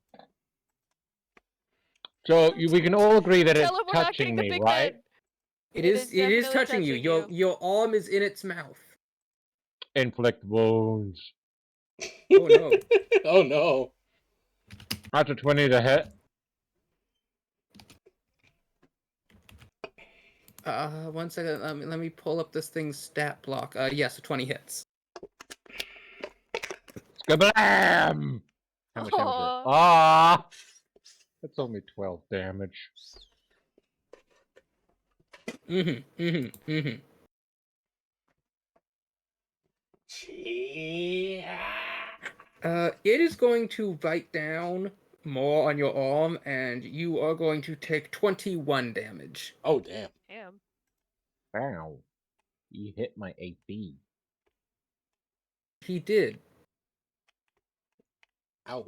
So we can all agree that Tell it's him we're not touching getting a me, big right? head. It is definitely touching you. Your arm is in its mouth. Inflict wounds. Oh no. Oh no. After 20 to hit. One second. Let me pull up this thing's stat block. Yes, 20 hits. Skablam! How much damage is it? Aw. Ah! That's only 12 damage. Mm-hmm. It is going to bite down more on your arm, and you are going to take 21 damage. Oh damn. Damn. Wow. You hit my AP. He did. Ow.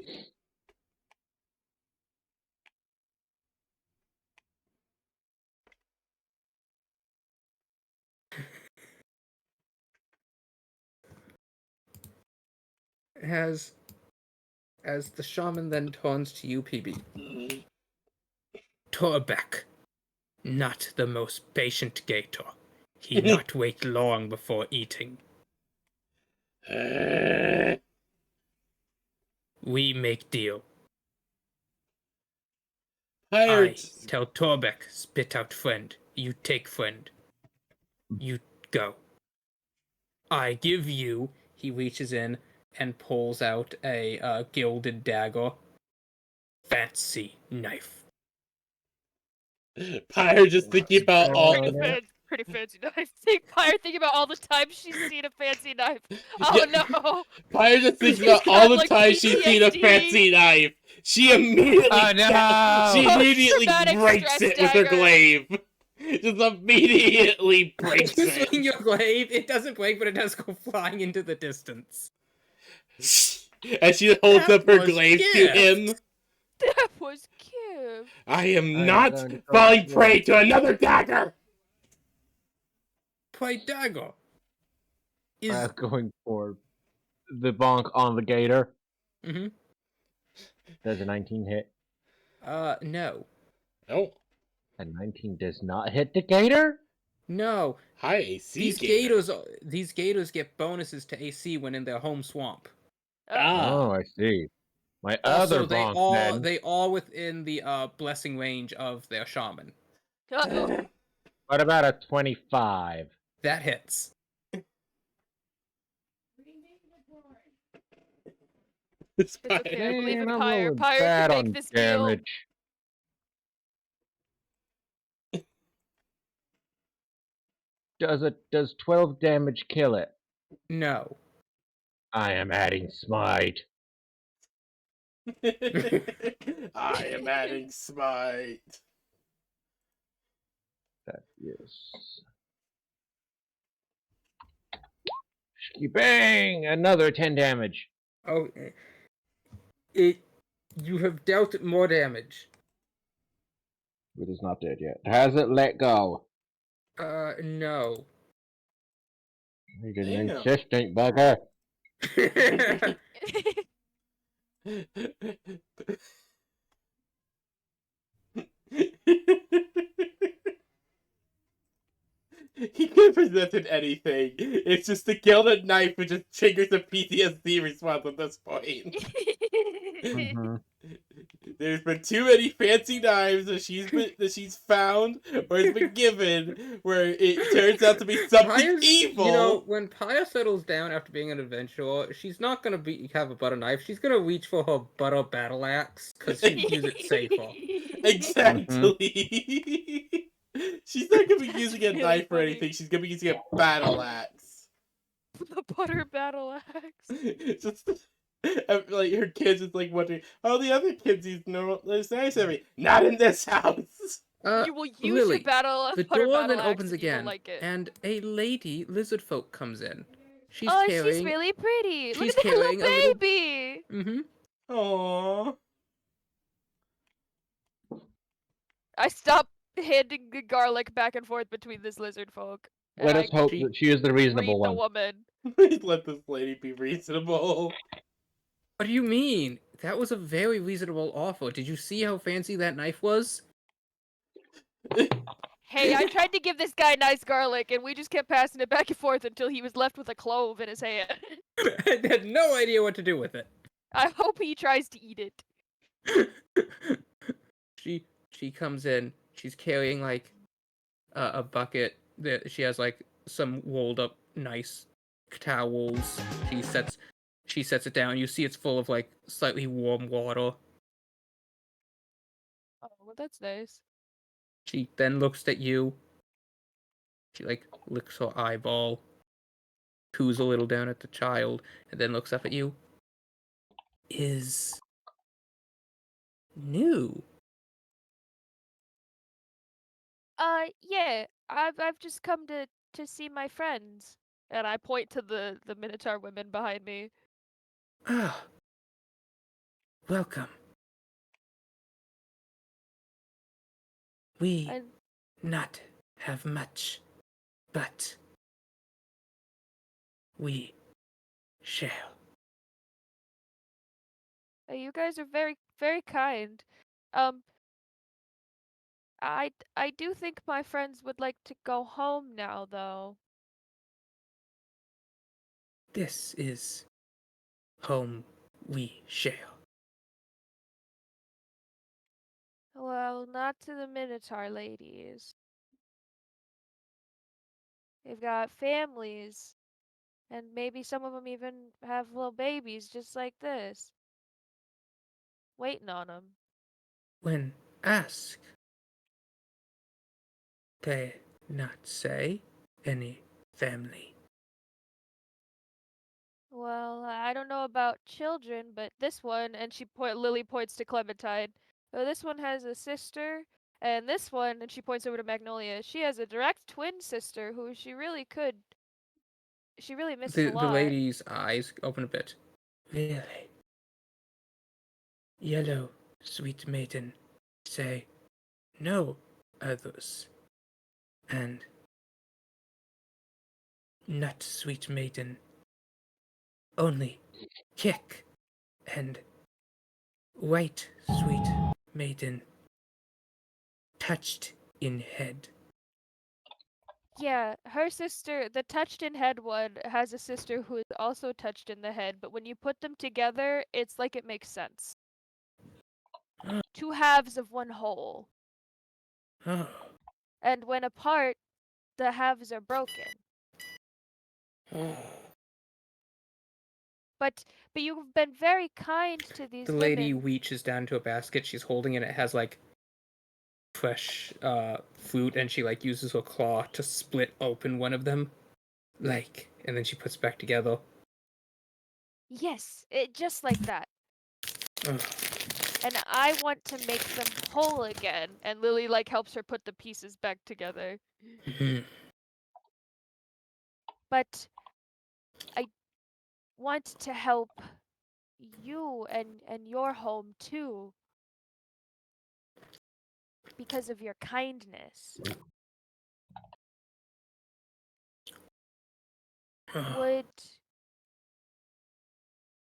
As the shaman then turns to you, PB. Torbeck, not the most patient gator. He not wait long before eating. We make deal. I Pirates. tell Torbeck, spit out friend. You take friend. You go. I give you. He reaches in and pulls out a gilded dagger. Fancy knife. Pyre just thinking about all. Pretty fancy knife. Pyre thinking about all the times she's seen a fancy knife. Oh Yeah. no. Pyre just thinks She's about got, all the like, times she's seen a PTSD. fancy knife. She immediately. Oh, no! She immediately Post-traumatic breaks stress it with her dagger. glaive. Just immediately breaks You it. swing your glaive. It doesn't break, but it does go flying into the distance. As she holds That up her was glaive to gift. him. That was cute. I am I'm not going to go falling for prey it. to another dagger. Play dagger. Is Going for the bonk on the gator. mm-hmm. Does a 19 hit? No. Oh, A 19 does not hit the gator? No. high AC These gator. gators get bonuses to AC when in their home swamp. Ah. Oh, I see. My Also, other bonk then. they are within the blessing range of their shaman. Uh-oh. What about a 25? That hits. It's It's okay, I believe in Man, I'm Pyre. rolling Pyre bad can on make this deal. damage. Does 12 damage kill it? No. I am adding smite. I am adding smite. That is. Bang! Another 10 damage. Oh, you have dealt more damage. It is not dead yet. Has it let go? No. You're getting Damn. insistent, bugger. He could have presented anything. It's just the gilded knife which just triggers a PTSD response at this point. Mm-hmm. There's been too many fancy knives that she's found or has been given where it turns out to be something Paya's, evil. You know, when Paya settles down after being an adventurer, she's not gonna have a butter knife. She's gonna reach for her butter battle axe because she'd use it safer. Exactly. She's not gonna be That's using a really knife or funny. anything. She's gonna be using a battle axe. The butter battle axe. Just like her kids is like wondering, oh, the other kids use normal. It's nice every. Not in this house. You will use your Lily, butter the battle door then axe opens and you will again, like it. and a lady lizard folk comes in. She's Oh, carrying. she's really pretty. Look she's at that little carrying a little- baby. Mm-hmm. Aww. I stopped handing the garlic back and forth between this lizard folk. Let and us hope she- that she is the reasonable read the one. woman. Let this lady be reasonable. What do you mean? That was a very reasonable offer. Did you see how fancy that knife was? Hey, I tried to give this guy nice garlic, and we just kept passing it back and forth until he was left with a clove in his hand. I had no idea what to do with it. I hope he tries to eat it. She comes in. She's carrying like a bucket that she has like some rolled up nice towels. She sets it down. You see it's full of like slightly warm water. Oh, well, that's nice. She then looks at you. She like licks her eyeball, coos a little down at the child, and then looks up at you. Is new. Yeah, I've just come to see my friends, and I point to the Minotaur women behind me. Ah, welcome. We And not have much, but we shall. you guys are very very kind. Um, I do think my friends would like to go home now, though. This is home we shall. Well, not to the Minotaur ladies. They've got families, and maybe some of them even have little babies just like this, waiting on them. When asked, they not say any family. Well, I don't know about children, but this one, and Lily points to Clementine. Oh, this one has a sister, and this one, and she points over to Magnolia. She has a direct twin sister who she really misses a The lot. lady's eyes open a bit. Really? Yellow, sweet maiden, say no others. And not sweet maiden, only kick and white sweet maiden, touched in head. Yeah, her sister, the touched in head one, has a sister who is also touched in the head, but when you put them together, it's like it makes sense. Two halves of one whole. Oh, And when apart, the halves are broken. oh. But you've been very kind to these The lady women. reaches down to a basket she's holding, and it has like fresh fruit, and she like uses her claw to split open one of them, like, and then she puts it back together. Yes, just like that. Ugh. And I want to make them whole again. And Lily like helps her put the pieces back together. Mhm. But I want to help you and your home too. because of your kindness. Would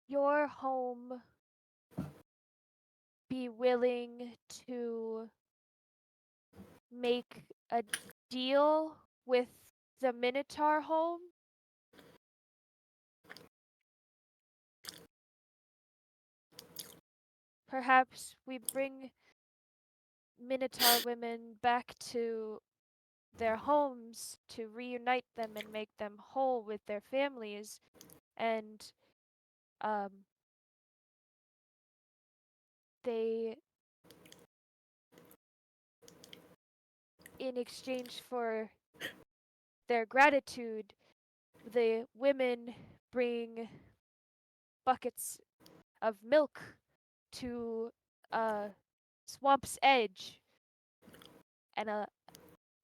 your home be willing to make a deal with the Minotaur home? Perhaps we bring Minotaur women back to their homes to reunite them and make them whole with their families, and um, they, in exchange for their gratitude, the women bring buckets of milk to Swamp's Edge, and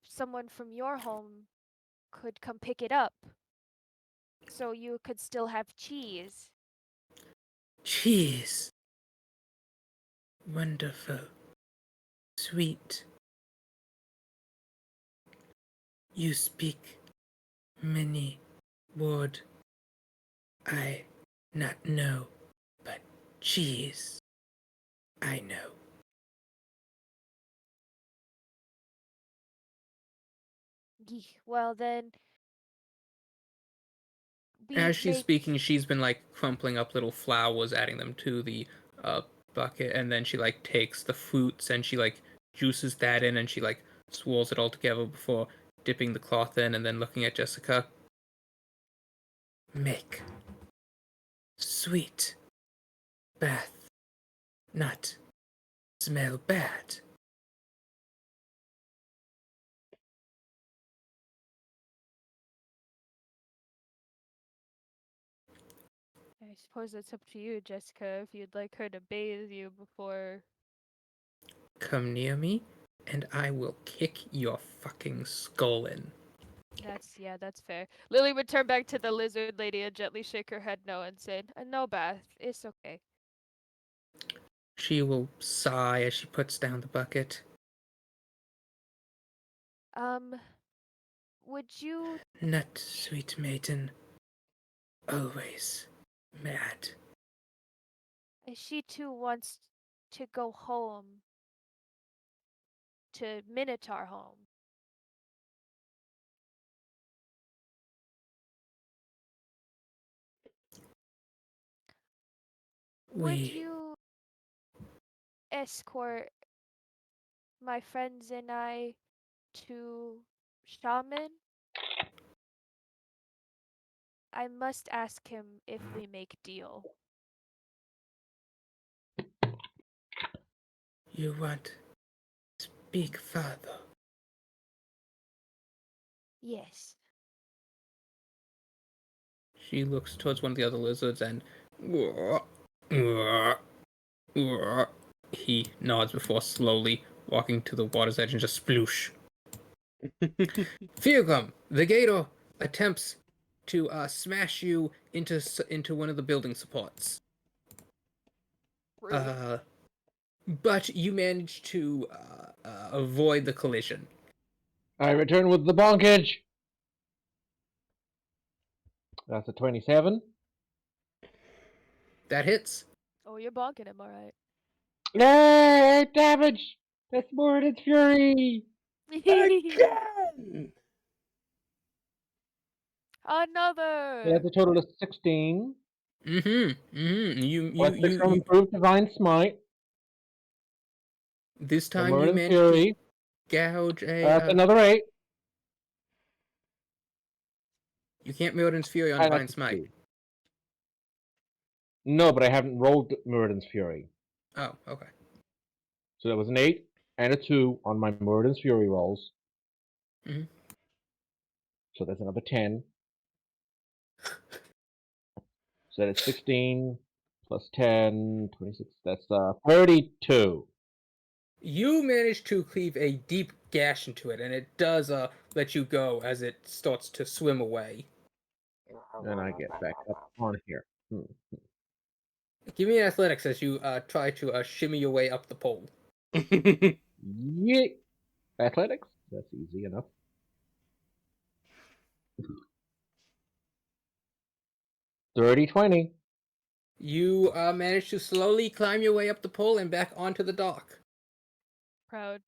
someone from your home could come pick it up, so you could still have cheese. Cheese. Wonderful. Sweet. You speak many word I not know, but cheese I know. Well then, we As she's make speaking, she's been like crumpling up little flowers, adding them to the bucket, and then she like takes the fruits and she like juices that in, and she like swirls it all together before dipping the cloth in, and then looking at Jessica. Make sweet bath, not smell bad. I suppose it's up to you, Jessica, if you'd like her to bathe you before. Come near me, and I will kick your fucking skull in. That's fair. Lily would turn back to the lizard lady and gently shake her head no and say, "No, Beth, it's okay." She will sigh as she puts down the bucket. Um, would you? Not sweet maiden, always mad. She too wants to go home to Minotaur home. Would you escort my friends and I to Shaman? I must ask him if we make deal. You want speak further? Yes. She looks towards one of the other lizards and he nods before slowly walking to the water's edge and just sploosh. Feargum, the gator attempts to smash you into one of the building supports. But you manage to avoid the collision. I return with the bonkage. That's a 27. That hits. Oh, you're bonking him, alright. Yay! Damage! That's more than its fury! Again! Another! So that's a total of 16. You, Plus 6 from improved divine smite. this And time more you than managed fury. to gouge a. That's another 8. You can't Mirrodin's Fury on And Divine that's a Smite. 2. No, but I haven't rolled Muradin's Fury. Oh, okay. So that was an 8 and a 2 on my Muradin's Fury rolls. Mhm. So that's another 10. So that's 16 plus 10, 26. That's 32. You manage to cleave a deep gash into it, and it does let you go as it starts to swim away. And I get back up on here. Give me an athletics as you try to shimmy your way up the pole. Yeah. Athletics? That's easy enough. Dirty 20. You manage to slowly climb your way up the pole and back onto the dock. Proud.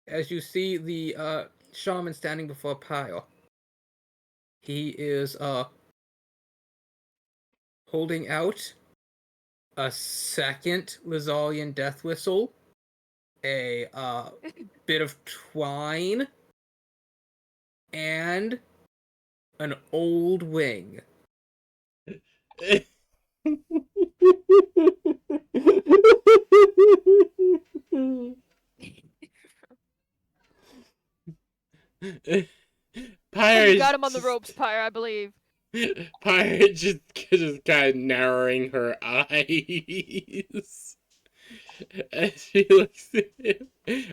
As you see the shaman standing before a pile. He is holding out a second Lizalian death whistle, a bit of twine, and an old wing. Pyre You got him on the ropes, Pyre, I believe. Pyre just kind of narrowing her eyes. As she looks at him.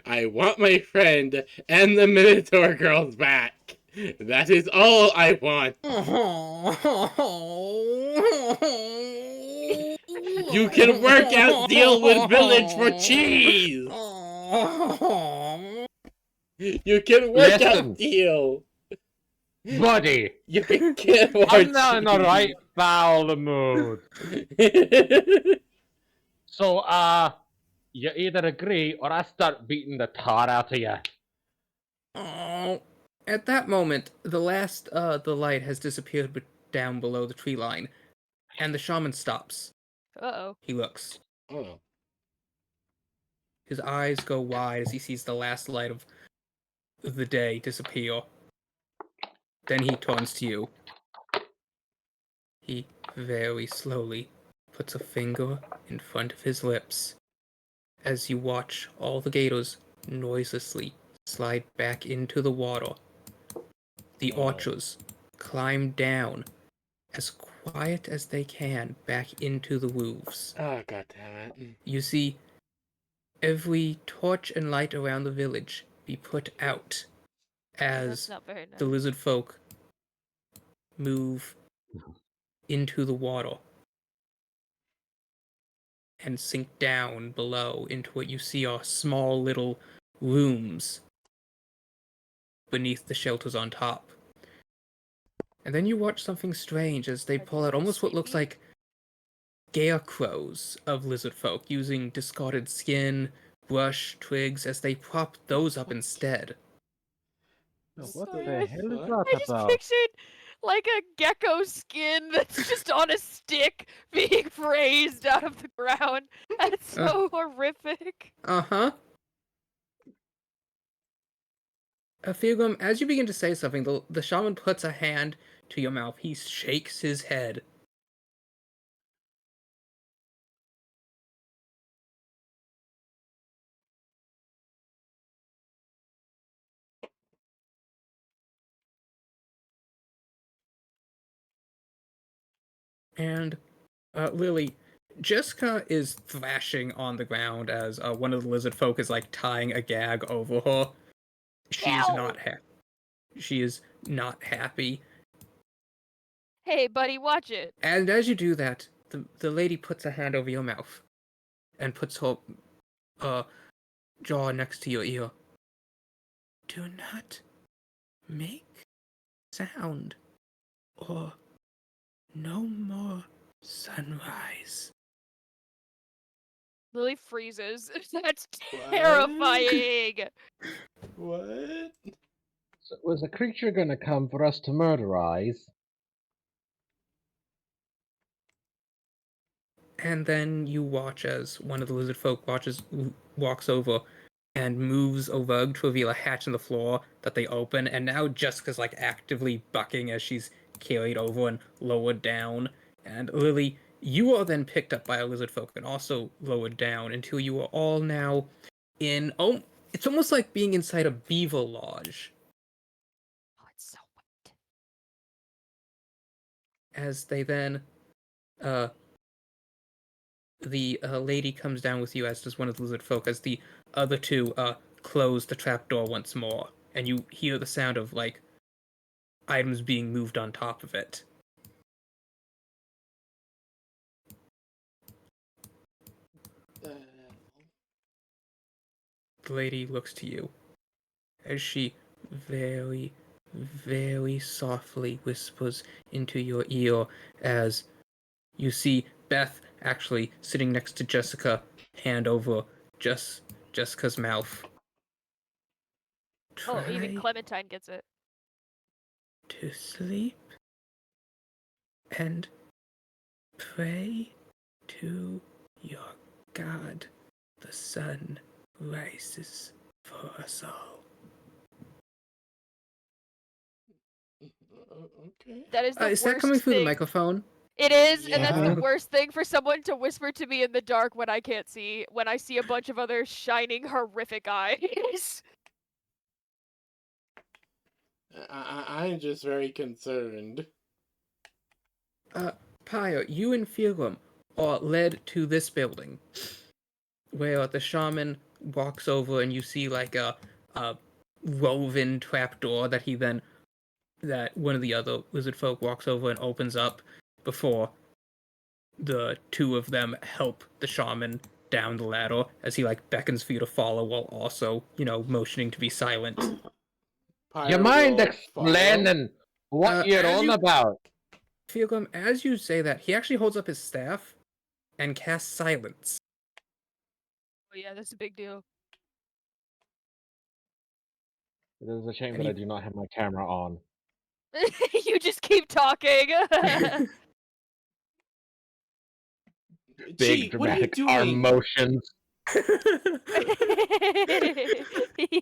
I want my friend and the Minotaur girls back. That is all I want. You can work out deal with village for cheese. You can work Listen. out deal. Buddy! You can get more I'm not in the cheese. right foul mood. So, you either agree or I start beating the tar out of you. Oh. At that moment, the light has disappeared down below the tree line, and the shaman stops. Uh-oh. He looks. Oh. His eyes go wide as he sees the last light of the day disappear. Then he turns to you. He very slowly puts a finger in front of his lips as you watch all the gators noiselessly slide back into the water. The archers climb down as quiet as they can back into the roofs. Oh, god damn it. You see every torch and light around the village be put out That's as not very nice. the lizard folk move into the water and sink down below into what you see are small little rooms beneath the shelters on top. And then you watch something strange as they Are they pull out all almost what looks sleepy? like scarecrows of lizard folk using discarded skin, brush, twigs as they prop those up instead. What Sorry, the hell is fuck? that I just about? pictured like a gecko skin that's just on a stick being raised out of the ground. That's so horrific. Uh-huh. Fugum, as you begin to say something, the shaman puts a hand to your mouth. He shakes his head. And, Lily, Jessica is thrashing on the ground as one of the lizard folk is, like, tying a gag over her. She's Ow! not happy. She is not happy. Hey, buddy, watch it. And as you do that, the lady puts a hand over your mouth and puts her jaw next to your ear. Do not make sound, or no more sunrise. Lily freezes. That's What? terrifying. What? So was a creature gonna come for us to murderize? And then you watch as one of the lizard folk walks over and moves a rug to reveal a hatch in the floor that they open, and now Jessica's like actively bucking as she's carried over and lowered down. And Lily, you are then picked up by a lizard folk and also lowered down until you are all now in it's almost like being inside a beaver lodge. Oh, it's so wet. As they then the lady comes down with you, as does one of the lizard folk, as the other two close the trapdoor once more, and you hear the sound of like items being moved on top of it. the lady looks to you as she very, very softly whispers into your ear as you see Beth actually sitting next to Jessica, hand over Jessica's mouth. Oh, even Try Clementine gets it. to sleep and pray to your God. The sun rises for us all. Okay. That is the Is that worst coming through the thing. microphone? It is, and that's the Yeah. worst thing for someone to whisper to me in the dark when I can't see, when I see a bunch of other shining, horrific eyes. I'm just very concerned. Pyre, you and Philum are led to this building, where the shaman walks over and you see like a woven trapdoor that one of the other lizard folk walks over and opens up before the two of them help the shaman down the ladder as he like beckons for you to follow while also, motioning to be silent. You Pyre mind will follow. explaining what you're as on you- about? Philum, as you say that, he actually holds up his staff and casts silence. Oh yeah, that's a big deal. It is a shame And that I he- do not have my camera on. You just keep talking. Big Gee, what are you dramatic doing? arm motions.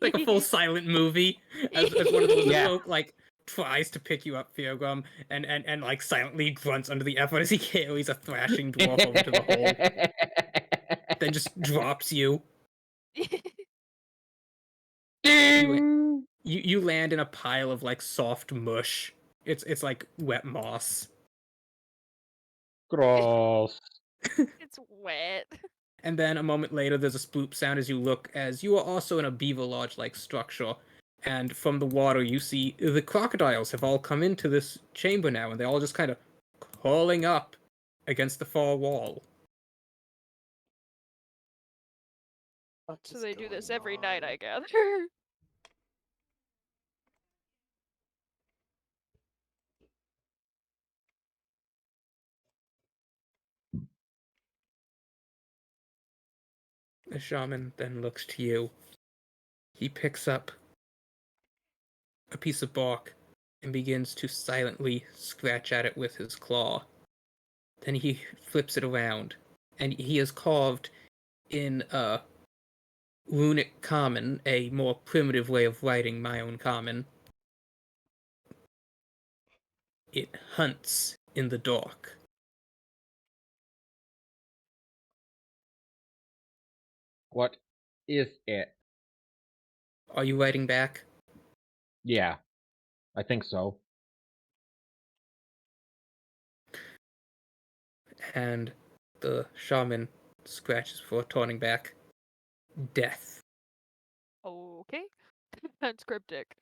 Like a full silent movie as one of the lizard Yeah. folk like tries to pick you up, Theogum, and like silently grunts under the effort as he carries a thrashing dwarf over to the hole, then just drops you. Ding! You land in a pile of like soft mush. It's like wet moss. Gross. It's wet. And then a moment later, there's a sploop sound as you look, as you are also in a beaver lodge-like structure. And from the water, you see the crocodiles have all come into this chamber now, and they're all just kind of curling up against the far wall. What So is they do this going every night, on? I gather. The shaman then looks to you. He picks up a piece of bark and begins to silently scratch at it with his claw. Then he flips it around, and he has carved in runic common, a more primitive way of writing Miowne Common. It hunts in the dark. What is it? Are you writing back? Yeah, I think so. And the shaman scratches before turning back. Death. Okay. That's cryptic.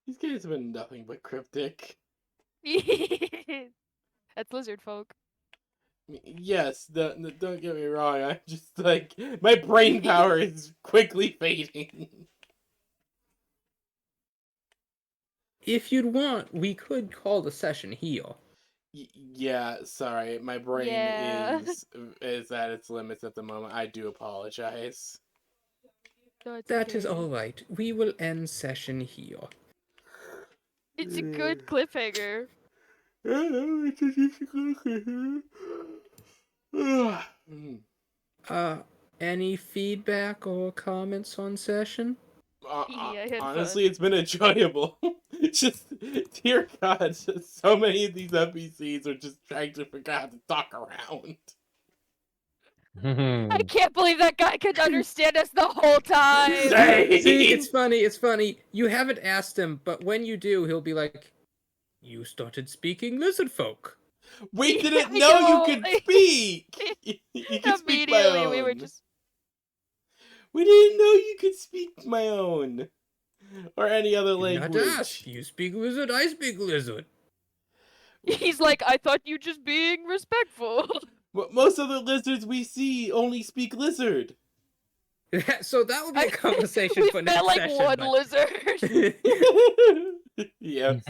These guys have been nothing but cryptic. That's lizard folk. Yes, don't get me wrong. I'm just like my brain power is quickly fading. If you'd want, we could call the session here. Yeah, sorry, my brain Yeah. is at its limits at the moment. I do apologize. That's That is okay. all right. We will end session here. It's a good cliffhanger. Any feedback or comments on session? Yeah, I had Honestly, fun. it's been enjoyable. Just, dear God, just so many of these NPCs are just trying to figure out how to talk around. I can't believe that guy could understand us the whole time. See, it's funny. You haven't asked him, but when you do, he'll be like, "You started speaking lizard folk." We didn't I know you know. could speak. You can speak my Immediately, own. we were just. We didn't know you could speak my own or any other Did not language. ask. You speak lizard, I speak lizard. He's like, I thought you just being respectful. Most of the lizards we see only speak lizard. So that would be a conversation We for met next like session. one but- lizard. Yes.